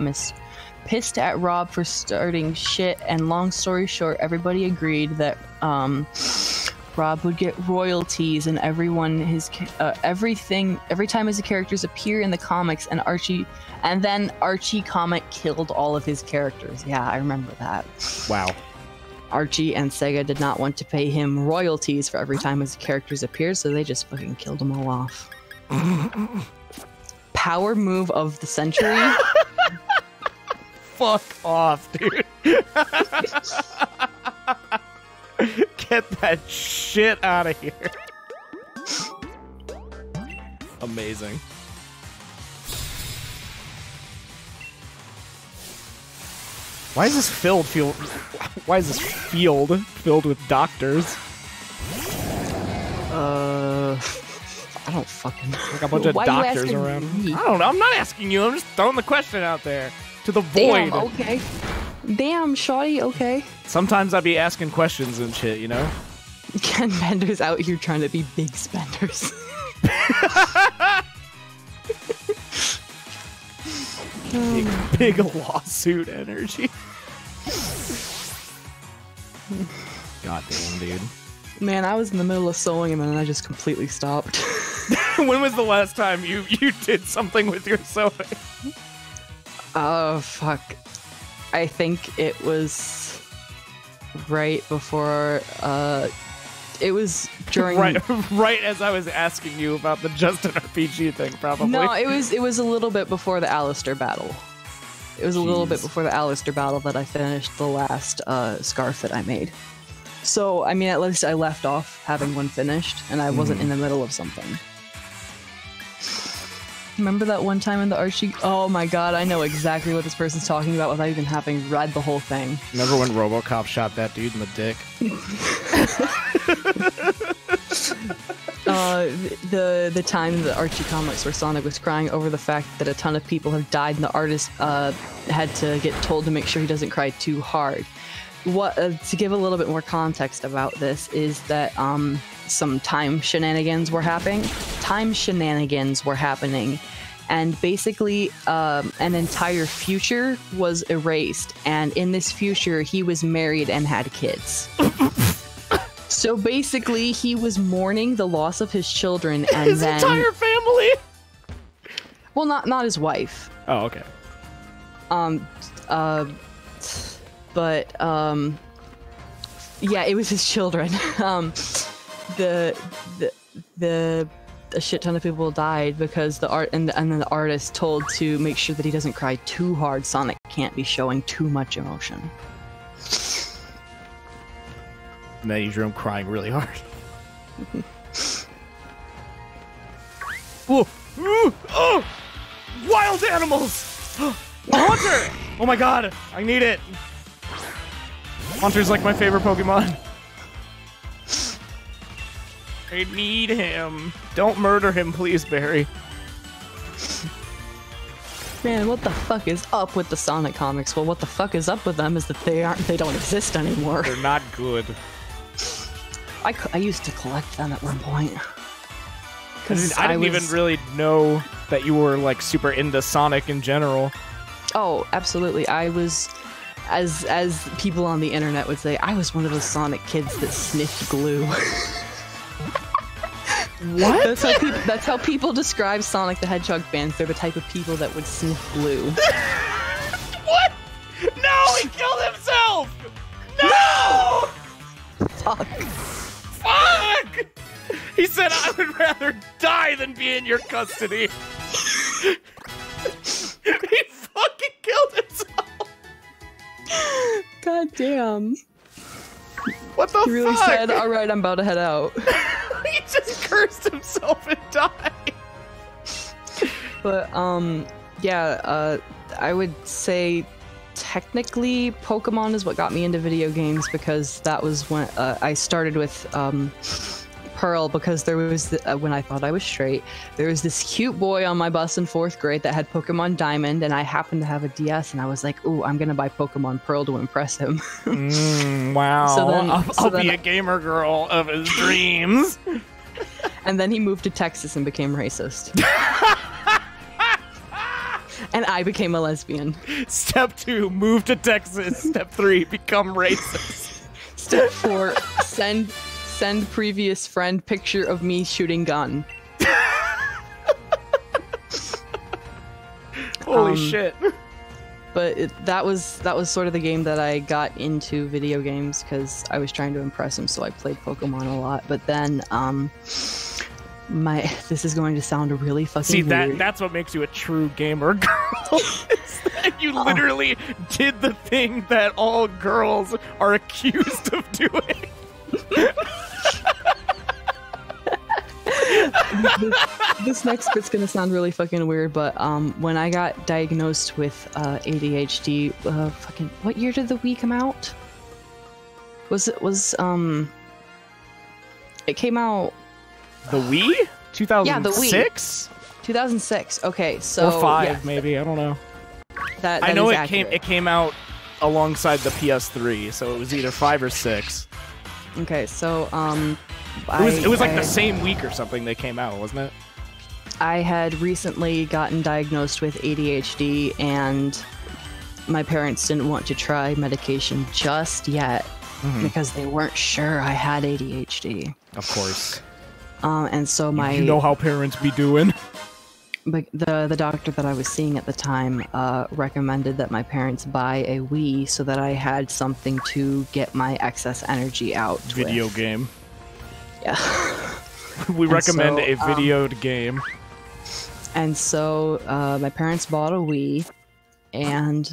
pissed at Rob for starting shit. And long story short, everybody agreed that Rob would get royalties and every time his characters appear in the comics, and then Archie Comic killed all of his characters. Yeah, I remember that. Wow. Archie and Sega did not want to pay him royalties for every time his characters appeared, so they just fucking killed them all off. Power move of the century. Fuck off, dude. Get that shit out of here. Amazing. Why is this field filled with doctors? I don't fucking know. Like a bunch of doctors around. I don't know. I'm not asking you. I'm just throwing the question out there to the void. Damn, okay. Damn, shawty, okay. Sometimes I be asking questions and shit, you know? Ken Bender's out here trying to be big spenders. Big lawsuit energy. Goddamn, dude. Man, I was in the middle of sewing and then I just completely stopped. When was the last time you did something with your sewing? Oh, fuck. I think it was right before, it was during... right as I was asking you about the Justin RPG thing, probably. No, it was a little bit before the Alistair battle. It was a little bit before the Alistair battle that I finished the last scarf that I made. So, I mean, at least I left off having one finished, and I wasn't in the middle of something. Remember that one time in the Archie... Oh my god, I know exactly what this person's talking about without even having read the whole thing. Remember when RoboCop shot that dude in the dick? The time the Archie comics where Sonic was crying over the fact that a ton of people have died and the artist had to get told to make sure he doesn't cry too hard. To give a little bit more context about this is that some time shenanigans were happening. And basically an entire future was erased, and in this future he was married and had kids. So basically he was mourning the loss of his children, and his entire family. Well, not his wife. Oh, okay. But yeah, it was his children. A shit ton of people died because the art and then the artist told to make sure that he doesn't cry too hard. Sonic can't be showing too much emotion. And then you drew him crying really hard. Ooh. Ooh. Oh! Wild animals! A Haunter! Oh my god, I need it. Haunter's like my favorite Pokemon. I need him. Don't murder him, please, Barry. Man, what the fuck is up with the Sonic comics? Well, what the fuck is up with them is that they don't exist anymore. They're not good. I used to collect them at one point. I didn't even really know that you were like super into Sonic in general. Oh, absolutely. I was, as people on the internet would say, I was one of those Sonic kids that sniffed glue. What? That's how people describe Sonic the Hedgehog fans. They're the type of people that would sniff glue. What? No, he killed himself! No! Fuck. Fuck! He said, I would rather die than be in your custody. He fucking killed himself! God damn. What the fuck? He really said, alright, I'm about to head out. He just cursed himself and died. But, yeah, I would say technically Pokemon is what got me into video games because that was when I started with Pearl because there was when I thought I was straight, there was this cute boy on my bus in 4th grade that had Pokemon Diamond, and I happened to have a DS, and I was like, ooh, I'm gonna buy Pokemon Pearl to impress him. Wow. So then, I'll be a gamer girl of his dreams. And then he moved to Texas and became racist. And I became a lesbian. Step 2, move to Texas. Step 3, become racist. Step 4, send previous friend picture of me shooting gun. Holy shit. But that was sort of the game that I got into video games because I was trying to impress him, so I played Pokemon a lot. But then, this is going to sound really fucking weird. That's what makes you a true gamer girl. Is that you literally did the thing that all girls are accused of doing. This next bit's gonna sound really fucking weird, but when I got diagnosed with ADHD, fucking what year did the Wii come out? It came out The Wii? 2006? Yeah, the Wii. 2006. Okay, so or 5 yeah, maybe, I don't know. that I know is it accurate. came out alongside the PS3, so it was either 5 or 6. Okay, so It was like the same week or something they came out, wasn't it? I had recently gotten diagnosed with ADHD, and my parents didn't want to try medication just yet because they weren't sure I had ADHD. Of course. And so You know how parents be doing. But the doctor that I was seeing at the time recommended that my parents buy a Wii so that I had something to get my excess energy out Video with. game. Yeah. We recommend so, a videoed game. And so my parents bought a Wii, and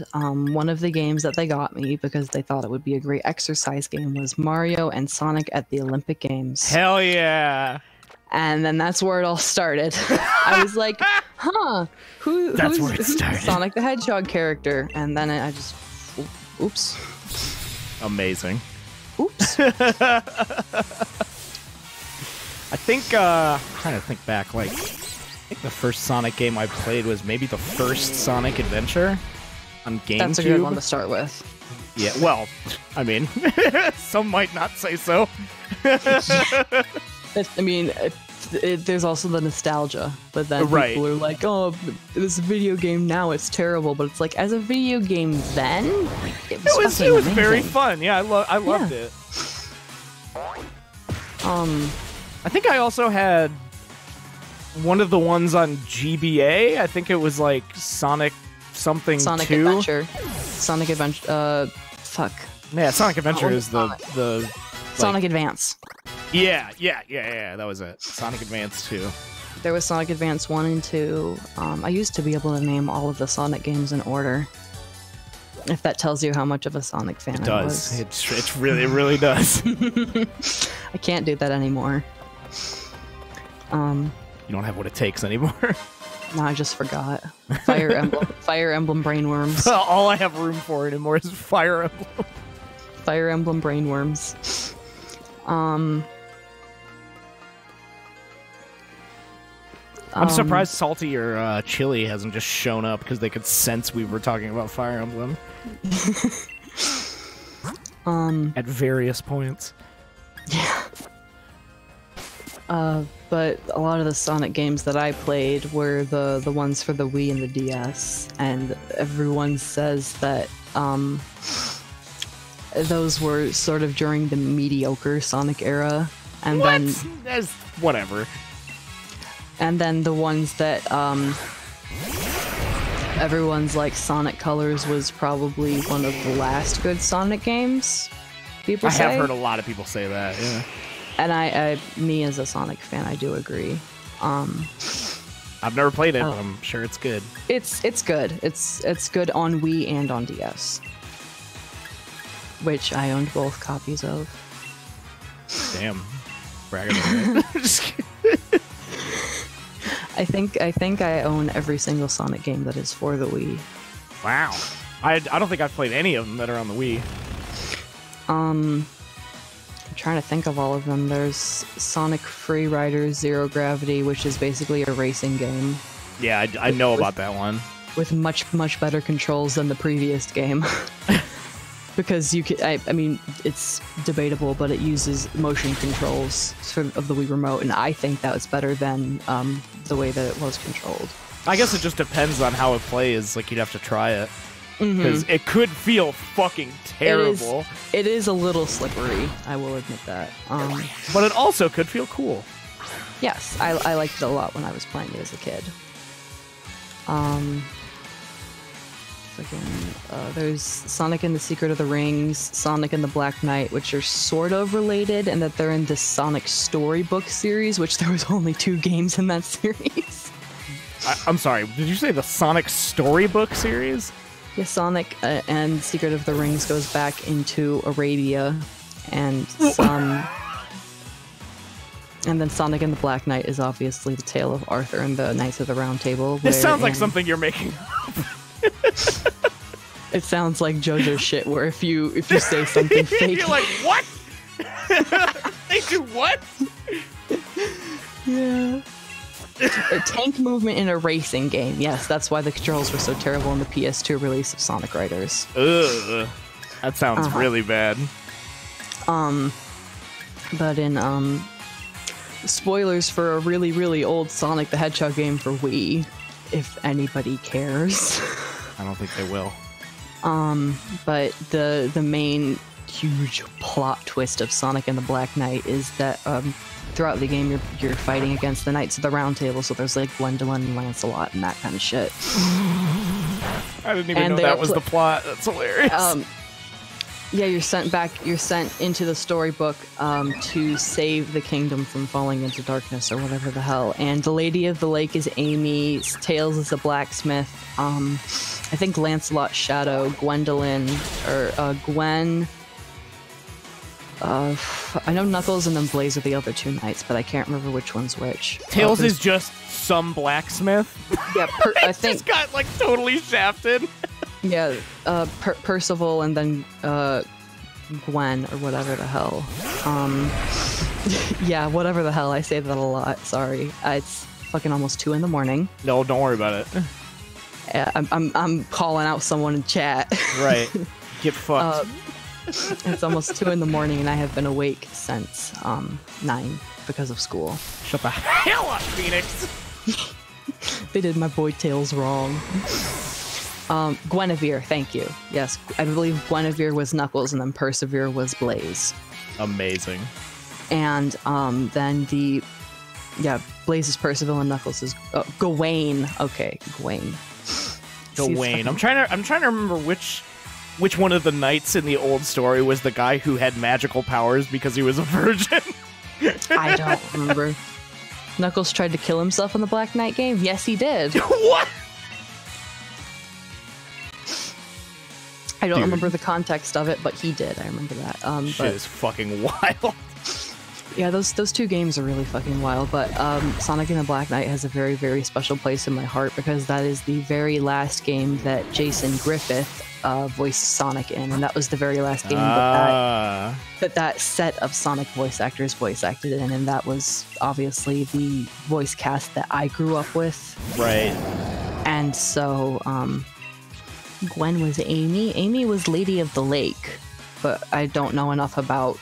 one of the games that they got me because they thought it would be a great exercise game was Mario and Sonic at the Olympic Games. Hell yeah! And then that's where it all started. I was like, huh, who's Sonic the Hedgehog character? And then I just, oops. Amazing. Oops. I think, I'm trying to think back, like, I think the first Sonic game I played was maybe the first Sonic Adventure on GameCube. That's a good one to start with. Yeah, well, I mean, some might not say so. I mean, there's also the nostalgia, but then people are like, oh, this video game now, it's terrible. But it's like, as a video game then, it was very fun. Yeah, I loved it. I think I also had one of the ones on GBA. I think it was like Sonic something Sonic 2. Adventure. Sonic Adventure. Fuck. Yeah, Sonic Adventure is the Sonic Advance. Yeah. That was it. Sonic Advance 2. There was Sonic Advance 1 and 2. I used to be able to name all of the Sonic games in order. If that tells you how much of a Sonic fan I was. It does. It really does. I can't do that anymore. You don't have what it takes anymore. No, I just forgot. Fire Emblem brainworms. All I have room for anymore is Fire Emblem. Fire Emblem brainworms. I'm surprised Salty or Chili hasn't just shown up because they could sense we were talking about Fire Emblem. At various points. Yeah. But a lot of the Sonic games that I played were the ones for the Wii and the DS, and everyone says that those were sort of during the mediocre Sonic era, and then That's whatever. And then the ones that everyone's like Sonic Colors was probably one of the last good Sonic games. People say. I have heard a lot of people say that. Yeah. And me as a Sonic fan, I do agree. I've never played it, but I'm sure it's good. It's good. It's good on Wii and on DS, which I owned both copies of. Damn, bragging about it. Just kidding. I think I own every single Sonic game that is for the Wii. Wow. I don't think I've played any of them that are on the Wii. I'm trying to think of all of them. There's Sonic Free Rider Zero Gravity, which is basically a racing game. Yeah, I know about that one. With much better controls than the previous game. Because you can, I mean, it's debatable, but it uses motion controls of the Wii Remote, and I think that was better than the way that it was controlled. I guess it just depends on how it plays. Like, you'd have to try it. Because it could feel fucking terrible. It is a little slippery, I will admit that. But it also could feel cool. Yes, I liked it a lot when I was playing it as a kid. There's Sonic and the Secret of the Rings, Sonic and the Black Knight, which are sort of related, and that they're in the Sonic Storybook series, which there was only 2 games in that series. I'm sorry, did you say the Sonic Storybook series? Yeah, Sonic and Secret of the Rings goes back into Arabia, and and then Sonic and the Black Knight is obviously the tale of Arthur and the Knights of the Round Table. This sounds like something you're making up. It sounds like JoJo shit, where if you say something fake, you're like, what? They do what? Yeah. A tank movement in a racing game. Yes, that's why the controls were so terrible in the PS2 release of Sonic Riders. Ugh. That sounds really bad. But in spoilers for a really, really old Sonic the Hedgehog game for Wii, if anybody cares. I don't think they will. But the main huge plot twist of Sonic and the Black Knight is that throughout the game you're fighting against the Knights of the Round Table, so there's like Gwendolyn and Lancelot and that kind of shit. I didn't even know that was the plot. That's hilarious. Yeah, you're sent into the storybook to save the kingdom from falling into darkness or whatever the hell. And the Lady of the Lake is Amy, Tails is a blacksmith, I think Lancelot's Shadow, Gwendolyn, or Gwen. I know Knuckles and then Blaze are the other 2 knights, but I can't remember which one's which. Tails is just some blacksmith. Yeah, I think just got like totally shafted. Yeah, Percival and then Gwen or whatever the hell. Yeah, whatever the hell. I say that a lot. Sorry. It's fucking almost 2 in the morning. No, don't worry about it. I'm calling out someone in chat. Right. Get fucked. It's almost 2 in the morning and I have been awake since 9 because of school. Shut the hell up, Phoenix! They did my boy Tails wrong. Guinevere, thank you. Yes, I believe Guinevere was Knuckles and then Persevere was Blaze. Amazing. And then the Yeah, Blaze is Percival and Knuckles is Gawain. Okay, Gawain. Gawain. I'm trying to remember which one of the knights in the old story was the guy who had magical powers because he was a virgin. I don't remember. Knuckles tried to kill himself in the Black Knight game? Yes, he did. What? I don't remember the context of it, but he did. I remember that. Shit is fucking wild. Yeah, those two games are really fucking wild, but Sonic and the Black Knight has a very, very special place in my heart because that is the very last game that Jason Griffith voiced Sonic in, and that was the very last game that set of Sonic voice actors voice acted in, and that was obviously the voice cast that I grew up with. Right. And so, Gwen was Amy. Amy was Lady of the Lake, but I don't know enough about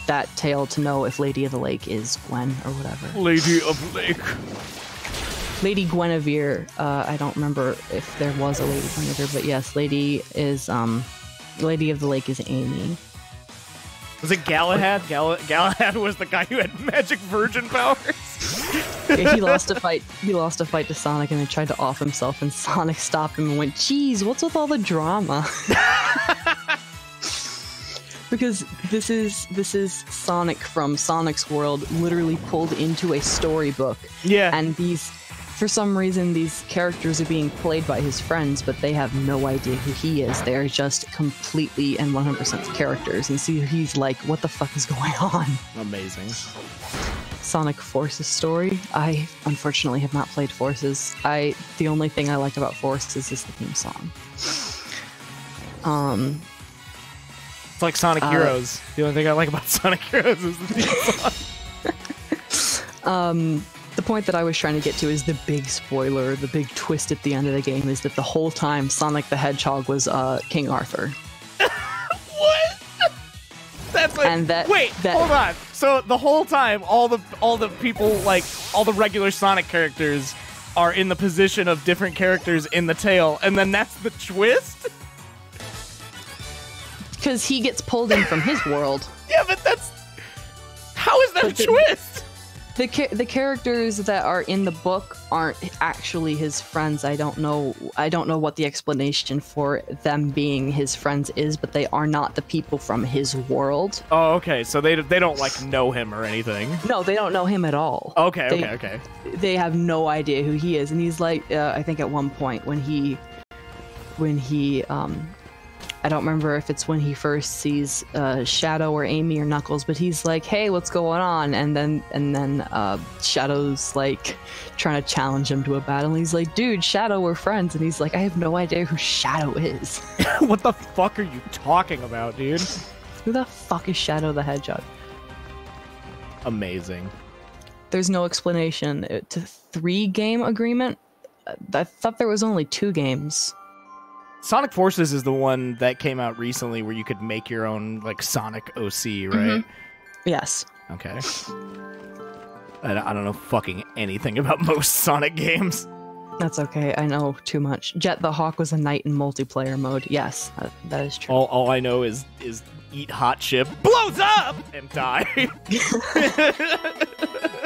that tale to know if Lady of the Lake is Gwen or whatever. Lady of the Lake. Lady Guinevere. I don't remember if there was a Lady Guinevere, but yes, Lady of the Lake is Amy. Was it Galahad? Galahad was the guy who had magic virgin powers. Yeah, he lost a fight. He lost a fight to Sonic, and then tried to off himself, and Sonic stopped him and went, "Geez, what's with all the drama?" Because this is Sonic from Sonic's World, literally pulled into a storybook. Yeah. And for some reason, these characters are being played by his friends, but they have no idea who he is. They're just completely and 100% characters. And see, he's like, what the fuck is going on? Amazing. Sonic Forces story. I unfortunately have not played Forces. The only thing I liked about Forces is the theme song. It's like Sonic Heroes. The only thing I like about Sonic Heroes is the theme song. The point that I was trying to get to is the big spoiler, the big twist at the end of the game is that the whole time Sonic the Hedgehog was King Arthur. What? That's like, and hold on. So the whole time, all the people, like all the regular Sonic characters, are in the position of different characters in the tale, and then that's the twist. Because he gets pulled in from his world. Yeah, but how is that a twist? The characters that are in the book aren't actually his friends. I don't know what the explanation for them being his friends is, but they are not the people from his world. Oh, okay. So they don't like know him or anything. No, they don't know him at all. Okay. They have no idea who he is, and he's like, I think at one point when he I don't remember if it's when he first sees Shadow or Amy or Knuckles, but he's like, "Hey, what's going on?" And then Shadow's like trying to challenge him to a battle. And he's like, "Dude, Shadow, we're friends." And he's like, "I have no idea who Shadow is." What the fuck are you talking about, dude? Who the fuck is Shadow the Hedgehog? Amazing. There's no explanation. It's a 3-game agreement. I thought there was only 2 games. Sonic Forces is the one that came out recently where you could make your own, like, Sonic OC, right? Mm-hmm. Yes. Okay. I don't know fucking anything about most Sonic games. That's okay. I know too much. Jet the Hawk was a knight in multiplayer mode. Yes, that is true. All I know is eat hot chip, blows up, and die.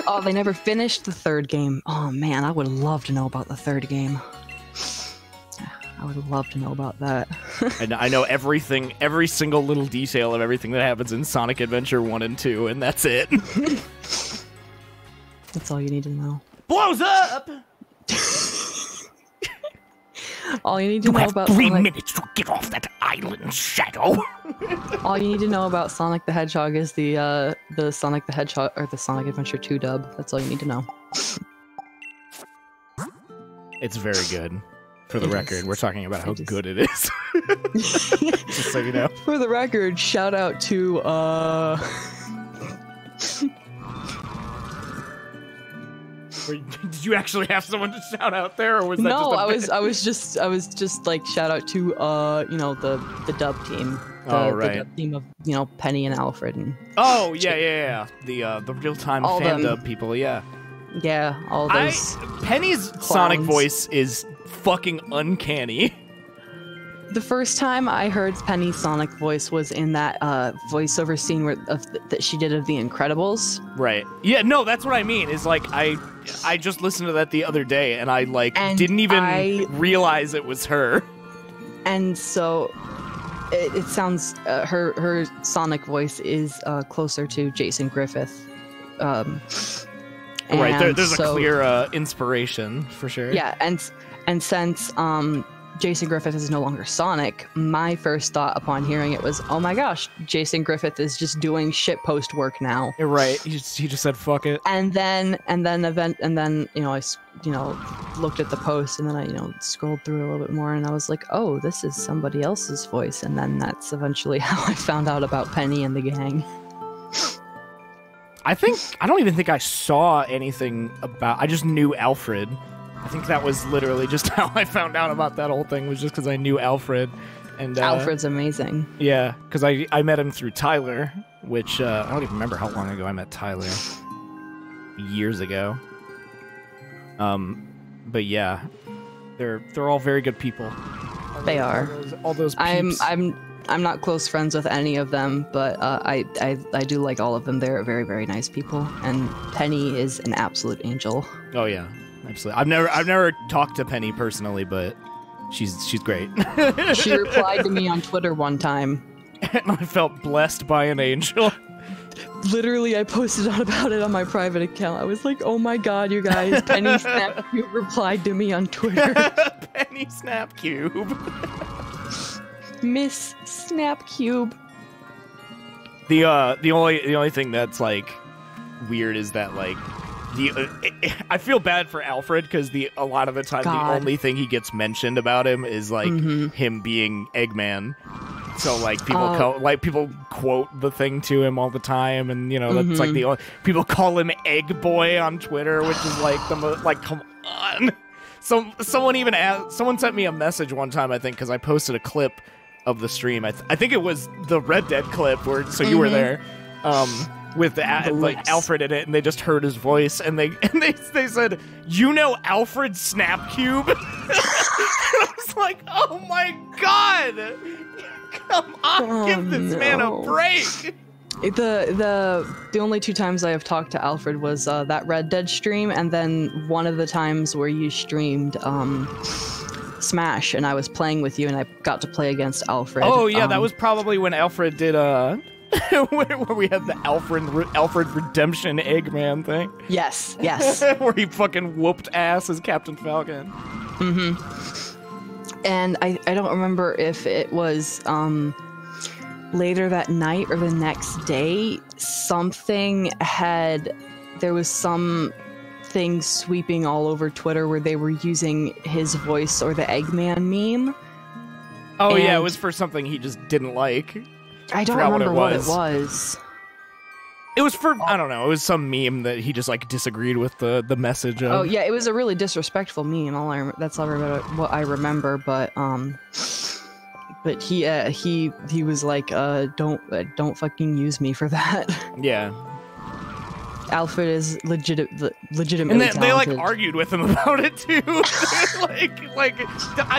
Oh, they never finished the 3rd game. Oh, man, I would love to know about the 3rd game. I would love to know about that. And I know everything, every single little detail of everything that happens in Sonic Adventure 1 and 2, and that's it. That's all you need to know. Blows up! All you need to know about Sonic... 3 Sonic... minutes to get off that island, Shadow! All you need to know about Sonic the Hedgehog is the Sonic the Hedgehog, or the Sonic Adventure 2 dub. That's all you need to know. It's very good. For the record, we're talking about how good it is. Just so you know. For the record, shout out to Did you actually have someone to shout out there, or was that no? just I was just like shout out to the dub team. Right. The dub team of Penny and Alfred and. Oh yeah. The real time fan dub people, yeah. Yeah, all those. Penny's clowns. Sonic voice is fucking uncanny. The first time I heard Penny's sonic voice was in that voiceover scene that she did of The Incredibles. Right. Yeah, no, that's what I mean. Is like I just listened to that the other day and I didn't even realize it was her. And so it sounds her sonic voice is closer to Jason Griffith. Right. There's a clear inspiration for sure. Yeah, and since Jason Griffith is no longer Sonic, my first thought upon hearing it was, oh my gosh, Jason Griffith is just doing shitpost work now. Right. He just said fuck it. And then I looked at the post and then I scrolled through a little bit more and I was like, oh, this is somebody else's voice. And then that's eventually how I found out about Penny and the gang. I don't even think I saw anything about. I just knew Alfred. I think that was literally just how I found out about that whole thing, was just because I knew Alfred. And Alfred's amazing. Yeah, because I met him through Tyler, which I don't even remember how long ago I met Tyler. Years ago. But yeah, they're all very good people. They are. All those peeps. I'm not close friends with any of them, but I do like all of them. They're very, very nice people, and Penny is an absolute angel. Oh yeah. Absolutely. I've never talked to Penny personally, but she's great. She replied to me on Twitter one time. And I felt blessed by an angel. Literally, I posted about it on my private account. I was like, oh my god, you guys, Penny Snapcube replied to me on Twitter. Penny Snapcube. Miss Snapcube. The only thing that's like weird is that like I feel bad for Alfred because a lot of the time the only thing he gets mentioned about him is like him being Eggman. So like people quote the thing to him all the time, and that's like the only people call him Egg Boy on Twitter, which is like come on. Someone sent me a message one time, I think, because I posted a clip of the stream. I think it was the Red Dead clip so you were there. With Alfred in it, and they just heard his voice, and they said, Alfred Snapcube? I was like, oh my god! Come on, give this man a break! The only 2 times I have talked to Alfred was that Red Dead stream, and then one of the times where you streamed Smash, and I was playing with you, and I got to play against Alfred. Oh yeah, that was probably when Alfred did where we had the Alfred Redemption Eggman thing. Yes. Where he fucking whooped ass as Captain Falcon. And I don't remember if it was later that night or the next day, there was something sweeping all over Twitter where they were using his voice or the Eggman meme. Oh yeah, it was for something he just didn't like. I don't remember what it was. It was for, I don't know, it was some meme that he just like disagreed with the message of. Oh yeah, it was a really disrespectful meme. That's what I remember. But he was like, don't fucking use me for that. Yeah. Alfred is legitimately and they talented. like argued with him about it too.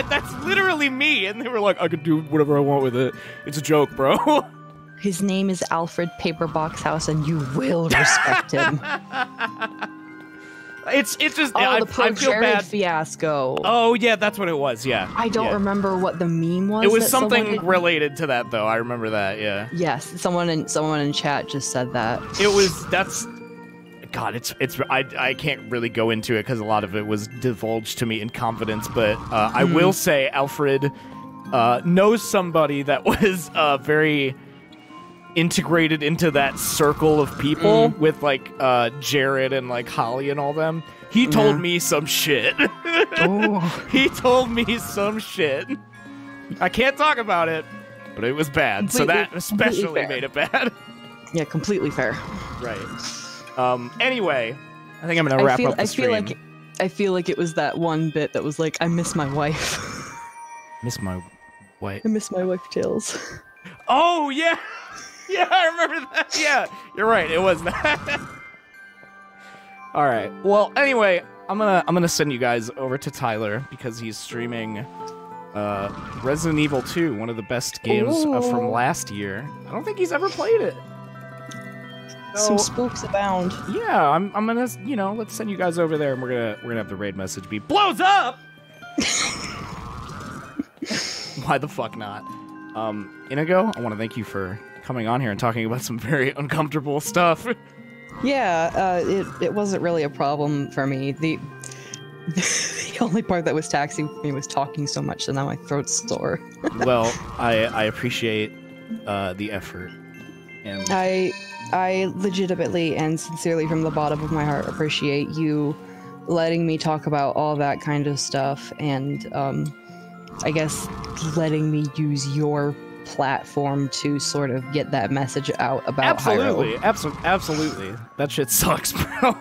That's literally me, and they were like, I could do whatever I want with it. It's a joke, bro. His name is Alfred Paperbox House, and you will respect him. It's just the I feel bad. Fiasco. Oh yeah, that's what it was. Yeah. I don't remember what the meme was. It was something related to that, though. I remember that. Yeah. Yes, someone in chat just said that. God, I can't really go into it because a lot of it was divulged to me in confidence, but I will say Alfred knows somebody that was very integrated into that circle of people with like Jared and like Holly and all them. He told me some shit. He told me some shit. I can't talk about it, but it was bad. So that especially made it bad. Yeah, completely fair. Right. Anyway, I think I'm gonna wrap up the stream. I feel like it was that one bit that was like, I miss my wife. Miss my wife. I miss my wife, Tails. Oh yeah, yeah, I remember that. Yeah, you're right. It was that. All right. Well, anyway, I'm gonna send you guys over to Tyler because he's streaming Resident Evil 2, one of the best games from last year. I don't think he's ever played it. Some spooks abound. Yeah, I'm gonna, let's send you guys over there, and we're gonna have the raid message be blows up. Why the fuck not? Inigo, I want to thank you for coming on here and talking about some very uncomfortable stuff. Yeah, it wasn't really a problem for me. The only part that was taxing for me was talking so much, so now my throat's sore. Well, I appreciate the effort. And I legitimately and sincerely from the bottom of my heart appreciate you letting me talk about all that kind of stuff, and I guess letting me use your platform to sort of get that message out about absolutely, Hyro. Absolutely. That shit sucks, bro.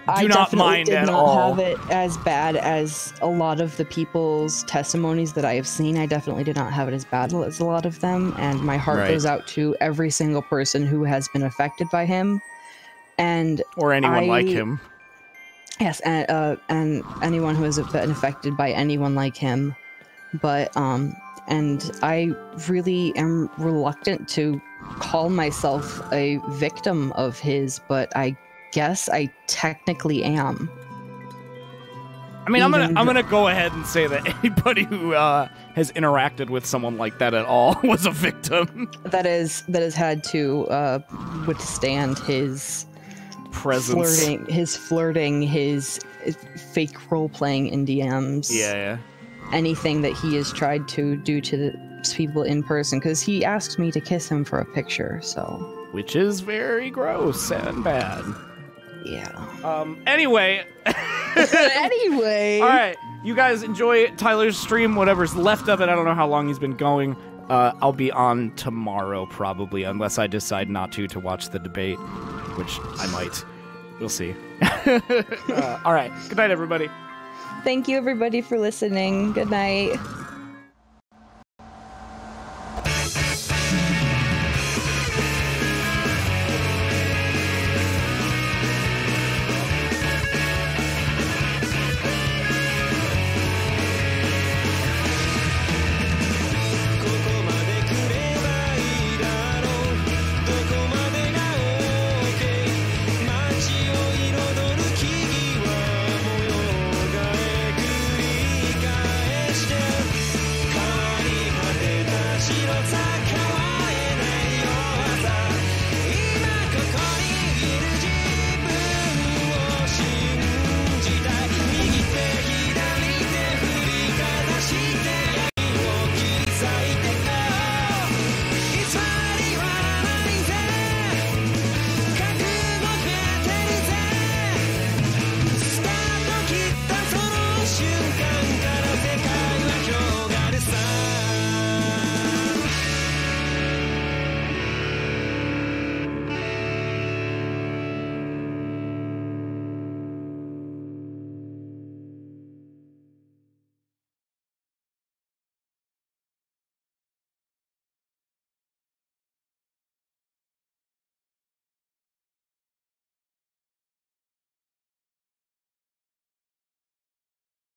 I do not definitely mind did at not all. have it as bad as a lot of the people's testimonies that I have seen. I definitely did not have it as bad as a lot of them, and my heart Right. goes out to every single person who has been affected by him, and Or anyone like him. Yes, and anyone who has been affected by anyone like him. But and I really am reluctant to call myself a victim of his, but I guess I technically am. I mean, I'm gonna go ahead and say that anybody who has interacted with someone like that at all was a victim. That has had to withstand his Presence. flirting, his fake role playing in DMs. Yeah. Anything that he has tried to do to the people in person, because he asked me to kiss him for a picture. So, Which is very gross and bad. yeah. Anyway. Anyway. All right, you guys enjoy Tyler's stream, whatever's left of it. I don't know how long he's been going. I'll be on tomorrow, probably, unless I decide not to watch the debate, which I might. We'll see. All right, good night, everybody. Thank you, everybody, for listening. Good night.